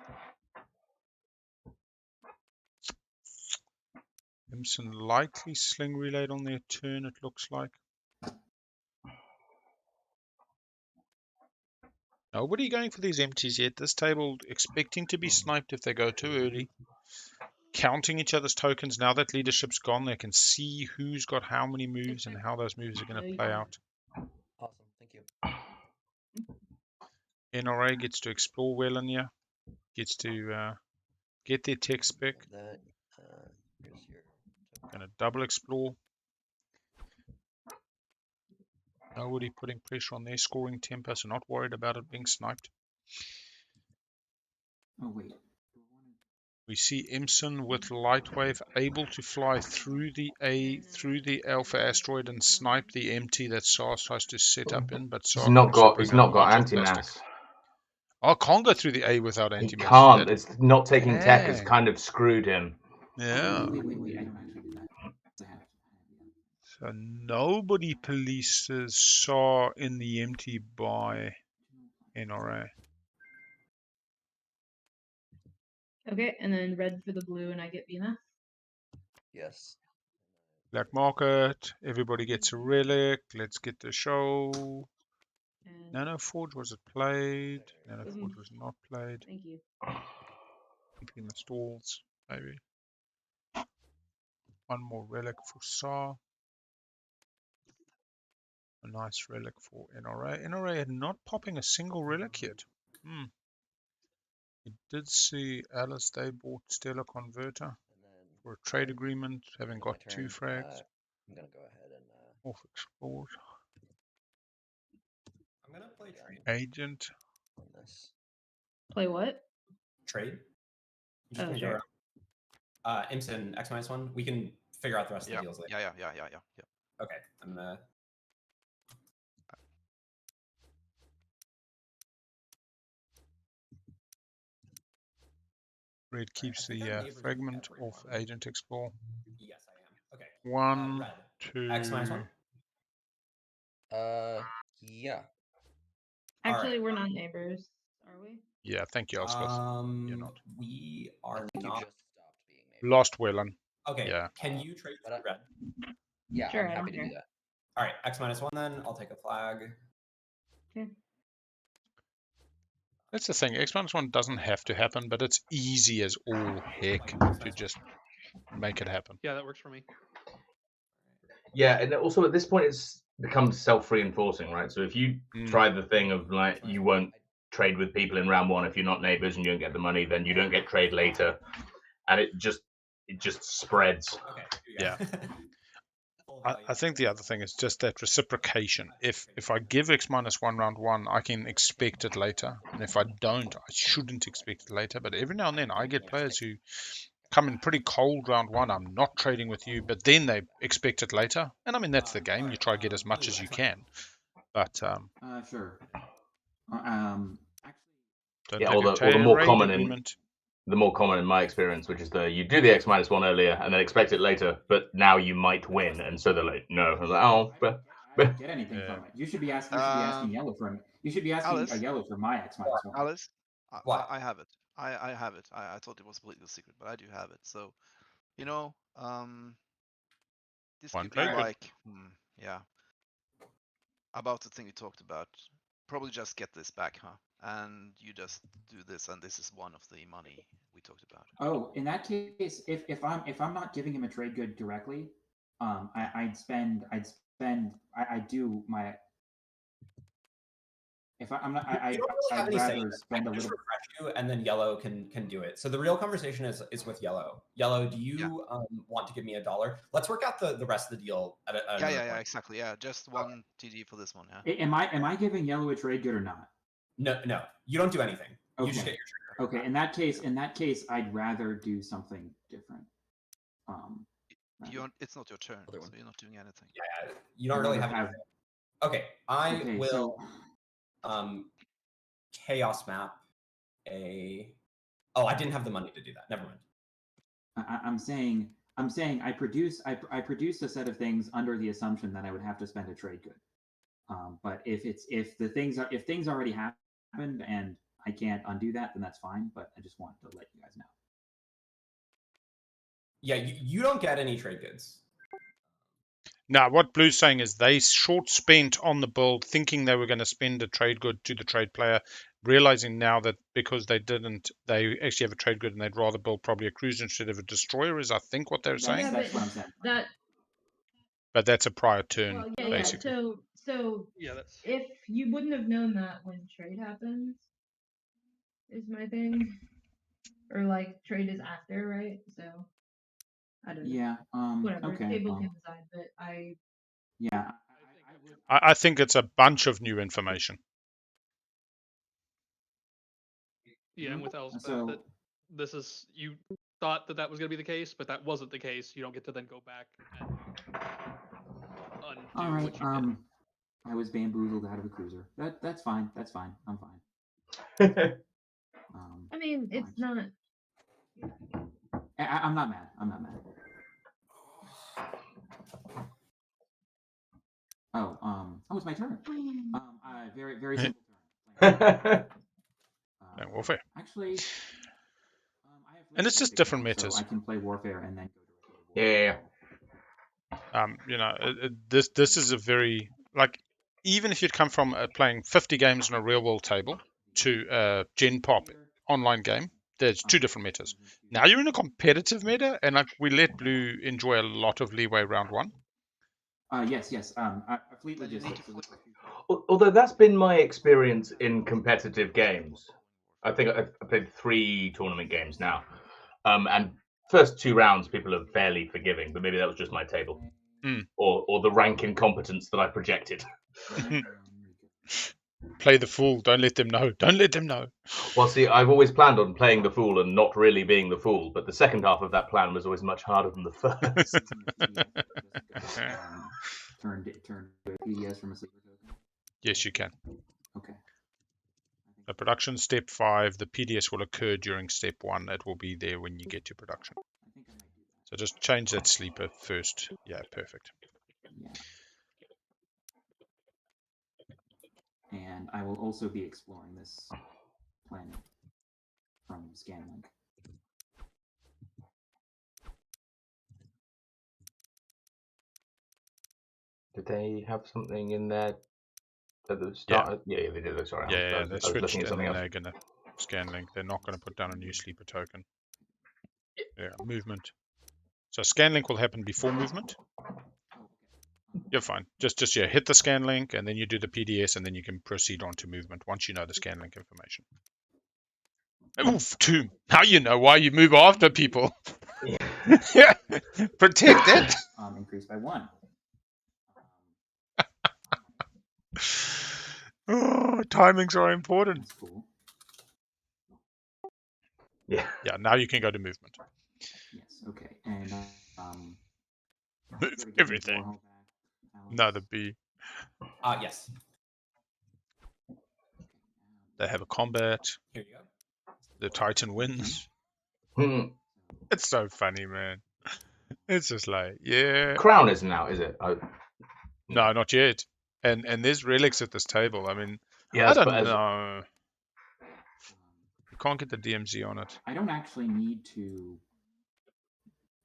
Imson likely sling relayed on their turn, it looks like. Nobody going for these empties yet. This table expecting to be sniped if they go too early. Counting each other's tokens. Now that leadership's gone, they can see who's got how many moves and how those moves are going to play out. Awesome, thank you. NRA gets to explore well in here. Gets to get their tech spec. Here's your Going to double explore. Nobody putting pressure on their scoring tempo, so not worried about it being sniped. Oh, wait. We see Imson with Lightwave able to fly through the Alpha asteroid and snipe the empty that Saar tries to set up in, but Saar He's not got anti-mass. Oh, can't go through the A without He anti-mass. can't. It's not taking tech has Dang. kind of screwed him. Yeah. Wait. I don't actually do that. So nobody polices Saar in the empty by NRA. Okay, and then red for the blue, and I get BMF. Yes. Black market. Everybody gets a relic. Let's get the show. Nano Forge, was it played? Nano Forge was not played. Thank you. Keeping the stalls, maybe. One more relic for Saar. A nice relic for NRA. NRA not popping a single relic yet. We did see Alice, they bought Stellar Converter for a trade agreement, having got 2 frags. I'm gonna go ahead and Off explored. I'm gonna play trade. Agent. On this. Play what? Trade. Oh, sure. Imson X-1. We can figure out the rest of the deals later. Yeah. Okay, I'm gonna. Red keeps the fragment of Agent Explore. Yes, I am. Okay. 1, Red. 2. X-1. Yeah. Actually, we're not neighbors, are we? Yeah, thank you, Elspeth. You're not. We are You not. just stopped being neighbors. Lost Wellen. Okay. Yeah. Can you trade for red? Yeah, sure, I'm happy to do that. All right, X-1 then. I'll take a flag. Okay. That's the thing. X-1 doesn't have to happen, but it's easy as all heck to just make it happen. Yeah, that works for me. Yeah, and also at this point it's become self-reinforcing, right? So if you try the thing of like you won't trade with people in round 1 if you're not neighbors and you don't get the money, then you don't get trade later, and it just spreads. Okay. Yeah. I think the other thing is just that reciprocation. If I give X-1 round 1, I can expect it later. And if I don't, I shouldn't expect it later. But every now and then I get players who come in pretty cold round 1. I'm not trading with you, but then they expect it later. And I mean, that's the game. You try to get as much as you can. But Sure. don't Yeah, take or a the more trade common agreement. the more common in my experience, which is you do the X-1 earlier and then expect it later, but now you might win, and so they're like, no. I'm like, oh, I don't get anything from it. You should be asking yellow for him. You should be asking Alice? a yellow for my X-1. Alice, What? I have it. I have it. I thought it was completely secret, but I do have it. So, you know, this One could be take it. like, yeah. about the thing we talked about. Probably just get this back, huh? And you just do this, and this is one of the money we talked about. Oh, in that case, if I'm not giving him a trade good directly, I'd do my. If I'm not, You don't really have I'd any say. rather spend a Just little. refresh you, and then Yellow can do it. So the real conversation is with Yellow. Yellow, do you want to give me $1? Let's work out the rest of the deal at Yeah, exactly. Yeah, just one TD for this one. Yeah. Am I giving Yellow a trade good or not? No, you don't you don't anything. Okay. You just get your trade. Okay. In that case, I'd rather do something different. It's not your turn, so you're not doing anything. Yeah, you don't really have anything. Okay, I will chaos map a. Oh, I didn't have the money to do that. Never mind. I'm saying I produced a set of things under the assumption that I would have to spend a trade good. But if things already happened and I can't undo that, then that's fine. But I just wanted to let you guys know. Yeah, you don't get any trade goods. Now, what Blue's saying is they short spent on the build, thinking they were going to spend a trade good to the trade player, realizing now that because they didn't, they actually have a trade good and they'd rather build probably a cruiser instead of a destroyer, is I think what they're saying. That's what I'm saying. But that's a prior turn, well, yeah, basically. Yeah, so if you wouldn't have known that when trade happens, is my thing, or like trade is after, right? So I don't know. Yeah. Whatever. Okay. Table can decide, but I. Yeah. I think it's a bunch of new information. Yeah, and with Elspeth, that this is you thought that was going to be the case, but that wasn't the case. You don't get to then go back and undo all right. what you did. I was bamboozled out of a cruiser. That's fine. That's fine. I'm fine. I mean, it's not. I'm not mad. I'm not mad. Oh, it's my turn. Very simple turn. Warfare. Actually, and it's just different metas. So I can play Warfare and then Yeah. go directly you know, this is a very, like, even if you'd come from playing 50 games on a real world table to a Gen Pop online game, there's two different metas. Now you're in a competitive meta, and like we let Blue enjoy a lot of leeway round one. Yes. Fleet logistics. Although that's been my experience in competitive games. I think I've played 3 tournament games now, and first 2 rounds people are fairly forgiving, but maybe that was just my table, or the rank incompetence that I projected. Play the fool. Don't let them know. Don't let them know. Well, see, I've always planned on playing the fool and not really being the fool, but the second half of that plan was always much harder than the first. Turn to a PDS from a sleeper token? Yes, you can. Okay. The production step 5, the PDS will occur during step 1. It will be there when you get to production. So just change that sleeper first. Yeah, perfect. Yeah. And I will also be exploring this planet from Scanlink. Did they have something in there at the start? Yeah, they did. Sorry, Yeah, I was looking at something else. They're going to Scanlink. They're not going to put down a new sleeper token. Yeah, movement. So Scanlink will happen before movement. You're fine. Just hit the Scanlink, and then you do the PDS, and then you can proceed on to movement once you know the Scanlink information. Oof, 2. Now you know why you move after people. Yeah. Protect it. Increased by 1. Oh, timings are important. That's cool. Yeah. Yeah, now you can go to movement. Yes, okay. And move everything. No, the B. Yes. They have a combat. Here you go. The Titan wins. It's so funny, man. It's just like, yeah. Crown isn't out, is it? No, not yet. And there's relics at this table. I mean, yeah, I don't know. You can't get the DMZ on it. I don't actually need to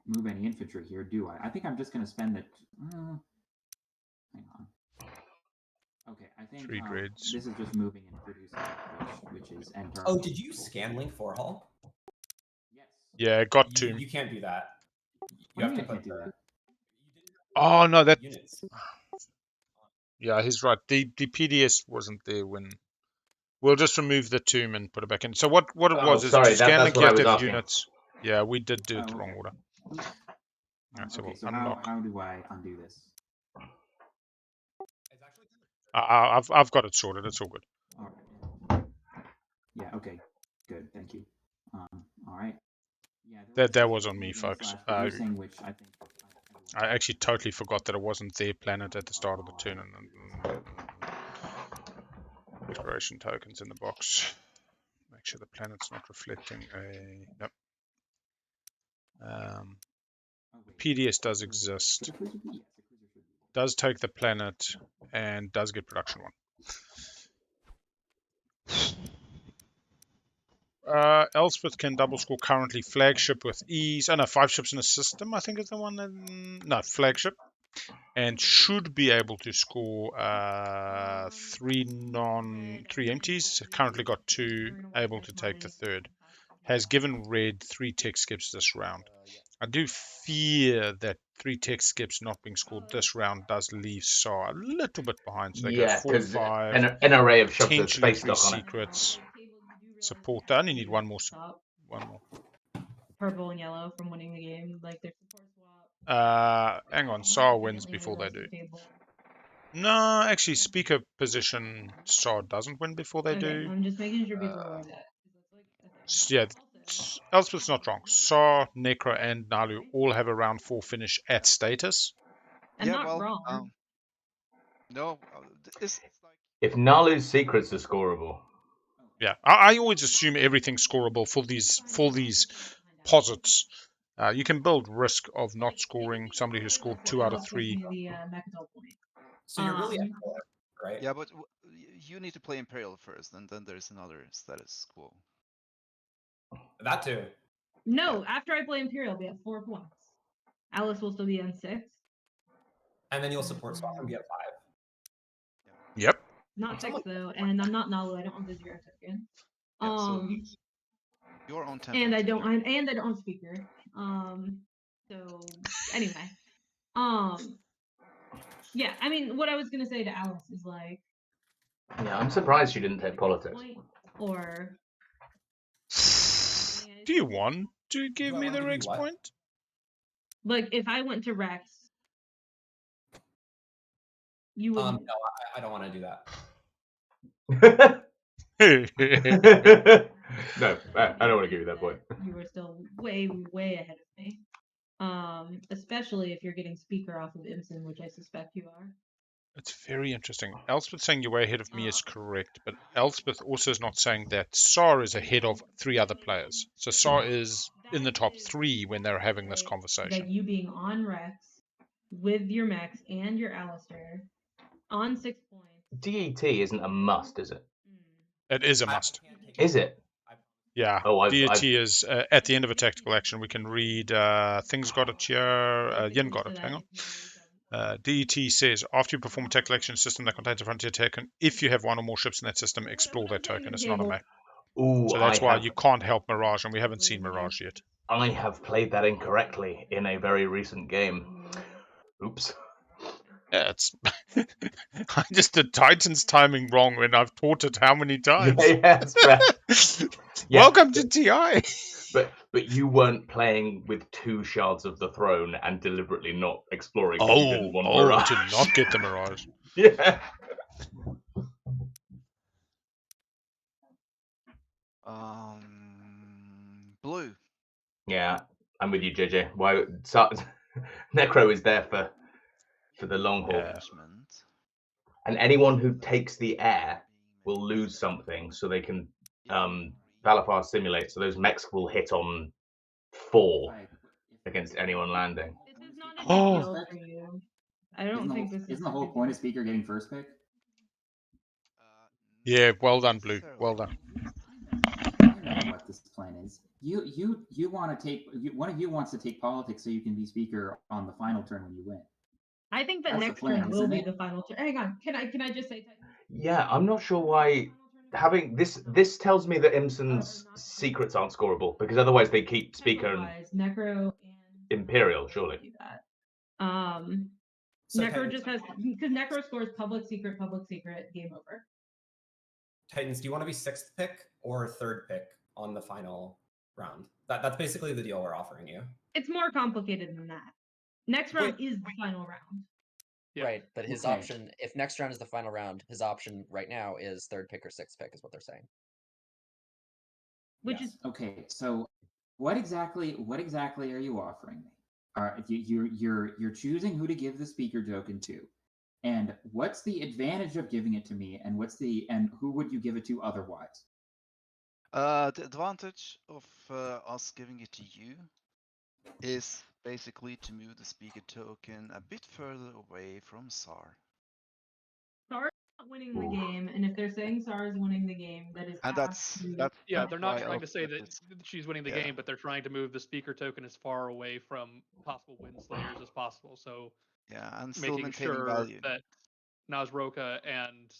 move any infantry here, do I? I think I'm just going to spend it. Hang on. Okay, I think 3 dreads. this is just moving and producing, which is enter. Oh, did you scan link for Hall? Yes. Yeah, it got tomb. You can't do that. You have to put do that. Oh no, that. Units. Yeah, he's right. The PDS wasn't there when. We'll just remove the tomb and put it back in. So what it was is sorry, to scan that's link, what you I have to was have asking. units. Yeah, we did do it the wrong Okay. order. So Okay, we'll so unlock. how do I undo this? I've got it sorted. It's all good. All right. Yeah. Okay. Good. Thank you. All right. Yeah. That was on me, folks. Producing, which I think. I actually totally forgot that it wasn't their planet at the start of the turn. And exploration tokens in the box. Make sure the planet's not reflecting a. Yep. PDS does exist. Does take the planet and does get production 1. Elspeth can double score currently flagship with ease. Oh no, 5 ships in a system, I think is the one that. No, flagship. And should be able to score 3 empties. Currently got 2, able to take the 3rd. Has given red 3 tech skips this round. I do fear that 3 tech skips not being scored this round does leave Saar a little bit behind. So they go 4, 5. An array of shops with Potentially space 3 stock on it. secrets. Support. I only need one more. Purple and yellow from winning the game. Like their support swap. Hang on. Saar wins before they do. No, actually, speaker position Saar doesn't win before they do. I'm just making sure people know that. Yeah, Elspeth's not wrong. Saar, Nekro, and Naalu all have a round 4 finish at status. I'm not wrong. No, it's like if Naalu's secrets are scoreable. Yeah, I always assume everything's scoreable for these posits. You can build risk of not scoring somebody who scored 2 out of 3. So you're really at 4, right? Yeah, but you need to play Imperial first, and then there's another status quo. That too. No, after I play Imperial, I'll be at 4 points. Alice will still be on 6. And then you'll support swap and be at 5. Yep. Not 6 though, and I'm not Naalu. I don't have the 0 token. Yeah, so your own 10. And I don't have speaker. So anyway, yeah. I mean, what I was gonna say to Alice is like. Yeah, I'm surprised she didn't take politics. Or. Do you want to give me the Rex point? Like, if I went to Rex, you would. No, I don't want to do that. No, I don't want to give you that point. You were still way, way ahead of me. Especially if you're getting speaker off of Imson, which I suspect you are. It's very interesting. Elspeth saying you're way ahead of me is correct, but Elspeth also is not saying that Saar is ahead of 3 other players. So Saar is in the top 3 when they're having this conversation. That you being on Rex with your mechs and your Alistair on 6 points. DET isn't a must, is it? It is a must. Is it? Yeah. DET is at the end of a tactical action. We can read things got it here. Yin got it. Hang on. DET says, after you perform a tactical action system that contains a frontier token, if you have 1 or more ships in that system, explore that token. It's not a map. Ooh, so that's why you can't help Mirage, and we haven't seen Mirage yet. I have played that incorrectly in a very recent game. Oops. Yeah, it's... I just did Titan's timing wrong when I've taught it how many times? Yeah, that's right. Welcome to TI! But you weren't playing with 2 shards of the throne and deliberately not exploring. You didn't want Mirage. To not get the Mirage. Yeah. Blue. Yeah, I'm with you, JJ. Why? Nekro is there for the long haul. Yeah. And anyone who takes the air will lose something, so they can Valafar simulate. So those mechs will hit on 4 against anyone landing. This is not a big deal for you. I don't think this is. Isn't the whole point of speaker getting first pick? Yeah, well done, Blue. Well done. I don't know what this plan is. You want to take one of you wants to take politics so you can be speaker on the final turn when you win. I think that next turn will be the final turn. Hang on, can I just say? Yeah, I'm not sure why having this tells me that Imson's secrets aren't scoreable, because otherwise they keep Speaker and Necro and Imperial, surely. Do that. So Necro just has, because Necro scores public secret, game over. Titans, do you want to be 6th pick or 3rd pick on the final round? That's basically the deal we're offering you. It's more complicated than that. Next round is the final round. Yeah. Right, but his option, if next round is the final round, his option right now is 3rd pick or 6th pick, is what they're saying. Which is okay. So, what exactly are you offering me? You're choosing who to give the speaker token to, and what's the advantage of giving it to me, and who would you give it to otherwise? The advantage of us giving it to you is basically to move the speaker token a bit further away from Saar. Saar is not winning the game, and if they're saying Saar is winning the game, that is. And that's they're not trying to say that she's winning the game, but they're trying to move the speaker token as far away from possible win slayers as possible. So and still making sure value. that Nazroka and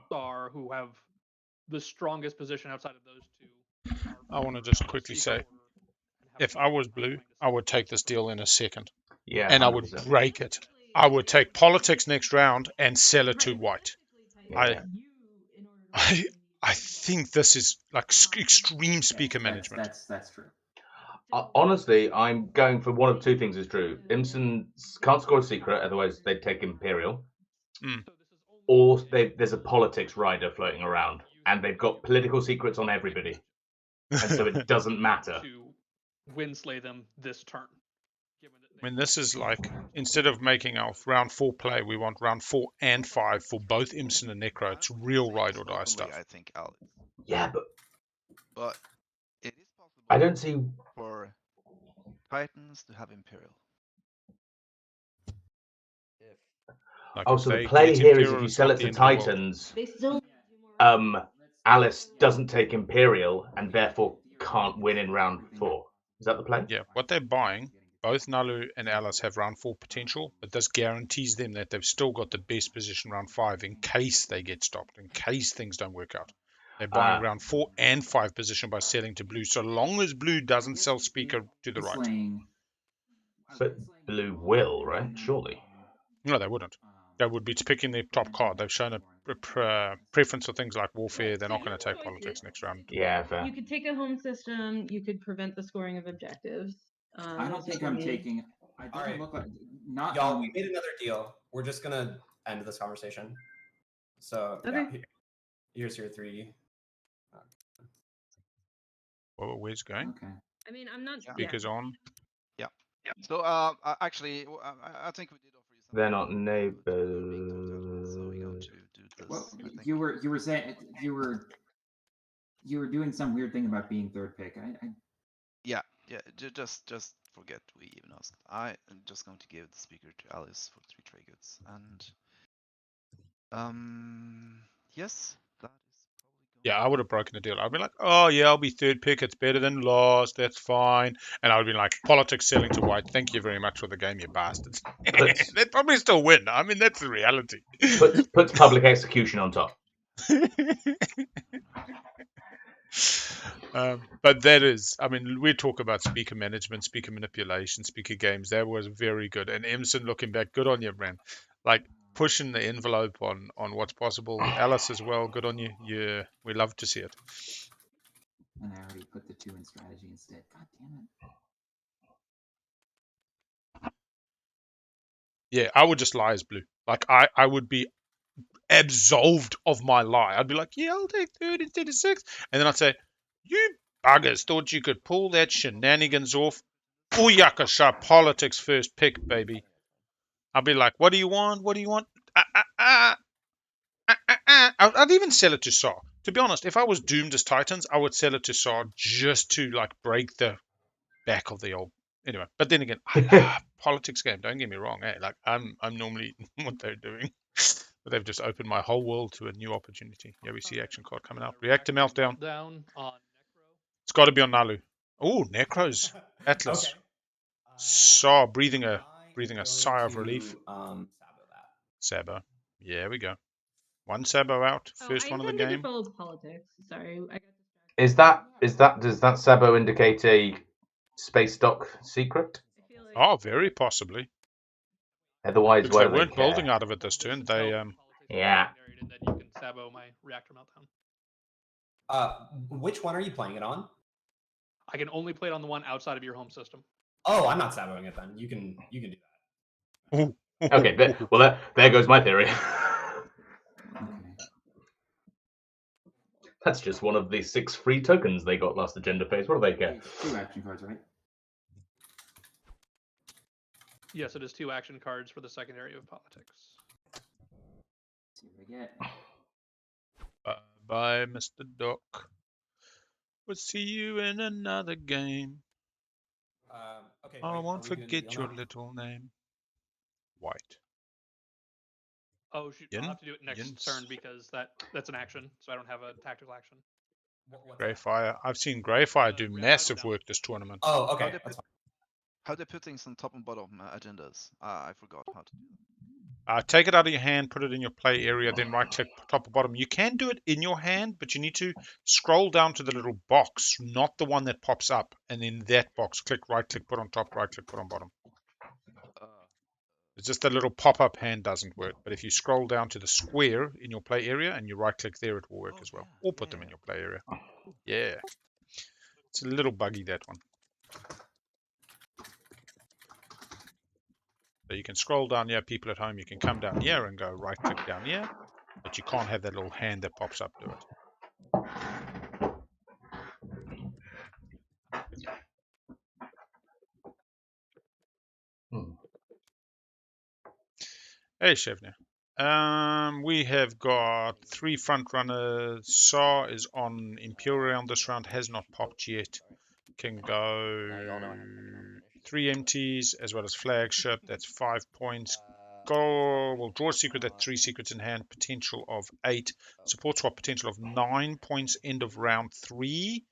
Saar, who have the strongest position outside of those two. I want to just quickly say, if I was blue, I would take this deal in a second. Yeah, and 100%. I would break it. I would take politics next round and sell it to white. Yeah. I think this is like extreme speaker management. That's true. Honestly, I'm going for one of two things is true. Imson can't score a secret, otherwise they'd take Imperial. Or there's a politics rider floating around, and they've got political secrets on everybody. And so it doesn't matter. To winslay them this turn. I mean, this is like, instead of making our round 4 play, we want round 4 and 5 for both Imson and Nekro. It's real ride or die stuff. I think, Alex. Yeah, but it is possible. I don't see for Titans to have Imperial. So the play here is if you sell it to Titans, Alice doesn't take Imperial and therefore can't win in round 4. Is that the play? Yeah, what they're buying, both Naalu and Alice have round 4 potential, but this guarantees them that they've still got the best position round 5 in case they get stopped, in case things don't work out. They're buying round 4 and 5 position by selling to blue, so long as blue doesn't sell speaker to the right. But blue will, right? Surely. No, they wouldn't. They would be picking their top card. They've shown a preference for things like warfare. They're not going to take politics next round. Yeah, fair. You could take a home system. You could prevent the scoring of objectives. I don't think I'm taking. I don't look like not. Y'all, we made another deal. We're just gonna end this conversation. So here's your 3. Well, where's it going? Okay. I mean, I'm not. Speakers on. Yeah. So actually, I think we did offer you something. They're not neighbors. So we got to do this. Well, you were saying you were doing some weird thing about being 3rd pick. Yeah. Just forget we even asked. I am just going to give the speaker to Alice for 3 trade goods, and yes, that is probably. Yeah, I would have broken the deal. I'd be like, oh yeah, I'll be 3rd pick. It's better than last. That's fine. And I would be like, politics selling to white. Thank you very much for the game, you bastards. They'd probably still win. I mean, that's the reality. Puts public execution on top. But that is, I mean, we talk about speaker management, speaker manipulation, speaker games. That was very good. And Emerson, looking back, good on you, man. Like pushing the envelope on what's possible. Alice as well, good on you. Yeah, we love to see it. And I already put the 2 in strategy instead. God damn it. Yeah, I would just lie as blue. Like I would be absolved of my lie. I'd be like, yeah, I'll take 3rd instead of 6th. And then I'd say, you buggers thought you could pull that shenanigans off. Booyakasha, politics 1st pick, baby. I'd be like, what do you want? What do you want? I'd even sell it to Saar. To be honest, if I was doomed as Titans, I would sell it to Saar just to like break the back of the old. Anyway, but then again, politics game. Don't get me wrong. Like I'm normally what they're doing. But they've just opened my whole world to a new opportunity. Yeah, we see action card coming up. Reactor meltdown. Down on Nekro. It's got to be on Naalu. Oh, Necro's Atlas. Okay. Saar breathing a sigh of relief. Sabo. Yeah, we go. One Sabo out. First one of the game. Follow politics. Sorry, I got distracted. Does that Sabo indicate a space dock secret? Oh, very possibly. Otherwise, Because why they do they weren't care? building out of it this turn. They Yeah. And then you can Sabo my reactor meltdown. Which one are you playing it on? I can only play it on the one outside of your home system. Oh, I'm not Saboing it then. You can do that. Ooh. Okay. There goes my theory. That's just one of the 6 free tokens they got last agenda phase. What do they get? 2 action cards, right? Yes, it is 2 action cards for the secondary of politics. See what I get. Bye, Mr. Doc. We'll see you in another game. Okay. I wait, won't are we doing the forget deal your now? little name. White. Oh shoot! Yin? I'll have to do it next Yin's. turn because that's an action, so I don't have a tactical action. What's that? Greyfire. I've seen Greyfire do massive work this tournament. Oh, okay. That's fine. How they put things on top and bottom agendas? I forgot how to do that. Take it out of your hand, put it in your play area, then right-click top or bottom. You can do it in your hand, but you need to scroll down to the little box, not the one that pops up, and in that box, click right-click, put on top, right-click, put on bottom. It's just a little pop-up hand doesn't work, but if you scroll down to the square in your play area and you right-click there, it will work as well. Or put them in your play area. Yeah. It's a little buggy, that one. So you can scroll down here, people at home, you can come down here and go right-click down here, but you can't have that little hand that pops up to it. Hey, Shevner. We have got 3 front runners. Saar is on Imperial this round, has not popped yet. Can go 3 empties as well as flagship. That's 5 points. Go. We'll draw a secret. That's 3 secrets in hand. Potential of 8. Support swap potential of 9 points. End of round 3.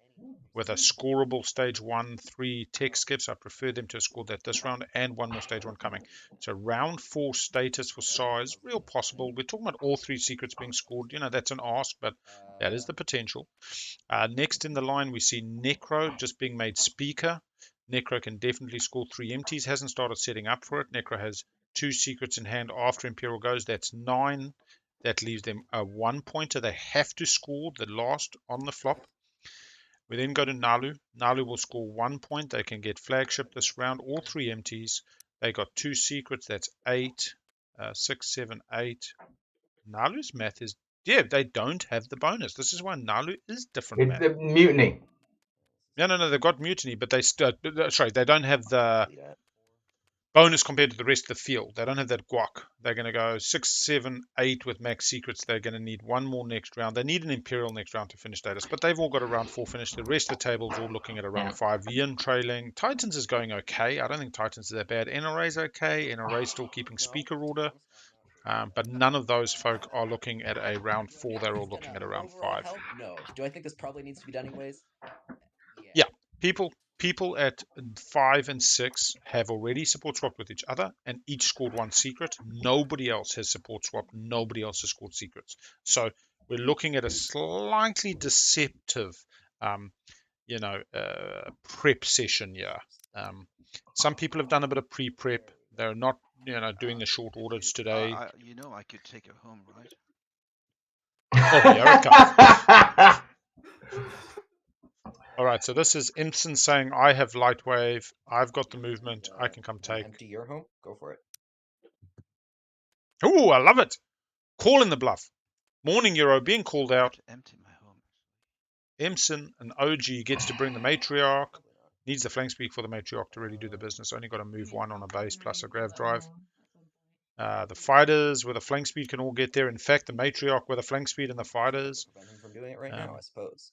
With a scoreable stage 1, 3 tech skips. I prefer them to have scored that this round and 1 more stage 1 coming. So round 4 status for Saar is real possible. We're talking about all 3 secrets being scored. You know, that's an ask, but that is the potential. Next in the line, we see Nekro just being made speaker. Nekro can definitely score 3 empties. Hasn't started setting up for it. Nekro has 2 secrets in hand after Imperial goes. That's 9. That leaves them a 1 pointer. They have to score the last on the flop. We then go to Naalu. Naalu will score 1 point. They can get flagship this round, all 3 empties. They got 2 secrets. That's 8, 6, 7, 8. Naalu's math is, yeah, they don't have the bonus. This is why Naalu is different math. It's mutiny. No, they've got mutiny, but they don't have the bonus compared to the rest of the field. They don't have that guac. They're going to go 6, 7, 8 with max secrets. They're going to need 1 more next round. They need an Imperial next round to finish status, but they've all got a round 4 finish. The rest of the table's all looking at a round 5. Yin trailing. Titans is going okay. I don't think Titans is that bad. NRA's okay. NRA's still keeping speaker order. But none of those folk are looking at a round 4. They're all looking at a round 5. No. Do I think this probably needs to be done anyways? Yeah. People at 5 and 6 have already support swapped with each other and each scored 1 secret. Nobody else has support swapped. Nobody else has scored secrets. So we're looking at a slightly deceptive, prep session here. Some people have done a bit of pre-prep. They're not, doing the short orders today. I could take it home, right? Oh, here it comes. All right, so this is Imson saying, I have light wave, I've got the movement, I can come take. Empty your home? Go for it. Ooh, I love it. Calling the bluff. Morning Euro being called out. Empty my home. Imson, an OG, gets to bring the matriarch. Needs the flank speak for the matriarch to really do the business. Only got to move 1 on a base plus a grav drive. The fighters with a flank speed can all get there. In fact, the matriarch with a flank speed and the fighters. Prevent him from doing it right now, I suppose.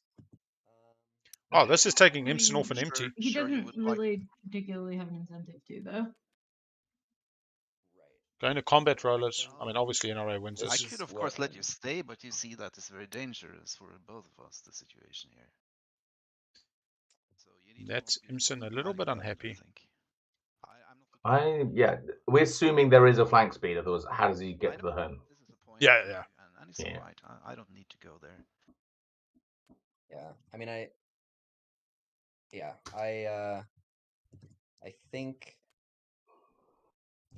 Oh, this is taking Imson off an empty. He doesn't really particularly have an incentive to, though. Going to combat rollers. I mean, obviously NRA wins this. I could, of course, let you stay, but you see that it's very dangerous for both of us, the situation here. So you need That's Imson a little bit unhappy. We're assuming there is a flank speed. Otherwise, how does he get to the home? This is the point. Yeah. And it's all right. I don't need to go there. Yeah, I mean, I think,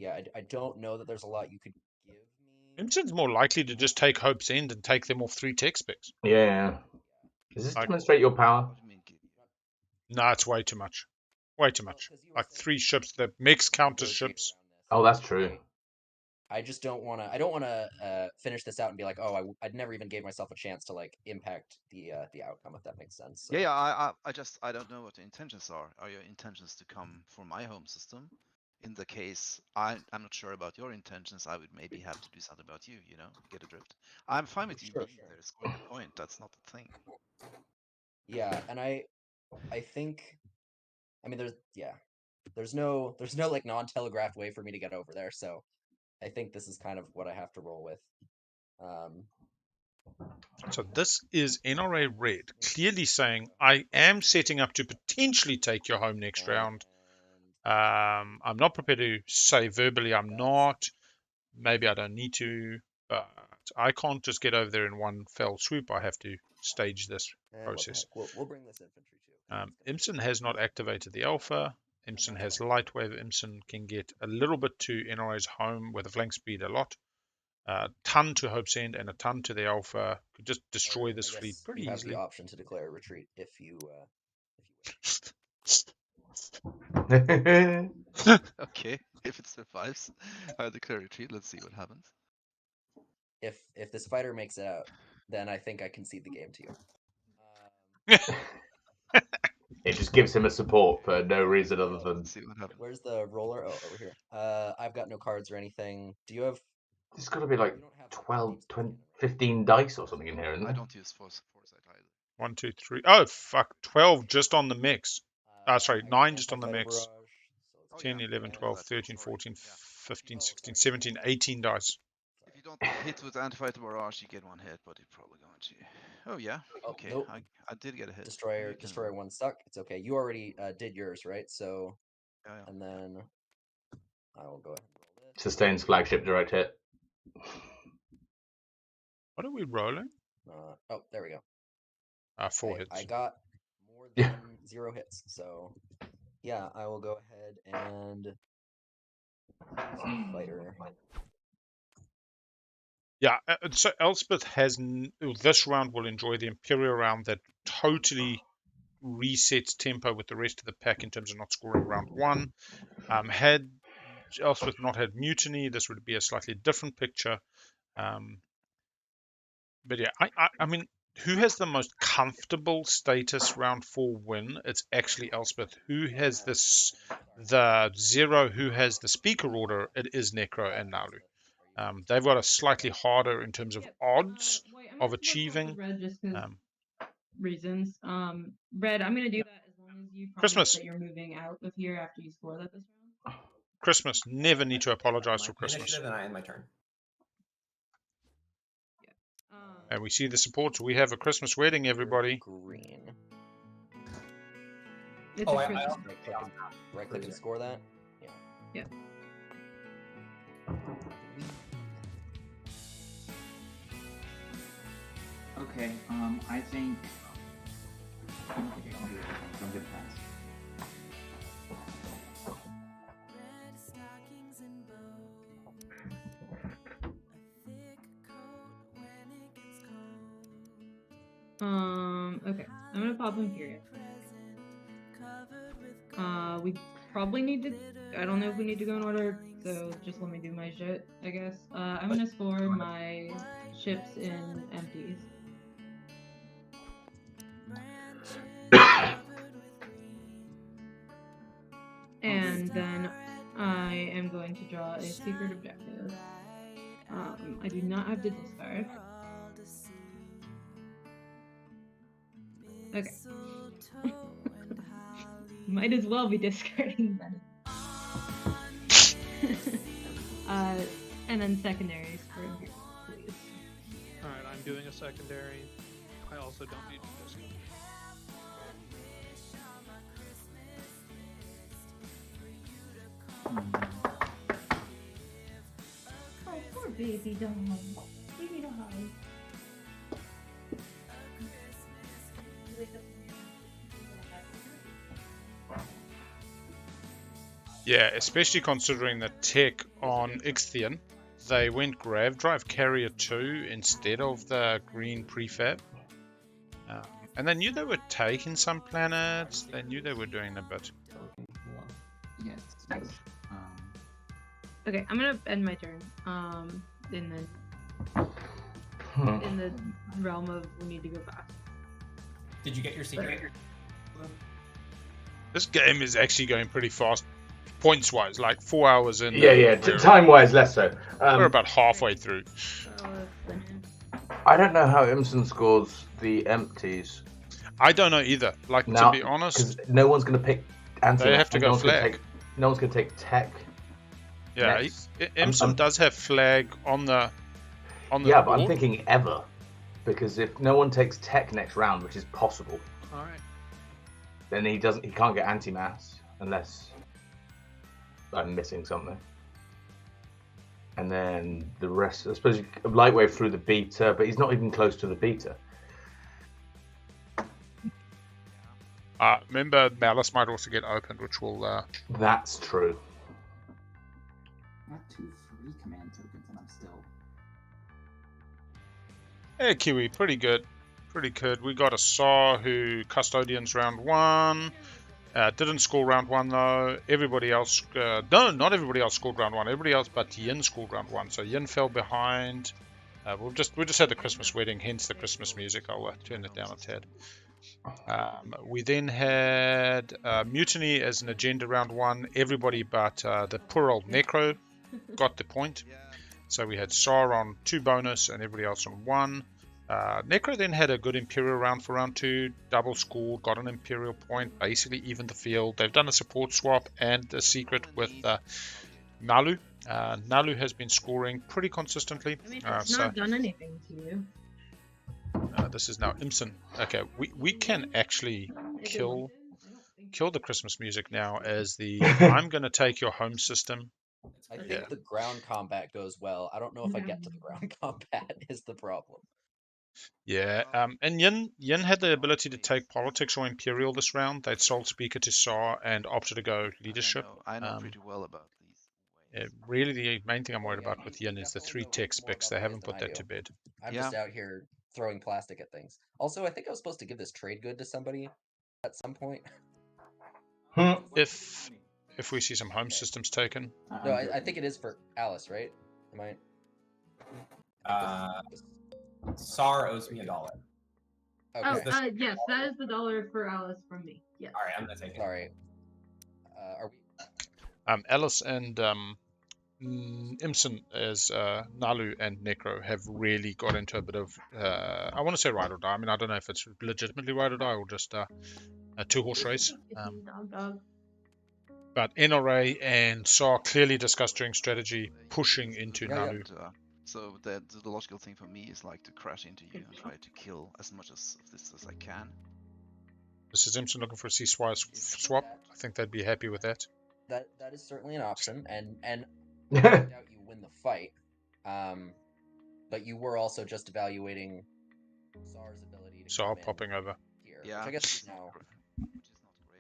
I don't know that there's a lot you could give me. Imson's more likely to just take Hope's End and take them off 3 tech specs. Yeah. Does this demonstrate your power? What do you mean, give you? No, it's way too much. Way too much. Like 3 ships. The mechs count as ships. Oh, that's true. I just don't want to. I don't want to finish this out and be like, oh, I'd never even gave myself a chance to like impact the outcome, if that makes sense. So. Yeah. I don't know what the intentions are. Are your intentions to come for my home system? In the case I'm not sure about your intentions, I would maybe have to do something about you. Get a drift. I'm fine with you being there, scoring the point. That's not the thing. Yeah, and I think, I mean, there's no like non-telegraphed way for me to get over there, so I think this is kind of what I have to roll with. So this is NRA Red, clearly saying, I am setting up to potentially take your home next round. I'm not prepared to say verbally I'm not. Maybe I don't need to, but I can't just get over there in one fell swoop. I have to stage this process. We'll bring this infantry too. Imson has not activated the alpha. Imson has light wave. Imson can get a little bit to NRA's home with a flank speed a lot. A ton to Hope's End and a ton to the alpha. Could just destroy this fleet pretty you have easily. The option to declare a retreat if you Okay, if it survives, I declare retreat. Let's see what happens. If this fighter makes it out, then I think I concede the game to you. It just gives him a support for no reason other than. Let's see what happens. Where's the roller? Oh, over here. I've got no cards or anything. Do you have? There's got to be like 12, 20, 15 dice or something in here, isn't there? I don't use foresight either. 1, 2, 3. Oh, fuck. 12 just on the mix. Sorry, 9 just on the mix. 10, 11, 12, 13, 14, 15, 16, 17, 18 dice. If you don't hit with anti-fighter barrage, you get 1 hit, but you're probably going to. Oh yeah. Okay. Nope. I did get a hit. Destroyer 1 stuck. It's okay. You already did yours, right? So. Yeah. And then I will go ahead and roll this. Sustains flagship direct hit. What are we rolling? Oh, there we go. 4 hits. I got more than 0 hits, so yeah, I will go ahead and fighter. Yeah, so Elspeth has this round will enjoy the Imperial round that totally resets tempo with the rest of the pack in terms of not scoring round 1. Had Elspeth not had mutiny, this would be a slightly different picture. But yeah, I mean, who has the most comfortable status round 4 win? It's actually Elspeth. Who has the 0? Who has the speaker order? It is Nekro and Naalu. They've got a slightly harder in terms of odds of achieving. Red just reasons. Red, I'm gonna do that as long as you promise Christmas. that you're moving out of here after you score that this round. Christmas. Never need to apologize for Christmas. Initiative, and I end my turn. And we see the support. We have a Christmas wedding, everybody. Green. It's a Christmas. Right click and score that. Yeah. Okay, I think I don't think I can do it. I'm gonna pass. Okay. I'm gonna pop Imperial. We probably need to. I don't know if we need to go in order, so just let me do my shit, I guess. I'm gonna score my ships in empties. And then I am going to draw a secret objective. I do not have to discard. Okay. Might as well be discarding then. And then secondaries for Imperial, please. Alright, I'm doing a secondary. I also don't need to discard. Oh, poor baby dog. Baby dog. Yeah, especially considering the tech on Ichthian, they went Grav Drive Carrier 2 instead of the green prefab. And they knew they were taking some planets. They knew they were doing a bit. Yes. Okay, I'm gonna end my turn. In the realm of we need to go fast. Did you get your secret? This game is actually going pretty fast, points wise. Like 4 hours in. Yeah. Time wise, less so. We're about halfway through. I don't know how Imson scores the empties. I don't know either. Like, now, to be honest, no one's going to pick anti. They have to go flag. No one's going to take tech. Yeah, Imson does have flag on the. Yeah, but I'm thinking ever, because if no one takes tech next round, which is possible, All right. then he can't get anti-mass unless I'm missing something. And then the rest, I suppose, Lightwave through the beta, but he's not even close to the beta. Remember, Malice might also get opened, which will. That's true. I have 2 free command tokens, and I'm still. Yeah, Kiwi, pretty good. Pretty good. We got a Saar who custodians round 1. Didn't score round 1 though. Everybody else, no, not everybody else scored round 1. Everybody else but Yin scored round 1. So Yin fell behind. We just had the Christmas wedding, hence the Christmas music. I'll turn it down a tad. We then had Mutiny as an agenda round 1. Everybody but the poor old Nekro got the point. So we had Saar on 2 bonus and everybody else on 1. Nekro then had a good Imperial round for round 2, double scored, got an Imperial point, basically evened the field. They've done a support swap and a secret with Naalu. Naalu has been scoring pretty consistently. I mean, it's not done anything to you. This is now Imson. Okay, we can actually kill the Christmas music now as the I'm going to take your home system. I think the ground combat goes well. I don't know if I get to the ground combat is the problem. Yeah, and Yin had the ability to take politics or Imperial this round. They'd sold Speaker to Saar and opted to go leadership. I know pretty well about these. Really, the main thing I'm worried about with Yin is the 3 tech specs. They haven't put that to bed. I'm just out here throwing plastic at things. Also, I think I was supposed to give this trade good to somebody at some point. If we see some home systems taken. No, I think it is for Alice, right? Am I? Saar owes me $1. Okay. Oh, yes, that is the $1 for Alice from me. Yeah. All right, I'm gonna take it. Sorry. Are we? Alice and Imson as Naalu and Nekro have really got into a bit of I want to say ride or die. I mean, I don't know if it's legitimately ride or die or just a 2-horse race. But NRA and Saar clearly discussed during strategy pushing into Naalu. So the logical thing for me is like to crash into you and try to kill as much of this as I can. This is Imson looking for a ceasefire swap. I think they'd be happy with that. That is certainly an option, and I doubt you win the fight. But you were also just evaluating Saar's ability to Saar popping over. Here, which I guess is now.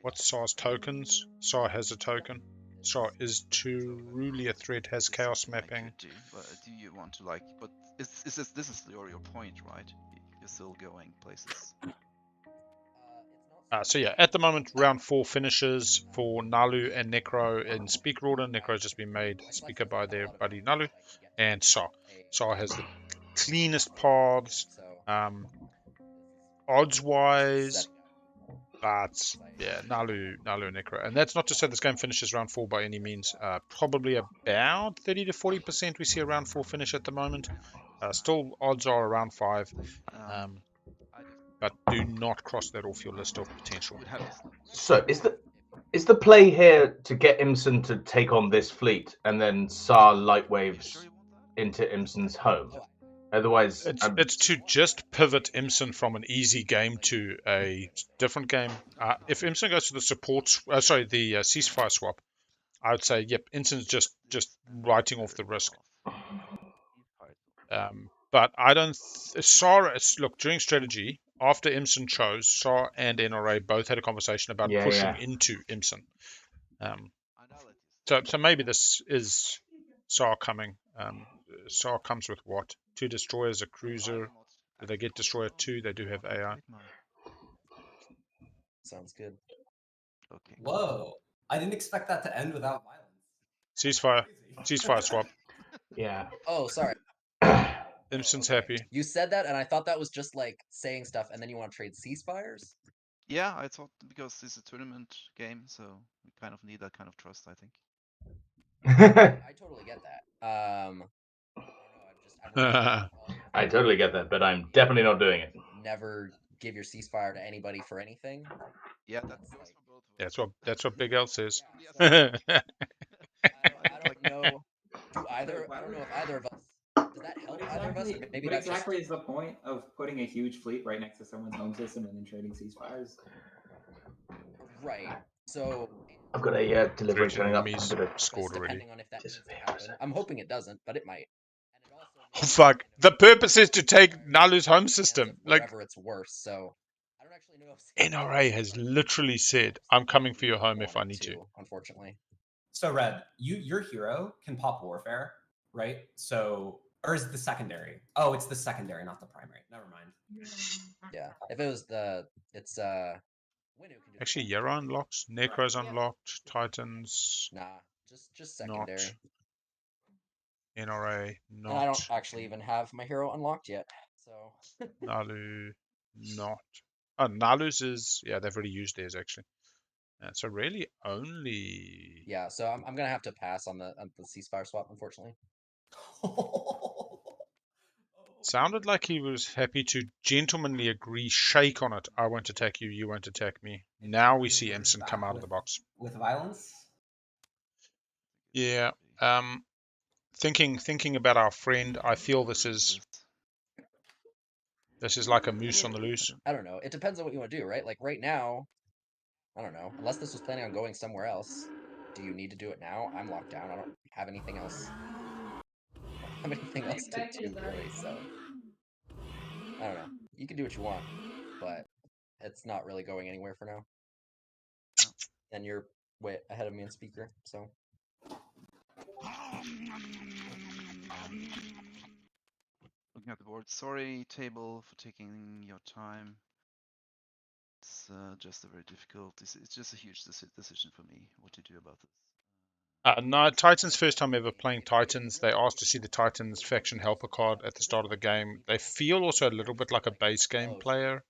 What's Saar's tokens? Saar has a token. Saar is truly a threat, has chaos mapping. But do you want to like? But this is your point, right? You're still going places. So yeah, at the moment, round 4 finishes for Naalu and Nekro in speaker order. Nekro's just been made speaker by their buddy Naalu, and Saar. Saar has the cleanest paths, odds-wise. But yeah, Naalu and Nekro. And that's not to say this game finishes round 4 by any means. Probably about 30 to 40% we see a round 4 finish at the moment. Still, odds are around 5. But do not cross that off your list of potential. So is the play here to get Imson to take on this fleet and then Saar light waves into Imson's home? Otherwise, it's to just pivot Imson from an easy game to a different game. If Imson goes to the the ceasefire swap, I would say, yep, Inson's just writing off the risk. But I don't. Saar, look, during strategy, after Imson chose, Saar and NRA both had a conversation about pushing into Imson. So maybe this is Saar coming. Saar comes with what? 2 destroyers, a cruiser. Do they get destroyer 2? They do have AI. Sounds good. Okay. Whoa! I didn't expect that to end without violence. Ceasefire swap. Yeah. Oh, sorry. Imson's happy. You said that, and I thought that was just like saying stuff, and then you want to trade ceasefires? Yeah, I thought because this is a tournament game, so we kind of need that kind of trust, I think. I totally get that. I don't know. I totally get that, but I'm definitely not doing it. Never give your ceasefire to anybody for anything. Yeah, that goes for both of us. That's what Big L says. I don't know. I don't know if either of us. Does that help either of us? Or maybe that's exactly is the point of putting a huge fleet right next to someone's home system and then trading ceasefires. Right. So I've got a delivery turning up. Scored already. Depending on if that needs to happen. I'm hoping it doesn't, but it might. Oh fuck! The purpose is to take Naalu's home system. Like, wherever it's worse. So I don't actually know if NRA has literally said, "I'm coming for your home if I need to." Unfortunately. So Red, your hero can pop warfare, right? So, or is it the secondary? Oh, it's the secondary, not the primary. Never mind. Yeah. If it was it's Actually, Yara unlocked, Nekro's unlocked, Titans. Nah, just secondary. Not. NRA, not. And I don't actually even have my hero unlocked yet, so. Naalu, not. Oh, Naalu's is, yeah, they've already used theirs actually. So really only. Yeah, so I'm gonna have to pass on the ceasefire swap, unfortunately. Sounded like he was happy to gentlemanly agree, shake on it. I won't attack you, you won't attack me. Now we see Imson come out of the box. With violence? Yeah. Thinking about our friend, I feel this is like a moose on the loose. I don't know. It depends on what you want to do, right? Like right now, I don't know. Unless this was planning on going somewhere else, do you need to do it now? I'm locked down. I don't have anything else. I don't have anything else to do, really. So I don't know. You can do what you want, but it's not really going anywhere for now. And you're way ahead of me in speaker, so. Looking at the board. Sorry, table, for taking your time. It's just a very difficult. It's just a huge decision for me. What to do about this? No, Titans' first time ever playing Titans. They asked to see the Titans faction helper card at the start of the game. They feel also a little bit like a base game player.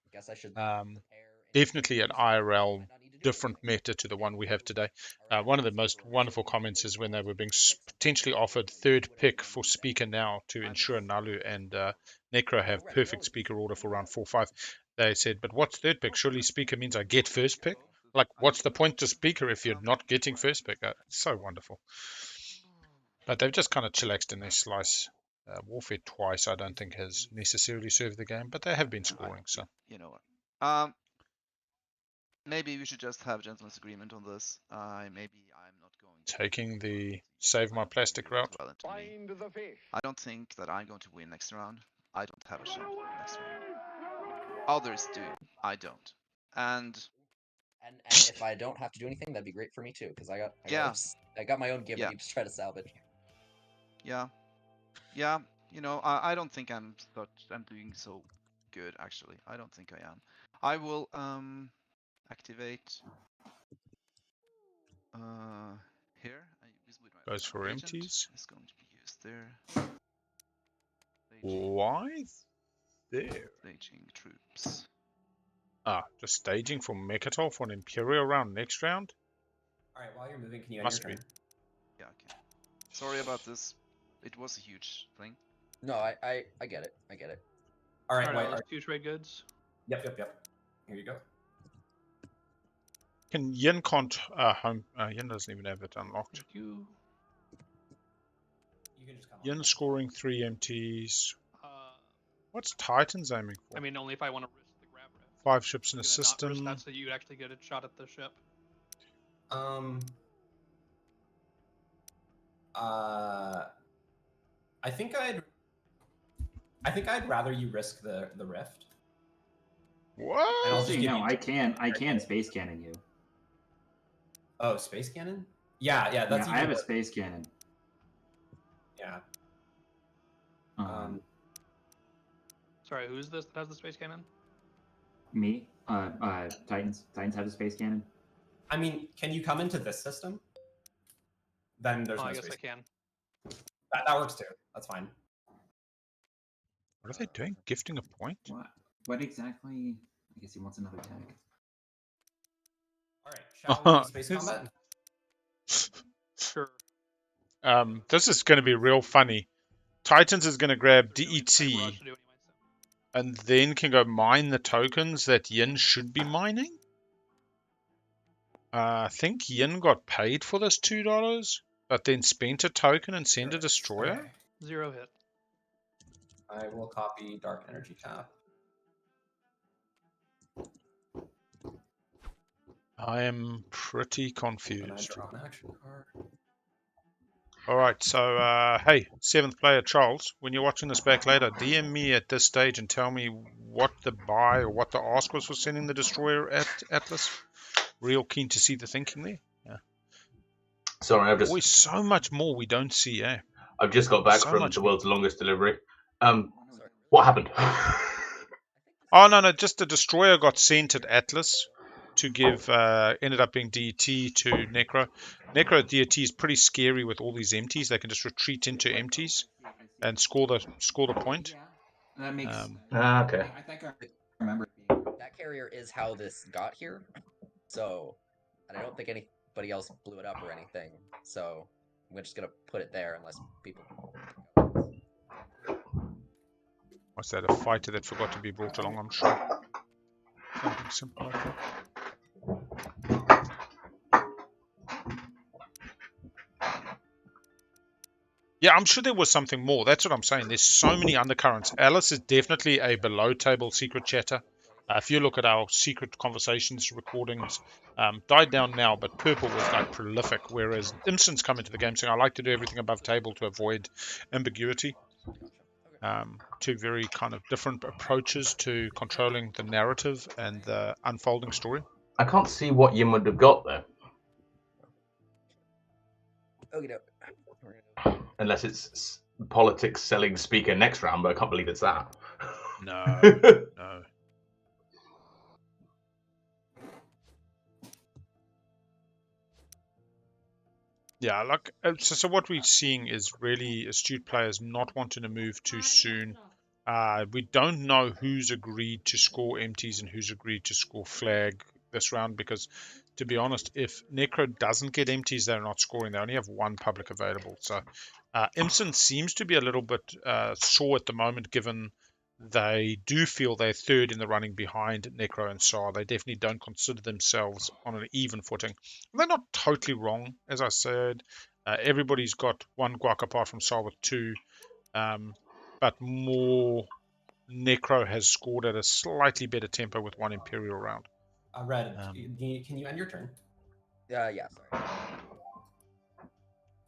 Definitely an IRL different meta to the one we have today. One of the most wonderful comments is when they were being potentially offered third pick for speaker now to ensure Naalu and Nekro have perfect speaker order for round 4-5. They said, but what's third pick? Surely speaker means I get first pick? Like, what's the point to speaker if you're not getting first pick? So wonderful. But they've just kind of chillaxed in their slice. Warfare twice, I don't think, has necessarily served the game, but they have been scoring. So you know what? Maybe we should just have a gentleman's agreement on this. Maybe I'm not going to taking the save my plastic route. I don't think that I'm going to win next round. I don't have a shot next round. Others do. I don't. And if I don't have to do anything, that'd be great for me too, because I got my own give to try to salvage. Yeah. You know, I don't think I'm doing so good actually. I don't think I am. I will activate here. Goes for empties. It's going to be used there. Why there? Staging troops. Just staging for Mechatol for an Imperial round next round? Alright, while you're moving, can you Must be. Yeah, okay. Sorry about this. It was a huge thing. No, I get it. I get it. Alright, let's do trade goods. Yep. Here you go. Yin can't home. Yin doesn't even have it unlocked. You can just come Yin scoring 3 MTs. What's Titans aiming for? I mean, only if I want to risk the grab rift. 5 ships in a system. Not risk that, so you actually get a shot at the ship. I think I'd rather you risk the rift. What? And I'll just just I can space cannon you. Oh, space cannon? Yeah, that's I have a space cannon. Yeah. Sorry, who's this that has the space cannon? Me. Titans have the space cannon. I mean, can you come into this system? Then there's no I guess space. I can. That works too. That's fine. What are they doing? Gifting a point? What exactly? I guess he wants another tag. All right, shall we space combat? Sure. This is going to be real funny. Titans is going to grab DET and then can go mine the tokens that Yin should be mining. I think Yin got paid for this $2, but then spent a token and sent a destroyer. Okay. 0 hit. I will copy Dark Energy Tap. I am pretty confused. And I draw an action card. All right, so hey, 7th player Charles, when you're watching this back later, DM me at this stage and tell me what the buy or what the ask was for sending the destroyer at Atlas. Real keen to see the thinking there. Yeah. Sorry, I've just always so much more we don't see. Eh? I've just got back from the world's longest delivery. What happened? Oh no, just the destroyer got sent at Atlas to give ended up being DET to Nekro. Nekro at DET is pretty scary with all these empties. They can just retreat into empties and score the point. That makes okay. I think I remember that carrier is how this got here. So, and I don't think anybody else blew it up or anything. So, we're just gonna put it there unless people. What's that? A fighter that forgot to be brought along? I'm sure. Something simple like that. Yeah, I'm sure there was something more. That's what I'm saying. There's so many undercurrents. Alice is definitely a below-table secret chatter. If you look at our secret conversations recordings, died down now, but Purple was like prolific, whereas Imson's come into the game saying, I like to do everything above table to avoid ambiguity. Two very kind of different approaches to controlling the narrative and the unfolding story. I can't see what Yin would have got there. Okay, no. Unless it's politics selling speaker next round, but I can't believe it's that. No, no. Yeah, like so what we're seeing is really astute players not wanting to move too soon. We don't know who's agreed to score empties and who's agreed to score flag this round because, to be honest, if Nekro doesn't get empties, they're not scoring. They only have one public available. So Imson seems to be a little bit sore at the moment, given they do feel they're third in the running behind Nekro and Saar. They definitely don't consider themselves on an even footing. They're not totally wrong, as I said. Everybody's got one guac apart from Saar with 2. But more Nekro has scored at a slightly better tempo with 1 Imperial round. Red, can you end your turn? Yeah, sorry.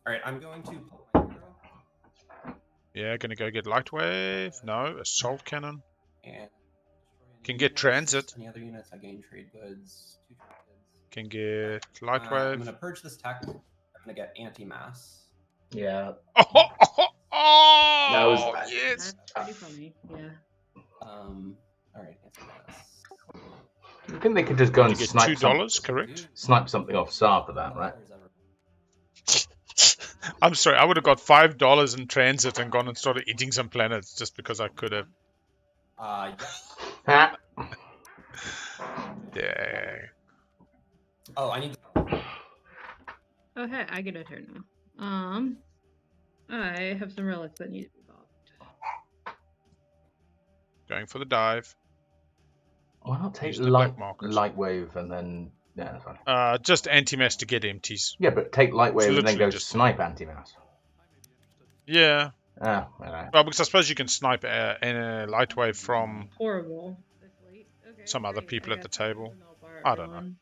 All right, I'm going to pull my hero. Yeah, gonna go get light wave. No, assault cannon. And can get transit. Any other units? I gain trade goods. 2 trade goods. Can get light wave. I'm gonna purge this tech. I'm gonna get anti-mass. Yeah. Oh, yes. That's pretty funny. Yeah. All right, anti-mass. I think they could just go and get snipe $2, correct? Snipe something off Saar for that, right? I'm sorry, I would have got $5 in transit and gone and started eating some planets just because I could have. Yeah. Dang. Oh, I need. Oh, hey, I get a turn now. I have some relics that need to be bought. Going for the dive. Why not take light wave and then yeah, that's fine. Just anti-mass to get empties. Yeah, but take light wave and then go just snipe anti-mass. Yeah. Oh, right. Well, because I suppose you can snipe a light wave from horrible. Okay, some other people at the table. I don't know.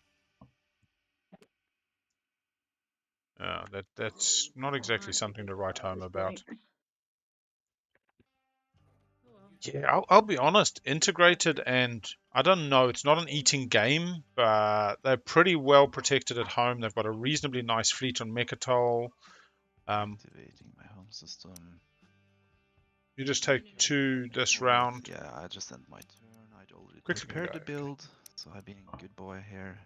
That's not exactly something to write home about. Yeah, I'll be honest. Integrated, and I don't know. It's not an eating game, but they're pretty well protected at home. They've got a reasonably nice fleet on Mechatol. Activating my home system. You just take 2 this round. Yeah, I just end my turn. I'd already Quickly prepared the go. build, so I'm being a good boy here.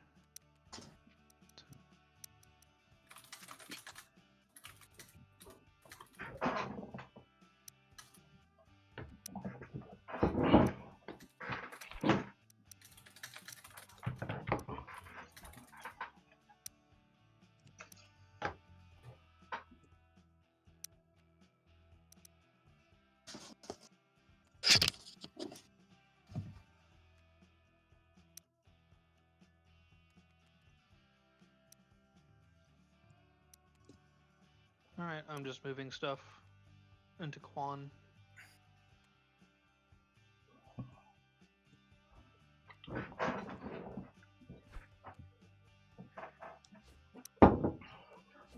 Alright, I'm just moving stuff into Quan.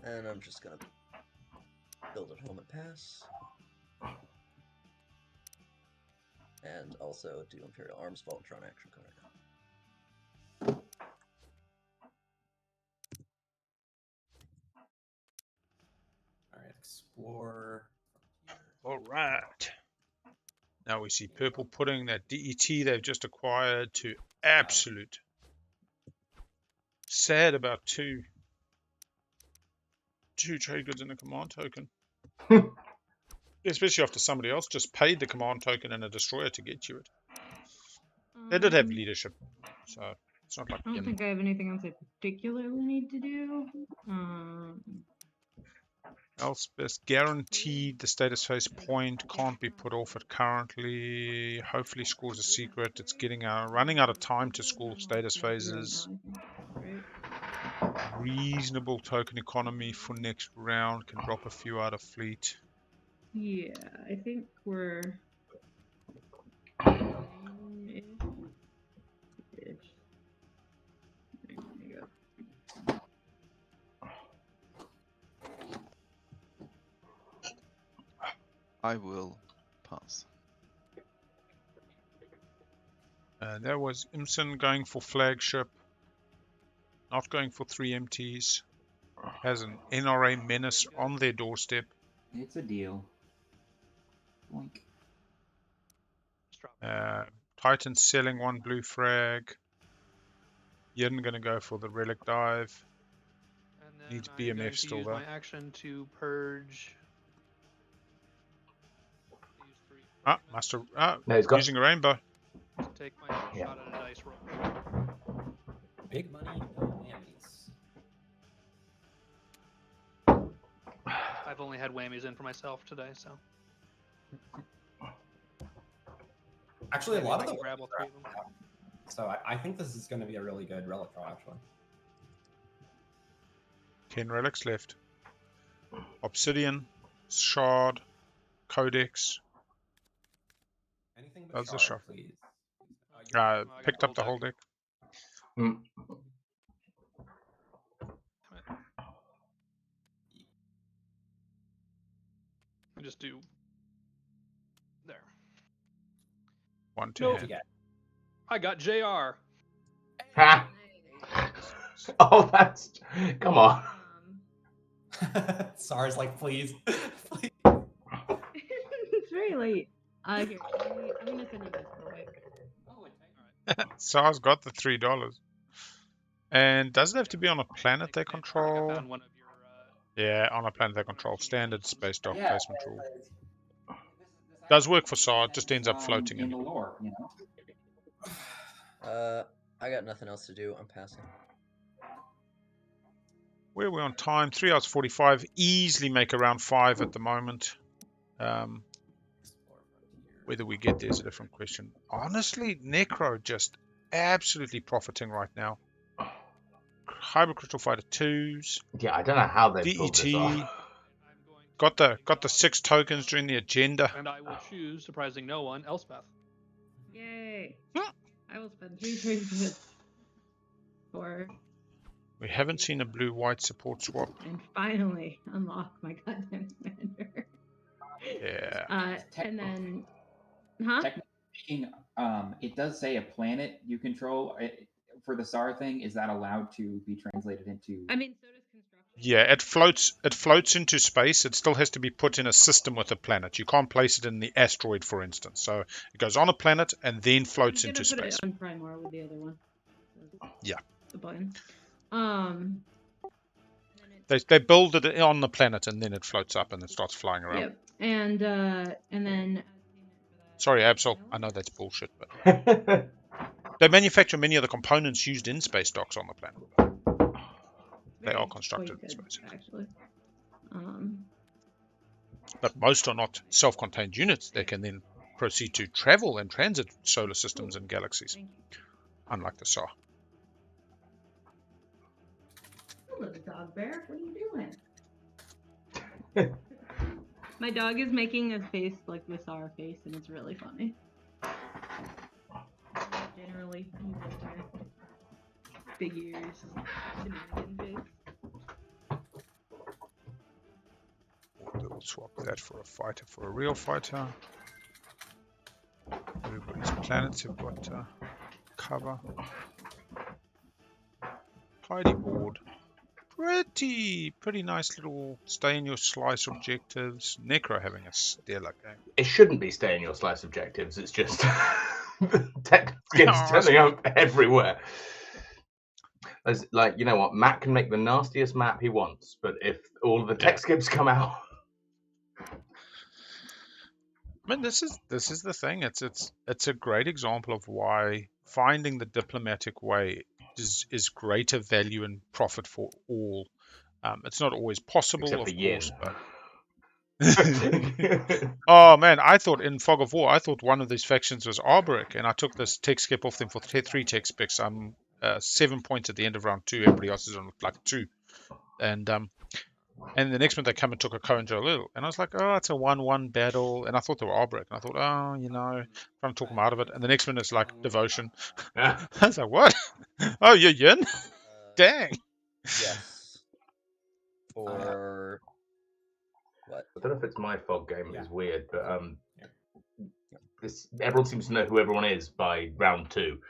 And I'm just gonna build a helmet pass. And also do Imperial Arms Voltron action card. Alright, explore. Alright. Now we see purple putting that DET they've just acquired to absolute. Sad about two trade goods and a command token. Especially after somebody else just paid the command token and a destroyer to get you it. They did have leadership, so it's not like I don't think I have anything else I particularly need to do. Elspeth guaranteed the status phase point can't be put off it currently. Hopefully scores a secret. It's getting running out of time to score status phases. Reasonable token economy for next round. Can drop a few out of fleet. Yeah, I think we're I will pass. There was Imson going for flagship. Not going for 3 MTs. Has an NRA menace on their doorstep. It's a deal. Boink. Titan selling 1 blue frag. Yin gonna go for the relic dive. Needs BMF still use though. my action to purge. Master. No, he's got... using a rainbow. To take my shot at a dice roll. Big money, no whammies. I've only had whammies in for myself today, so. Actually, a lot of them grab all 3 of them. So I think this is going to be a really good relic draw, actually. 10 relics left. Obsidian, Shard, Codex. Anything but That's the shard, shuffle. please. Picked up the whole deck. Just do there. 1 to hand. I got JR. Ha! Oh, that's... Come on. Saar's like, please. Please. It's very late. Here, I'm gonna send you this real quick. Saar's got the $3. And does it have to be on a planet they control? Yeah, on a planet they control. Standard space dock placement rule. Does work for Saar, just ends up floating in. The lore, you know? I got nothing else to do. I'm passing. Where are we on time? 3 hours 45. Easily make around 5 at the moment. Whether we get there is a different question. Honestly, Nekro just absolutely profiting right now. Hybrid Crystal Fighter 2s. Yeah, I don't know how they pulled this off. Got the 6 tokens during the agenda. And I will choose, surprising no one, Elspeth. Yay! I will spend 3 trade goods for We haven't seen a blue-white support swap. And finally unlock my goddamn commander. Yeah. And then, huh? Technically speaking, it does say a planet you control. For the Saar thing, is that allowed to be translated into? I mean, so does construction. Yeah, it floats into space. It still has to be put in a system with a planet. You can't place it in the asteroid, for instance. So it goes on a planet and then floats into space. On Primar with the other one. Yeah. The button. They build it on the planet and then it floats up and it starts flying around. Yep. And then. Sorry, Absol. I know that's bullshit, but they manufacture many of the components used in space docks on the planet. They are constructed in space. Actually. But most are not self-contained units. They can then proceed to travel and transit solar systems and galaxies, unlike the Saar. Hello, dog bear. What are you doing? My dog is making a face like the Saar face, and it's really funny. Generally, big ears, shenanigan face. We'll swap that for a fighter, for a real fighter. Everybody's planets have got cover. Tidy board. Pretty nice little stay in your slice objectives. Nekro having a stellar game. It shouldn't be stay in your slice objectives. It's just tech skips turning up everywhere. As, like, you know what? Matt can make the nastiest map he wants, but if all of the tech skips come out, I mean, this is the thing. It's a great example of why finding the diplomatic way is greater value and profit for all. It's not always possible, except of for course, Yin. but oh man, I thought in Fog of War, I thought one of these factions was Arboric, and I took this tech skip off them for 3 tech specs. I'm 7 points at the end of round 2. Everybody else is on like 2, and the next month they come and took a Cohen Jalil, and I was like, oh, it's a 1-1 battle, and I thought they were Arboric, and I thought, oh, you know, trying to talk them out of it, and the next minute it's like Devotion. I was like, what? Oh, you're Yin? Dang. Yes. Or what? I don't know if it's my fog game. It's weird, but everyone seems to know who everyone is by round 2.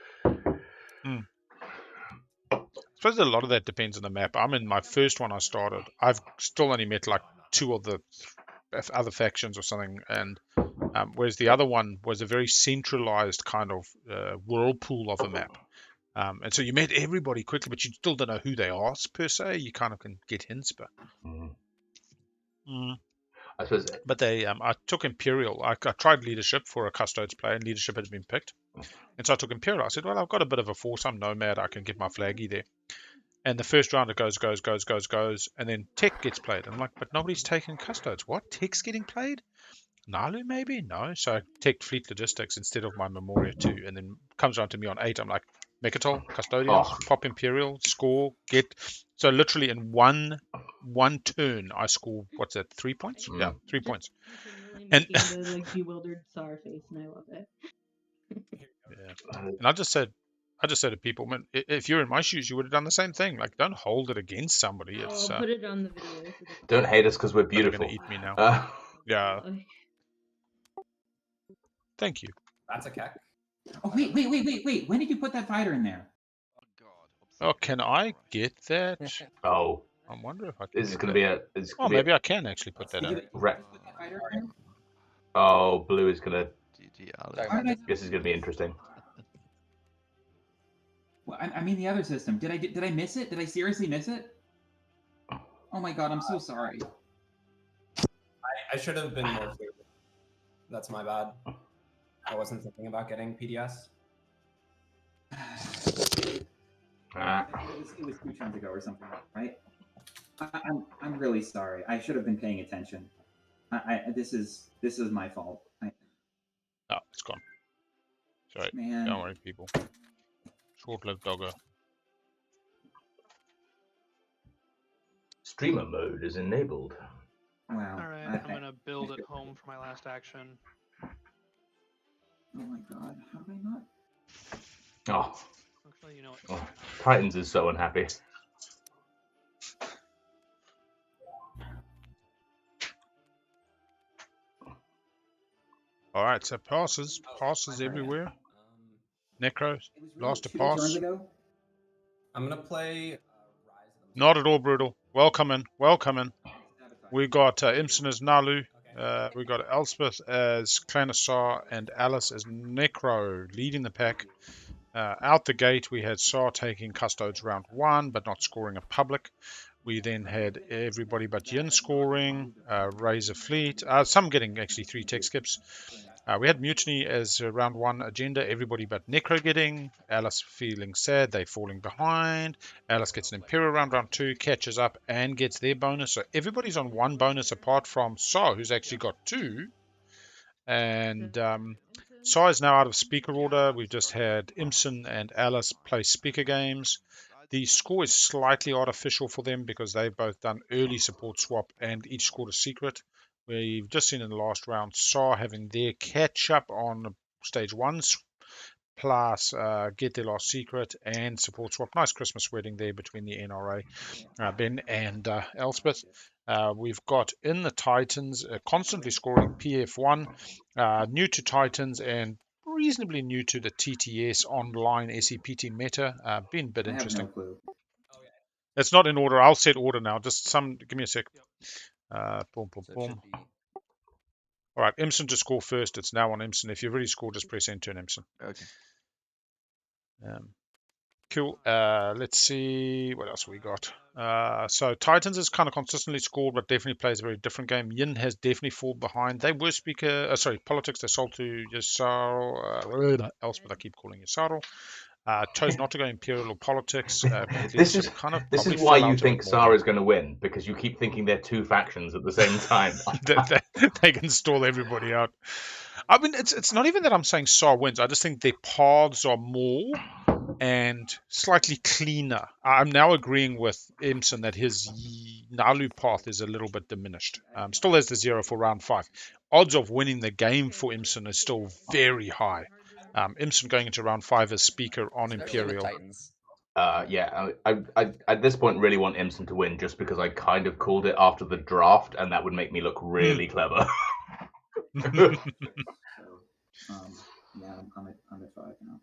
I suppose a lot of that depends on the map. I'm in my first one I started. I've still only met like 2 of the other factions or something, and whereas the other one was a very centralized kind of whirlpool of a map. And so you met everybody quickly, but you still don't know who they are per se. You kind of can get hints, but I suppose. But I took Imperial. I tried Leadership for a Custodes player, and Leadership had been picked. And so I took Imperial. I said, well, I've got a bit of a force. I'm Nomad. I can get my flaggy there. And the first round it goes, and then Tech gets played. I'm like, but nobody's taken Custodes. What? Tech's getting played? Naalu maybe? No. So I take Fleet Logistics instead of my Memoria 2, and then comes around to me on 8. I'm like, Mechatol, Custodians, pop Imperial, score, get. So literally in one turn, I score, what's that, 3 points? Yeah, 3 points. And the like bewildered Saar face, and I love it. Yeah. And I just said to people, man, if you're in my shoes, you would have done the same thing. Like, don't hold it against somebody. It's I'll put it on the video. Don't hate us because we're beautiful. They're gonna eat me now. Yeah. Thank you. That's a keck. Oh, wait. When did you put that fighter in there? Oh, can I get that? Oh. I wonder if I can. This is going to be a... maybe I can actually put that in. Oh, blue is going to... This is going to be interesting. Well, I mean the other system. Did I miss it? Did I seriously miss it? Oh my god, I'm so sorry. I should have been more clear. That's my bad. I wasn't thinking about getting PDS. It was 2 turns ago or something, right? I'm really sorry. I should have been paying attention. This is my fault. Oh, it's gone. Sorry. Man. Don't worry, people. Short-lived doggo. Streamer mode is enabled. Wow. Alright, I'm gonna build at home for my last action. Oh my god, how did I not? Oh. Actually, you know what? Titans is so unhappy. All right, so passes everywhere. Necro, last to pass. I'm gonna play. Not at all brutal. Welcome in. We got Imson as Naalu. We got Elspeth as Saar, and Alice as Nekro, leading the pack. Out the gate, we had Saar taking Custodes round 1, but not scoring a public. We then had everybody but Yin scoring, Razor Fleet, some getting actually 3 tech skips. We had Mutiny as round 1 agenda, everybody but Nekro getting, Alice feeling sad, they falling behind. Alice gets an Imperial round 2, catches up and gets their bonus. So everybody's on 1 bonus apart from Saar, who's actually got 2. And Saar is now out of speaker order. We've just had Imson and Alice play speaker games. The score is slightly artificial for them because they've both done early support swap and each scored a secret. We've just seen in the last round Saar having their catch up on stage 1 plus get their last secret and support swap. Nice Christmas wedding there between the NRA, Ben and Elspeth. We've got in the Titans constantly scoring PF1, new to Titans and reasonably new to the TTS online SCPT meta. Been a bit interesting. It's not in order. I'll set order now. Just give me a sec. Boom. All right, Imson to score first. It's now on Imson. If you've already scored, just press enter on Imson. Okay. Cool. Let's see what else we got. So Titans has kind of consistently scored, but definitely plays a very different game. Yin has definitely fallen behind. They were politics. They sold to Yasaro. Elspeth, I keep calling Yasaro. Chose not to go Imperial or politics. This is why you think Saar is going to win, because you keep thinking they're 2 factions at the same time. they can stall everybody out. I mean, it's not even that I'm saying Saar wins. I just think their paths are more and slightly cleaner. I'm now agreeing with Imson that his Naalu path is a little bit diminished. Still has the 0 for round 5. Odds of winning the game for Imson is still very high. Imson going into round 5 as speaker on Imperial. Yeah, I at this point really want Imson to win just because I kind of called it after the draft, and that would make me look really clever. Yeah, I'm at 5 now.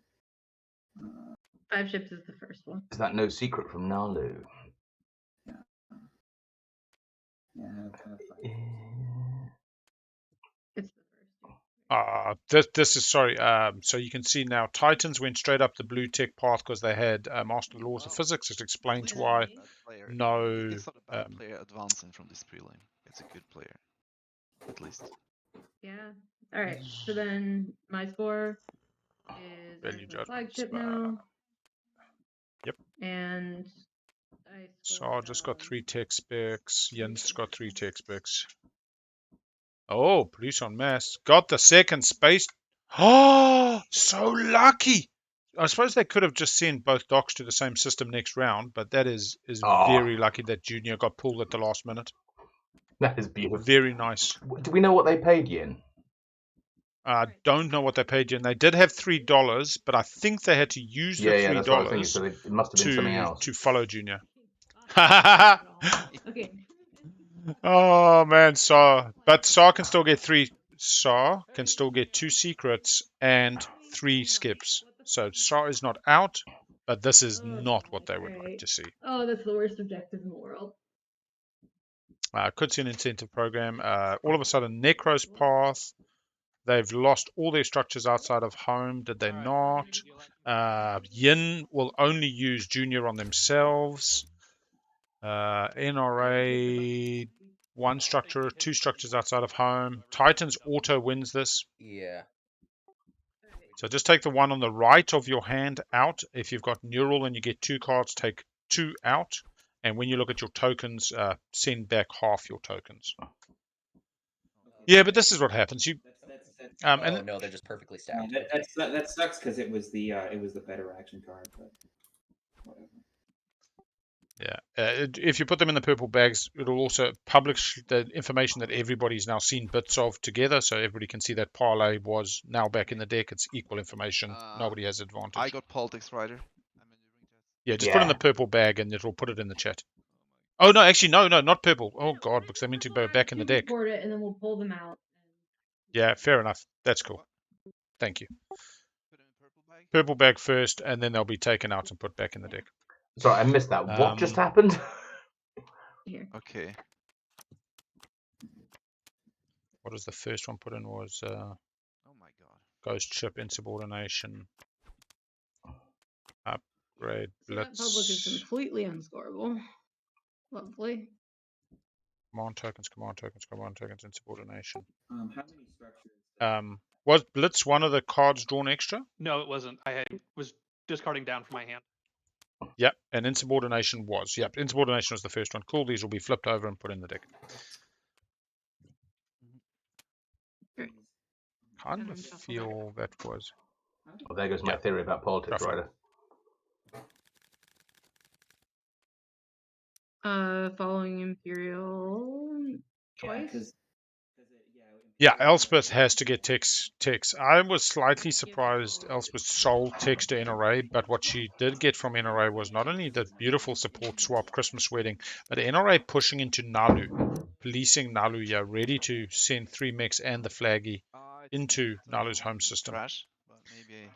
5 ships is the first one. Is that no secret from Naalu? Yeah. Yeah, I have 5. It's the first. This is sorry. So you can see now Titans went straight up the blue tech path because they had master laws of physics. It explains why. No. It's not a bad player advancing from this prelim. It's a good player, at least. Yeah. All right. So then my score is flagship now. Yep. And Saar just got 3 tech specs. Yin's got 3 tech specs. Oh, produce on mass. Got the second space. Oh, so lucky. I suppose they could have just sent both docks to the same system next round, but that is very lucky that Junior got pulled at the last minute. That is beautiful. Very nice. Do we know what they paid Yin? Don't know what they paid Yin. They did have $3, but I think they had to use the $3 so it must have been something else. to follow Junior. Okay. Oh man, Saar. But Saar can still get 3. Saar can still get 2 secrets and 3 skips. So Saar is not out, but this is not what they would like to see. Oh, that's the worst objective in the world. Could see an incentive program. All of a sudden, Nekro's path. They've lost all their structures outside of home. Did they not? Yin will only use Junior on themselves. NRA, 1 structure, 2 structures outside of home. Titans auto wins this. Yeah. So just take the one on the right of your hand out. If you've got neural and you get 2 cards, take 2 out. And when you look at your tokens, send back half your tokens. Yeah, but this is what happens. No, they're just perfectly stacked. That sucks because it was the better action card, but whatever. Yeah, if you put them in the purple bags, it'll also publish the information that everybody's now seen bits of together, so everybody can see that parlay was now back in the deck. It's equal information. Nobody has advantage. I got politics rider. Yeah, just put in the purple bag and it'll put it in the chat. Oh no, actually no, not purple. Oh god, because they meant to go back in the deck. Record it and then we'll pull them out. Yeah, fair enough. That's cool. Thank you. Purple bag first, and then they'll be taken out and put back in the deck. Sorry, I missed that. What just happened? Here. Okay. What was the first one put in? Was oh my god. Ghost Ship, Insubordination, Upgrade, Blitz. That public is completely unscorable. Lovely. Command tokens, command tokens, command tokens, Insubordination. How many structures? Was Blitz one of the cards drawn extra? No, it wasn't. I was discarding down from my hand. Yep, and Insubordination was. Yep, Insubordination was the first one. Cool, these will be flipped over and put in the deck. Kind of feel that was... Well, there goes my theory about politics, Ryder. Following Imperial twice? Yeah, Elspeth has to get Tex. I was slightly surprised Elspeth sold Tex to NRA, but what she did get from NRA was not only the beautiful support swap Christmas wedding, but NRA pushing into Naalu, policing Naalu, yeah, ready to send 3 mechs and the flaggy into Naalu's home system. Trash, but maybe...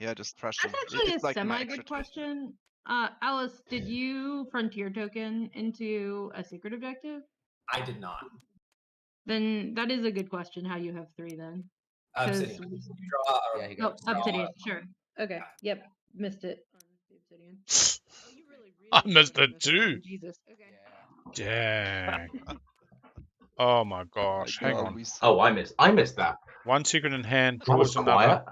yeah, just trash them. That's actually It's a like semi-good question. Alice, did you frontier token into a secret objective? I did not. Then that is a good question. How you have 3 then? Obsidian. Obsidian. Sure. Okay. Yep. Missed it. Obsidian. I missed it too. Jesus. Okay. Dang. Oh my gosh. Hang on. Oh, I missed that. 1 secret in hand, That was draws another. quiet.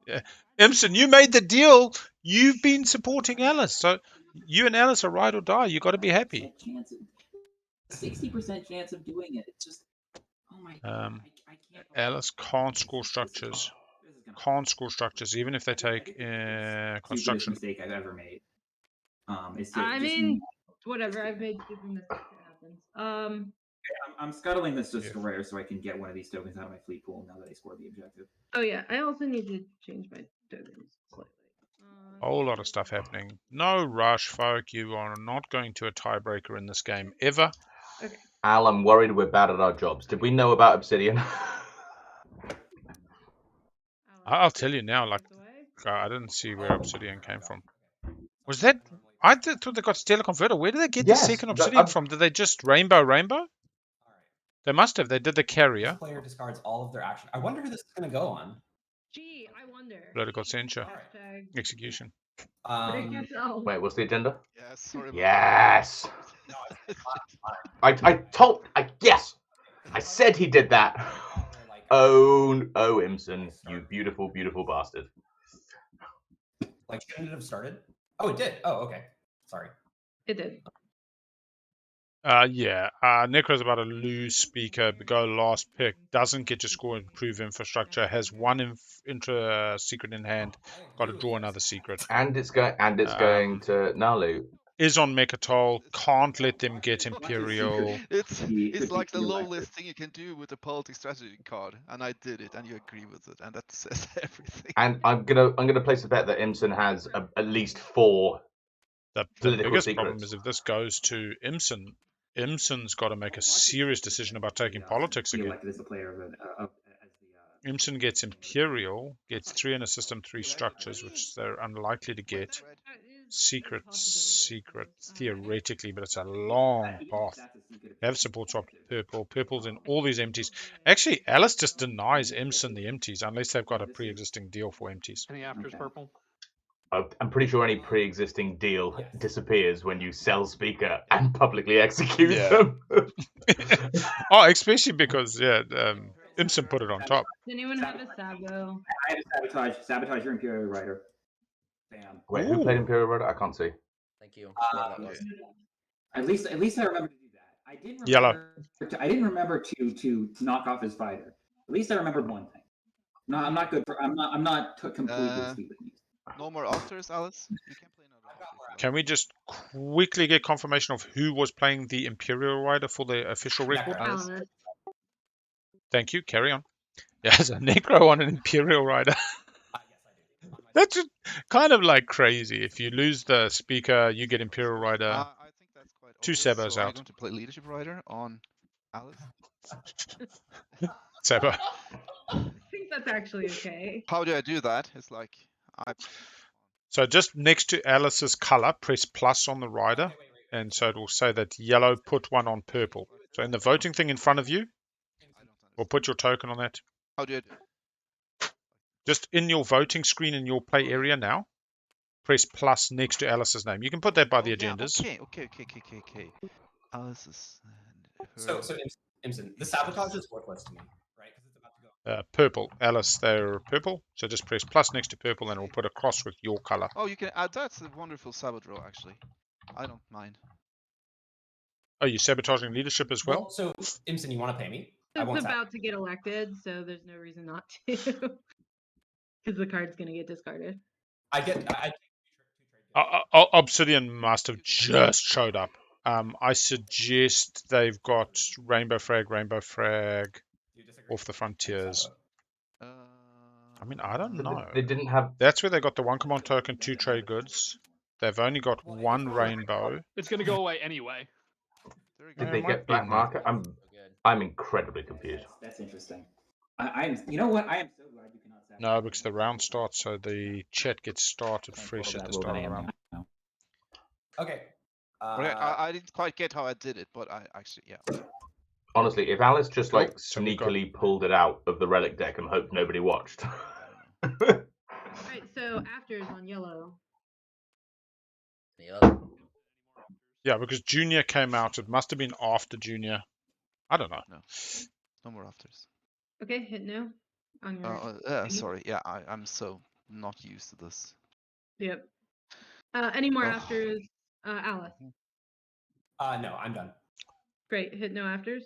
Yeah. Imson, you made the deal. You've been supporting Alice, so you and Alice are ride or die. You got to be happy. 60% chance of doing it. It's just, oh my god. I can't. Alice can't score structures. Can't score structures, even if they take construction. Mistake I've ever made. I mean, whatever. I've made stupid mistakes. It happens. I'm scuttling this just rare so I can get one of these tokens out of my fleet pool now that I scored the objective. Oh yeah, I also need to change my tokens slightly. Whole lot of stuff happening. No rush, folk. You are not going to a tiebreaker in this game ever. Okay. Al, I'm worried we're bad at our jobs. Did we know about Obsidian? I'll tell you now. Like, I didn't see where Obsidian came from. Was that? I thought they got Stellar Converter. Where did they get the second Obsidian from? Did they just rainbow? They must have. They did the carrier. This player discards all of their action. I wonder who this is going to go on. Gee, I wonder. Political censure. Execution. Wait, what's the agenda? Yes. Sorry. Yes. Yes. I said he did that. Oh, Imson, you beautiful, beautiful bastard. Like, shouldn't it have started? Oh, it did. Oh, okay. Sorry. It did. Yeah. Nekro's about to lose speaker, go last pick, doesn't get to score improve infrastructure, has 1 secret in hand, got to draw another secret. And it's going to Naalu. Is on Mechatol, can't let them get Imperial. It's like the lowest thing you can do with a politics strategy card, and I did it, and you agree with it, and that says everything. And I'm gonna place a bet that Imson has at least 4. The biggest problem is if this goes to Imson, Imson's got to make a serious decision about taking politics again. Imson gets Imperial, gets 3 in a system, 3 structures, which they're unlikely to get. Secret, theoretically, but it's a long path. They have support swap purple. Purple's in all these empties. Actually, Alice just denies Imson the empties unless they've got a pre-existing deal for empties. Any afters purple? I'm pretty sure any pre-existing deal disappears when you sell speaker and publicly execute them. Oh, especially because Imson put it on top. Does anyone have a Sabo? I have a sabotage your Imperial Rider. Bam. Wait, who played Imperial Rider? I can't see. Thank you. At least I remember to do that. I didn't remember. Yellow. I didn't remember to knock off his fighter. At least I remembered one thing. No, I'm not good for. I'm not completely stupid. No more altars, Alice. You can play another altar. Can we just quickly get confirmation of who was playing the Imperial Rider for the official record? Thank you. Carry on. Yeah, there's a Nekro on an Imperial Rider. That's just kind of like crazy. If you lose the speaker, you get Imperial Rider. I think that's quite 2 obvious. Sabos So out. I'm going to play Leadership Rider on Alice? Seba. I think that's actually okay. How do I do that? It's like So just next to Alice's color, press plus on the rider, and so it will say that yellow put one on purple. So in the voting thing in front of you, we'll put your token on that. How do you? Just in your voting screen in your play area now, press plus next to Alice's name. You can put that by the agendas. Yeah, okay. Alice's. So Imson, the sabotage is worthless to me, right? Because it's about to go. Purple. Alice, they're purple. So just press plus next to purple, and it will put a cross with your color. Oh, you can add. That's a wonderful sabotage, actually. I don't mind. Oh, you're sabotaging leadership as well? So, Imson, you want to pay me? It's about to get elected, so there's no reason not to. Because the card's going to get discarded. Obsidian must have just showed up. I suggest they've got Rainbow Frag off the Frontiers. I mean, I don't know. They didn't have... That's where they got the 1 command token, 2 trade goods. They've only got 1 rainbow. It's going to go away anyway. Did they get black market? I'm incredibly confused. That's interesting. You know what? I am so glad you cannot. No, because the round starts, so the chat gets started fresh at the start of the round. Okay. I didn't quite get how I did it, but I actually, yeah. Honestly, if Alice just like sneakily pulled it out of the relic deck and hoped nobody watched. Right, so afters on yellow. Yeah, because Junior came out. It must have been after Junior. I don't know. No more afters. Okay, hit no. On your sorry. Yeah, I'm so not used to this. Yep. Any more afters, Alice? No, I'm done. Great. Hit no afters.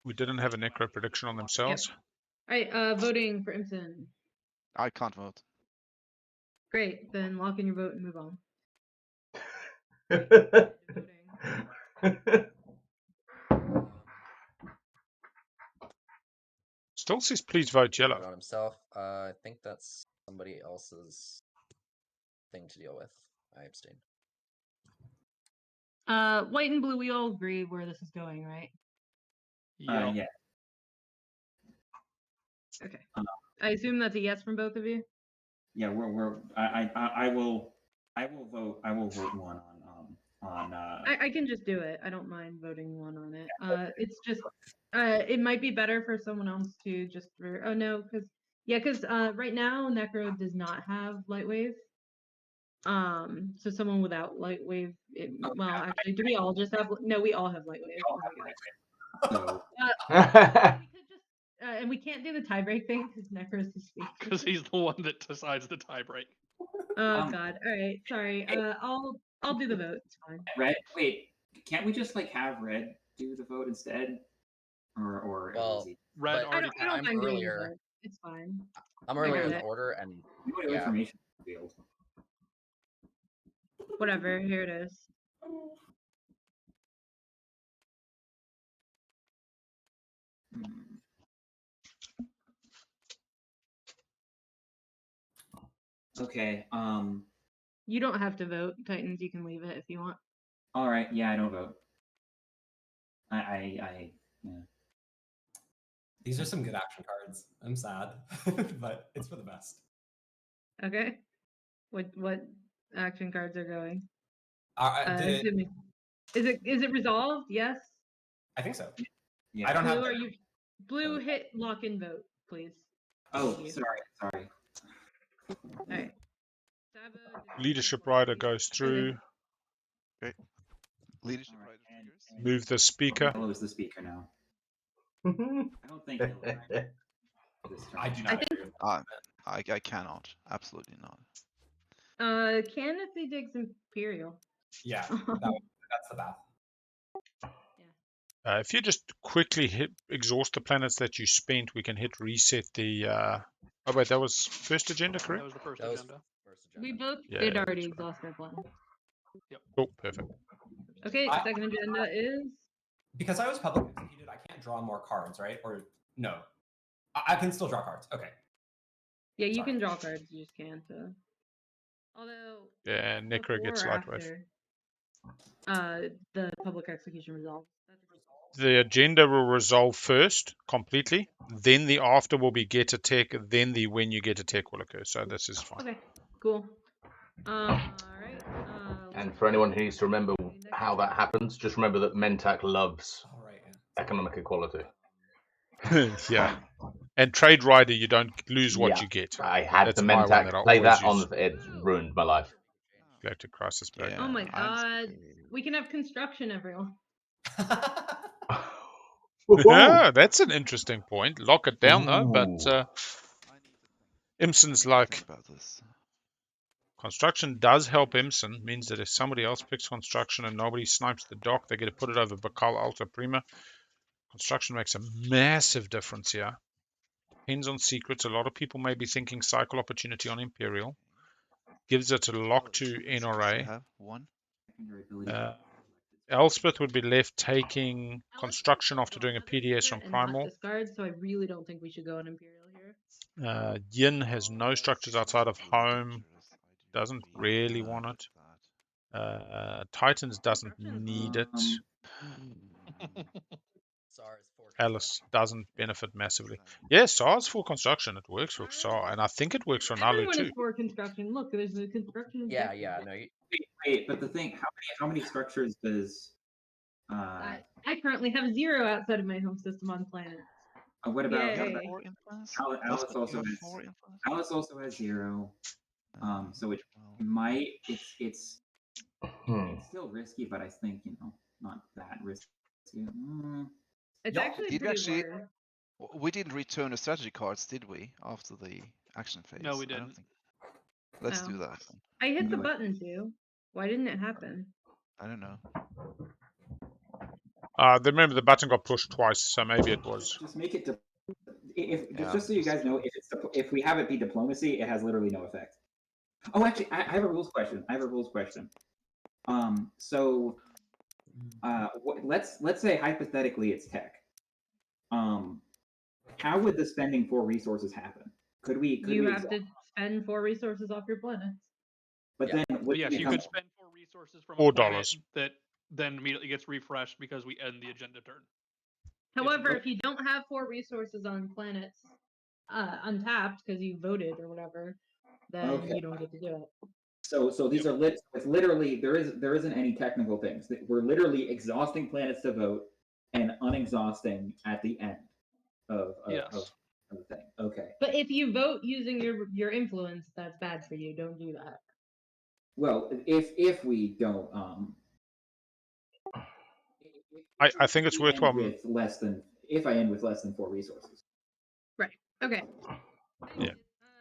We didn't have a Necro prediction on themselves. Yep. All right. Voting for Imson. I can't vote. Great. Then lock in your vote and move on. Still says please vote yellow. On himself. I think that's somebody else's thing to deal with. I abstain. White and blue, we all agree where this is going, right? Yeah. Okay. I assume that's a yes from both of you. Yeah, I will vote. I will vote one on. I can just do it. I don't mind voting one on it. It's just it might be better for someone else to just because right now Nekro does not have Lightwave. So someone without Lightwave. Actually, do we all just have? No, we all have Lightwave. So. We could just and we can't do the tiebreak thing because Nekro's the speaker. Because he's the one that decides the tiebreak. Oh God! All right, sorry. I'll do the vote. It's fine. Red. Wait, can't we just like have Red do the vote instead? Or Red I don't mind doing the vote. It's fine. I'm earlier in the order, and information field. Whatever. Here it is. Okay. You don't have to vote, Titans. You can leave it if you want. All right. Yeah, I don't vote. Yeah. These are some good action cards. I'm sad, but it's for the best. Okay. What action cards are going? Is it resolved? Yes. I think so. Yeah. I don't have. Blue hit lock in vote, please. Oh, sorry. All right. Leadership rider goes through. Okay. Leadership rider figures. Move the speaker. Yellow is the speaker now. I don't think yellow. I do not agree with that. I cannot. Absolutely not. Can if he digs Imperial. Yeah, that's the path. Yeah. If you just quickly exhaust the planets that you spent, we can hit reset the. Oh wait, that was first agenda, correct? That was the first agenda. We both did already exhaust our plan. Yep. Oh, perfect. Okay, second agenda is. Because I was public executed, I can't draw more cards, right? Or no, I can still draw cards. Okay. Yeah, you can draw cards. You just can't. Although. Yeah, Nekro gets Lightwave. The public execution resolves. the agenda will resolve first completely, then the after will be get a tech, then the when you get a tech will occur. So this is fine. Okay, cool. All right. And for anyone who needs to remember how that happens, just remember that Mentac loves economic equality. Yeah. And Trade Rider, you don't lose what you get. I had That's the my one Mentac that I play always that use. on. It ruined my life. Galactic Crisis Back. Yeah, Oh my I'm god. We can have construction, everyone. Yeah, that's an interesting point. Lock it down though, but Imson's like about this. construction does help Imson, means that if somebody else picks construction and nobody snipes the dock, they get to put it over Bakal Alta Prima. Construction makes a massive difference here. Depends on secrets. A lot of people may be thinking cycle opportunity on Imperial. Gives it a lock to NRA. Have one. Elspeth would be left taking construction after doing a PDS on Primal. Discard, so I really don't think we should go on Imperial here. Yin has no structures outside of home. Doesn't really want it. Titans doesn't need it. Alice doesn't benefit massively. Yeah, Saar's for construction. It works for Saar, and I think it works for Naalu Everyone too. is for construction. Look, there's a construction. Yeah, yeah. No, Wait, but the thing, how many structures does? I currently have 0 outside of my home system on planets. What about Alice Alice also has 0. So it might. It's still risky, but I think not that risky. It's actually pretty rare. We didn't return the strategy cards, did we? After the action phase. No, we didn't. Let's do that. I hit the button too. Why didn't it happen? I don't know. Remember the button got pushed twice, so maybe it was. Just make it. Just so you guys know, if we have it be diplomacy, it has literally no effect. Oh, actually, I have a rules question. So, let's say hypothetically it's tech. How would the spending 4 resources happen? Could we have to spend 4 resources off your planets. But then, yes, you could spend 4 resources from $4 that then immediately gets refreshed because we end the agenda turn. However, if you don't have 4 resources on planets untapped because you voted or whatever, then you don't get to do it. So these are lit. It's literally there isn't any technical things. We're literally exhausting planets to vote and unexhausting at the end of the thing. Okay. But if you vote using your influence, that's bad for you. Don't do that. Well, if we don't, I think it's worthwhile. If I end with less than 4 resources. Right. Okay. Yeah.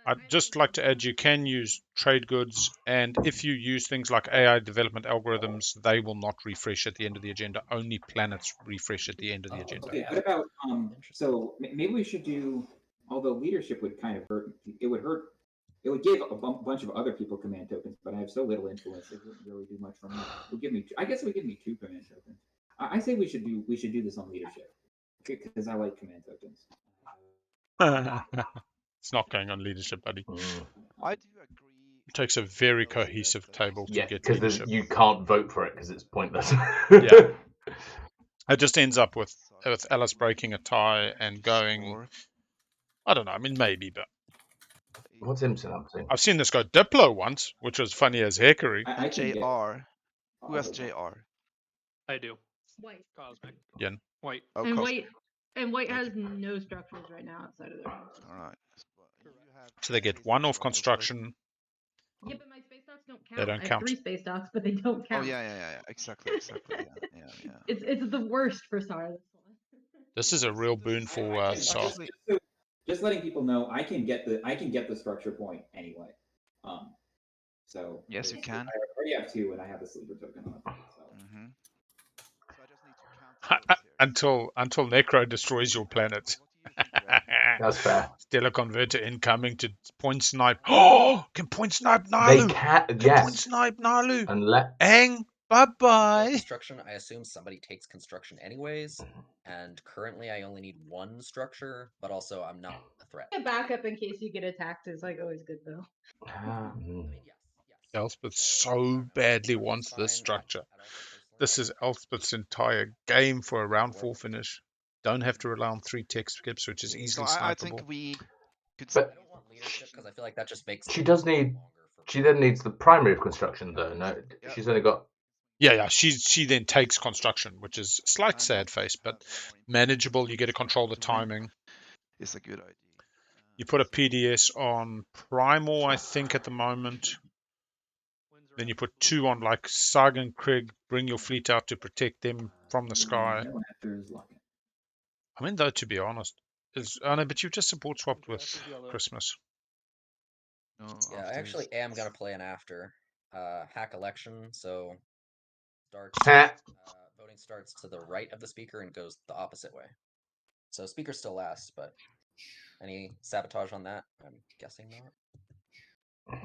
I'd just like to add you can use trade goods, and if you use things like AI development algorithms, they will not refresh at the end of the agenda. Only planets refresh at the end of the agenda. Okay, what about so maybe we should do, although leadership would kind of hurt, it would give a bunch of other people command tokens, but I have so little influence it wouldn't really do much for me. I guess it would give me 2 command tokens. I say we should do this on leadership because I like command tokens. It's not going on leadership, buddy. I do agree. It takes a very cohesive table to get leadership. You can't vote for it because it's pointless. Yeah. It just ends up with Alice breaking a tie and going. I don't know. I mean, maybe, but. What's Imson up to? I've seen this go Diplo once, which was funny as heckery. JR. Who has JR? I do. White. Cosmic. Yin. White. Oh, and white has no structures right now outside of their house. All right. So they get 1 off construction. Yeah, but my space docks don't count. They don't I have count. 3 space docks, but they don't count. Oh yeah. Exactly. Yeah. It's the worst for Saar. This is a real boon for Saar. Just letting people know, I can get the structure point anyway. So yes, you can. I already have 2, and I have the sleeper token on it. So. Mm-hmm. So I just need to count until Nekro destroys your planet. That's fair. Stellar converter incoming to point snipe. Oh, can point snipe Naalu? They can. Point snipe Naalu. And bye-bye. Construction, I assume somebody takes construction anyways, and currently I only need 1 structure, but also I'm not a threat. A backup in case you get attacked is like always good though. Elspeth so badly wants this structure. This is Elspeth's entire game for a round 4 finish. Don't have to rely on 3 tech skips, which is easily snipeable. I think we could. But I don't want leadership because I feel like that just makes. She does need. She then needs the primary of construction, though. No, she's only got. Yeah. She then takes construction, which is a slight sad face, but manageable. You get to control the timing. It's a good idea. You put a PDS on Primal, I think, at the moment. Then you put 2 on like Sag and Krieg. Bring your fleet out to protect them from the sky. I mean, though, to be honest, oh no, but you've just support swapped with Christmas. No, Yeah, I actually am gonna play an after hack election. So voting starts to the right of the speaker and goes the opposite way. So speaker still lasts, but any sabotage on that? I'm guessing not.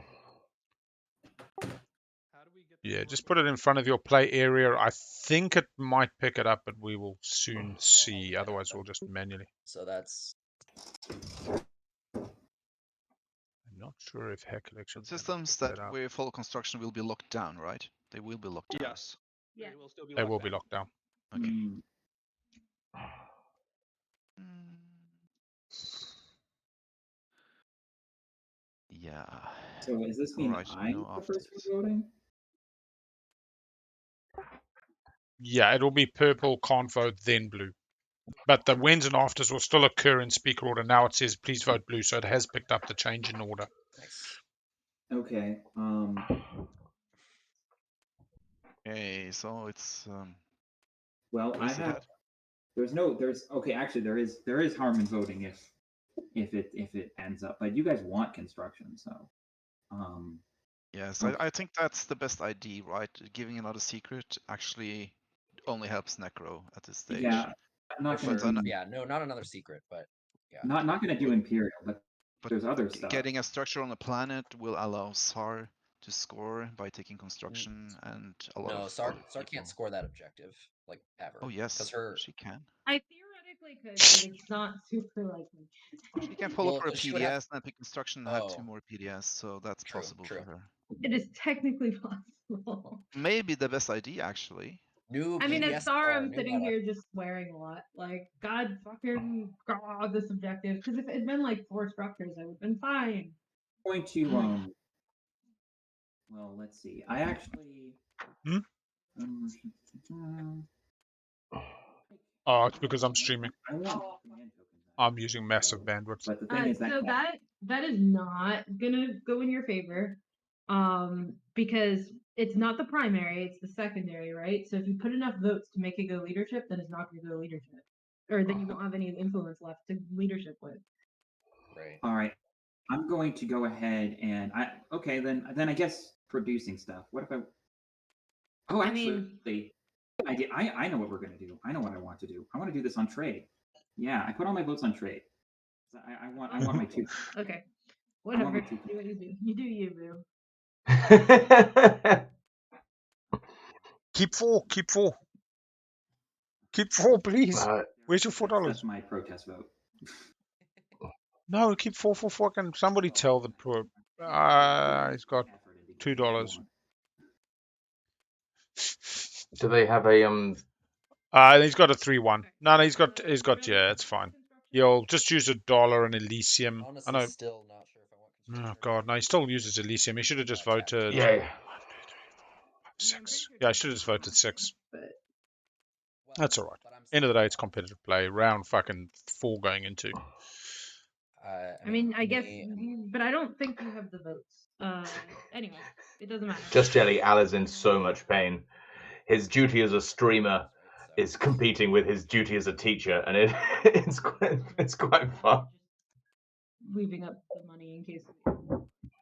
Yeah, just put it in front of your play area. I think it might pick it up, but we will soon see. Otherwise, we'll just manually. So that's. I'm not sure if hack election. Systems that we follow construction will be locked down, right? They will be locked down. Yes. Yeah. They will be locked down. Okay. Yeah. So is this mean I'm the first one voting? Yeah, it'll be purple, can't vote, then blue. But the wins and afters will still occur in speaker order. Now it says please vote blue, so it has picked up the change in order. Nice. Okay. Okay, so it's. Well, I have. Okay. Actually, there is harm in voting if it ends up. But you guys want construction, so. Yes, I think that's the best idea, right? Giving another secret actually only helps Nekro at this stage. Yeah, not gonna. Yeah, no, not another secret, but yeah. Not gonna do Imperial, but there's other stuff. Getting a structure on a planet will allow Saar to score by taking construction and a lot of. Saar can't score that objective like ever. Oh yes, she can. I theoretically could, but it's not super likely. She can follow for a PDS and pick construction and have 2 more PDS, so that's possible for her. It is technically possible. Maybe the best idea, actually. I mean, as Saar, I'm sitting here just swearing a lot. Like, God fucking God, this objective. Because if it had been like 4 structures, I would have been fine. Going to well, let's see. I actually. Oh, it's because I'm streaming. I'm using massive bandwidth. But the thing is that is not gonna go in your favor, because it's not the primary, it's the secondary, right? So if you put enough votes to make it go leadership, then it's not gonna go leadership, or then you won't have any influence left to leadership with. Right. All right. I'm going to go ahead and then I guess producing stuff. What if I? Oh, actually, I know what we're gonna do. I know what I want to do. I want to do this on trade. Yeah, I put all my votes on trade. I want my 2. Okay, whatever. Do what you do. You do you, boo. Keep 4, please. Where's your $4? That's my protest vote. No, keep 4. Can somebody tell the pro? He's got $2. Do they have a He's got a 3-1. No, he's got yeah, it's fine. He'll just use $1 and Elysium. Honestly, I know. still not sure if I want. Oh God, no, he still uses Elysium. He should have just voted. Yeah. 6. Yeah, I should have just voted 6. That's all right. End of the day, it's competitive play. Round fucking 4 going into. I mean, I guess, but I don't think you have the votes. Anyway, it doesn't matter. Just Jelly, Al is in so much pain. His duty as a streamer is competing with his duty as a teacher, and it's quite fun. Leaving up the money in case.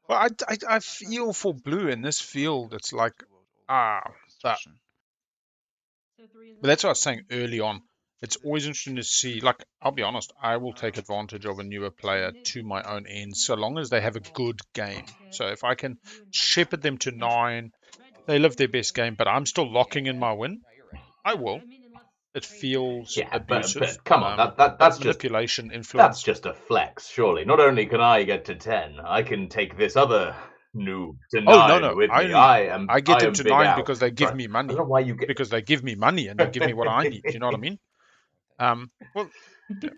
Well, I feel for blue in this field. It's like that. But that's what I was saying early on. It's always interesting to see. Like, I'll be honest, I will take advantage of a newer player to my own end, so long as they have a good game. So if I can shepherd them to 9, they live their best game, but I'm still locking in my win, I will. It feels abusive. But come on, that's manipulation, just influence. That's just a flex, surely. Not only can I get to 10, I can take this other noob to 9 Oh no, with me. I get I am into big 9 out. because they give Sorry. me I money. don't know why you get Because they give me money and they give me what I need. You know what I mean? Well, yeah.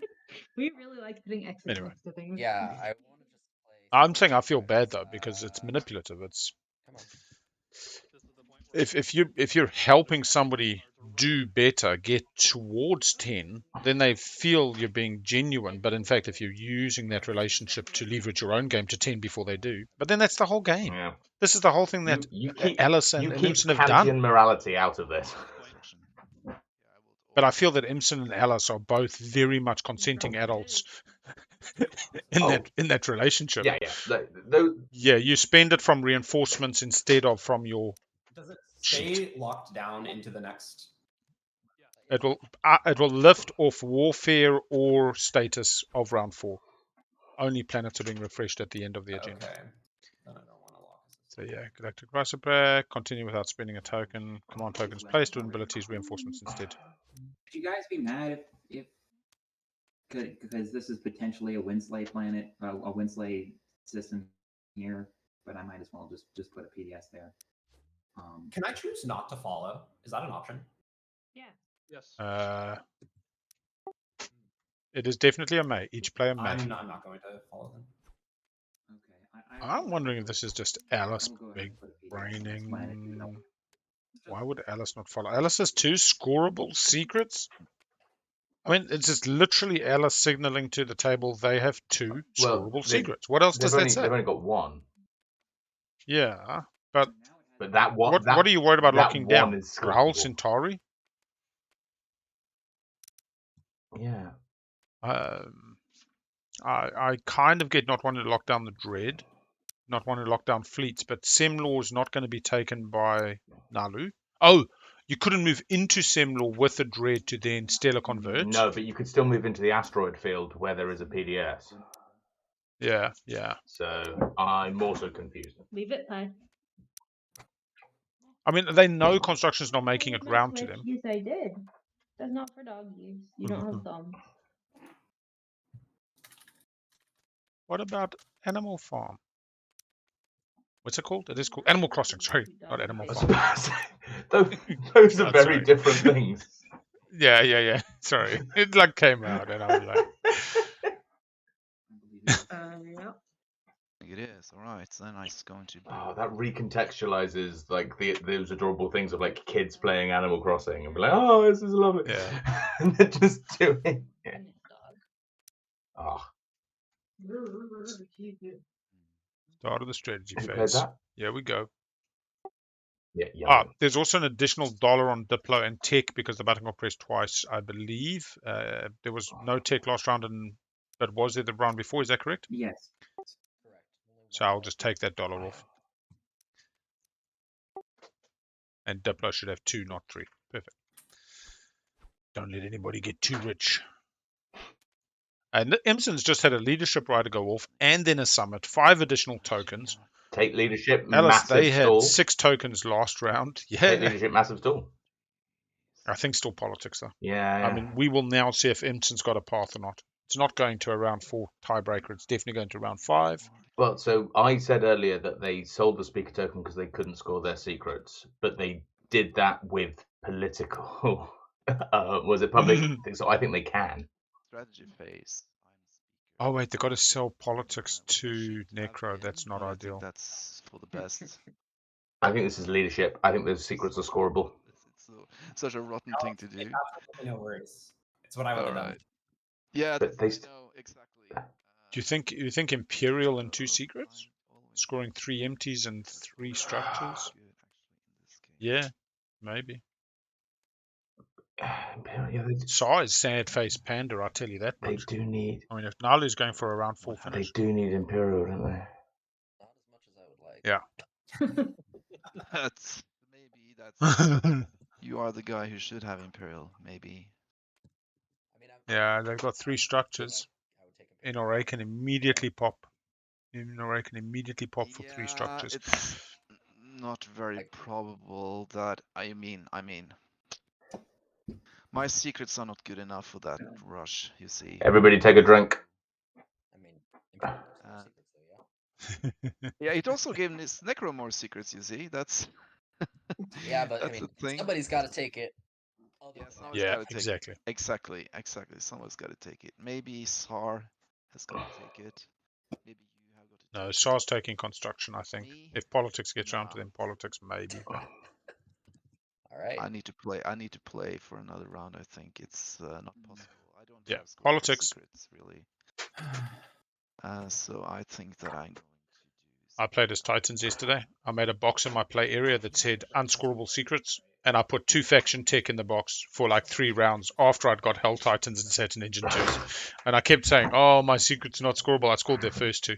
We really like putting X's Anyway. next to things. Yeah, I want to just play. I'm saying I feel bad though because it's manipulative. It's Come on. if you're helping somebody do better, get towards 10, then they feel you're being genuine. But in fact, if you're using that relationship to leverage your own game to 10 before they do, but then that's the whole game. Yeah. This is the whole thing that You keep Alice and keep Imson have Kantian done. morality out of this. But I feel that Imson and Alice are both very much consenting adults in that relationship. Yeah, yeah. Yeah, you spend it from reinforcements instead of from your. Does it stay locked down into the next? It will lift off warfare or status of round 4. Only planets are being refreshed at the end of the agenda. Okay. Then I don't want to lock this. So yeah, Galactic Rice Pack, continue without spending a token. Command tokens placed with abilities reinforcements instead. Would you guys be mad if because this is potentially a Winsley planet, a Winsley system here, but I might as well just put a PDS there. Can I choose not to follow? Is that an option? Yeah. Yes. It is definitely a may. Each player may. I'm not going to follow them. Okay. I'm wondering if this is just Alice big braining. Why would Alice not follow? Alice has 2 scoreable secrets. I mean, it's just literally Alice signaling to the table they have 2 scoreable secrets. What else does that say? They've only got 1. Yeah, but that one. What are you worried about locking down? Raoul scoreable. Centauri? Yeah. I kind of get not wanting to lock down the Dread, not wanting to lock down fleets, but Sem Lore is not going to be taken by Naalu. Oh, you couldn't move into Sem Lore with a Dread to then Stellar Convert? No, but you could still move into the asteroid field where there is a PDS. Yeah. So I'm also confused. Leave it, Pi. I mean, they know construction's not making it round to them. Yes, I did. That's not for dog use. You don't have thumbs. What about Animal Farm? What's it called? It is called Animal Crossing. Sorry, not Animal Farm. Those are very different things. Yeah. Sorry, it like came out, and I was like, Yeah. It is. All right. Then I'm going to. Oh, that recontextualizes like those adorable things of like kids playing Animal Crossing and be like, oh, this is lovely. Yeah. And they're just doing it. Oh. Start of the strategy Have you phase. played that? Here we go. Yeah. There's also an additional $1 on Diplo and Tech because the button got pressed twice, I believe. There was no Tech last round, but was there the round before? Is that correct? Yes. Correct. So I'll just take that $1 off. And Diplo should have 2, not 3. Perfect. Don't let anybody get too rich. And Imson's just had a leadership rider go off and then a summit, 5 additional tokens. Take leadership, Alice, massive they had stall. 6 tokens last round. Yeah. Take leadership, massive stall. I think still politics, though. Yeah. I mean, we will now see if Imson's got a path or not. It's not going to a round 4 tiebreaker. It's definitely going to round 5. Well, so I said earlier that they sold the speaker token because they couldn't score their secrets, but they did that with political. Was it public? So I think they can. Strategy phase. Oh, wait, they've got to sell politics to Nekro. That's not ideal. That's for the best. I think this is leadership. I think those secrets are scoreable. It's such a rotten thing to do. No worries. It's what I would have done. Yeah, But they know exactly. Do you think Imperial and 2 secrets? Scoring 3 empties and 3 structures? Yeah, maybe. Saar is sad faced panda, I'll tell you that much. They do need. I mean, if Naalu's going for a round 4 finish. They do need Imperial, don't they? Not as much as I would like. Yeah. That's maybe you are the guy who should have Imperial, maybe. I mean, Yeah, they've got 3 structures. NRA can immediately pop. NRA can immediately pop for 3 structures. It's not very probable that. I mean, my secrets are not good enough for that rush. You see. Everybody take a drink. I mean, secrets though, yeah. Yeah, it also gave this Nekro more secrets, you see. That's Yeah, but that's I mean, the thing. somebody's got to take it. Yeah, somebody's Yeah, got to take exactly. it. Exactly. Someone's got to take it. Maybe Saar has got to take it. Maybe you have got to take No, it. Saar's taking construction, I think. Me? If politics gets Nah. round to them, politics maybe. But... All right. I need to play for another round. I think it's not possible. I don't Yeah, have politics. secrets really. So I think that I'm going to do. I played as Titans yesterday. I made a box in my play area that said unscorable secrets, and I put 2 faction tech in the box for like 3 rounds after I'd got Hell Titans and Saturn Engine 2s. And I kept saying, oh, my secret's not scoreable. I scored their first 2.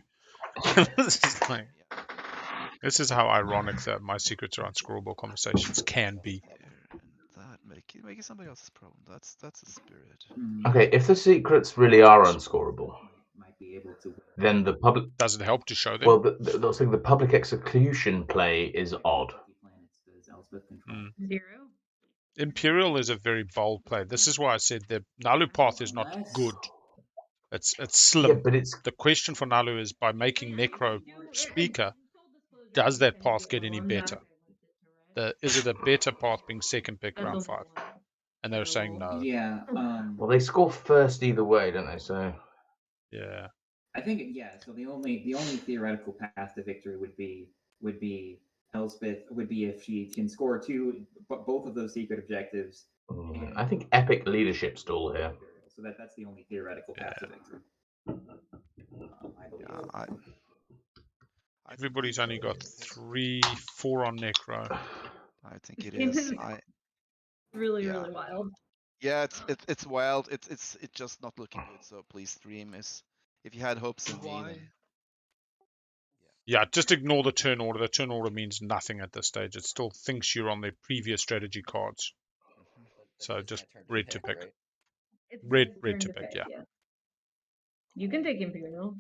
This is how ironic that my secrets are unscorable conversations can be. That make it somebody else's problem. That's a spirit. Okay, if the secrets really are unscorable, might be able to. Then the public doesn't help to show them. Well, the public execution play is odd. Zero. Imperial is a very bold play. This is why I said the Naalu path is not good. It's slim. Yeah, but it's the question for Naalu is by making Nekro speaker, does that path get any better? Is it a better path being second pick round 5? And they're saying no. Yeah. Well, they score first either way, don't they? So yeah. I think so. The only theoretical path to victory would be Elspeth would be if she can score both of those secret objectives. I think epic leadership stall here. So that's the only theoretical path to victory. I believe. Everybody's only got 3, 4 on Nekro. I think it is. Really wild. Yeah, it's wild. It's just not looking good. So please stream if you had hopes in me. Yeah, just ignore the turn order. The turn order means nothing at this stage. It still thinks you're on the previous strategy cards. So just red to pick. Red to pick, yeah. You can take Imperial.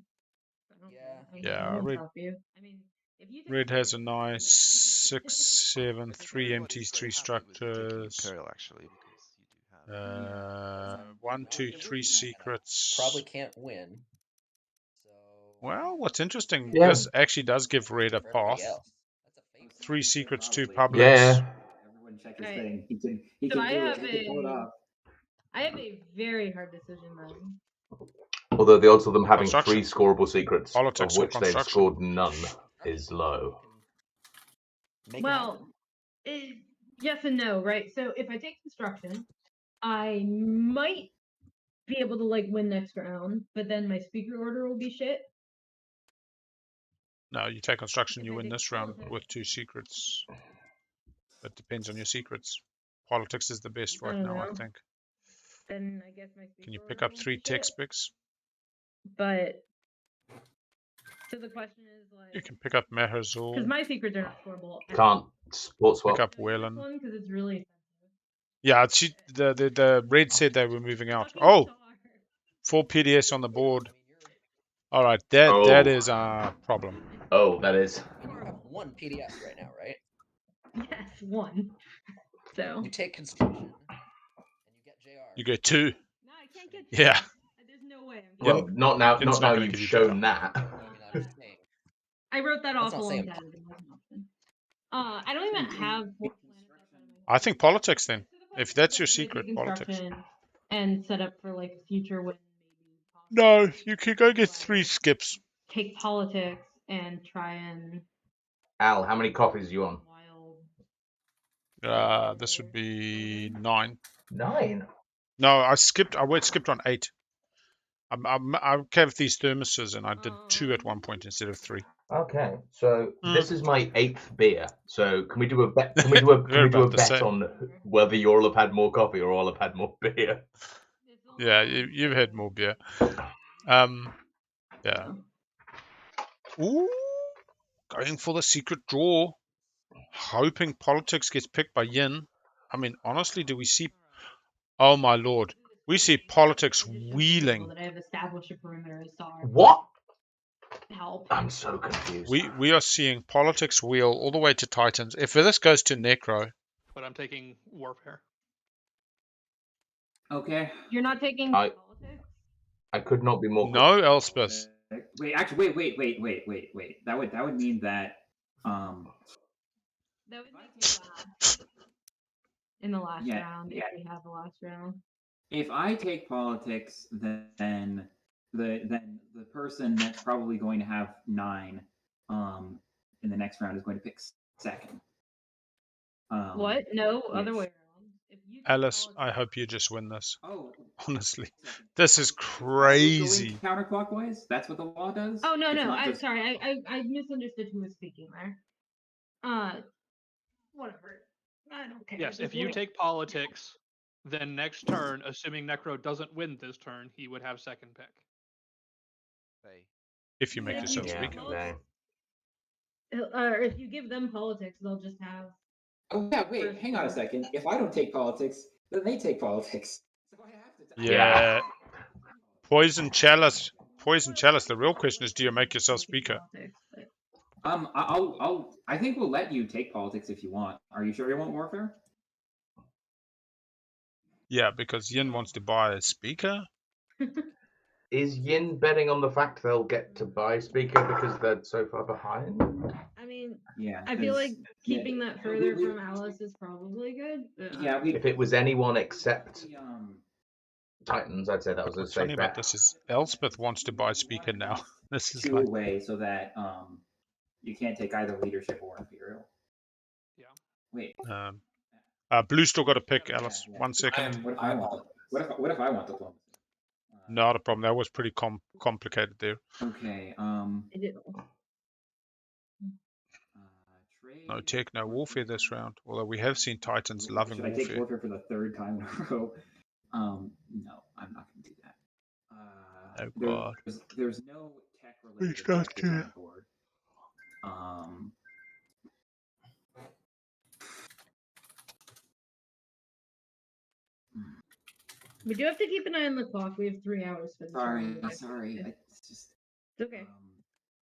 Red. I mean, Red has a nice 6, 7, 3 empties, 3 structures. Imperial, actually, because you do have 1, 2, 3 secrets. Probably can't win. So. Well, what's interesting, this actually does give Red a path. 3 secrets, 2 publics. Yeah. Everyone check his thing. He can do it. He can pull it off. I have a very hard decision then. Although the odds of them having 3 scoreable secrets, politics, of which they've scored none, is low. Well, yes and no, right? So if I take construction, I might be able to win next round, but then my speaker order will be shit. No, you take construction, you win this round with 2 secrets. It depends on your secrets. Politics is the best right now, I think. Then I guess my speaker Can you pick up 3 text picks? But so the question is you can pick up Meherzul. Because my secrets are not scoreable. Can't sports swap. Pick up Whalen. Because it's really yeah, the red said they were moving out. Oh, 4 PDS on the board. All right, that is a problem. Oh, that is. You have 1 PDS right now, right? Yes, 1. So you take construction and you get JR. You get 2. No, I can't get 2. Yeah. There's no way. Well, not now. Not now you've shown that. I wrote that off a long time ago. I don't even have. I think politics then. If that's your secret, politics. And set up for a future win. No, you can go get 3 skips. Take politics and try and. Al, how many coffees are you on? This would be 9. 9? No, I skipped on 8. I kept these thermoses and I did 2 at one point instead of 3. Okay, so this is my 8th beer. So can we do a bet? Can we do a bet on whether you all have had more coffee or all have had more beer? Yeah, you've had more beer. Yeah. Ooh, going for the secret draw. Hoping politics gets picked by Yin. I mean, honestly, do we see? Oh my lord, we see politics wheeling. What? Help. I'm so confused. We are seeing politics wheel all the way to Titans. If this goes to Nekro. But I'm taking warfare. Okay. You're not taking I could not be more. No, Elspeth. Wait, actually, wait. That would mean that That would make you last in the last round if we have the last round. If I take politics, then the person that's probably going to have 9 in the next round is going to pick second. What? No, other way around. If you Alice, I hope you just win this. Oh, honestly, this is crazy. Counterclockwise? That's what the law does? Oh no, I'm sorry. I misunderstood who was speaking there. Whatever. I don't care. Yes, if you take politics, then next turn, assuming Nekro doesn't win this turn, he would have second pick. If you make yourself speaker. Or if you give them politics, they'll just have. Oh yeah, wait, hang on a second. If I don't take politics, then they take politics. So I have to. Yeah. Poison chalice. Poison chalice. The real question is, do you make yourself speaker? I think we'll let you take politics if you want. Are you sure you want warfare? Yeah, because Yin wants to buy a speaker. Is Yin betting on the fact they'll get to buy speaker because they're so far behind? I mean, yeah. I feel like keeping that further from Alice is probably good. Yeah. If it was anyone except Titans, I'd say that was a What's safe funny bet. about this is Elspeth wants to buy speaker now. This is 2 like away so that you can't take either leadership or imperial. Yeah. Wait. Blue still got to pick, Alice. Yeah. 1 second. What if I want diplomacy? Not a problem. That was pretty complicated there. Okay. No tech, no warfare this round. Although we have seen Titans loving Should I warfare. take warfare for the 3rd time in a row? No, I'm not going to do that. Oh God. There's no tech related objectives on the board. We do have to keep an eye on the clock. We have 3 hours for this. Sorry. It's okay.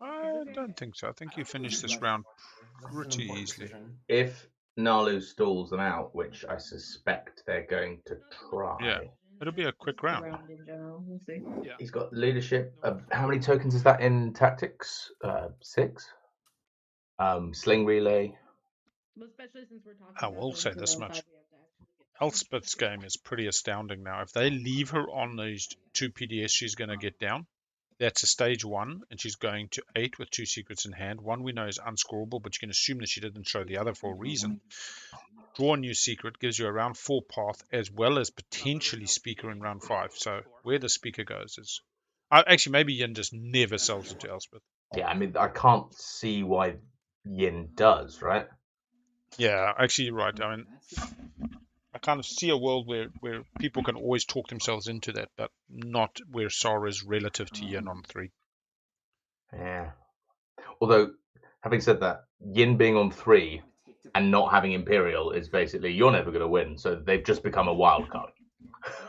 I don't think so. I think you finished this round pretty easily. If Naalu stalls them out, which I suspect they're going to try. Yeah, it'll be a quick round. In general, we'll see. Yeah. He's got leadership. How many tokens is that in tactics? 6. Sling relay. Well, especially since we're talking. I will say this much. Elspeth's game is pretty astounding now. If they leave her on these 2 PDS, she's going to get down. That's a stage 1, and she's going to 8 with 2 secrets in hand. 1 we know is unscorable, but you can assume that she didn't show the other for a reason. Draw a new secret, gives you a round 4 path, as well as potentially speaker in round 5. So where the speaker goes is... actually, maybe Yin just never sells it to Elspeth. Yeah, I mean, I can't see why Yin does, right? Yeah, actually, you're right. I mean, I kind of see a world where people can always talk themselves into that, but not where Saar is relative to Yin on 3. Yeah. Although, having said that, Yin being on 3 and not having Imperial is basically, you're never going to win, so they've just become a wild card.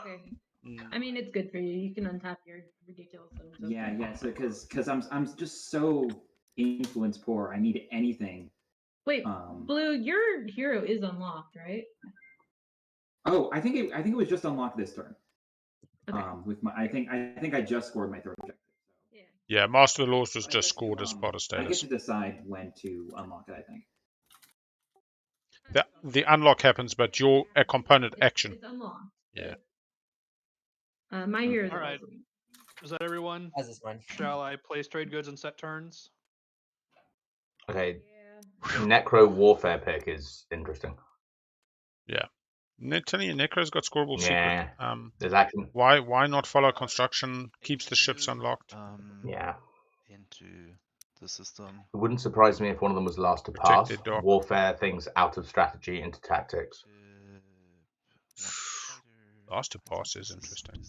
Okay. I mean, it's good for you. You can untap your ridiculous. Yeah. So because I'm just so influence poor. I need anything. Wait, Blue, your hero is unlocked, right? Oh, I think it was just unlocked this turn. Okay. With my, I think I just scored my 3rd objective. So. Yeah, Master of the Laws was just scored as part of I get status. to decide when to unlock it. I think. The unlock happens, but you're a component action. It's unlocked. Yeah. My hero. All right. Is that everyone? As is mine. Shall I place trade goods and set turns? Okay. Necro warfare pick is interesting. Yeah. Telling you, Necro's got scoreable secret. There's action. Why not follow construction? Keeps the ships unlocked. Yeah. Into the system. It wouldn't surprise me if one of them was last to pass. Warfare things out of strategy into tactics. Last to pass is interesting.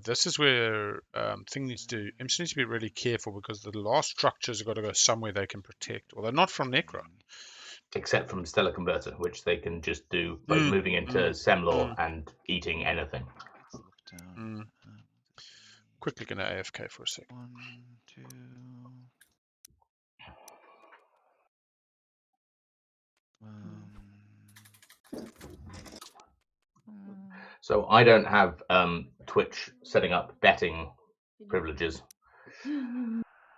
This is where MC needs to be really careful, because the last structures have got to go somewhere they can protect, although not from Nekro. Except from Stellar Converter, which they can just do by moving into Sem Lore and eating anything. Quickly gonna AFK for a second. 1, 2. So I don't have Twitch setting up betting privileges.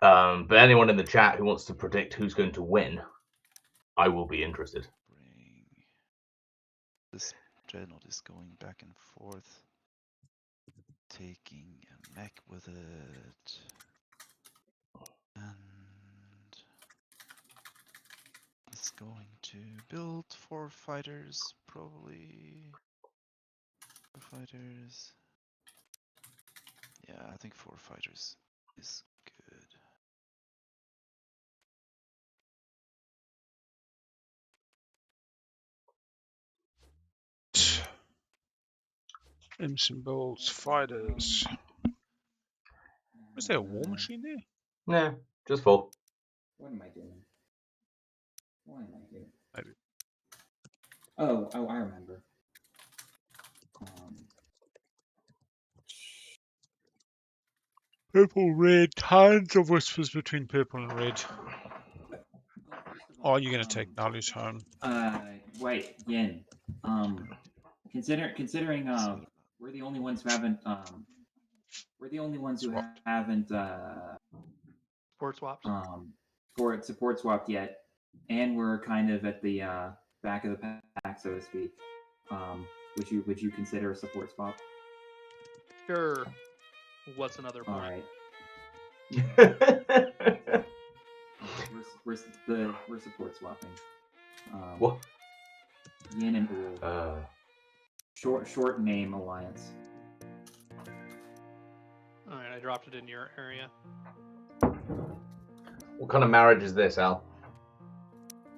But anyone in the chat who wants to predict who's going to win, I will be interested. This dreadnought is going back and forth, taking a mech with it, and he's going to build 4 fighters, probably. 4 fighters. Yeah, I think 4 fighters is good. M symbols, fighters. Was there a war machine there? No, just 4. What am I doing? Why am I here? Maybe. Oh, I remember. Purple, red, tons of whispers between purple and red. Oh, you're going to take Naalu's home. Wait, Yin. Considering we're the only ones who haven't support swapped. Support swapped yet, and we're kind of at the back of the pack, so to speak. Would you consider a support swap? Sure. What's another point? All right. we're support swapping. What? Yin and Ul. Short name alliance. All right, I dropped it in your area. What kind of marriage is this, Al?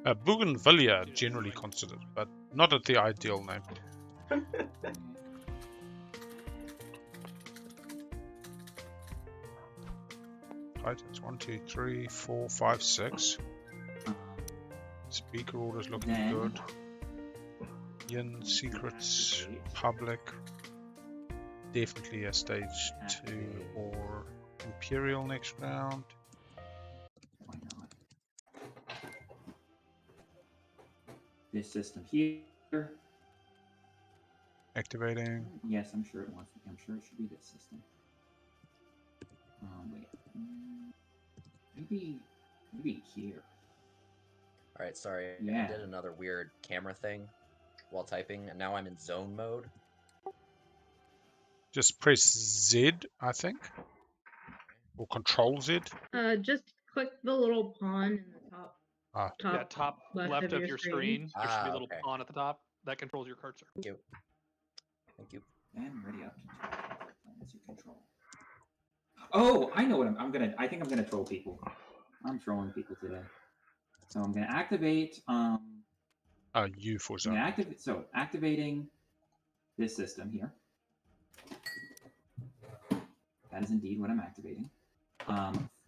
Bougainvillea generally considered, but not at the ideal name. Right, it's 1, 2, 3, 4, 5, 6. Speaker order's looking good. Yin, secrets, public. Definitely a stage 2 or Imperial next round. Why not? This system here. Activating. Yes, I'm sure it wants. I'm sure it should be this system. Wait. Maybe here. All right, sorry. Yeah. I did another weird camera thing while typing, and now I'm in zone mode. Just press Z, I think, or Control Z. Just click the little pawn in the top. Top left of your screen. There should be a little pawn at the top that controls your cursor. Thank you. Thank you. And ready up to plans you control. Oh, I know what I'm gonna. I think I'm gonna troll people. I'm trolling people today. So I'm gonna activate. You for zone. Activating this system here. That is indeed what I'm activating.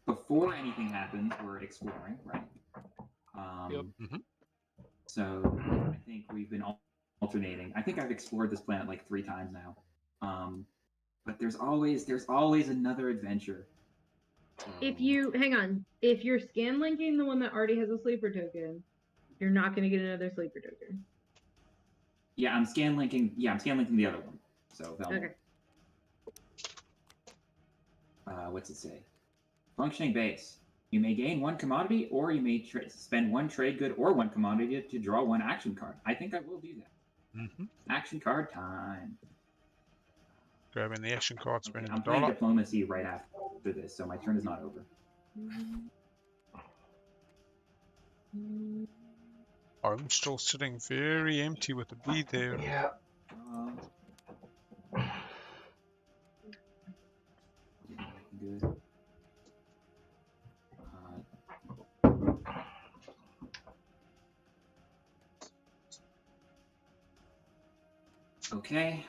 Before anything happens, we're exploring, right? Yep. So I think we've been alternating. I think I've explored this planet like 3 times now. But there's always another adventure. If you're scan linking the one that already has a sleeper token, you're not going to get another sleeper token. Yeah, I'm scan linking the other one. So okay. What's it say? Functioning base. You may gain 1 commodity, or you may spend 1 trade good or 1 commodity to draw 1 action card. I think I will do that. Action card time. Grabbing the action card, spending I'm the playing dollar. diplomacy right after this, so my turn is not over. I'm still sitting very empty with the B there. Yeah. Good. Okay.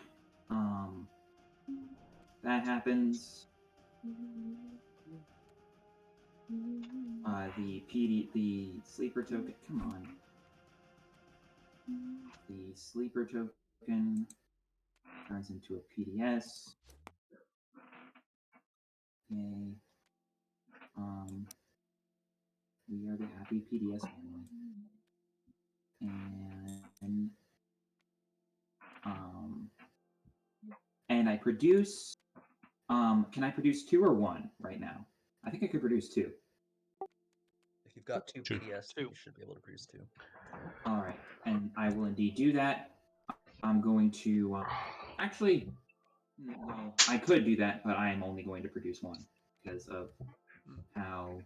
That happens. The sleeper token. Come on. The sleeper token turns into a PDS. Yay. We are the happy PDS family. And I produce Can I produce 2 or 1 right now? I think I could produce 2. If you've got 2 PDS, you should be able to produce 2. All right, and I will indeed do that. I'm going to actually. Well, I could do that, but I am only going to produce 1 because of how.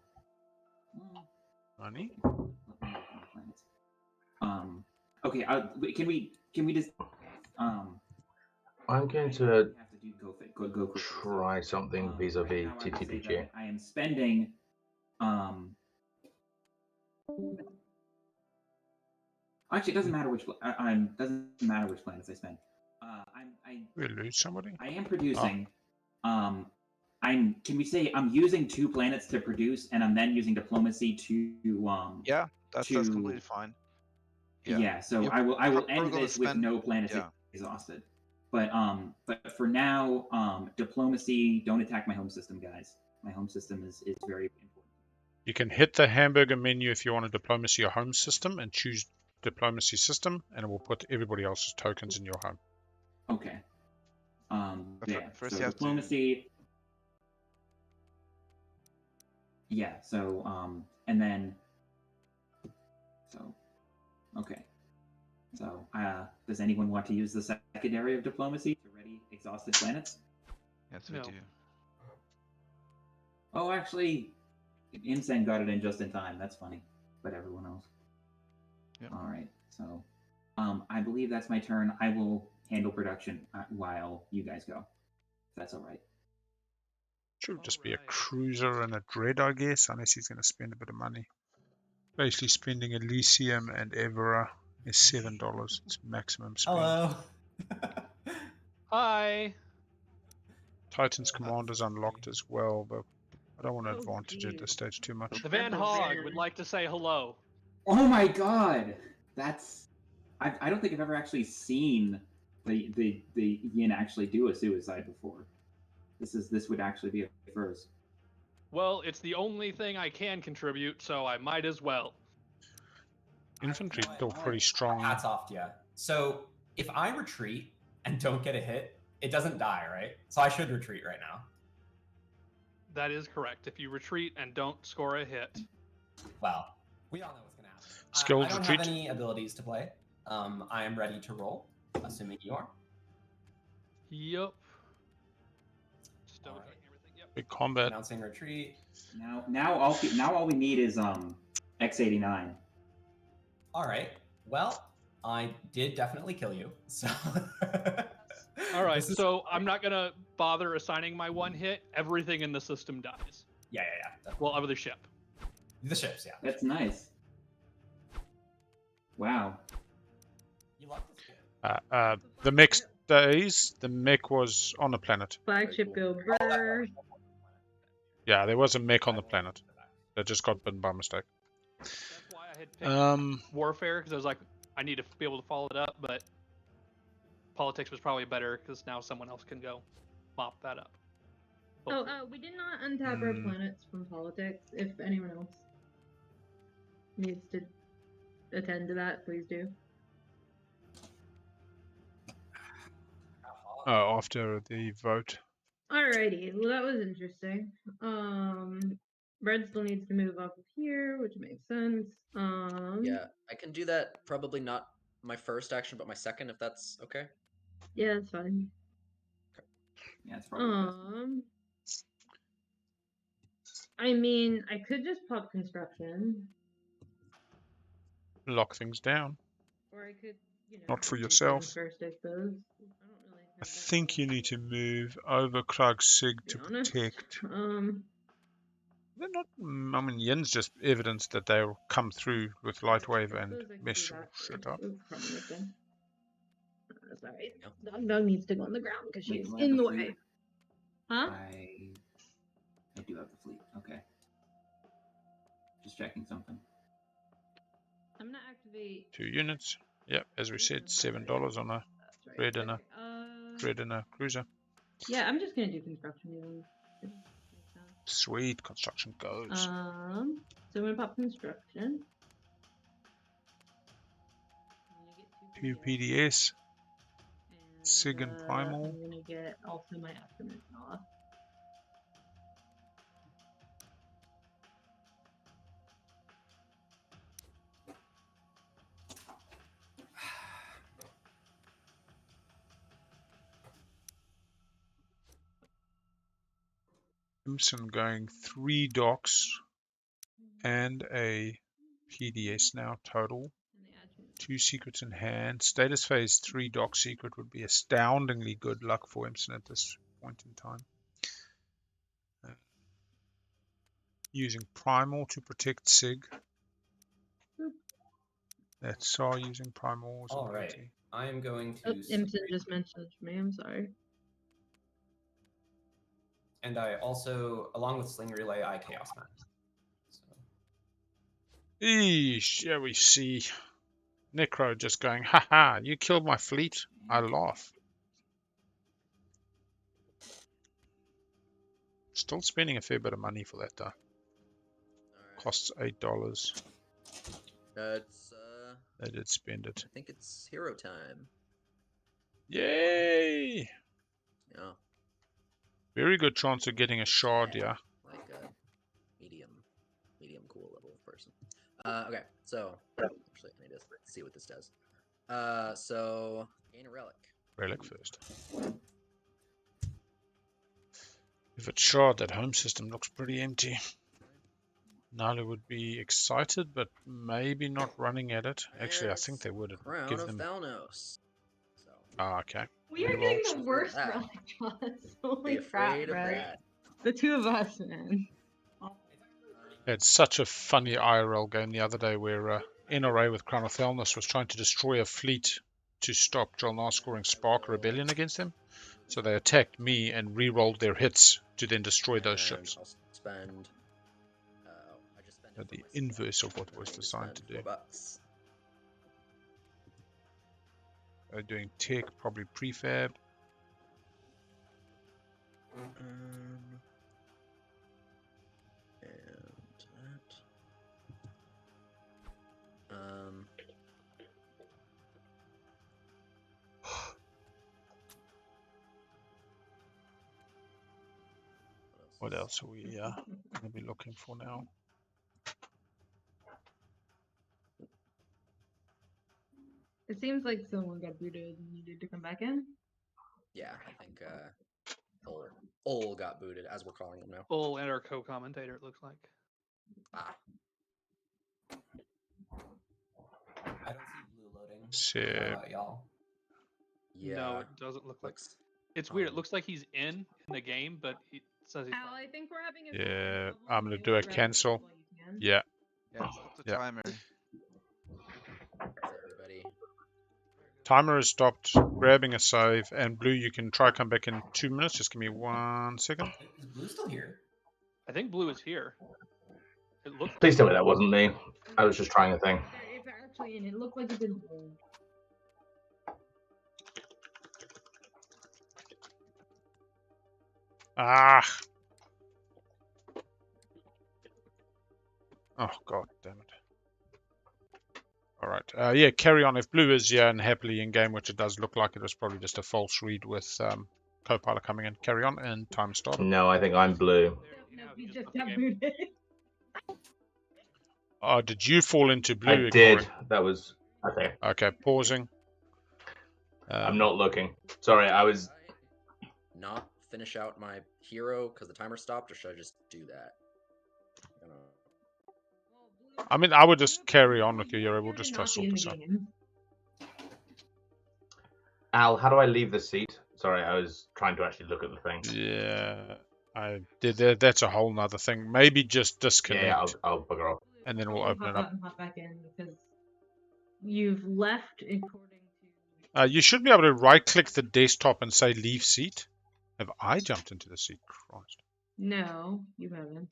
Money. Okay. Can we just I'm going to try something vis-a-vis TTPG. I am spending. Actually, it doesn't matter which. Doesn't matter which planets I spend. We lose somebody. I am producing. Can we say I'm using 2 planets to produce, and I'm then using diplomacy to. Yeah, that's completely fine. Yeah. So I will end this with no planets exhausted. But for now, diplomacy. Don't attack my home system, guys. My home system is very important. You can hit the hamburger menu if you want a diplomacy or home system and choose diplomacy system, and it will put everybody else's tokens in your home. Okay. Yeah. First so you have diplomacy. Yeah. So and then. So, okay. So, does anyone want to use the secondary of diplomacy to ready exhausted planets? Yes, we do. Oh, actually, Insane got it in just in time. That's funny. But everyone else. Yep. All right. So, I believe that's my turn. I will handle production while you guys go. If that's all right. Should just be a cruiser and a dread, I guess, unless he's going to spend a bit of money. Basically, spending Elysium and Evera is $7. It's maximum spend. Hello. Hi. Titan's Commander's unlocked as well, but I don't want to advantage at this stage too much. The Van Hog would like to say hello. Oh my God! That's. I don't think I've ever actually seen the Yin actually do a suicide before. This would actually be a first. Well, it's the only thing I can contribute, so I might as well. Infantry still pretty strong. Hats off to you. So if I retreat and don't get a hit, it doesn't die, right? So I should retreat right now. That is correct. If you retreat and don't score a hit. Well, we all know what's going to happen. Skilled I don't retreat. have any abilities to play. I am ready to roll, assuming you are. Yup. Just double checking everything. Yep. Big combat. Announcing retreat. Now all we need is X89. All right. Well, I did definitely kill you. So. All right. So I'm not gonna bother assigning my 1 hit. Everything in the system dies. Yeah. Well, other the ship. The ships, yeah. That's nice. Wow. You love this kid. The mech days, the mech was on the planet. Flagship go brr. Yeah, there was a mech on the planet that just got bitten by mistake. That's why I had picked warfare, because I was like, I need to be able to follow it up, but politics was probably better because now someone else can go mop that up. Oh, we did not untap our planets from politics. If anyone else needs to attend to that, please do. After the vote. Alrighty, well that was interesting. Red still needs to move off of here, which makes sense. Yeah, I can do that. Probably not my first action, but my second, if that's okay. Yeah, that's fine. Okay. Yeah, it's probably I mean, I could just pop construction. Lock things down. Or I could, not for yourself. First, I suppose. I don't really I think you need to move over Krug-Sig to protect. They're not. I mean, Yin's just evidence that they'll come through with Lightwave and mess shit up. Sorry, dog needs to go on the ground because she's in the way. Huh? I do have the fleet. Okay. Just checking something. I'm gonna activate 2 units. Yep, as we said, $7 on a red and a cruiser. Yeah, I'm just gonna do construction. Sweet, construction goes. So I'm gonna pop construction. 2 PDS. Sig and Primal. I'm gonna get also my aftermath off. Imson going 3 docks and a PDS now total. 2 secrets in hand. Status phase 3 dock secret would be astoundingly good luck for Imson at this point in time. Using Primal to protect Sig. That's Saar using Primal. All right. I am going to. Imson just mentioned me. I'm sorry. And I also, along with Sling Relay, I Chaos Map. So. Eesh, yeah, we see Nekro just going, haha, you killed my fleet. I laugh. Still spending a fair bit of money for that though. Right. Costs $8. I did spend it. I think it's hero time. Yay! Yeah. Very good chance of getting a shard, yeah. Like a medium cool level person. Okay, so actually I need to see what this does. So gain a relic. Relic first. If it's shard, that home system looks pretty empty. Naalu would be excited, but maybe not running at it. Actually, I think they would give them. Thalnos. So. Ah, okay. We are getting the worst relic shots. Holy crap, bro. The two of us, man. It's such a funny IRL game the other day where NRA with Crown of Thalnos was trying to destroy a fleet to stop Jolnar scoring Spark Rebellion against them. So they attacked me and re-rolled their hits to then destroy those ships. I'll spend. The inverse of what was designed to do. They're doing tech, probably prefab. What else are we going to be looking for now? It seems like someone got booted and needed to come back in. Yeah, I think Ol got booted, as we're calling him now. Ol and our co-commentator, it looks like. Ah. I don't see blue loading. So, how about y'all? Yeah. No, it doesn't look like. It's weird. It looks like he's in the game, but it says he's. Al, I think we're having a. Yeah, I'm gonna do a cancel. Yeah. Yeah, it's the timer. Everybody. Timer has stopped. Grabbing a save, and Blue, you can try come back in 2 minutes. Just give me 1 second. Is Blue still here? I think Blue is here. It looks. Please tell me that wasn't me. I was just trying a thing. It's actually in. It looked like it's been. Ah. Oh god damn it. Alright. Yeah, carry on. If Blue is and happily in game, which it does look like, it was probably just a false read with Copilot coming in. Carry on and time start. No, I think I'm Blue. No, we just got booted. Oh, did you fall into Blue? I did. That was okay. Okay, pausing. I'm not looking. Sorry, I was. Not finish out my hero because the timer stopped, or should I just do that? I mean, I would just carry on with your hero. We'll just try to sort this out. Al, how do I leave the seat? Sorry, I was trying to actually look at the thing. Yeah, I did that. That's a whole nother thing. Maybe just disconnect. Yeah, I'll bugger off. And then we'll open it up. Hop back in because you've left according to. You should be able to right-click the desktop and say "Leave seat." Have I jumped into the seat? Christ. No, you haven't.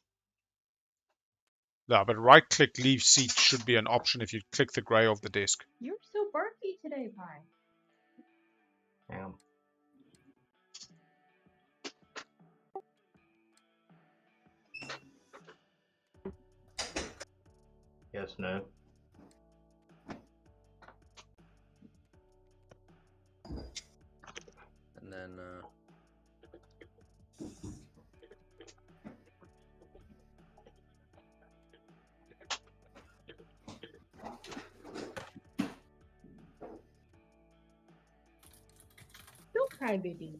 No, but right-click "Leave seat" should be an option if you click the grey of the desk. You're so barky today, Pi. Yeah. Yes, no. And then don't cry, baby.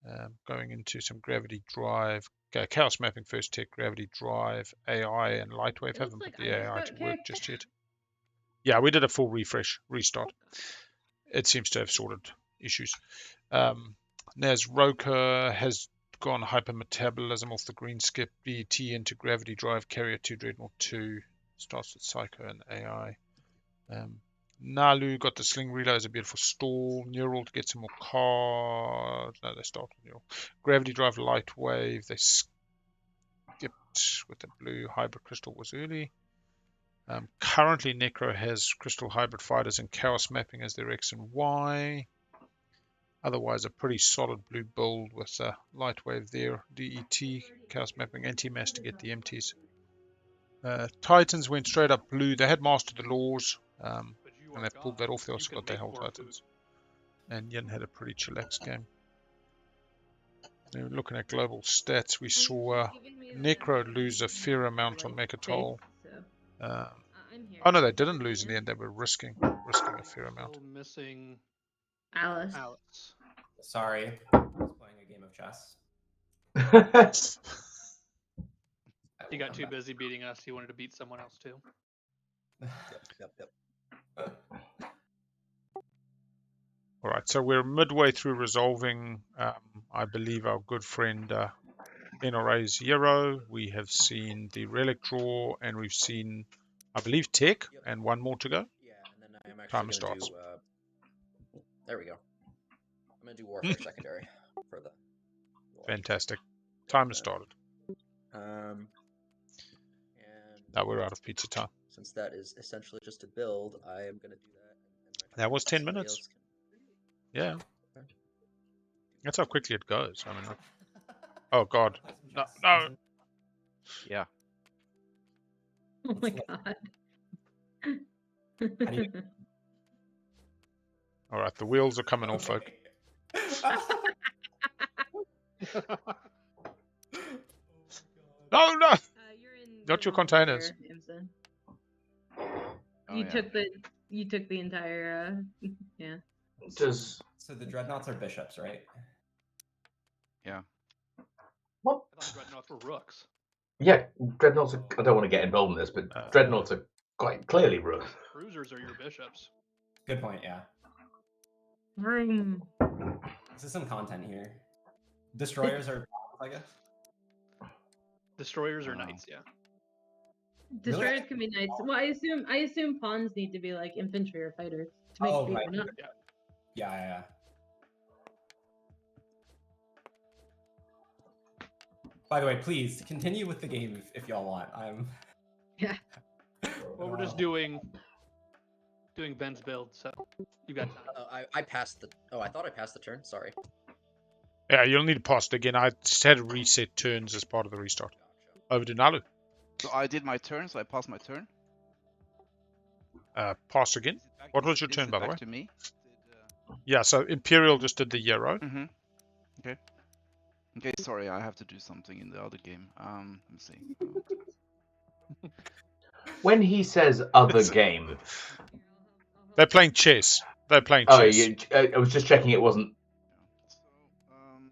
Going into some gravity drive, chaos mapping first tech, gravity drive, AI, and lightwave. Haven't put the AI to work just yet. Yeah, we did a full refresh, restart. It seems to have sorted issues. Naz Roker has gone hypermetabolism off the green skip, BET into gravity drive, carrier 2, Dreadnought 2, starts with Psycho and AI. Naalu got the sling relay as a beautiful stall. Neural to get some more cards. No, they start with Neural. Gravity drive, light wave. They skipped with the blue. Hybrid crystal was early. Currently, Nekro has crystal hybrid fighters and chaos mapping as their X and Y. Otherwise, a pretty solid blue build with a light wave there. DET, chaos mapping, anti-mass to get the empties. Titans went straight up blue. They had mastered the laws. And they pulled that off. They also got their whole Titans. And Yin had a pretty chillax game. And looking at global stats, we saw Nekro lose a fair amount on Mekatol. Oh no, they didn't lose in the end. They were risking a fair amount. Missing Alice. Sorry, I was playing a game of chess. He got too busy beating us. He wanted to beat someone else too. Yep. All right, so we're midway through resolving, I believe, our good friend NRA's Hero. We have seen the Relic draw, and we've seen, I believe, Tech, and one more to go. Yeah, and then I'm actually going to do... there we go. I'm going to do Warfare Secondary for the... Fantastic. Time has started. And now we're out of pizza time. Since that is essentially just a build, I am going to do that. That was 10 minutes. Yeah. That's how quickly it goes. I mean, oh god. No. Yeah. Oh my god. All right, the wheels are coming off, folk. No. Not your containers. You took the entire yeah. So the dreadnoughts are bishops, right? Yeah. What? I thought dreadnoughts were rooks. Yeah, dreadnoughts are... I don't want to get involved in this, but dreadnoughts are quite clearly rooks. Cruisers are your bishops. Good point, yeah. Vroom. This is some content here. Destroyers are, I guess. Destroyers are knights, yeah. Destroyers Really? can be knights. Well, I assume pawns need to be like infantry or fighters to make right. Yeah. By the way, please continue with the game if y'all want. Yeah. Well, we're just doing Ben's build, so you got time. I passed the... Oh, I thought I passed the turn. Sorry. Yeah, you'll need to pass it again. I just had to reset turns as part of the restart. Over to Naalu. So I did my turn, so I passed my turn. Pass again. What was your turn, by the way? To me? Yeah, so Imperial just did the Hero. Mm-hmm. Okay. Okay, sorry, I have to do something in the other game. Let me see. When he says other game... They're playing chess. Oh, yeah, I was just checking it wasn't...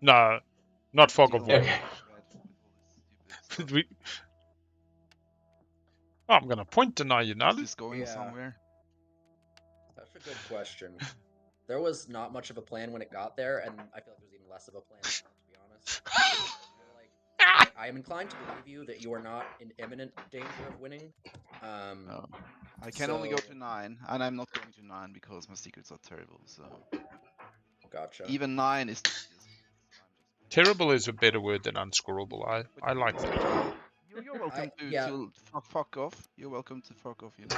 No, not Fog of War. Okay. I'm going to point deny you, Naalu. Is this going somewhere? That's a good question. There was not much of a plan when it got there, and I feel like there's even less of a plan now, to be honest. I am inclined to believe you that you are not in imminent danger of winning. I can only go to 9, and I'm not going to 9 because my secrets are terrible, so... Gotcha. Even 9 is... Terrible is a better word than unscorable. I like that. You're welcome to fuck off. You're welcome to fuck off, you know.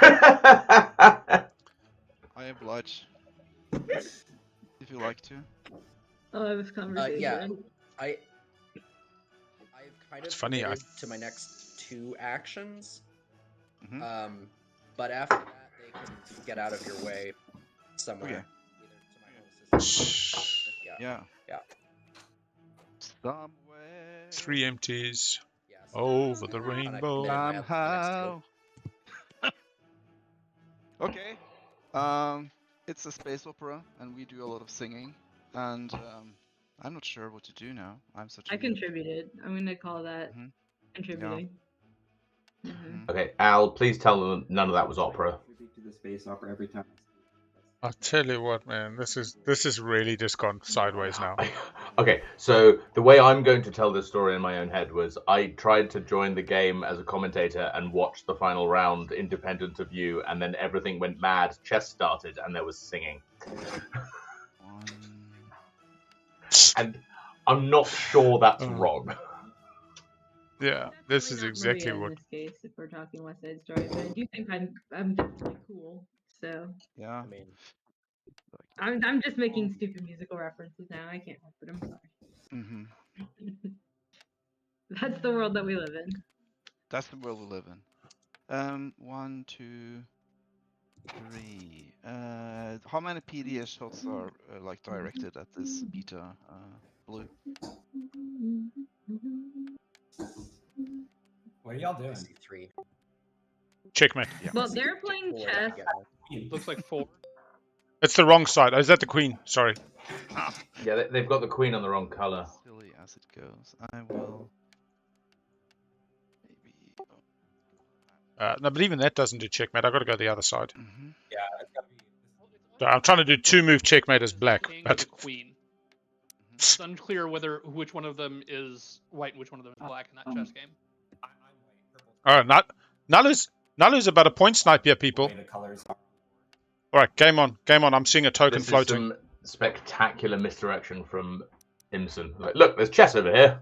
I oblige. If you like to. Oh, this conversation. Yeah, I've kind of committed to my next 2 actions. Mm-hmm. But after that, they can get out of your way somewhere. Okay. Either to my home system. Yeah. Somewhere. 3 empties. Over the rainbow. Somehow. Okay. It's a space opera, and we do a lot of singing. And I'm not sure what to do now. I contributed. I'm gonna call that contributing. Yeah. Okay, Al, please tell them none of that was opera. To the space opera every time. I'll tell you what, man. This is really just gone sideways now. Okay, so the way I'm going to tell this story in my own head was I tried to join the game as a commentator and watch the final round independent of you, and then everything went mad. Chess started, and there was singing. And I'm not sure that's wrong. Yeah, this is exactly what. In this case, if we're talking West Side Story, but I do think I'm definitely cool. So yeah, I mean, I'm just making stupid musical references now. I can't help it. I'm sorry. That's the world that we live in. That's the world we live in. 1, 2, 3. How many PDS shots are like directed at this beta blue? What are y'all doing? 3. Checkmate. Yeah. Well, they're playing chess. Looks like 4. It's the wrong side. Oh, is that the queen? Sorry. Yeah, they've got the queen on the wrong color. Silly as it goes. I will. Maybe. No, but even that doesn't do checkmate. I've got to go the other side. Yeah, it's gotta be. So I'm trying to do 2-move checkmate as black, King but or the queen. It's unclear which one of them is white and which one of them is black in that chess game. I'm white, purple. all right. Naalu's about a point snipe here, people. The colors are. All right, game on. I'm seeing a token This floating. is some spectacular misdirection from Imson. Like, look, there's chess over here.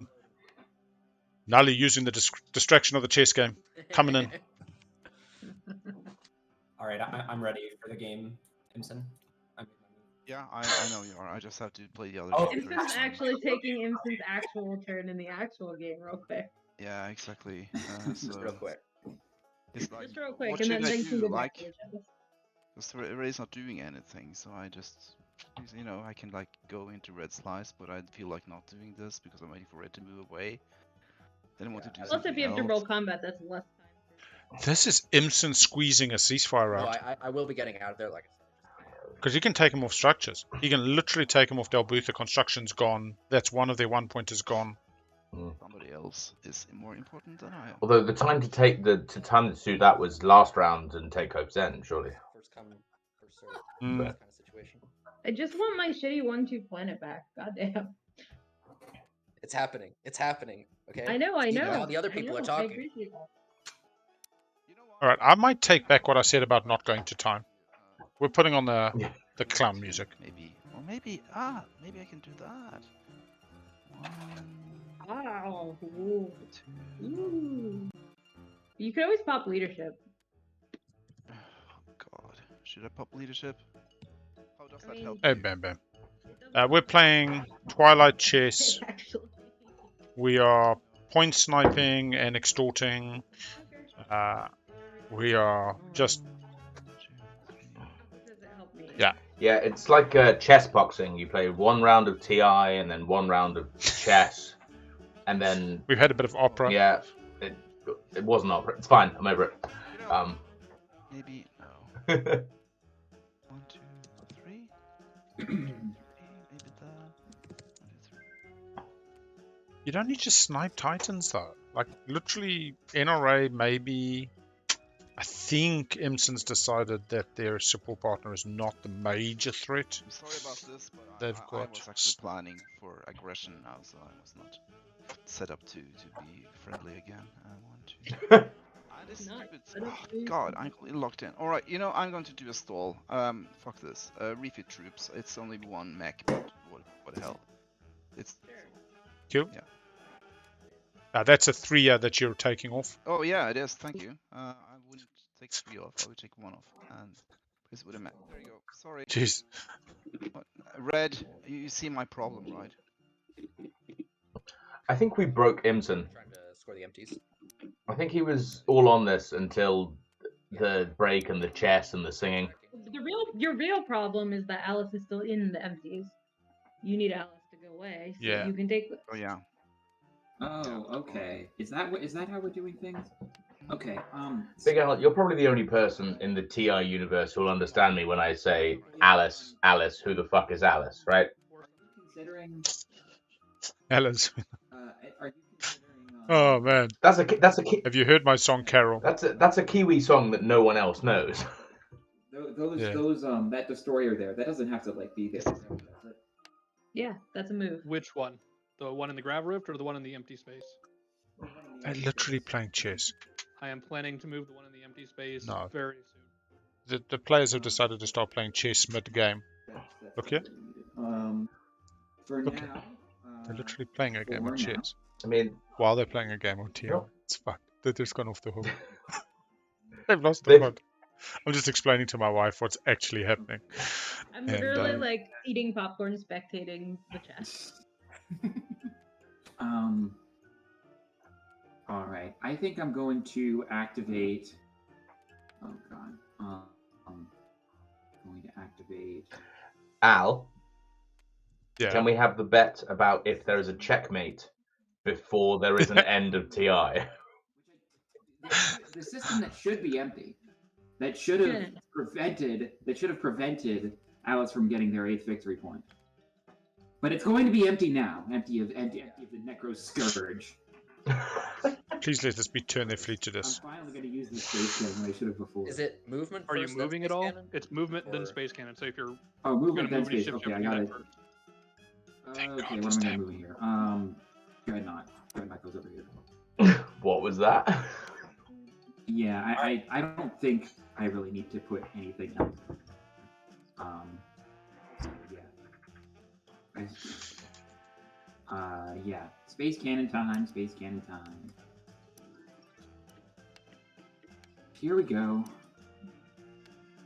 Naalu using the distraction of the chess game. Coming in. All right, I'm ready for the game, Imson. Yeah, I know you are. I just have to play the other game. Imson's actually taking Imson's actual turn in the actual game real quick. Yeah, exactly. So real quick. it's like, Just real quick, what and should then I they can do? go Like, back to the chess. because the array's not doing anything, so I just, you know, I can like go into red slice, but I feel like not doing this because I'm waiting for red to move away. Then I want to do Plus, something if you have to else. roll combat, that's less time. This is Imson squeezing a ceasefire No, out. I will be getting out of there, like I said. Because you can take him off structures. You can literally take him off Delbutha. Construction's gone. That's one of their 1-pointers gone. Somebody else is more important than I am. Although the time to do that was last round and take Hope's End, surely. First come, first serve. Kind of situation. I just want my shitty 1/2 planet back. Goddamn. It's happening. It's happening. Okay. I know. Now the other people are talking. I appreciate that. All right, I might take back what I said about not going to time. We're putting on the clown music. Maybe maybe I can do that. 1, Wow. 2. Ooh. You could always pop leadership. Oh, God, should I pop leadership? How does that help? Hey, bam, bam. We're playing Twilight Chess. Actually. We are point sniping and extorting. We are just... Yeah. Yeah, it's like chess boxing. You play 1 round of TI and then 1 round of chess. And then... We've had a bit of opera. Yeah, it wasn't opera. It's fine. I'm over it. Maybe no. 1, 2, 3. Maybe that. You don't need to snipe Titans, though. Like, literally, NRA maybe... I think Imson's decided that their support partner is not the major threat. I'm sorry about this, but I was actually planning for aggression now, so I was not set up to be friendly again. This stupid... Oh, God, I'm completely locked in. Alright, you know, I'm going to do a stall. Fuck this. Refit troops. It's only 1 mech, but what the hell? It's... Cool. Yeah. That's a 3 that you're taking off. Oh yeah, it is. Thank you. I wouldn't take 3 off. I would take 1 off, and this would have met. There you go. Sorry. Jeez. Red, you see my problem, right? I think we broke Imson. Trying to score the empties. I think he was all on this until the break and the chess and the singing. Your real problem is that Alice is still in the empties. You need Alice to go away, so you can take. Oh yeah. Oh, okay. Is that how we're doing things? Okay. Big Al, you're probably the only person in the TI universe who'll understand me when I say Alice. Who the fuck is Alice, right? Considering Alice. Are you considering? Oh man, That's a Have you heard my song Carol? That's a Kiwi song that no one else knows. That destroyer there, that doesn't have to like be there, does it? Yeah, that's a move. Which one? The one in the Grav Rift or the one in the empty space? They're literally playing chess. I am planning to move the one in the empty space No. very soon. The players have decided to start playing chess mid-game. Look here. For Look now, They're literally playing a game of chess. I mean, while they're playing a game of TI. Yep. It's fucked. They've just gone off the hook. They've lost the plot. I'm just explaining to my wife what's actually happening. I'm literally like eating popcorn, spectating the chess. All right. I think I'm going to activate. Oh god. I'm going to activate. Al. Yeah. Can we have the bet about if there is a checkmate before there is an end of TI? The system that should be empty, that should have prevented Alice from getting their 8th victory point. But it's going to be empty now, empty of the Nekro Scourge. Please let us turn their fleet to this. I'm finally going to use the space cannon I should have before. Is it movement? Are you first, moving then at all? space cannon? It's movement Or- then space cannon. So if you're movement gonna then move any space. ships, Okay, you I have got to it. do that first. Okay, what am I moving here? Dreadnought. Dreadnought goes over here. What was that? Yeah, I don't think I really need to put anything else. Yeah. Space cannon time. Space cannon time. Here we go.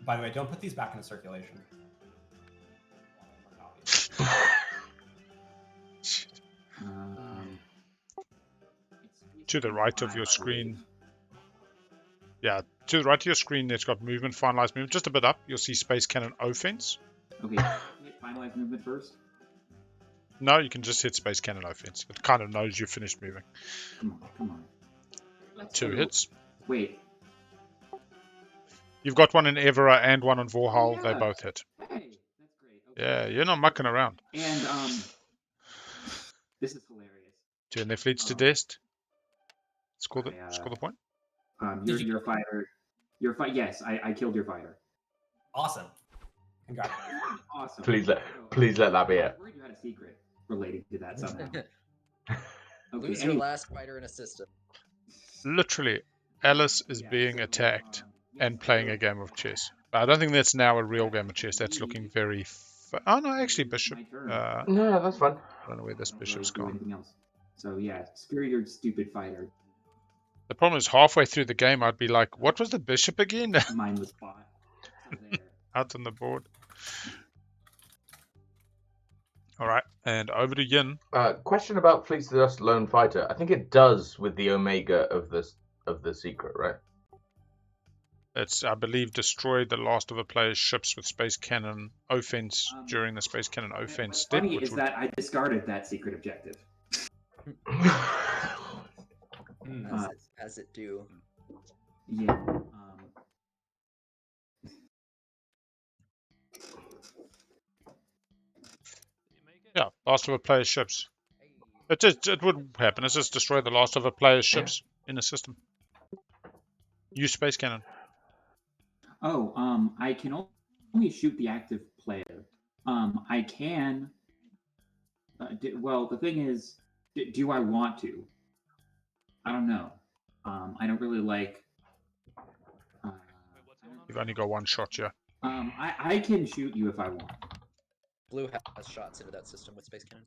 By the way, don't put these back into circulation. To the right of your screen. Yeah, to the right of your screen, it's got movement, finalized movement. Just a bit up, you'll see space cannon offense. Okay, hit finalize movement first. No, you can just hit space cannon offense. It kind of knows you've finished moving. Come on. Two hits. Wait. You've got one in Evera and one on Vorhal. Yeah. They both hit. Hey, that's great. Okay. Yeah, you're not mucking around. And this is hilarious. Turn their fleets to dest. Score the point. Your fighter. Yes, I killed your fighter. Awesome. Congratulations. Awesome. Please let that be it. I heard you had a secret relating to that somehow. Lose your last fighter in a system. Literally, Alice is being attacked and playing a game of chess. I don't think that's now a real game of chess. That's looking very... Oh, no, actually, Bishop. No, that's fine. I don't know where this Bishop's gone. Anything else. So, yeah, screw your stupid fighter. The problem is halfway through the game, I'd be like, what was the Bishop again? Mine was bought. Out on the board. All right, and over to Yin. Question about Fleets of the Dust Lone Fighter. I think it does with the Omega of the secret, right? It's, I believe, destroy the last of the player's ships with space cannon offense during the space cannon offense step. Funny is that I discarded that secret objective. As it do. Yeah. Yeah, last of a player's ships. It would happen. It's just destroy the last of a player's ships in the system. Use space cannon. Oh, I can only shoot the active player. I can. Well, the thing is, do I want to? I don't know. I don't really like. You've only got one shot, yeah. I can shoot you if I want. Blue has shots into that system with space cannon.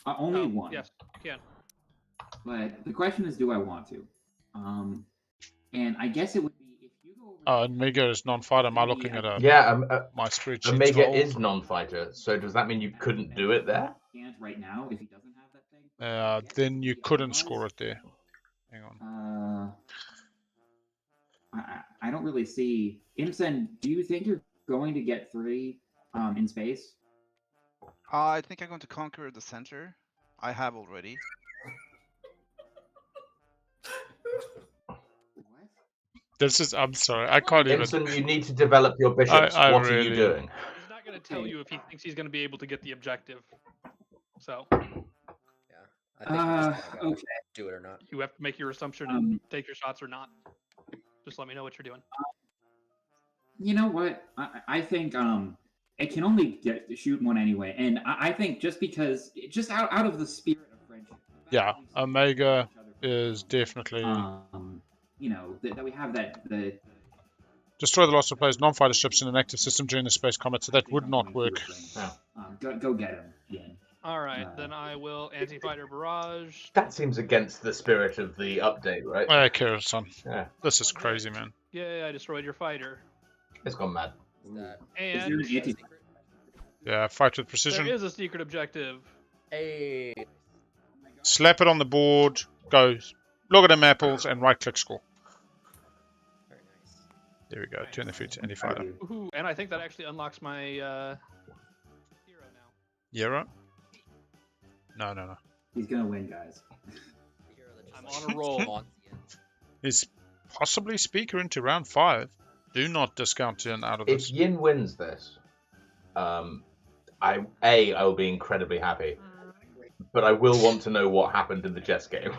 Only one. Yes, you can. But the question is, do I want to? And I guess it would be if you go over. Oh, and Omega is non-fighter. Am I looking at my spreadsheet? Omega is non-fighter, so does that mean you couldn't do it there? Can't right now if he doesn't have that thing. Then you couldn't score it there. Hang on. I don't really see. Imsen, do you think you're going to get 3 in space? I think I'm going to conquer the center. I have already. This is, I'm sorry, I can't even. Vincent, you need to develop your bishops. What are you doing? He's not going to tell you if he thinks he's going to be able to get the objective. So. I think at this point I gotta do it or not. You have to make your assumption and take your shots or not. Just let me know what you're doing. You know what? I think it can only shoot one anyway, and I think just because just out of the spirit of friendship. Yeah, Omega is definitely. You know that we have the. Destroy the lost of players' non-fighter ships in an active system during the space combat, so that would not work. Go get him, Yin. All right, then I will anti-fighter barrage. That seems against the spirit of the update, right? Okay, son. Yeah. This is crazy, man. Yeah, I destroyed your fighter. It's gone mad. And yeah, fight with precision. There is a secret objective. Hey. Slap it on the board. Go. Look at them apples and right-click score. Very nice. There we go. Turn the feet to anti-fighter. Ooh, and I think that actually unlocks my hero now. Hero? No. He's gonna win, guys. I'm on a roll. Is possibly speaker into round 5. Do not discount Yin out of this. If Yin wins this, I will be incredibly happy, but I will want to know what happened in the chess game.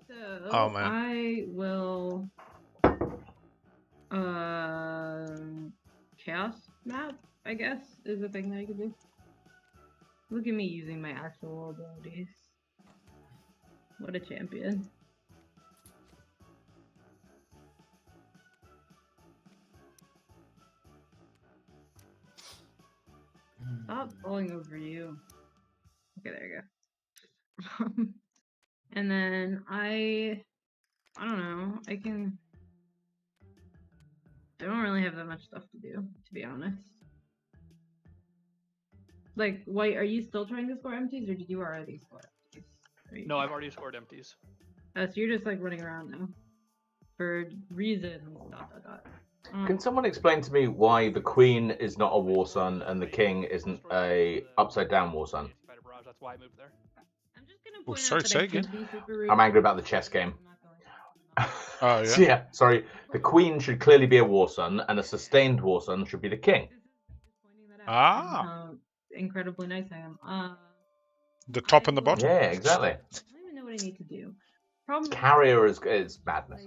So oh man. I will chaos map, I guess, is the thing that I could do. Look at me using my actual abilities. What a champion. Stop falling over you. Okay, there you go. And then I don't know, I don't really have that much stuff to do, to be honest. Like, White, are you still trying to score empties, or did you already score empties? No, I've already scored empties. So you're just like running around now. For reasons, ... Can someone explain to me why the Queen is not a war sun and the King isn't a upside down war sun? That's why I moved there. I'm just gonna point out say again. I'm angry about the chess game. Oh yeah. So, yeah, sorry. The Queen should clearly be a war sun, and a sustained war sun should be the King. Ah. Incredibly nice I am. The top and the bottom. Yeah, exactly. I don't even know what I need to do. Problem Carrier is madness.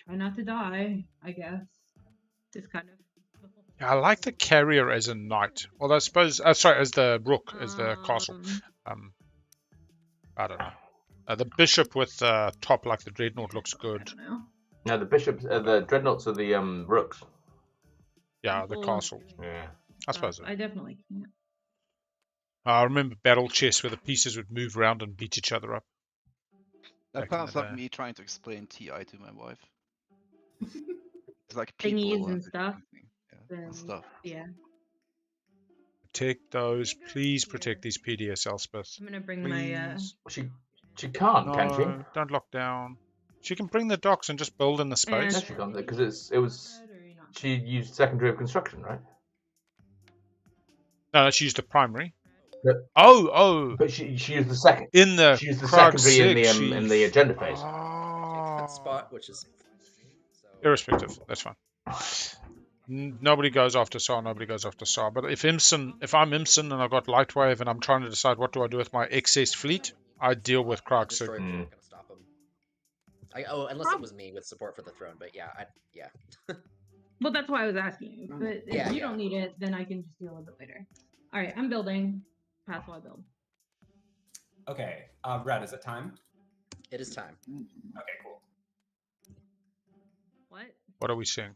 Try not to die, I guess. Just kind of. Yeah, I like the carrier as a knight. Although I suppose, sorry, as the rook, as the castle. I don't know. The bishop with top like the dreadnought looks good. No, the bishops, the dreadnoughts are the rooks. Yeah, the castle. Yeah, I suppose. I definitely can't. I remember battle chess where the pieces would move around and beat each other up. That sounds like me trying to explain TI to my wife. It's like thingies and stuff. And stuff. Yeah. Protect those. Please protect these PDS, Elspeth. I'm gonna bring my. She can't, can she? Don't lock down. She can bring the docks and just build in the space. No, she can't, because it was. She used secondary of construction, right? No, she used a primary. But, But she used the second. In the. She used the secondary in the agenda phase. That spot, which is. Irrespective, that's fine. Nobody goes after Saar, nobody goes after Saar. But if I'm Imson and I've got Lightwave and I'm trying to decide what do I do with my excess fleet, I deal with Krag's. Unless it was me with support for the throne, but yeah, Well, that's why I was asking you. But if you don't need it, then I can just deal with it later. All right, I'm building. Pass while I build. Okay, Red, is it time? It is time. Okay, cool. What? What are we seeing?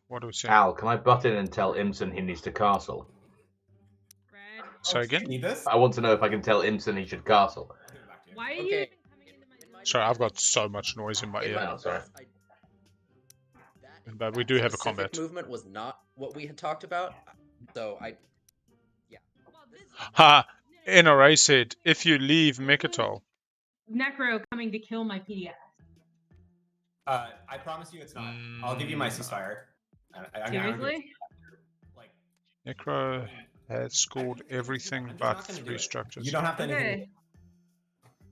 Al, can I butt in and tell Imson he needs to castle? Red. Say again? Need this? I want to know if I can tell Imson he should castle. Why are you even coming into my... Sorry, I've got so much noise in my ear. No, sorry. But we do have a combat. Movement was not what we had talked about, so Ha! NRA said, if you leave Mechatol. Nekro coming to kill my PDS. I promise you it's not. I'll give you my ceasefire. Seriously? Nekro has scored everything but 3 structures. You don't have to okay. anything.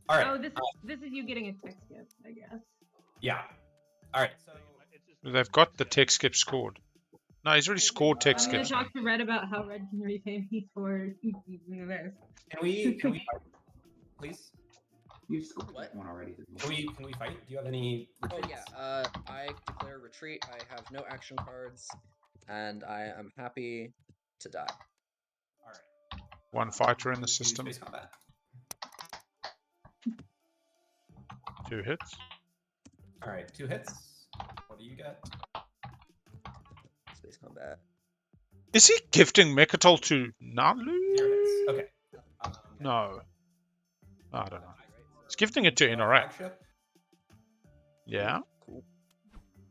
All right. Oh, this is you getting a tech skip, I guess. Yeah. All right. So they've got the tech skip scored. No, he's already scored text I'm going to skips. talk to Red about how Red can repay me for using this. Can we fight, please? You scored one already. Can we fight? Do you have any retreats? Oh yeah, I declare retreat. I have no action cards, and I am happy to die. All right. One fighter in the system. Space combat. 2 hits. All right, 2 hits. What do you get? Space combat. Is he gifting Mechatol to Naalu? Okay. No. I don't know. He's gifting it to Inorak. Yeah. Cool.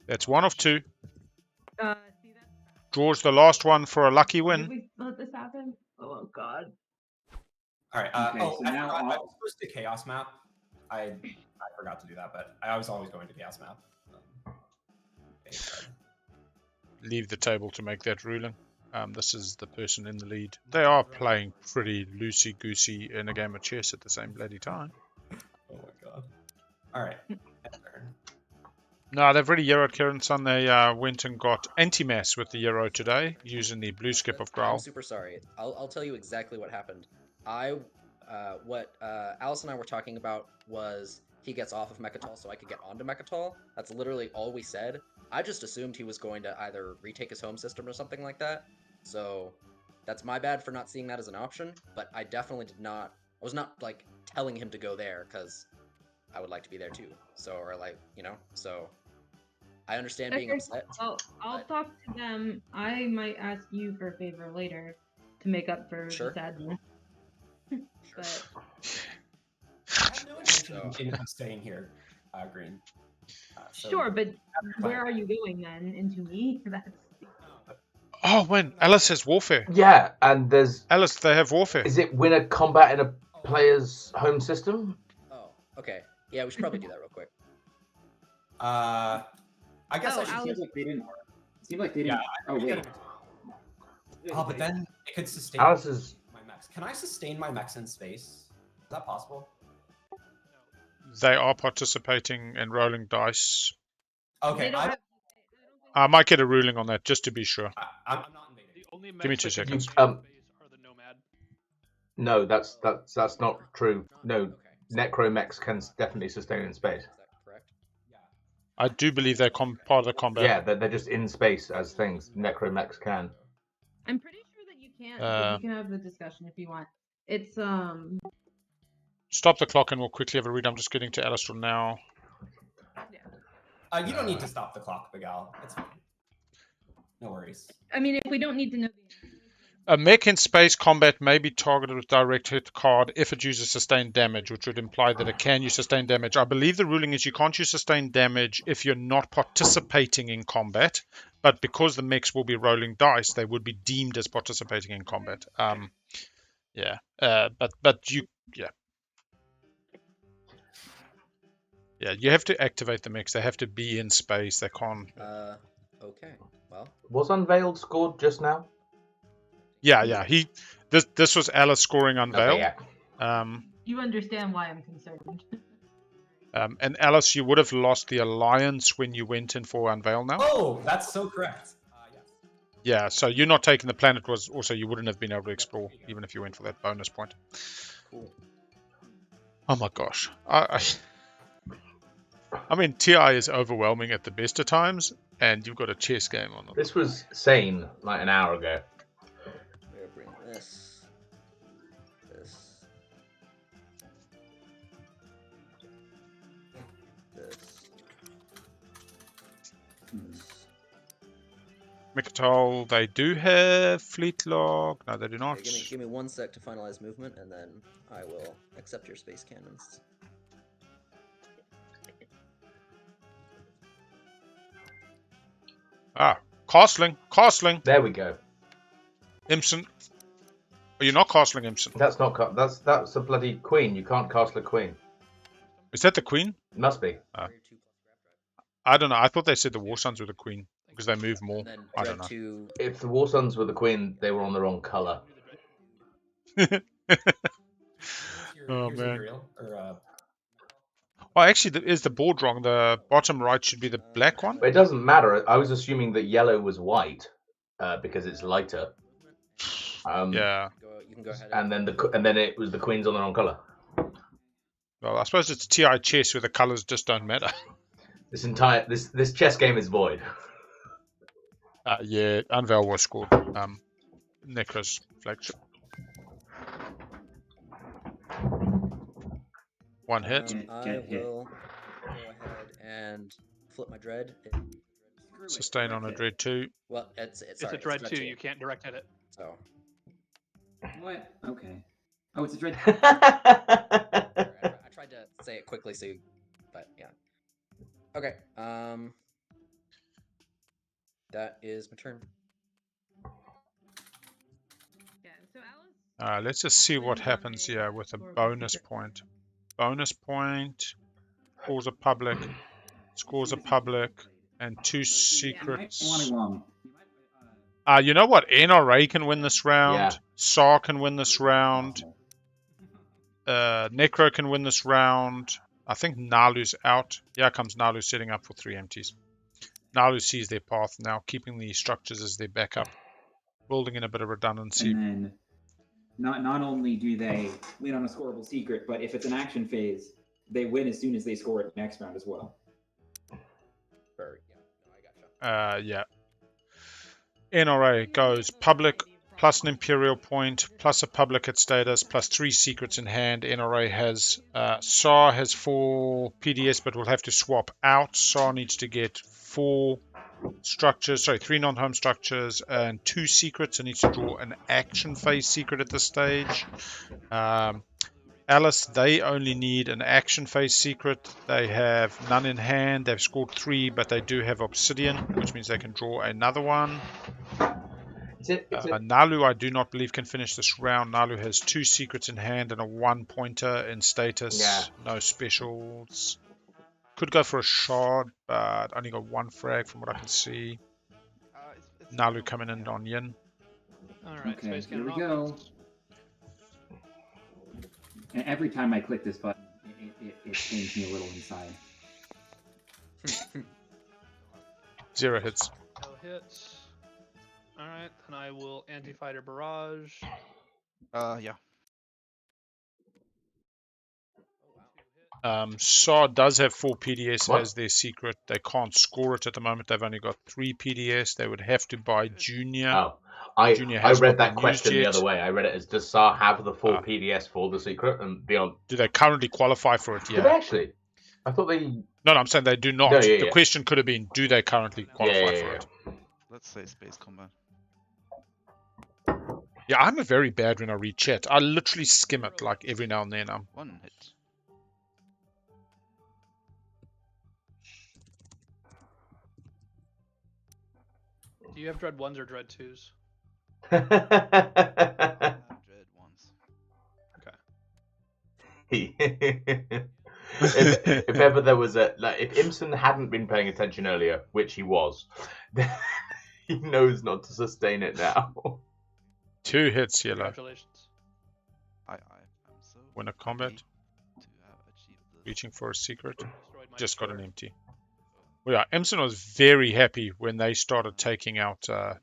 That's 1 of 2. See that? Draws the last one for a lucky win. Did we let this happen? Oh God. All right. Okay, I so now forgot. I was supposed to chaos map. I forgot to do that, but I was always going to chaos map. Leave the table to make that ruling. This is the person in the lead. They are playing pretty loosey-goosey in a game of chess at the same bloody time. Oh my god. All right. No, they've already Euroed Kieran Son. They went and got anti-mass with the Euro today using the blue skip of Growl. I'm super sorry. I'll tell you exactly what happened. What Alice and I were talking about was he gets off of Mechatol so I could get onto Mechatol. That's literally all we said. I just assumed he was going to either retake his home system or something like that. So that's my bad for not seeing that as an option, but I definitely did not. I was not like telling him to go there because I would like to be there too. So, or like, you know, so I understand being upset. I'll talk to them. I might ask you for a favor later to make up for the sadness. But I have no intention in staying here, Green. Sure, but where are you going then? Into me? That's. Oh, when Alice has warfare. Yeah, and there's Alice. They have warfare. Is it win a combat in a player's home system? Oh, okay. Yeah, we should probably do that real quick. I guess I should. Seems like they didn't. Seemed like they didn't. Yeah, oh wait. Oh, but then it could sustain Alice's... my mechs. Can I sustain my mechs in space? Is that possible? They are participating in rolling dice. Okay, I might get a ruling on that just to be sure. I'm not invading. The only Give me 2 seconds. Are the Nomad. No, that's not true. No, Necro mechs can definitely sustain in space. Is that correct? I do believe they're part of the combat. Yeah, they're just in space as things. Necro mechs can. I'm pretty sure that you can. But you can have the discussion if you want. It's Stop the clock and we'll quickly have a read. I'm just getting to Alistair now. You don't need to stop the clock, Big Al. It's fine. No worries. I mean, if we don't need to know the A mech in space combat may be targeted with direct hit card if it uses sustained damage, which would imply that it can use sustained damage. I believe the ruling is you can't use sustained damage if you're not participating in combat, but because the mechs will be rolling dice, they would be deemed as participating in combat. But you, yeah, you have to activate the mechs. They have to be in space. They can't. Okay. Well. Was Unveiled scored just now? Yeah. This was Alice scoring Unveiled. Okay, yeah. You understand why I'm concerned. And Alice, you would have lost the Alliance when you went in for Unveil now. Oh, that's so correct. Yes. Yeah, so you're not taking the planet was also you wouldn't have been able to explore even if you went for that bonus point. Cool. Oh my gosh. I mean, TI is overwhelming at the best of times, and you've got a chess game on them. This was sane like an hour ago. We're gonna bring this. This. Mechatol, they do have fleet log. No, they do not. Okay, give me 1 sec to finalize movement, and then I will accept your space cannons. Castling. There we go. Imson. Are you not castling Imson? That's not that's a bloody queen. You can't castle a queen. Is that the queen? Must be. I don't know. I thought they said the War Suns were the queen because they move more. I don't know. If the War Suns were the queen, they were on the wrong color. Oh man. Oh, actually, is the board wrong? The bottom right should be the black one. It doesn't matter. I was assuming that yellow was white. because it's lighter. Yeah. You can go ahead. And then it was the queens on the wrong color. Well, I suppose it's TI chess where the colors just don't matter. This chess game is void. Yeah, Unveil was scored. Nekro's flagship. One hit. I will go ahead and flip my dread. Sustain on a dread 2. Well, it's a dread 2. You can't direct hit it. So. What? Okay. Oh, it's a dread. I tried to say it quickly, but yeah. Okay. That is my turn. Let's just see what happens here with a bonus point. Bonus point. Scores a public, and 2 secrets. You know what? NRA can win this round. Yeah. Saar can win this round. Nekro can win this round. I think Naalu's out. Here comes Naalu setting up for 3 empties. Naalu sees their path now, keeping the structures as their backup, building in a bit of redundancy. And then not only do they win on a scoreable secret, but if it's an action phase, they win as soon as they score it next round as well. Yeah. NRA goes public plus an Imperial point, plus a public at status, plus 3 secrets in hand. NRA has Saar has 4 PDS, but will have to swap out. Saar needs to get 3 non-home structures and 2 secrets, and needs to draw an action phase secret at this stage. Alice, they only need an action phase secret. They have none in hand. They've scored 3, but they do have Obsidian, which means they can draw another one. Naalu, I do not believe, can finish this round. Naalu has 2 secrets in hand and a 1-pointer in status. Yeah. No specials. Could go for a shard, but only got 1 frag from what I can see. Naalu coming in on Yin. Alright, okay, here we go. And every time I click this button, it pains me a little inside. 0 hits. No hits. Alright, then I will anti-fighter barrage. Yeah. Saar does have 4 PDS as their secret. They can't score it at the moment. They've only got 3 PDS. They would have to buy Junior. Oh, I read that question the other way. I read it as, does Saar have the 4 PDS for the secret and beyond? Do they currently qualify for it? Yeah. Do they actually? I thought they... No, I'm saying they do not. No, the question could have been, do they currently qualify for it? Let's say space combat. Yeah, I'm very bad when I read chat. I literally skim it like every now and then. 1 hit. Do you have dread 1s or dread 2s? Dread 1s. Okay. if ever there was if Imson hadn't been paying attention earlier, which he was, he knows not to sustain it now. 2 hits, Yellow. Congratulations. I'm so Win a combat. to have achieved this. Reaching for a secret. Just got an empty. Well, yeah, Imson was very happy when they started taking out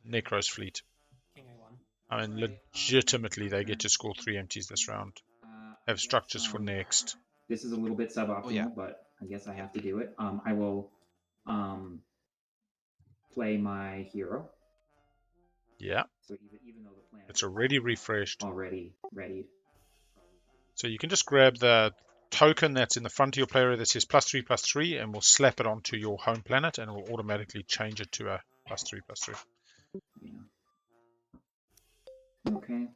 Nekro's fleet. I mean, legitimately, they get to score 3 empties this round. Have structures for next. This is a little bit suboptimal, but I guess I have to do it. I will play my hero. Yeah. So even though the plan It's already refreshed. Already readied. So you can just grab the token that's in the front of your player that says +3/+3, and we'll slap it onto your home planet, and it will automatically change it to a +3/+3. Yeah. Okay.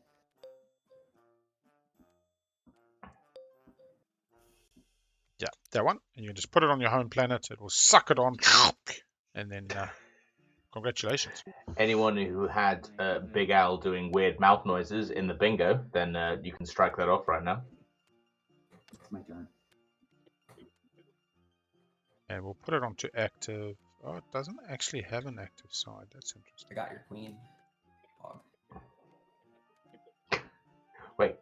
Yeah, that one. And you can just put it on your home planet. It will suck it on, and then congratulations. Anyone who had Big Al doing weird mouth noises in the bingo, then you can strike that off right now. It's my turn. And we'll put it onto active. Oh, it doesn't actually have an active side. That's interesting. I got your queen. Wait.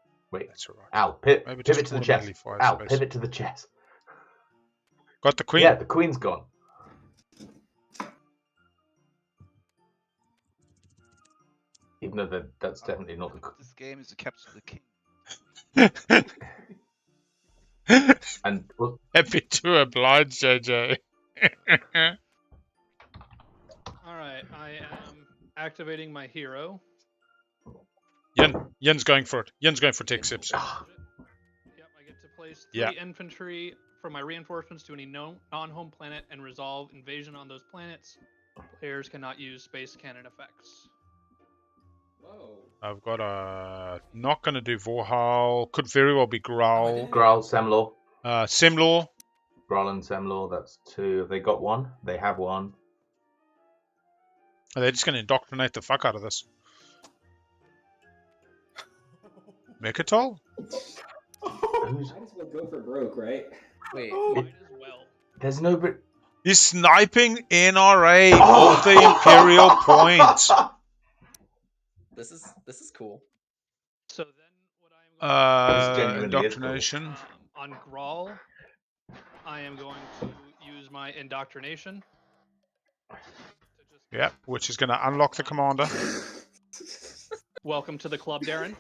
That's all right. Al, pivot to the chess. Al, pivot to the chess. Got the queen? Yeah, the queen's gone. Even though that's definitely not the. This game is to capture the king. And happy to oblige, JJ. All right, I am activating my hero. Yen's going for it. Yen's going for tech sips. Yep, I get to place 3 infantry from my reinforcements to any non-home planet and resolve invasion on those planets. Players cannot use space cannon effects. Whoa. I've got a... Not going to do Vorhal. Could very well be Growl. Growl, Sem Lore. Sem Lore. Growl and Sem Lore, that's 2. Have they got 1? They have 1. Are they just going to indoctrinate the fuck out of this? Mechatol? Might as well go for broke, right? Wait. Might as well. There's no... He's sniping NRA off the Imperial point. This is cool. So then what I am going to indoctrination. on Grawl, I am going to use my indoctrination. Yeah, which is going to unlock the commander. Welcome to the club, Darren.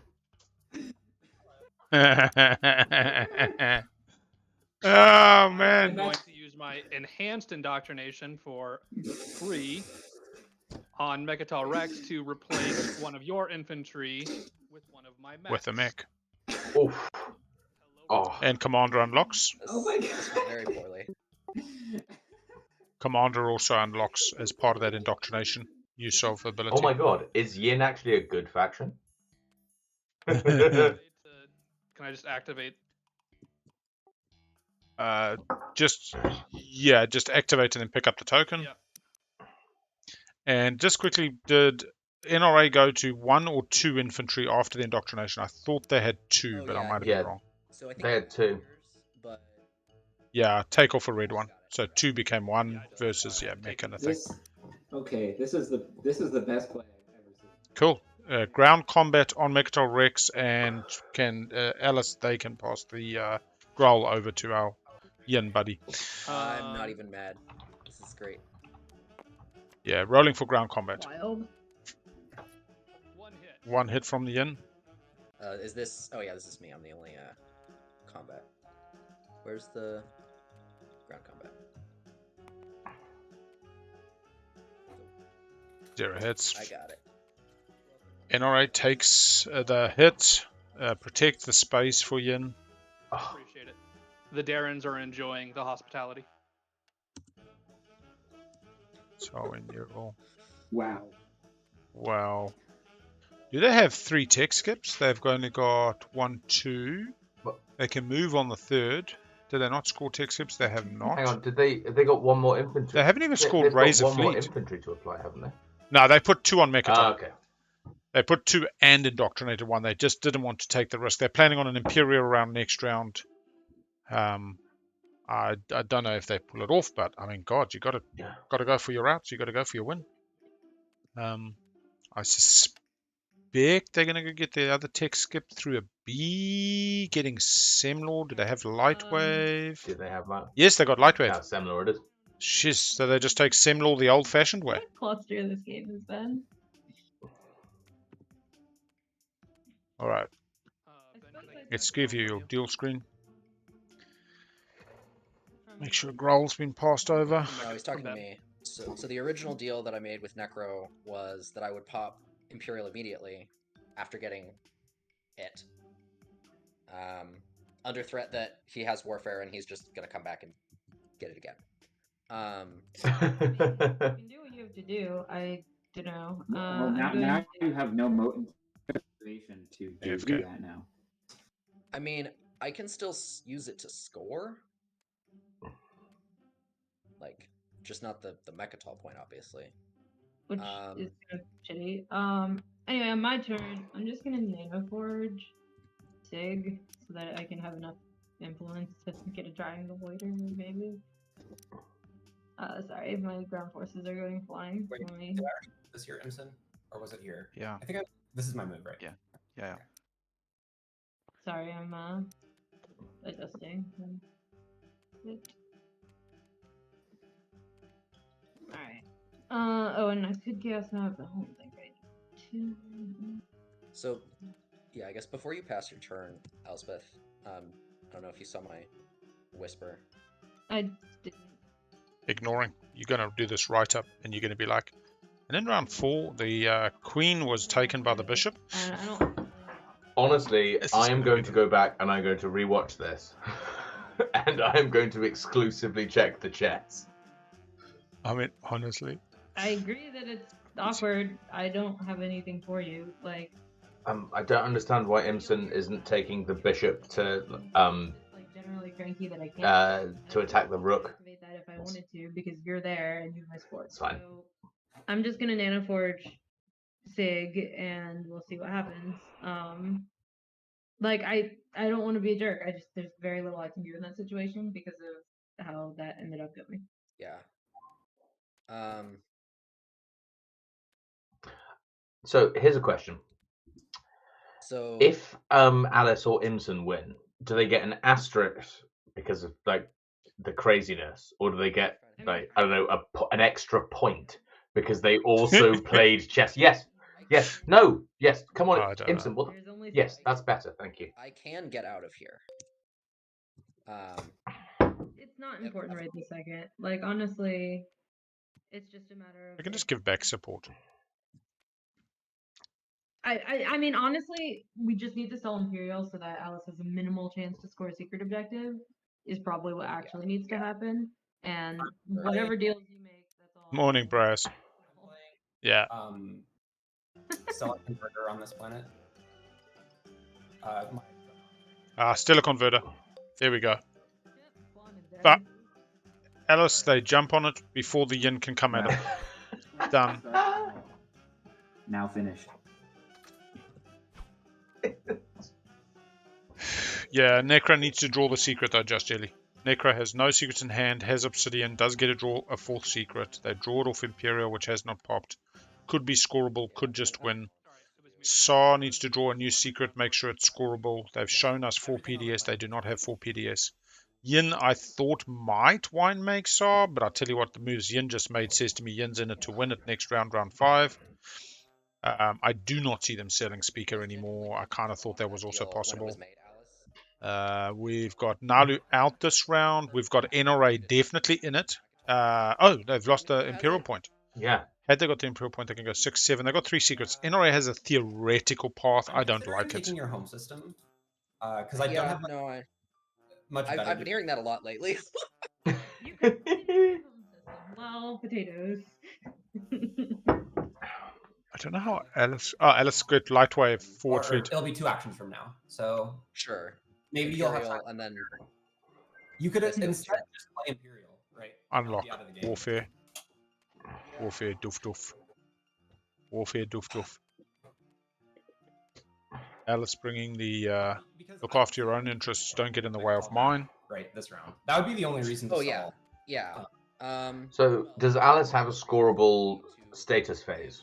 Oh man! I'm going to use my enhanced indoctrination for 3 on Mechatol Rex to replace one of your infantry with one of my mechs. With the mech. Oof. Oh. And commander unlocks. Oh my god! This went very poorly. Commander also unlocks as part of that indoctrination use of ability. Oh my god, is Yin actually a good faction? Can I just activate? Just activate and then pick up the token. Yeah. And just quickly, did NRA go to 1 or 2 infantry after the indoctrination? I thought they had 2, but I might have been wrong. So I think they had 2. But yeah, take off a red one. So 2 became 1 versus mech kind of thing. Okay, this is the best play I've ever seen. Cool. Ground combat on Mechatol Rex, and can Alice, they can pass the Growl over to our Yin buddy. I'm not even mad. This is great. Yeah, rolling for ground combat. Wild. 1 hit. 1 hit from the Yin. Is this... Oh yeah, this is me. I'm the only combat. Where's the ground combat? 0 hits. I got it. NRA takes the hit. Protect the space for Yin. Appreciate it. The Darrens are enjoying the hospitality. So in your all. Wow. Wow. Do they have 3 tech skips? They've only got 1, 2. They can move on the 3rd. Did they not score tech skips? They have not. Hang on, have they got 1 more infantry? They haven't even scored They've Razor got 1 more Fleet. infantry to apply, haven't they? No, they put 2 on Mechatol. Okay. They put 2 and indoctrinated 1. They just didn't want to take the risk. They're planning on an Imperial round next round. I don't know if they pull it off, but I mean, God, you got to go for your routes. You got to go for your win. I suspect they're going to get the other tech skip through a B, getting Sem Lore. Do they have Light Wave? Did they have that? Yes, they got Light Wave. Yeah, Sem Lore it is. Shiz, so they just take Sem Lore the old-fashioned way. What cluster this game has been. All right. Let's give you your deal screen. Make sure Growl's been passed over. No, he's talking to me. So the original deal that I made with Nekro was that I would pop Imperial immediately after getting it. Under threat that he has Warfare and he's just going to come back and get it again. You can do what you have to do. I don't know. Well, now you have no motivation to do that now. I mean, I can still use it to score. Like, just not the Mechatol point, obviously. Which is kind of shitty. Anyway, on my turn, I'm just gonna Nanoforge Sig so that I can have enough influence to get a triangle later, maybe. Sorry, my ground forces are going flying. Wait, did I already put this here, Imson? Or was it here? Yeah. I think this is my move, right? Yeah. Sorry, I'm adjusting. Alright. Oh, and I could chaos map the whole thing right So, yeah, I guess before you pass your turn, Elspeth, I don't know if you saw my whisper. I didn't. Ignoring. You're going to do this right up, and you're going to be like, and in round 4, the queen was taken by the bishop. I don't. Honestly, I am going to go back and I'm going to rewatch this. And I am going to exclusively check the chess. I mean, honestly. I agree that it's awkward. I don't have anything for you. Like, I don't understand why Imson isn't taking the bishop to like generally cranky that I can't to attack the rook. activate that if I wanted to because you're there and you have my support. It's fine. So I'm just gonna Nano Forge Sig and we'll see what happens. Like I don't want to be a jerk. There's very little I can do in that situation because of how that ended up going. Yeah. So here's a question. So if Alice or Imson win, do they get an asterisk because of like the craziness, or do they get like I don't know an extra point because they also played chess? Yes, no, yes. Come on, Imson. Yes, that's better. Thank you. I can get out of here. It's not important right this second. Like honestly, it's just a matter of. I can just give back support. I mean, honestly, we just need to sell Imperial so that Alice has a minimal chance to score a secret objective. Is probably what actually needs to happen. And whatever deals you make, that's all. Morning, Brass. Yeah. Still a converter on this planet. Still a converter. There we go. But Alice, they jump on it before the yin can come at them. Done. Now finished. Yeah, Nekro needs to draw the secret though, Just Jelly. Nekro has no secrets in hand, has Obsidian, does get to draw a 4th secret. They draw it off Imperial, which has not popped. Could be scoreable, could just win. Saar needs to draw a new secret, make sure it's scoreable. They've shown us 4 PDS, they do not have 4 PDS. Yin, I thought might wine make Saar, but I'll tell you what, the moves Yin just made says to me Yin's in it to win it next round, round 5. I do not see them selling Speaker anymore. I kind of thought that was also possible. We've got Naalu out this round. We've got NRA definitely in it. They've lost the Imperial point. Yeah. Had they got the Imperial point, they can go 6, 7. They've got 3 secrets. NRA has a theoretical path. I don't like it. Taking your home system, because I don't have much better. I've been hearing that a lot lately. Well, potatoes. I don't know how Alice. Alice got Lightwave forward feed. It'll be 2 actions from now. So sure. Maybe Imperial, you'll have time. And then you could instead just play Imperial, right? Unlock Warfare. Warfare doof doof. Warfare doof doof. Alice bringing the look after your own interests. Don't get in the way of mine. Right, this round. That would be the only reason to stall. Yeah. So does Alice have a scoreable status phase?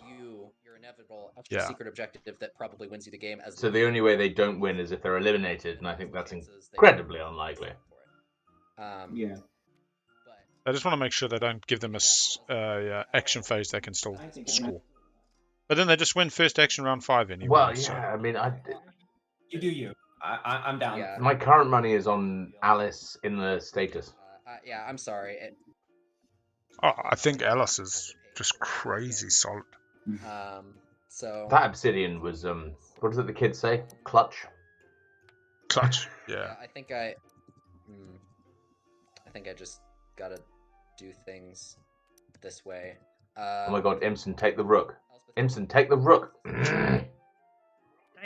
Your inevitable extra secret objective that probably wins you the game. So the only way they don't win is if they're eliminated, and I think that's incredibly unlikely. Yeah. I just want to make sure they don't give them a action phase they can still score. But then they just win first action round 5 anyway. Well, yeah, so. I mean, you do you. I'm down. Yeah. My current money is on Alice in the status. Yeah, I'm sorry. I think Alice is just crazy solid. So that Obsidian was what does it the kids say? Clutch. Clutch. Yeah. I think I just gotta do things this way. Oh my God, Imson, take the rook. Imson, take the rook. I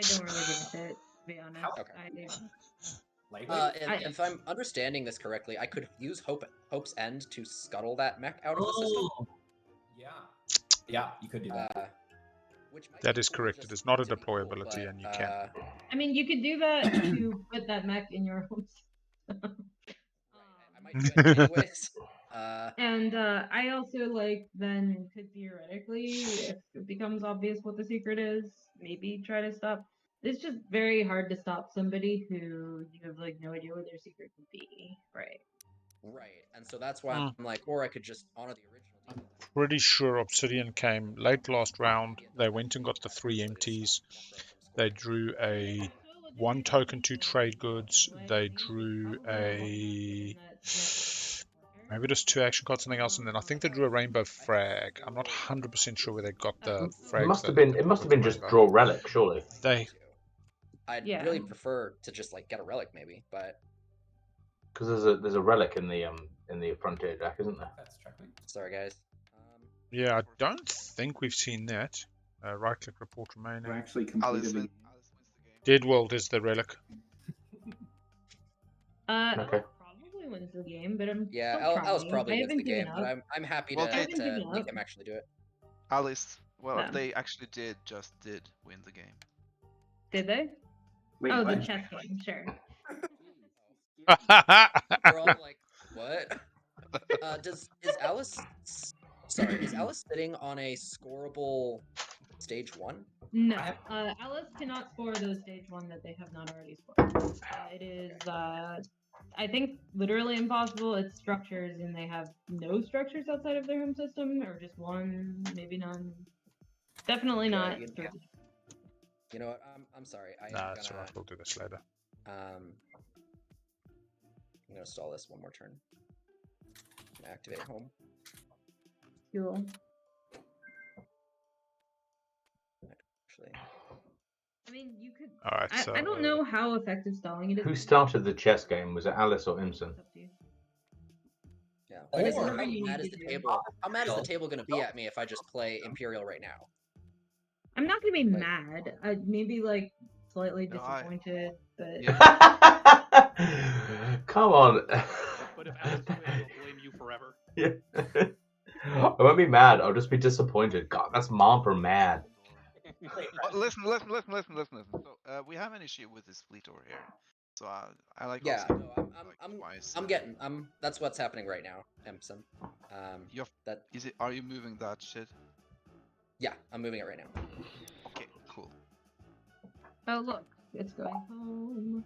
don't really give a shit, to be honest. Okay. If I'm understanding this correctly, I could use Hope's End to scuttle that mech out of the system. Yeah, you could do that. That is correct. It is not a deployability, and you can. I mean, you could do that to put that mech in your home. I might do it anyways. And I also then could theoretically, if it becomes obvious what the secret is, maybe try to stop. It's just very hard to stop somebody who you have no idea what their secret could be, right? Right, and so that's why I'm like, or I could just honor the original pretty sure Obsidian came late last round. They went and got the 3 empties. They drew a 1 token, 2 trade goods. They drew a maybe just 2 action cards, something else, and then I think they drew a rainbow frag. I'm not 100% sure where they got the frags. It must have been just draw relic, surely. I'd really prefer to just like get a relic, maybe, but because there's a relic in the frontier deck, isn't there? Sorry, guys. Yeah, I don't think we've seen that. Right click, report remaining. We're actually completely. Dead World is the relic. Okay. Probably wins the game, but I'm Alice probably wins the game, but I'm happy to make him actually do it. Alice, they actually did win the game. Did they? Wait, the what? chess game, sure. We're all like, what? Is Alice sitting on a scoreable stage 1? No, Alice cannot score those stage 1 that they have not already scored. It is, I think, literally impossible. It's structures, and they have no structures outside of their home system, or just 1, maybe none. Definitely not 3. You know what? I'm sorry. That's alright. We'll do this later. I'm gonna stall this 1 more turn. Activate home. Cool. Actually, I mean, you could. All right. So I don't know how effective stalling it is. Who started the chess game? Was it Alice or Imson? Yeah. How mad is the table? How mad is the table gonna be at me if I just play Imperial right now? I'm not gonna be mad. Maybe like slightly disappointed, but. Come on. But if Alice wins, I'll blame you forever. Yeah. I won't be mad. I'll just be disappointed. God, that's mom for mad. Listen. So we have an issue with this fleet over here. So I like. Yeah, no, that's what's happening right now, Empson. Are you moving that shit? Yeah, I'm moving it right now. Okay, cool. Oh look, it's going home.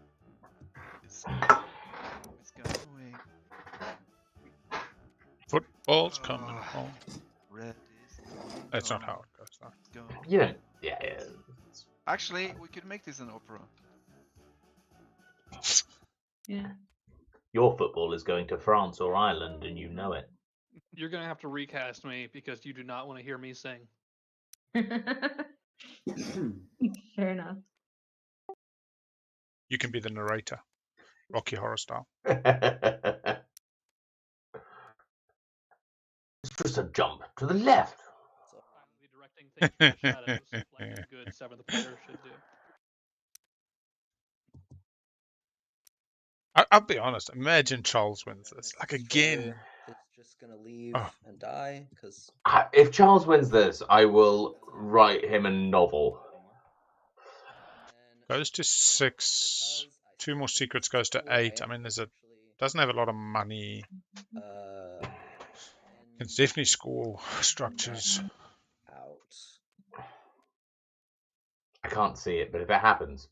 It's going. Football's coming home. Red That's not how it goes, though. Yeah. Actually, we could make this an opera. Yeah. Your football is going to France or Ireland, and you know it. You're gonna have to recast me because you do not want to hear me sing. Fair enough. You can be the narrator, Rocky Horror style. It's just a jump to the left. Finally directing things from the shadows, like a good 7th player should do. I'll be honest. Imagine Charles wins this. Like again. Is just gonna leave and die because. If Charles wins this, I will write him a novel. Goes to 6. 2 more secrets goes to 8. I mean, doesn't have a lot of money. Can definitely score structures. I can't see it, but if it happens,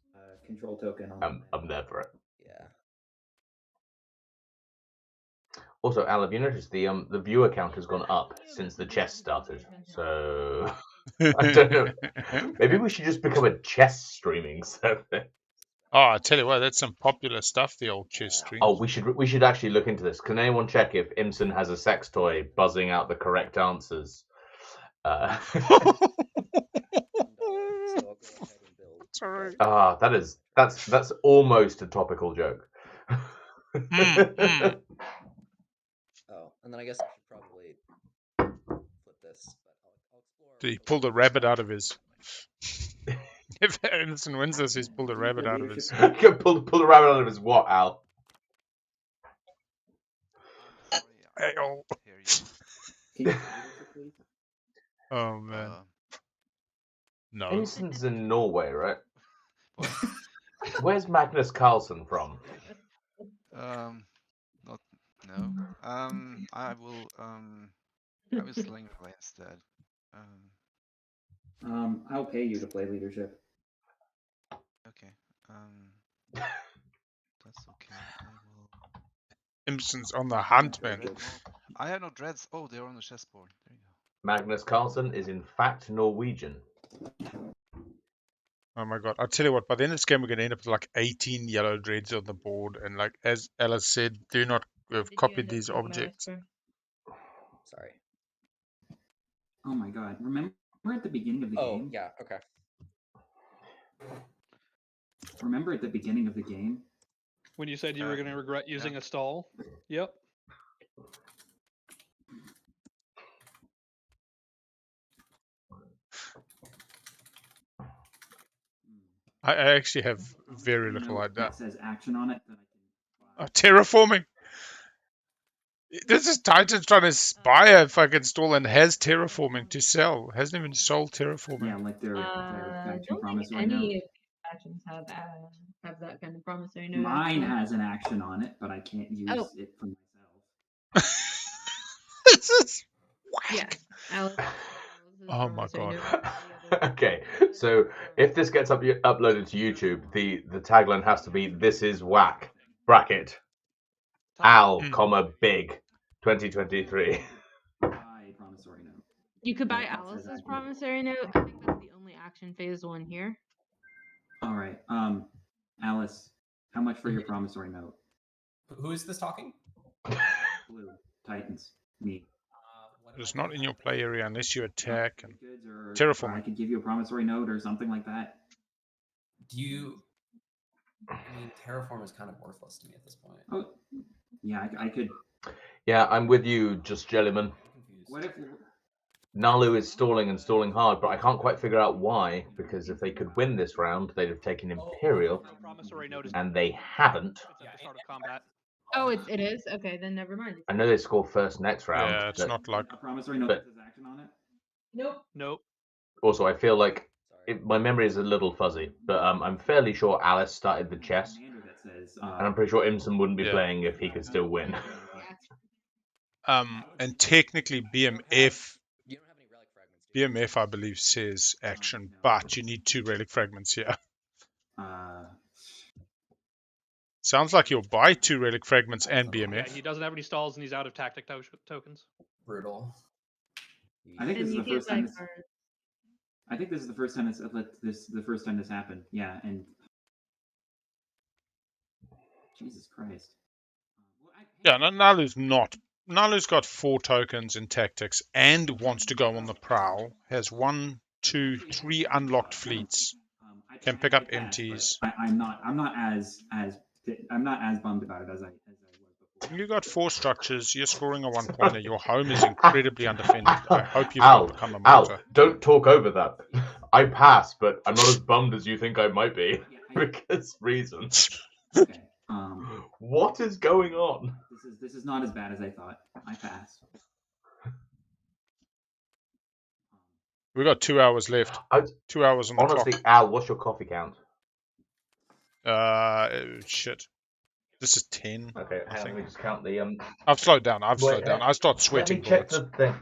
control token. I'm there for it. Yeah. Also, Al, have you noticed the viewer count has gone up since the chess started? So I don't know. Maybe we should just become a chess streaming server. Oh, I tell you what, that's some popular stuff. The old chess stream. Oh, we should actually look into this. Can anyone check if Imson has a sex toy buzzing out the correct answers? Sorry. That's almost a topical joke. Oh, and then I guess I should probably flip this. But I'll explore. He pulled a rabbit out of his. If Anderson wins this, he's pulled a rabbit out of his. Pull a rabbit out of his what, Al? Hey, oh man. No. Imson's in Norway, right? Where's Magnus Carlsen from? No. I will sling play instead. I'll pay you to play leadership. Okay. That's okay. I will. Imson's on the hunt, man. I have no dreads. Oh, they're on the chessboard. Magnus Carlsen is in fact Norwegian. Oh my god! I'll tell you what. By the end of this game, we're gonna end up with like 18 yellow dreads on the board, and like as Alice said, do not copy these objects. Sorry. Oh my god! Remember at the beginning of the game? Oh yeah. Okay. Remember at the beginning of the game? When you said you were going to regret using a stall? Yep. I actually have very little like that. That says action on it. That I can Terraforming. This is Titan's trying to buy a fucking stall and has terraforming to sell. Hasn't even sold terraforming. Yeah, like their faction promissory any note. of the factions have that kind of promissory note. Mine has an action on it, but I can't use it for myself. This is whack. Yes, Alice. Oh my god. Okay, so if this gets uploaded to YouTube, the tagline has to be "This is whack." Bracket. Al, big, 2023. Promissory note. You could buy Alice's promissory note. I think that's the only action phase one here. All right, Alice, how much for your promissory note? Who is this talking? Blue Titans. Me. It's not in your play area unless you attack and terraform. I could give you a promissory note or something like that. Do you? I mean, terraform is kind of worthless to me at this point. Oh, yeah, I could. Yeah, I'm with you, just Jellyman. What if Naalu is stalling and stalling hard, but I can't quite figure out why. Because if they could win this round, they'd have taken Imperial, and they haven't. It's at the start of combat. Oh, it is? Okay, then never mind. I know they score first next round. Yeah, it's not like a promissory note that has action on it. Nope. Also, I feel like my memory is a little fuzzy, but I'm fairly sure Alice started the chess, and I'm pretty sure Imson wouldn't be playing if he could still win. And technically BMF, I believe, says action, but you need 2 relic fragments here. Sounds like you'll buy 2 relic fragments and BMF. Yeah, he doesn't have any stalls and he's out of tactic tokens. Brutal. I think this is the first time. I think this is the first time the first time this happened. Yeah, and Jesus Christ. Yeah, Naalu's not. Naalu's got 4 tokens in tactics and wants to go on the prowl. Has 1, 2, 3 unlocked fleets. Can pick up empties. I'm not as bummed about it as I was before. You got 4 structures. You're scoring a 1-pointer. Your home is incredibly undefended. I hope you don't become a martyr. Don't talk over that. I pass, but I'm not as bummed as you think I might be because reasons. Okay. What is going on? This is not as bad as I thought. I pass. We got 2 hours left. 2 hours on the clock. Honestly, Al, what's your coffee count? Shit. This is 10. Okay, let me just count the I've slowed down. I start sweating. Let me check the thing.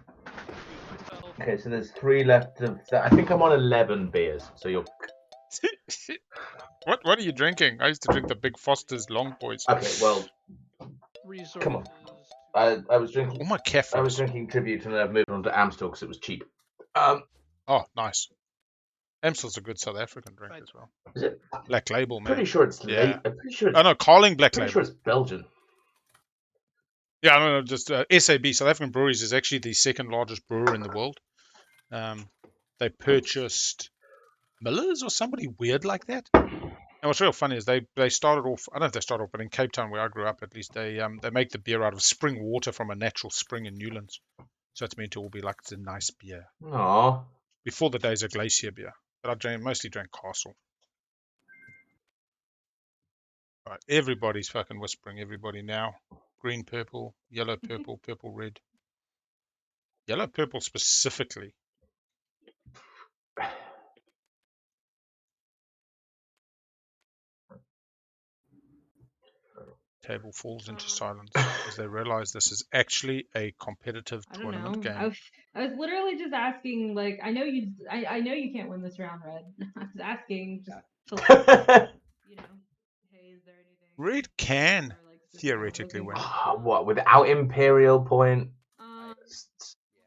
Okay, so there's 3 left of that. I think I'm on 11 beers. So you're. What are you drinking? I used to drink the Big Foster's Long Boys. Okay, well. Come on. I was drinking. Oh my caffeine. I was drinking Tribute, and then I've moved on to Amstel because it was cheap. Oh, nice. Amstel's a good South African drink as well. Is it? Black Label, man. Pretty sure it's I'm pretty sure. Oh no, Carling Black Label. Pretty sure it's Belgian. Yeah, no, just SAB, South African Breweries, is actually the 2nd largest brewer in the world. They purchased Miller's or somebody weird like that. And what's real funny is they started off. I don't know if they started off, but in Cape Town, where I grew up, at least they make the beer out of spring water from a natural spring in Newlands. So it's meant to all be like it's a nice beer. Aww. Before the days of glacier beer, but I mostly drank Castle. All right, everybody's fucking whispering. Everybody now. Green, purple, yellow, purple, purple, red. Yellow, purple specifically. Table falls into silence as they realize this is actually a competitive tournament game. I was literally just asking, like, I know you can't win this round, Red. I was asking just to, hey, is there anything? Red can theoretically win. What, without Imperial point?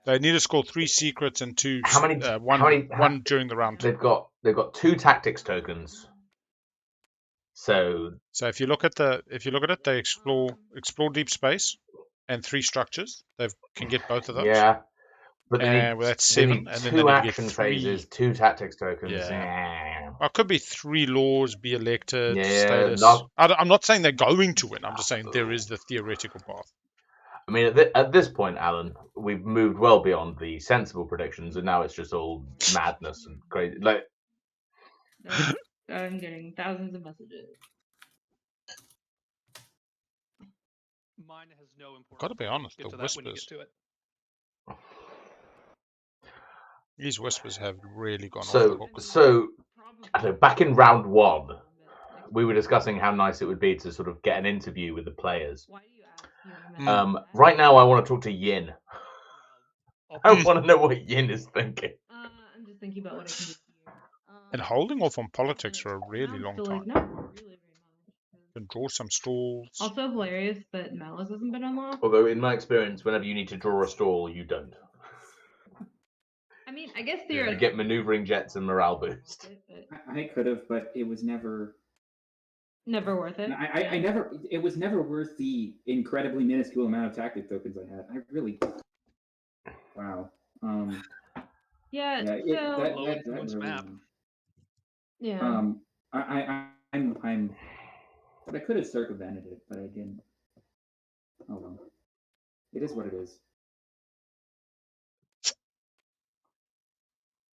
They need to score 3 secrets and 2. How many? One during the round. They've got 2 tactics tokens. So if you look at it, they explore deep space and 3 structures. They can get both of those. Yeah, but that's 7, and then they 2 need action to get 3 phases, 2 tactics tokens. Yeah. Well, it could be 3 laws, be elected, Yeah, status. I'm not saying they're going to win. I'm just saying there is the theoretical path. I mean, at this point, Alan, we've moved well beyond the sensible predictions, and now it's just all madness and crazy. Like, I'm getting thousands of messages. Mine has no importance. Gotta be honest, Get the to that when you whispers. get to it. These whispers have really gone off so, the hook. so back in round 1, we were discussing how nice it would be to sort of get an interview with the players. Right now, I want to talk to Yin. I want to know what Yin is thinking. I'm just thinking about what I can do here. And holding off on politics for a really long time. Not really very much. Can draw some stalls. Also hilarious that Malice hasn't been unlocked. Although, in my experience, whenever you need to draw a stall, you don't. I mean, I guess You get maneuvering jets and morale boost. I could have, but it was never worth it. I never. It was never worth the incredibly minuscule amount of tactic tokens I had. I really. Wow. Yeah. That map. Yeah. I'm. But I could have circumvented it, but I didn't. Oh well. It is what it is.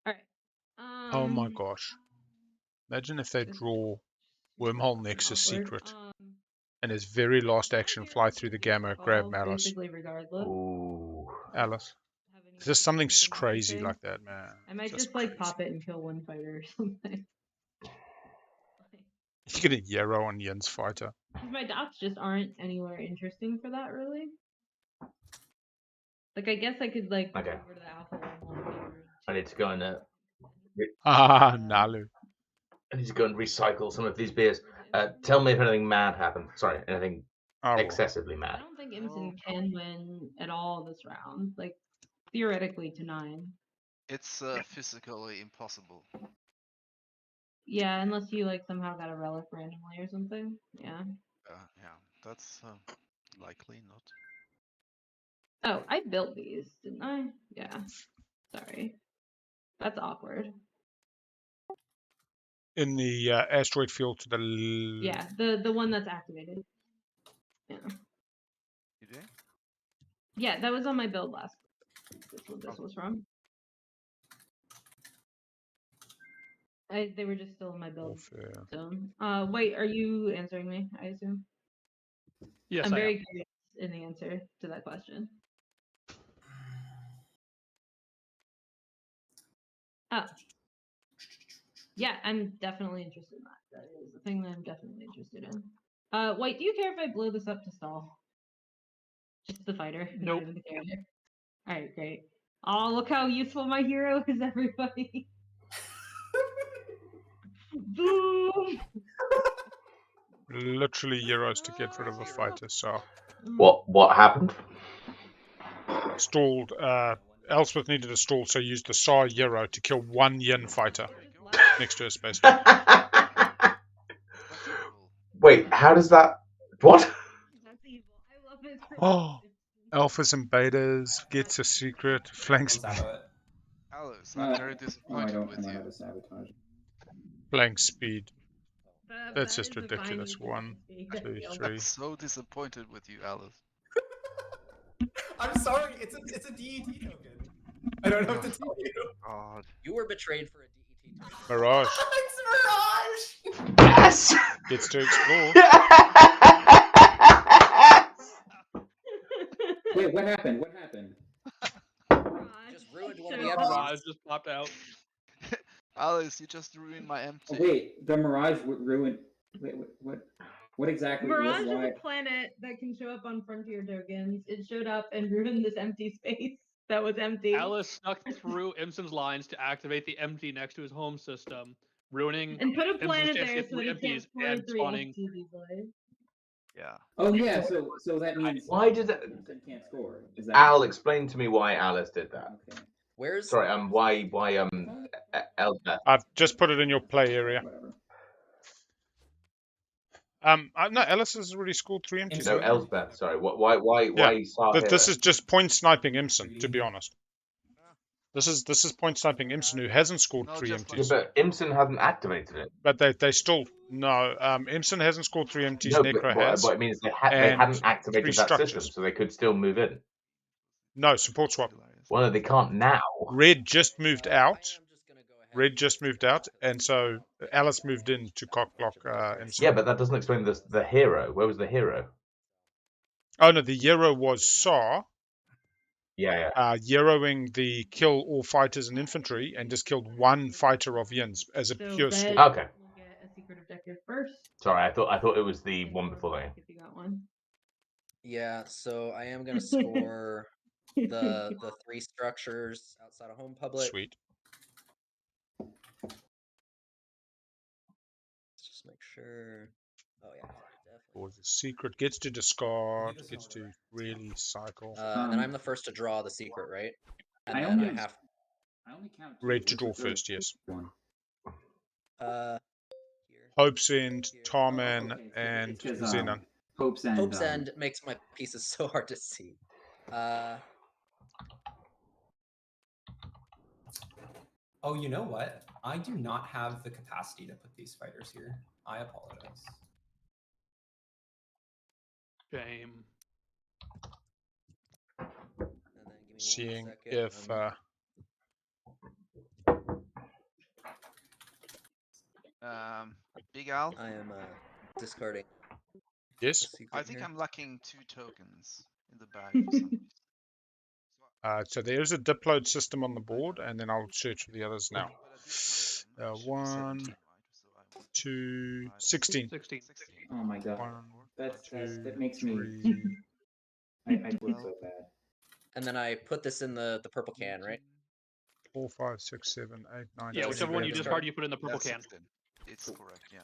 All right. Oh my gosh. Imagine if they draw Wormhole Nexus Secret and his very last action fly through the gamma, grab Malice. Basically regardless. Ooh. Alice. It's just something crazy like that, man. I might just like pop it and kill one fighter or something. You get a Yarrow on Yin's fighter. My dots just aren't anywhere interesting for that, really. Like, I guess I could, like, go over to the Alpha one. I need to go and... Naalu. I need to go and recycle some of these beers. Tell me if anything mad happened. Sorry, anything excessively mad. I don't think Imson can win at all this round. Like, theoretically to 9. It's physically impossible. Yeah, unless you like somehow got a relic randomly or something. Yeah. Yeah, that's likely not. Oh, I built these, didn't I? Yeah. Sorry. That's awkward. In the asteroid field to the... Yeah, the one that's activated. Yeah. You did? Yeah, that was on my build last. That's what this was from. They were just still in my build zone. Wait, are you answering me? I assume. Yes, I'm very curious in the answer to that question. Oh. Yeah, I'm definitely interested in that. That is the thing that I'm definitely interested in. Wait, do you care if I blow this up to stall? Just the fighter. Nope. Not even the character. Alright, great. Oh, look how useful my hero is, everybody. Boom! Literally euros to get rid of a fighter, so... What happened? Stalled. Elspeth needed a stall, so used the Saar Euro to kill 1 Yin fighter next to her space. Wait, how does that... What? That's evil. I love it. Oh, alphas and betas gets a secret, flanks... Alice, I'm very disappointed with you. Have a sabotage. Flank speed. That's just ridiculous. 1, 2, 3. I'm so disappointed with you, Alice. I'm sorry, it's a DET token. I don't know what to tell you. God. You were betrayed for a DET token. Mirage. It's Mirage! Yes! Gets to explore. Wait, what happened? What happened? Just ruined one of the Mirage just popped out. Alice, you just ruined my empty. Oh, wait, the Mirage ruined... Wait, what exactly? Mirage is a planet that can show up on Frontier tokens. It showed up and ruined this empty space that was empty. Alice snuck through Imson's lines to activate the empty next to his home system, ruining and put a Imson's planet chance to there get so that he can't empties explode and 3 spawning. empties easily. Yeah. Oh yeah, so that means why did that? Imson can't score. Is that Al, explain to me why Alice did that. okay? Where's Sorry, why Elsbeth? I've just put it in your play area. Whatever. No, Alice has already scored 3 empties. No, Elsbeth. Sorry, why Saar This hero? is just point sniping Imson, to be honest. This is point sniping Imson, who hasn't scored 3 Yeah, empties. but Imson hasn't activated it. But they still no. Imson hasn't scored 3 empties. No, Necro but has. it means they and hadn't 3 activated that structures. system, so they could still move in. No, support swap. Well, no, they can't now. Red just moved out. Red just moved out, and so Alice moved in to cock block Imson. Yeah, but that doesn't explain the hero. Where was the hero? Oh no, the hero was Saar. Yeah. Yeroing the kill all fighters and infantry, and just killed 1 fighter of Yin's as a pure score. Okay. We'll get a secret objective first. Sorry, I thought it was the one before that. If you got one. Yeah, so I am gonna score the 3 structures outside of home public. Sweet. Let's just make sure. Oh yeah, definitely. Or the secret gets to discard, gets to really cycle. And then I'm the first to draw the secret, right? And I then only I have count 2. Red to draw first, yes. One. here. Hope's End, Here. Tarman, Okay, and it's 'cause, Xenon. Hope's End. Hope's End makes my pieces so hard to see. Oh, you know what? I do not have the capacity to put these fighters here. I apologize. Shame. And then give me Seeing 1 second. if Big Al. I am discarding. yes. I think I'm lacking 2 tokens in the bag for some reason. So there is a dipload system on the board, and then I'll search for the others now. 1, 2, 16. 16. Oh my god. 1, That makes me. 3. I feel so bad. And then I put this in the purple can, right? 4, 5, 6, 7, 8, 9. Yeah, 10, whichever one you 11, discard, you put in the purple can. It's correct, yeah.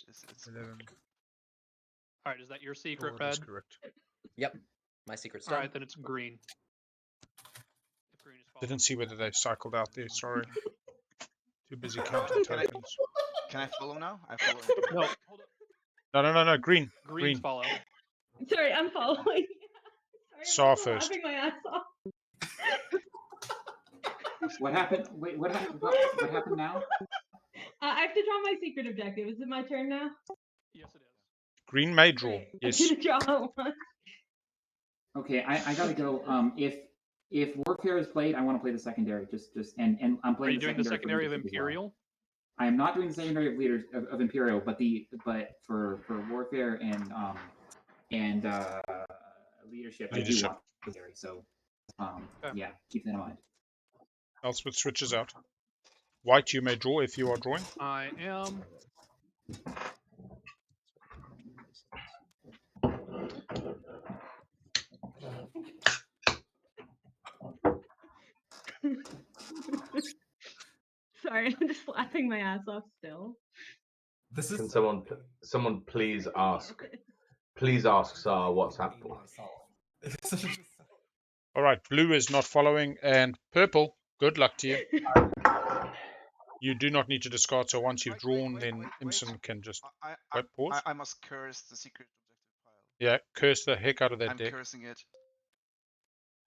It's 11. All right, is that your secret, Oh, that's Red? correct. Yep. My secret's All done. right, then it's green. If green is Didn't see whether they cycled out there. Sorry. Too busy counting Can I- tokens. Can I follow now? I follow. No, No. Green. green follow. Sorry, I'm following. Saw I'm first. laughing my ass off. What happened? Wait, what happened? What happened now? I have to draw my secret objective. Is it my turn now? Yes, it is. Green may draw. Great. Yes. I'm gonna draw one. Okay, I gotta go. If Warfare is played, I want to play the secondary. And I'm Are playing. you doing the secondary of for Leadership as well. Imperial? I am not doing the secondary of leaders of Imperial, but for Warfare and leadership, I do want secondary. So yeah, keep that in mind. Elspeth switches out. White, you may draw if you are drawing. I am. Sorry, I'm just laughing my ass off still. This is Can someone please ask Saar what's happening? All right, blue is not following, and purple. Good luck to you. You do not need to discard. So once you've drawn, then Imson can just pause. I must curse the secret objective pile. Yeah, curse the heck out of that I'm deck. cursing it.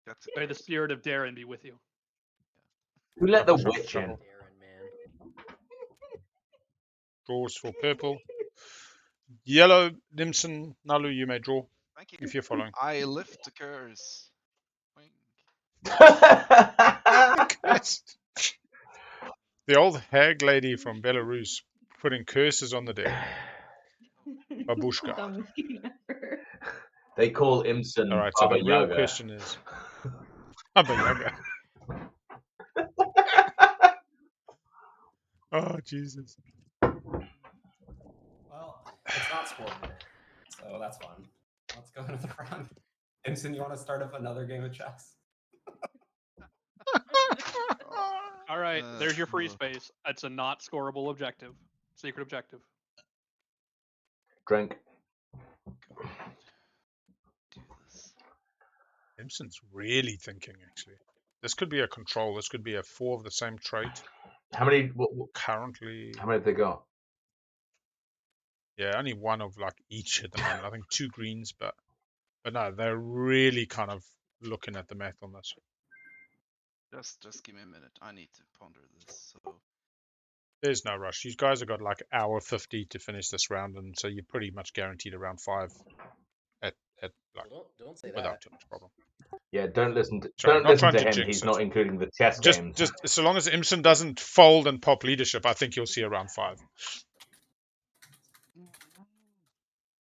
That's May the spirit of Darren be with you. Who let the witch in? Draws for purple. Yellow, Nimson, Naalu, you may draw. Thank you. If you're following. I lift the curse. The old hag lady from Belarus putting curses on the deck. Babushka. They call Imson All right, so Baba the real Yaga. question is Baba Yaga. Oh, Jesus. Well, it's not scored here, so that's fun. Let's go another round. Imson, you want to start up another game of chess? All right, there's your free space. It's a not scoreable objective. Secret objective. Drink. Imson's really thinking, actually. This could be a control. This could be a 4 of the same trait. How many? Currently, How many have they got? yeah, only 1 of like each at the moment. I think 2 greens, but no, they're really kind of looking at the math on this. Just give me a minute. I need to ponder this. So There's no rush. You guys have got like hour 50 to finish this round, and so you're pretty much guaranteed around 5 at like Don't say without that. too much problem. Yeah, don't listen to Sorry, don't not listen trying to to him. jinx He's it. not including the chess games. Just so long as Imson doesn't fold and pop leadership, I think you'll see around 5.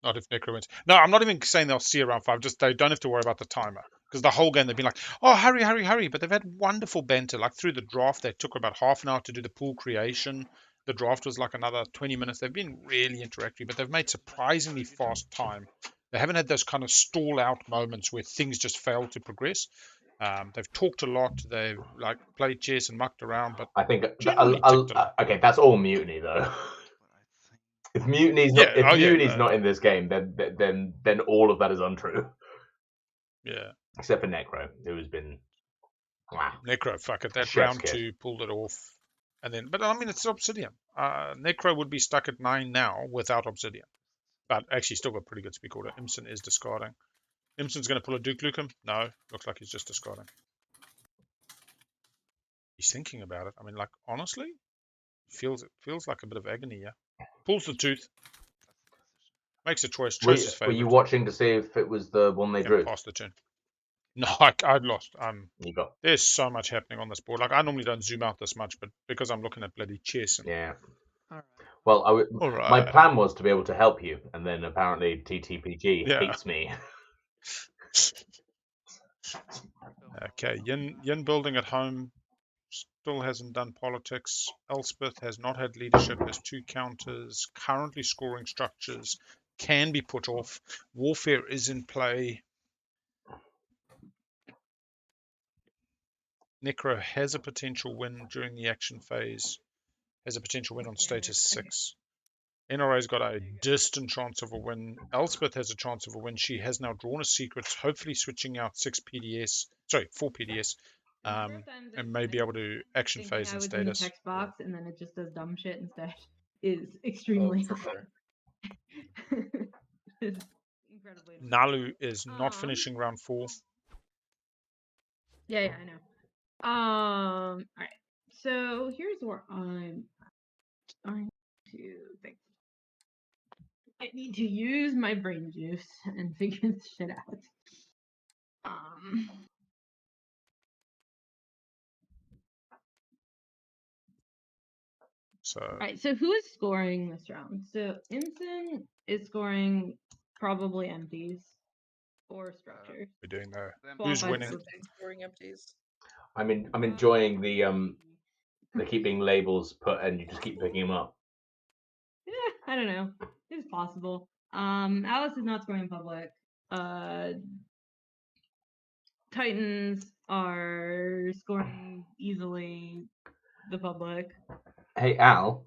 Not if Nekro wins. No, I'm not even saying they'll see around 5. Just they don't have to worry about the timer. Because the whole game they've been like, oh, hurry, hurry, hurry. But they've had wonderful banter. Like through the draft, they took about half an hour to do the pool creation. The draft was like another 20 minutes. They've been really interactive, but they've made surprisingly fast time. They haven't had those kind of stall out moments where things just fail to progress. They've talked a lot. They've like played chess and mucked around, but I think generally ticked along. okay, that's all mutiny though. If mutiny's not in this game, then all of that is untrue. Yeah. Except for Nekro, who has been Nekro, fuck it. That chef's round kiss. 2 pulled it off. And then, but I mean, it's Obsidian. Nekro would be stuck at 9 now without Obsidian. But actually, still got pretty good speak order. Imson is discarding. Imson's going to pull a Duke Nukem? No, looks like he's just discarding. He's thinking about it. I mean, like, honestly, feels like a bit of agony, yeah. Pulls the tooth. Makes a choice. Choice is Were you favorite. watching to see if it was the one they drew? Pass the turn. No, I'd lost. You got. There's so much happening on this board. Like, I normally don't zoom out this much, but because I'm looking at bloody chess. And... Yeah. Well, my plan was to be able to help you, and then apparently TTPG hates me. Okay, Yin building at home. Still hasn't done politics. Elspeth has not had leadership. Has 2 counters. Currently scoring structures. Can be put off. Warfare is in play. Nekro has a potential win during the action phase. Has a potential win on status 6. NRA's got a distant chance of a win. Elspeth has a chance of a win. She has now drawn a secret, hopefully switching out 4 PDS. And may be able to action phase and status. Text box and then it just does dumb shit instead is extremely for sure. Incredibly. Naalu is not finishing round 4. Yeah, I know. All right. So here's where I'm starting to think. I need to use my brain juice and figure this shit out. So. All right. So who is scoring this round? So Imson is scoring probably empties or structures. We're doing the who's winning. Scoring empties. I'm enjoying the they keep being labels put and you just keep picking them up. Yeah, I don't know. It's possible. Alice is not scoring in public. Titans are scoring easily the public. Hey Al.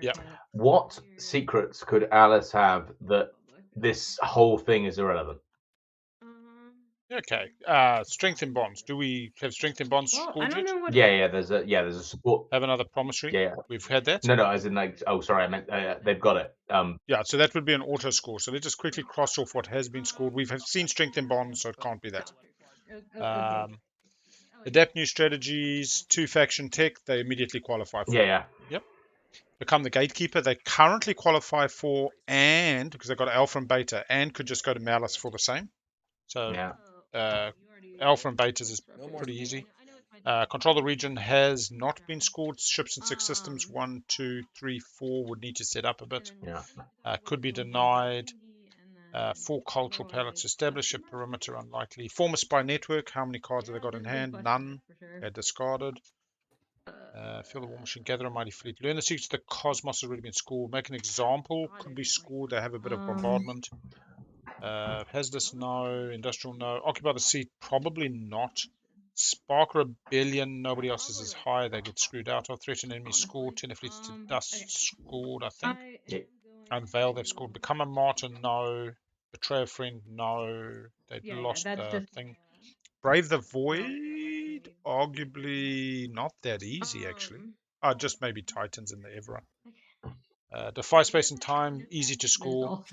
Yeah. What secrets could Alice have that this whole thing is irrelevant? Okay. Strength in bonds. Do we have strength in bonds? Well, I don't know what. Yeah. There's a support. Have another promissory. Yeah. We've had that. No. As in like. Oh, sorry. I meant they've got it. Yeah. So that would be an auto score. So let's just quickly cross off what has been scored. We've seen strength in bonds, so it can't be that. Adapt new strategies. 2 faction tech. They immediately qualify for. Yeah. Yep. Become the gatekeeper. They currently qualify for and because they've got alpha and beta and could just go to malice for the same. So. Yeah. Alpha and betas is pretty easy. Control the region has not been scored. Ships and 6 systems 1, 2, 3, 4 would need to set up a bit. Yeah. Could be denied. 4 cultural palettes. Establish a perimeter unlikely. Form a spy network. How many cards have they got in hand? None. They're discarded. Fill the war machine. Gather a mighty fleet. Learn the secrets of the cosmos has already been scored. Make an example. Could be scored. They have a bit of bombardment. Hazardous no, industrial no, occupy the seat probably not. Spark Rebellion, nobody else is as high, they get screwed out of. Threaten enemy scored, 10 fleets to dust scored, I think. Unveil they've scored. Become a martyr, no. Betray a friend, no. They lost that's the just thing. Brave the Void, arguably not that easy, actually. Just maybe Titans in the Evra. Defy space and time, easy to score.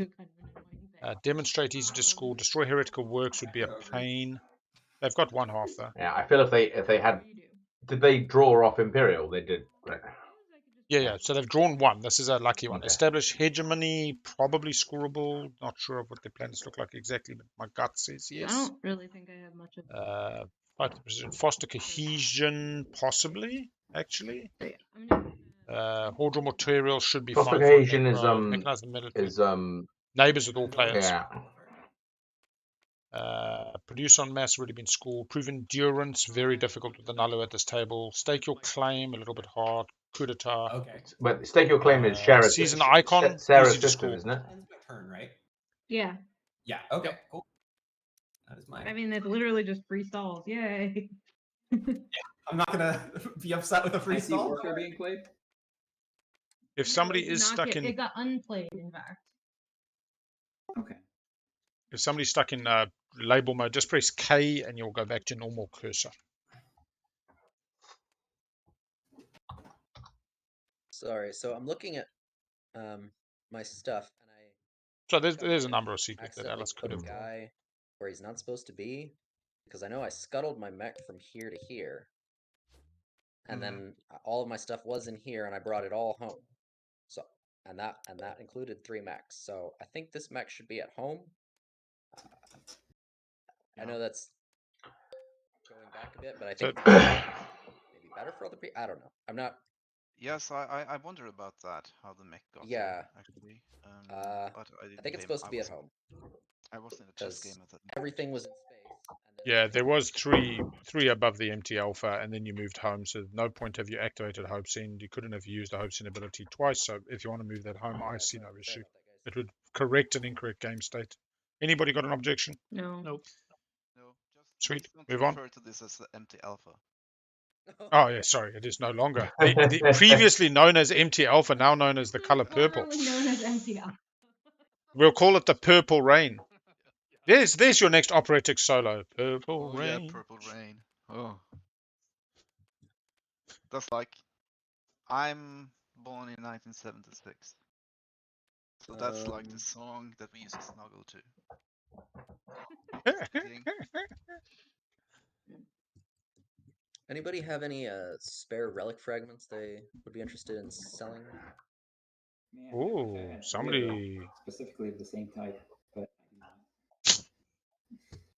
Demonstrate, easy to score. Destroy heretical works would be a pain. They've got one half though. Yeah, I feel if they had, did they draw off Imperial? They did, right? Yeah. So they've drawn one. This is a lucky one. Okay. Establish hegemony, probably scoreable. Not sure of what their plans look like exactly, but my gut says yes. I don't really think I have much of. Fight the precision. Foster cohesion, possibly. Actually. Horde material should be Foster fine. cohesion For is mechanized military. is neighbors with all players. Yeah. Produce on mass already been scored. Prove endurance, very difficult with the Naalu at this table. Stake your claim, a little bit hard. Coup d'etat. Okay. But stake your claim is Sarah's season icon, Sarah's easy to sister, score. isn't it? Ends my turn, right? Yeah. Yeah. Okay. Cool. That is mine. I mean, it's literally just free stalls. Yay. I'm not gonna be upset with a free stall. Worker being played. If somebody is stuck in, it got unplayed. In fact. Okay. If somebody's stuck in label mode, just press K and you'll go back to normal cursor. Sorry, so I'm looking at my stuff, and So there's a number of secrets that Alice could have. Guy where he's not supposed to be, because I know I scuttled my mech from here to here, and then all of my stuff was in here, and I brought it all home. So and that included 3 mechs. So I think this mech should be at home. I know that's going back a bit, but I think maybe better for other people. I don't know. I'm not. Yes, I wonder about that. How the mech got Yeah. there, actually. But I think it's supposed to be at home. I was in a chess game at that. Everything was in space. Yeah, there was three above the empty alpha, and then you moved home. So no point have you activated Hope Scene. You couldn't have used the Hope Scene ability twice. So if you want to move that home, I see no issue. It would correct an incorrect game state. Anybody got an objection? No. Nope. No. Sweet. Just don't Move on. refer to this as the empty alpha. Oh yeah, sorry, it is no longer. The previously known as empty alpha, now known as the color purple. Known as empty alpha. We'll call it the Purple Rain. There's your next operatic solo. Purple Rain. Yeah, Purple Rain. Oh. That's like, I'm born in 1976. So that's like the song that we used to snuggle to. Anybody have any spare relic fragments they would be interested in selling? Ooh, somebody specifically of the same type, but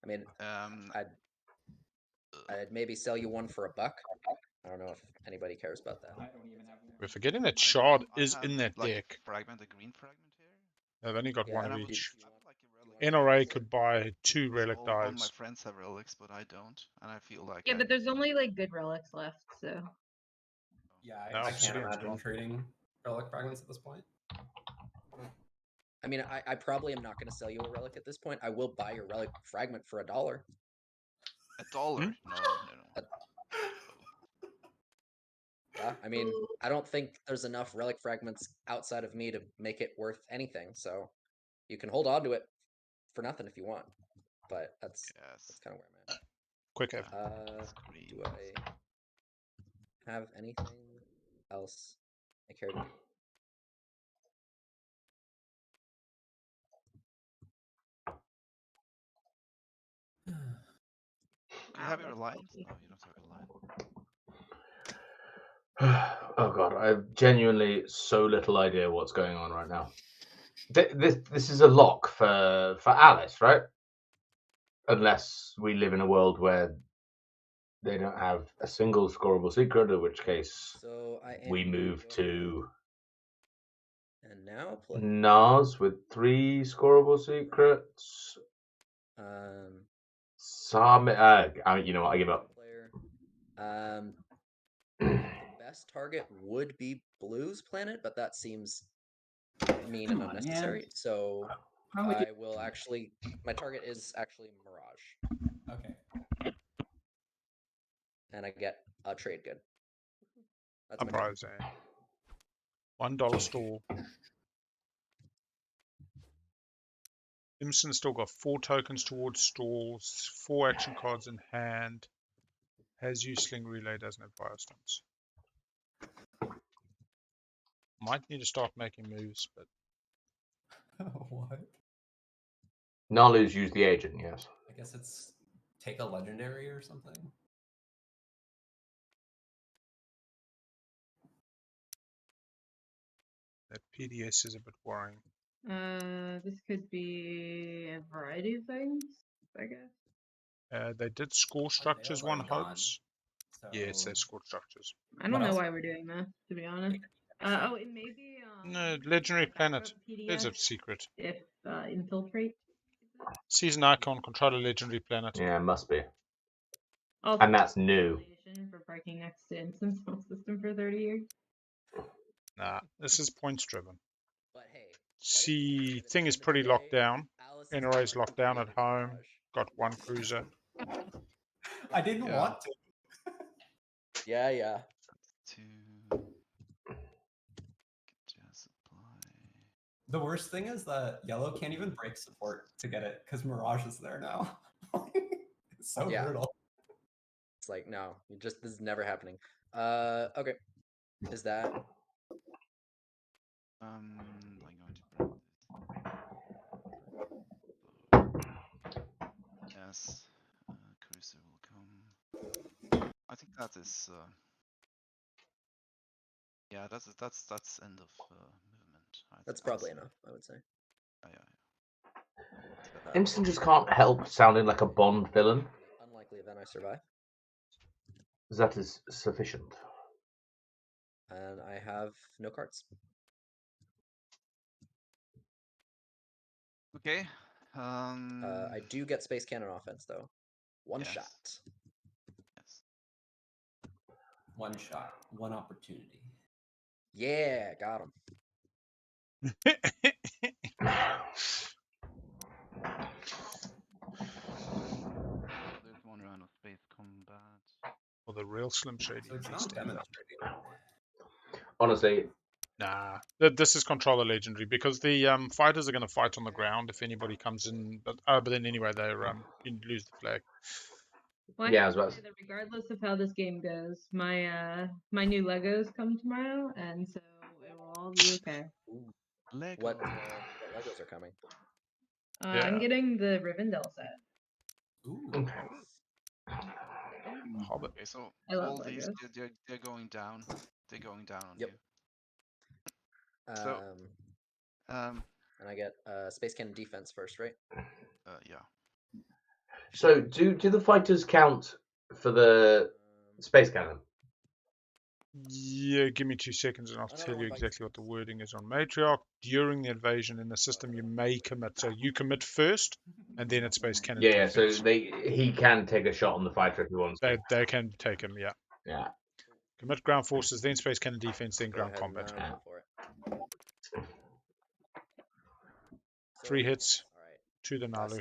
I mean, I'd maybe sell you one for $1. I don't know if anybody cares about that. I don't even have one. We're forgetting that Shard is in that like deck. A green fragment here. They've only got one of and each. like NRA could buy 2 relic all my dives. friends have relics, but I don't, and I feel like Yeah, but there's only like good relics left, so. Yeah, No, I can't Obsidian's imagine gone. trading relic fragments at this point. I mean, I probably am not going to sell you a relic at this point. I will buy your relic fragment for $1. $1? No. Yeah, I mean, I don't think there's enough relic fragments outside of me to make it worth anything. So you can hold on to it for nothing if you want. But that's kind of where I'm at. Quick Ev. Do I have anything else I care to do? Do you have your alliance? No, you don't have alliance. Oh god, I have genuinely so little idea what's going on right now. This is a lock for Alice, right? Unless we live in a world where they don't have a single scoreable secret, in which case we move to and now play Nas with 3 scoreable secrets. Saar, you know what? I give up. Best target would be Blue's planet, but that seems mean and unnecessary. So I will actually. My target is actually Mirage. Okay. And I get a trade good. That's my Uprising. $1 store. Imson still got 4 tokens towards stalls, 4 action cards in hand. Has used Sling Relay, doesn't have Firestones. Might need to start making moves, but What? Naalu's used the agent, yes. I guess it's take a legendary or something. that PDS is a bit worrying. This could be a variety of things, I guess. They did score structures, one hopes. So... Yes, they scored structures. I don't know why we're doing that, to be honest. Oh, it may be no, Legendary Planet. There's a secret. If Infiltrate. Season icon, control a Legendary Planet. Yeah, it must be. Also, and that's new. For parking next to instance on system for 30 years. Nah, this is points driven. But hey, See, thing is pretty locked down. NRA's locked down at home. Got 1 cruiser. I didn't want to. Yeah. The worst thing is that yellow can't even break support to get it because Mirage is there now. It's so brutal. It's like, no, this is never happening. Okay. Is that I'm going to bring this. Yes, Cruiser will come. I think that is yeah, that's end of movement. that's probably enough, I would say. Yeah. Imson just can't help sounding like a Bond villain. Unlikely event I survive. That is sufficient. And I have no cards. Okay. I do get Space Cannon offense though. One shot. Yes. One shot. One opportunity. Yeah, got him. There's one round of space combat. Well, the real Slim Shady. So it's not demonstrating. Honestly, nah. This is controller legendary because the fighters are going to fight on the ground if anybody comes in. But then anyway, they you lose the flag. Well, yeah, as well. That regardless of how this game goes, my my new Legos come tomorrow, and so it will all be okay. Lego. What Legos are coming? I'm getting the Rivendell set. Ooh. Hobbit. Okay, so I love all these Legos. they're going down. They're going down on Yep. you. So and I get Space Cannon defense first, right? Yeah. So do the fighters count for the space cannon? Yeah, give me 2 seconds and I'll tell you exactly what the wording is on Matriarch. During the invasion in the system, you may commit. So you commit first, and then it's Space Cannon defense. So he can take a shot on the fighter if he wants to. They can take him, yeah. Yeah. Commit ground forces, then Space Cannon defense, then ground combat. Go for it. 3 hits to the Naalu.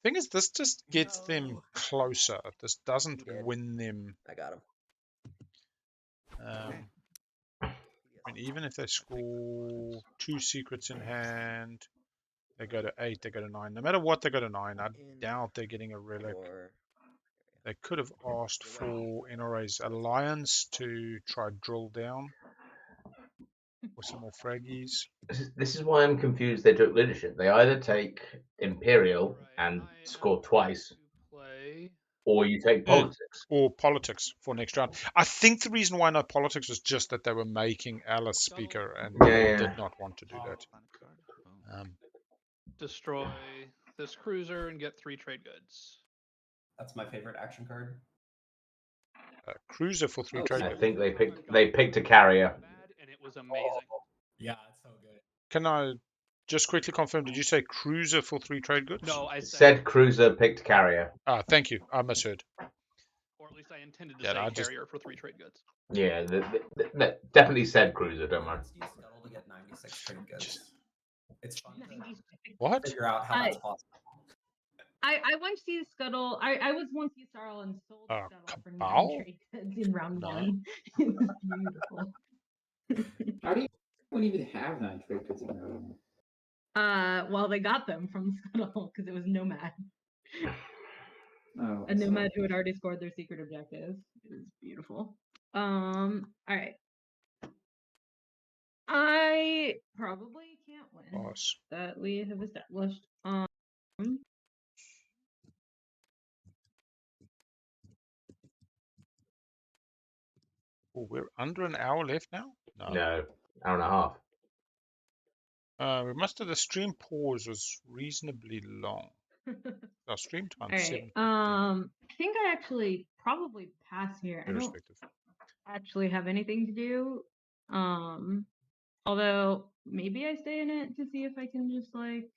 Thing is, this just gets them closer. This doesn't win them. I got him. I mean, even if they score 2 secrets in hand, they go to 8, they go to 9. No matter what, they go to 9. I doubt they're getting a relic. They could have asked for NRA's alliance to try drill down with some more fraggies. This is why I'm confused they took leadership. They either take Imperial and score twice, or you take politics. Or politics for next round. I think the reason why no politics was just that they were making Alice speaker and they did not want to do that. Destroy this cruiser and get 3 trade goods. That's my favorite action card. Cruiser for 3 trade goods. I think they picked a carrier. And it was amazing. Yeah, it's so good. Can I just quickly confirm, did you say cruiser for 3 trade goods? No, I said cruiser, picked carrier. Thank you. I misheard. Or at least I intended to say carrier for 3 trade goods. Yeah, they definitely said cruiser, don't worry. Let's use Scuttle to get 96 trade goods. It's fun to figure out how that's possible. I once used Scuttle. I was once used Sarl and sold Scuttle for 9 trade goods in round 1. It was beautiful. How do you even have 9 trade goods in round 1? Well, they got them from Scuttle because it was Nomad. Oh, A Nomad who had already scored their secret objective. It was beautiful. All right. I probably can't win. Boss. That we have established. Oh, we're under an hour left now? No, hour and a half. We must have the stream pause was reasonably long. Our stream time All right. 7. I think I actually probably pass here. I don't Irrespective. actually have anything to do. Although maybe I stay in it to see if I can just like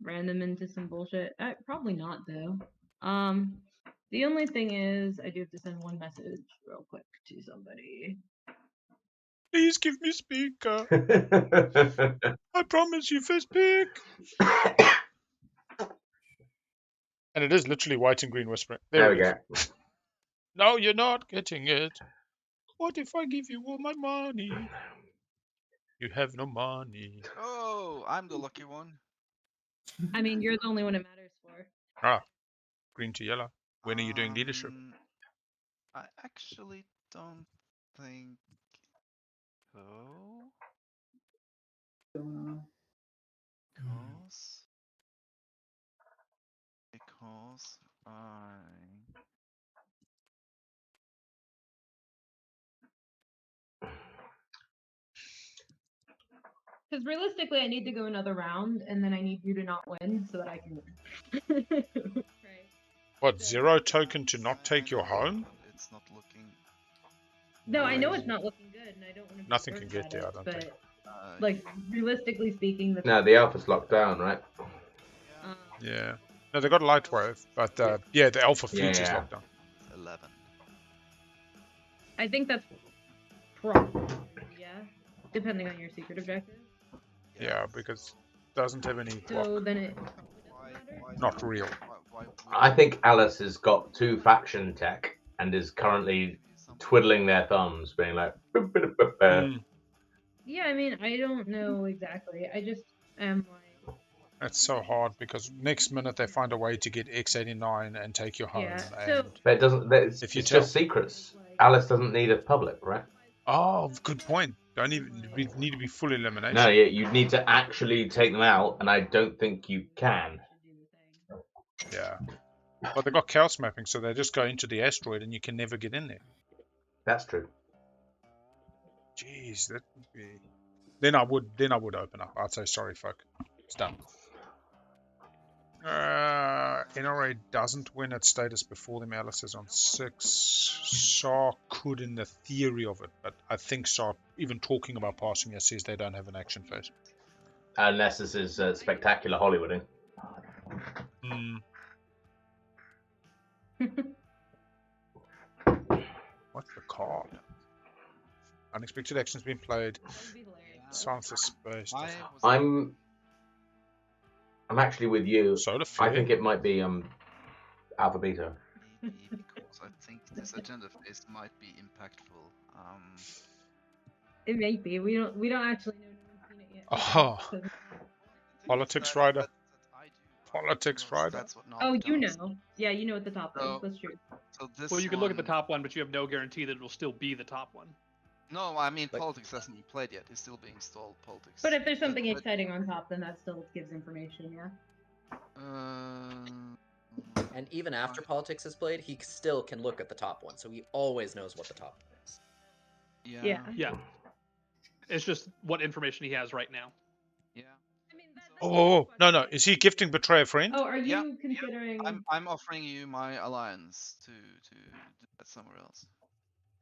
random into some bullshit. Probably not though. The only thing is I do have to send one message real quick to somebody. Please give me speaker. I promise you first pick. And it is literally white and green whispering. There we go. No, you're not getting it. What if I give you all my money? You have no money. Oh, I'm the lucky one. I mean, you're the only one it matters for. Ah, green to yellow. When are you doing leadership? I actually don't think so. Because Because realistically, I need to go another round, and then I need you to not win so that I can win. Right. What, 0 token to not take your home? It's not looking. No, I know it's not looking good, and I don't want to. Nothing can get there, I don't think. Like realistically speaking, No, the alpha's locked down, right? Yeah. No, they got light wave, but yeah, the alpha fleet is locked down. 11. I think that's probably depending on your secret objective. Yeah, because it doesn't have any block. So then it not real. I think Alice has got 2 faction tech and is currently twiddling their thumbs, being like. Yeah, I mean, I don't know exactly. I just am like. It's so hard because next minute they find a way to get X89 and take you home. Yeah, and but it doesn't. It's just secrets. Alice doesn't need a public, right? Oh, good point. Don't even need to be full elimination. No, yeah, you need to actually take them out, and I don't think you can. Yeah. But they got chaos mapping, so they just go into the asteroid and you can never get in there. That's true. Jeez, that would be. Then I would open up. I'd say sorry, folk. It's done. NRA doesn't win at status before them. Alice is on 6. Saar could in the theory of it, but I think Saar, even talking about passing here, says they don't have an action phase. Unless this is spectacular Hollywooding. What's the card? Unexpected actions being played. Silence of space. I'm actually with you. Solar I think it might be Alpha Beta. Maybe because I think this agenda phase might be impactful. It may be. We don't actually know. No one's seen it yet. Oh. Politics Rider. Politics Rider. Oh, you know. Yeah, you know what the top is. That's true. So this well, you can look at the top one, but you have no guarantee that it will still be the top one. No, I mean, politics hasn't been played yet. It's still being installed, politics. But if there's something exciting on top, then that still gives information, yeah? And even after politics is played, he still can look at the top one, so he always knows what the top one is. Yeah. It's just what information he has right now. Yeah. Oh, no. Is he gifting Betray a Friend? Oh, are you considering... I'm offering you my alliance to do that somewhere else.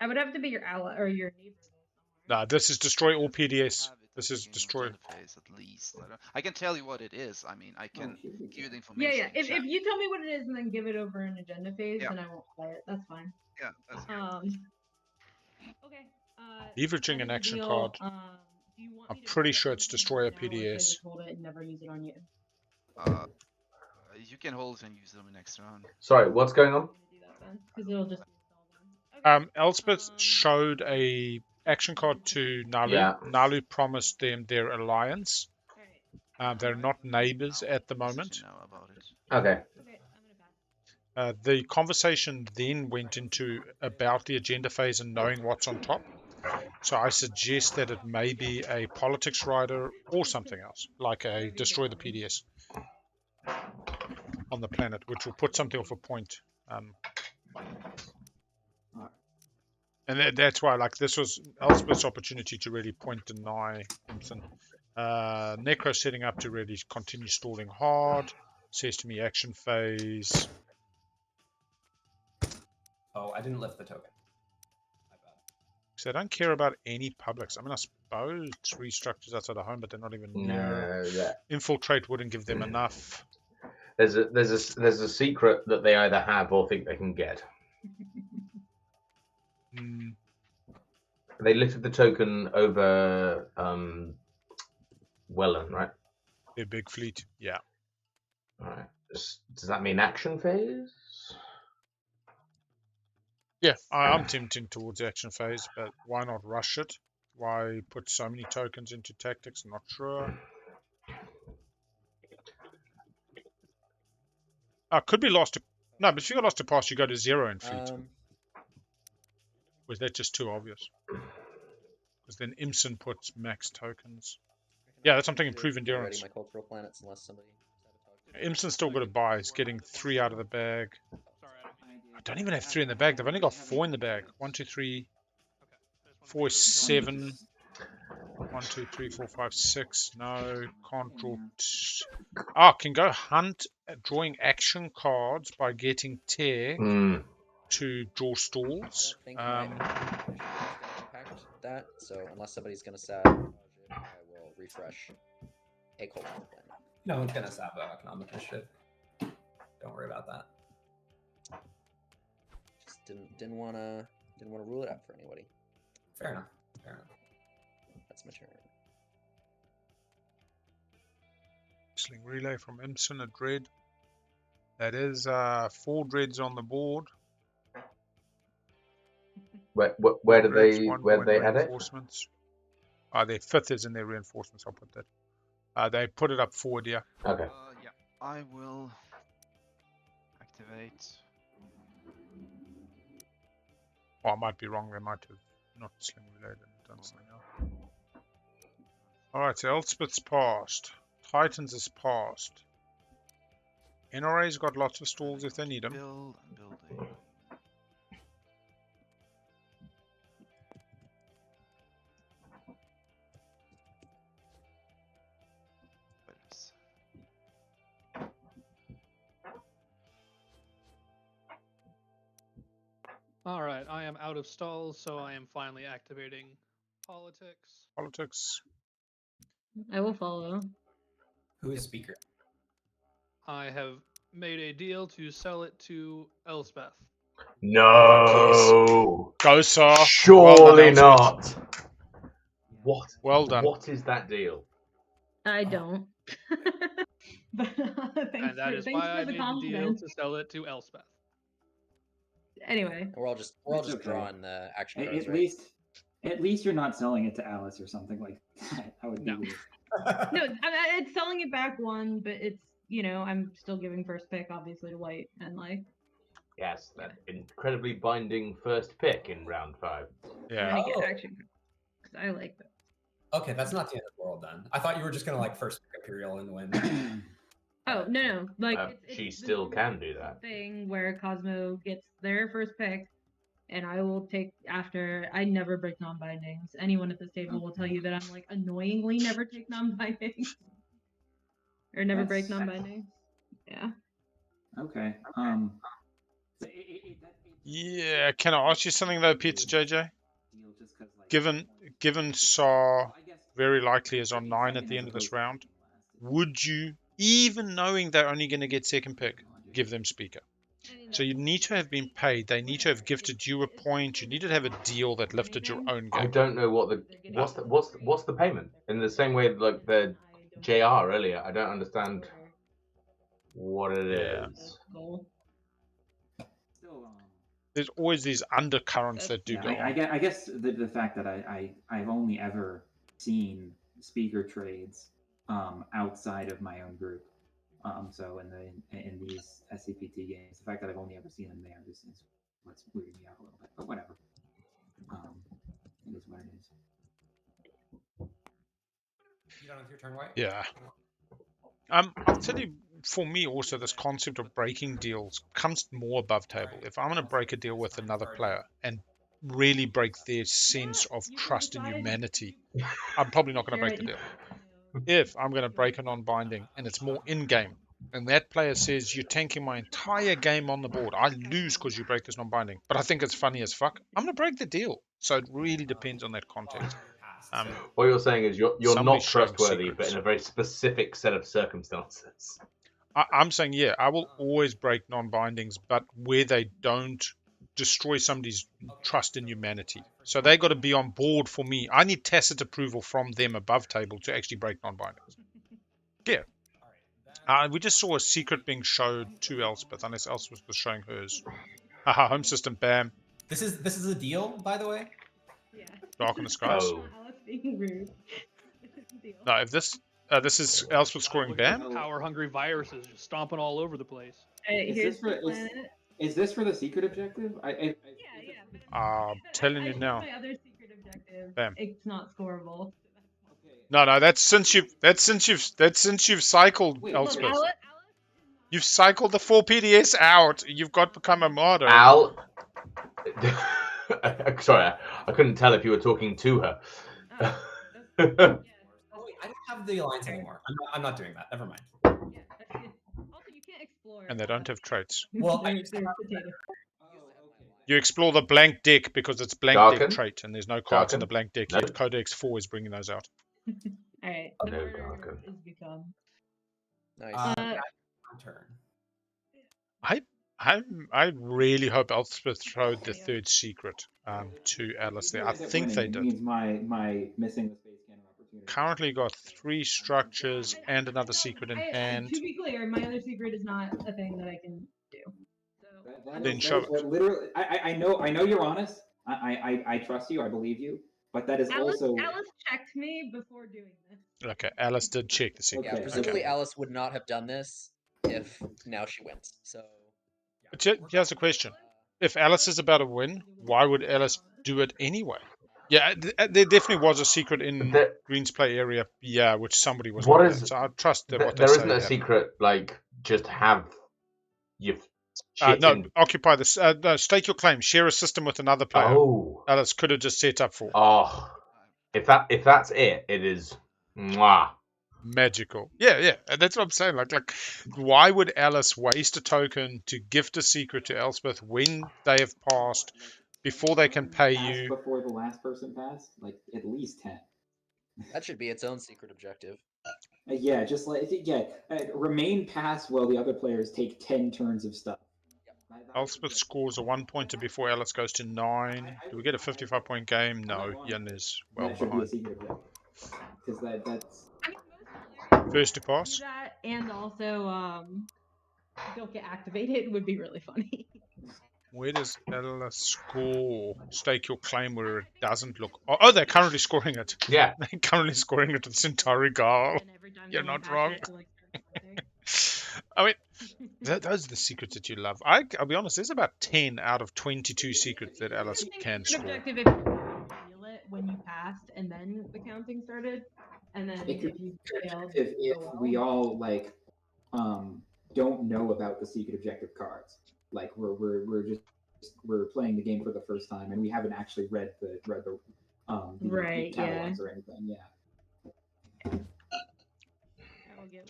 I would have to be your ally or your neighbor. Nah, this is destroy all PDS. This is destroy. Phase at least. I can tell you what it is. I mean, I can give you the information. Yeah. If you tell me what it is and then give it over an agenda phase, then I won't play it. That's fine. Yeah. That's okay. Leveraging an action card. Do you want I'm pretty sure it's destroy a PDS. Hold it and never use it on you. You can hold it and use them next round. Sorry, what's going on? Because it'll just. Elspeth showed a action card to Naalu. Yeah. Naalu promised them their alliance, They're not neighbors at the moment. Okay. The conversation then went into about the agenda phase and knowing what's on top. So I suggest that it may be a politics rider or something else, like a destroy the PDS on the planet, which will put something off a point. And that's why, like, this was Elspeth's opportunity to really point deny Imson. Nekro setting up to really continue stalling hard. Says to me, action phase. Oh, I didn't lift the token. So I don't care about any publics. I mean, I suppose 3 structures outside of home, but they're not even near. No, Infiltrate wouldn't give them enough. There's a secret that they either have or think they can get. They lifted the token over Welland, right? Their big fleet, yeah. All right. Does that mean action phase? Yeah, I'm tempting towards action phase, but why not rush it? Why put so many tokens into tactics? I'm not sure. Could be lost to... No, but if you got lost to pass, you go to 0 in fleet. Was that just too obvious? Because then Imson puts max tokens. Yeah, that's something. Improve endurance. My cultural planets unless somebody... Imson's still got to buy. He's getting 3 out of the bag. I don't even have 3 in the bag. They've only got 4 in the bag. 1, 2, 3, 4 is 7. 1, 2, 3, 4, 5, 6. No, can't draw. Can go hunt drawing action cards by getting tear to draw stalls. I think my impact that. So unless somebody's going to sabotage it, I will refresh a cultural planet. No one's gonna sabotage economic initiative. Don't worry about that. Just didn't want to rule it out for anybody. Fair enough. Fair enough. That's my turn. Sling relay from Imson, a dread. That is 4 dreads on the board. Where do they add it? Their 5th is in their reinforcements. I'll put that. They put it up forward, yeah. Okay. Yeah, I will activate. I might be wrong. They might have not sling relayed and done something else. Alright, so Elspeth's passed. Titans is passed. NRA's got lots of stalls if they need them. Building. All right, I am out of stalls, so I am finally activating politics. Politics. I will follow. Who is speaker? I have made a deal to sell it to Elspeth. No. Go, Saar. Surely not. What? Well done. What is that deal? I don't. And that is why I made the deal to sell it to Elspeth. Anyway, we're all just drawing the action cards, At least you're not selling it to Alice or something like that. That would be weird. No, it's selling it back 1, but it's, I'm still giving first pick obviously to white and like. Yes, that incredibly binding first pick in round 5. Yeah. I get action because I like that. Okay, that's not the end of the world then. I thought you were just gonna like first pick Imperial and win. Oh no! Like she still can do that thing where Cosmo gets their first pick, and I will take after. I never break non-bindings. Anyone at this table will tell you that I'm like annoyingly never take non-bindings or never break non-bindings. Yeah. Okay. Yeah. Can I ask you something though, Peter JJ? Given Saar very likely is on 9 at the end of this round, would you, even knowing they're only going to get second pick, give them speaker? So you need to have been paid. They need to have gifted you a point. You need to have a deal that lifted your own game. I don't know what's the payment. In the same way like the JR earlier, I don't understand what it is. There's always these undercurrents that do go on. I guess the fact that I've only ever seen speaker trades outside of my own group. So in these SCPT games, the fact that I've only ever seen them there is what's weirding me out a little bit. But whatever. It is what it is. You done with your turn, White? Yeah. I'll tell you, for me also, this concept of breaking deals comes more above table. If I'm going to break a deal with another player and really break their sense of trust in humanity, I'm probably not going to break the deal. If I'm going to break a non-binding and it's more in-game, and that player says, you're tanking my entire game on the board, I lose because you break this non-binding, but I think it's funny as fuck, I'm going to break the deal. So it really depends on that context. What you're saying is you're not trustworthy, secrets. but in a very specific set of circumstances. I'm saying, yeah, I will always break non-bindings, but where they don't destroy somebody's trust in humanity. So they got to be on board for me. I need tacit approval from them above table to actually break non-bindings. Yeah. We just saw a secret being showed to Elspeth, unless Elspeth was showing hers. Haha, home system, bam. This is a deal, by the way? Yeah. Dark in the skies. Oh. Alice being rude. No, if this is Elspeth scoring bam. Power-hungry viruses just stomping all over the place. Is this for the secret objective? I'm telling you now. My other secret objective. Bam. It's not scoreable. No, that's since you've cycled Elspeth. Look, Alice, You've cycled the 4 PDS out. You've got to become a martyr. Al, sorry, I couldn't tell if you were talking to her. Oh, wait, I don't have the alliance anymore. I'm not doing that. Never mind. Yeah, also, you can't explore. And they don't have traits. Well, You explore the blank deck because it's blank deck trait, and there's no cards in the blank deck yet. Codex 4 is bringing those out. All right. No, order is become. Nice. Turn. I really hope Elspeth showed the third secret to Alice there. I think they did. Means my missing the space cannon opportunity. Currently got 3 structures and another secret in hand. To be clear, my other secret is not a thing that I can do. So Then show it. Literally, I know you're honest. I trust you. I believe you. But that is also. Alice checked me before doing this. Okay, Alice did check the secret. Yeah, presumably Alice would not have done this if now she wins. So. Here's a question. If Alice is about to win, why would Alice do it anyway? Yeah, there definitely was a secret in Green's play area, yeah, which somebody was What looking is, at. So I trust that what they there say. isn't a secret, like, just have your no, occupy this. No, stake your claim. Share a system with another player. Oh. Alice could have just set up for. Oh. If that's it, it is mwah. Magical. Yeah. That's what I'm saying. Like, why would Alice waste a token to gift a secret to Elspeth when they have passed, before they can pay you? Before the last person passed? Like, at least 10. That should be its own secret objective. Yeah, just like, remain past while the other players take 10 turns of stuff. Elspeth scores a 1-pointer before Alice goes to 9. Do we get a 55-point game? No, Yen is well behind. Because that's... First to pass. That and also don't get activated would be really funny. Where does Alice score? Stake your claim where it doesn't look. Oh, they're currently scoring it. Yeah. They're currently scoring it with Centauri Gal. You're not wrong. I mean, those are the secrets that you love. I'll be honest, there's about 10 out of 22 secrets that Alice can score. Objective if you feel it when you passed and then the counting started, and then if you failed, if we all like don't know about the secret objective cards, like we're playing the game for the first time and we haven't actually read the catalogs or anything. Yeah.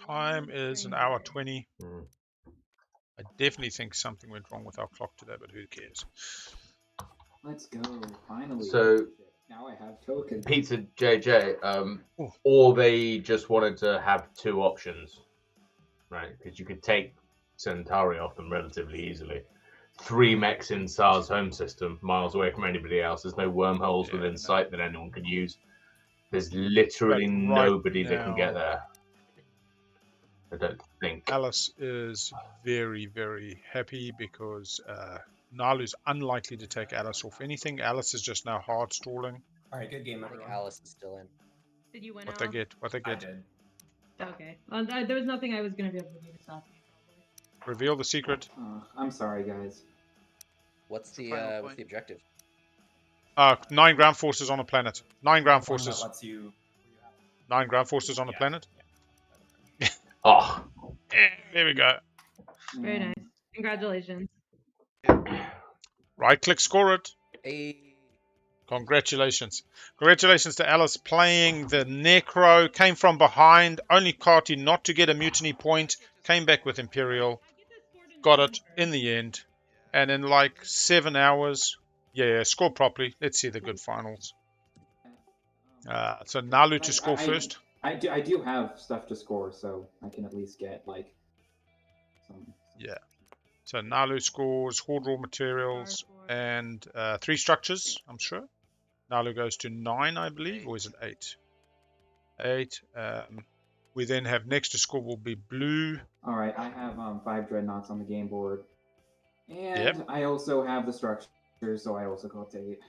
Time is an hour 20. I definitely think something went wrong with our clock today, but who cares? Let's go, finally. So now I have tokens. Pizza JJ, or they just wanted to have 2 options, right? Because you could take Centauri off them relatively easily. 3 mechs in Saar's home system, miles away from anybody else. There's no wormholes within sight that anyone can use. There's literally nobody that can get there. I don't think. Alice is very, very happy because Naalu's unlikely to take Alice off anything. Alice is just now hard stalling. All right, good game, everyone. I think Alice is still in. Did you win? What they get? I did. Okay. There was nothing I was going to be able to do to stop you. Reveal the secret. I'm sorry, guys. What's the objective? 9 ground forces on a planet. 9 ground One that forces. lets you. 9 ground forces on a planet. Oh, There we go. Very nice. Congratulations. Right click, score it. Hey. Congratulations. Congratulations to Alice playing the Necro. Came from behind. Only Carty not to get a mutiny point. Came back with Imperial. Got it in the end. And in like 7 hours. Yeah, score properly. Let's see the good finals. So Naalu to score first. I do have stuff to score, so I can at least get like some. Yeah. So Naalu scores Horde raw materials and 3 structures, I'm sure. Naalu goes to 9, I believe, or is it 8? 8. We then have next to score will be blue. All right, I have 5 dreadnoughts on the game board, and I also have the structures, so I also go up to 8.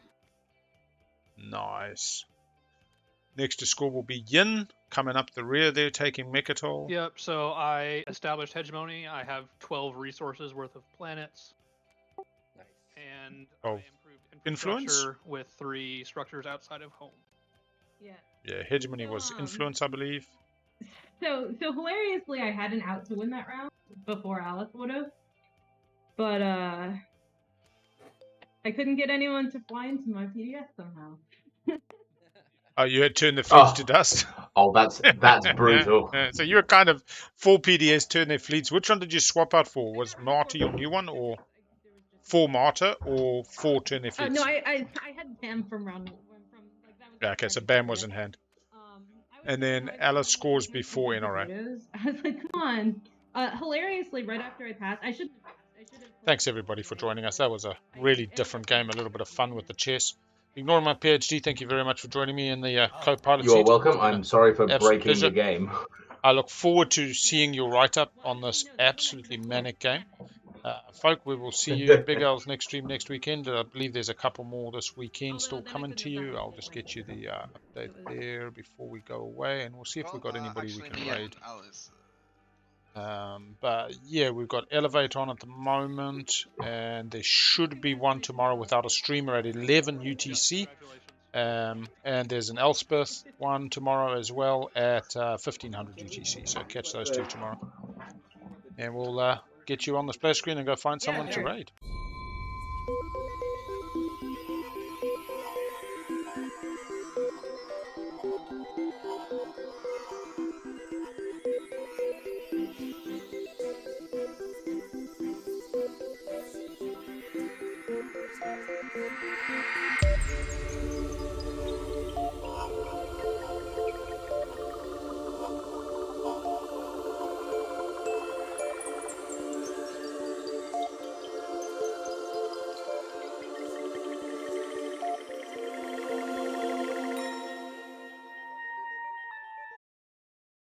Nice. Next to score will be Yin, coming up the rear there, taking Mechatol. Yep, so I established hegemony. I have 12 resources worth of planets. Nice. And I improved influence infrastructure with 3 structures outside of home. Yeah. Yeah, hegemony was influence, I believe. So hilariously, I had an out to win that round before Alice would have, but I couldn't get anyone to fly into my PDF somehow. Oh, you had turned the fleets to dust? Oh, that's brutal. So you were kind of 4 PDS turn their fleets. Which one did you swap out for? Was Martyr your new one, or 4 Martyr, or 4 turn their fleets? No, I had Bam from round from like that was. Yeah, okay, so Bam was in hand. And then Alice scores before NRA. I was like, come on. Hilariously, right after I passed, I should have. Thanks everybody for joining us. That was a really different game, a little bit of fun with the chess. Ignore my PhD, thank you very much for joining me in the co-pilot seat. You are welcome. I'm sorry for breaking the game. I look forward to seeing your write-up on this absolutely manic game. Folk, we will see you Big L's next stream next weekend. I believe there's a couple more this weekend still coming to you. I'll just get you the update there before we go away, and we'll see if we've got anybody we can raid. But yeah, we've got Elevate on at the moment, and there should be one tomorrow without a streamer at 11 UTC. And there's an Elspeth one tomorrow as well at 1500 UTC. So catch those 2 tomorrow, and we'll get you on the splash screen and go find someone to raid.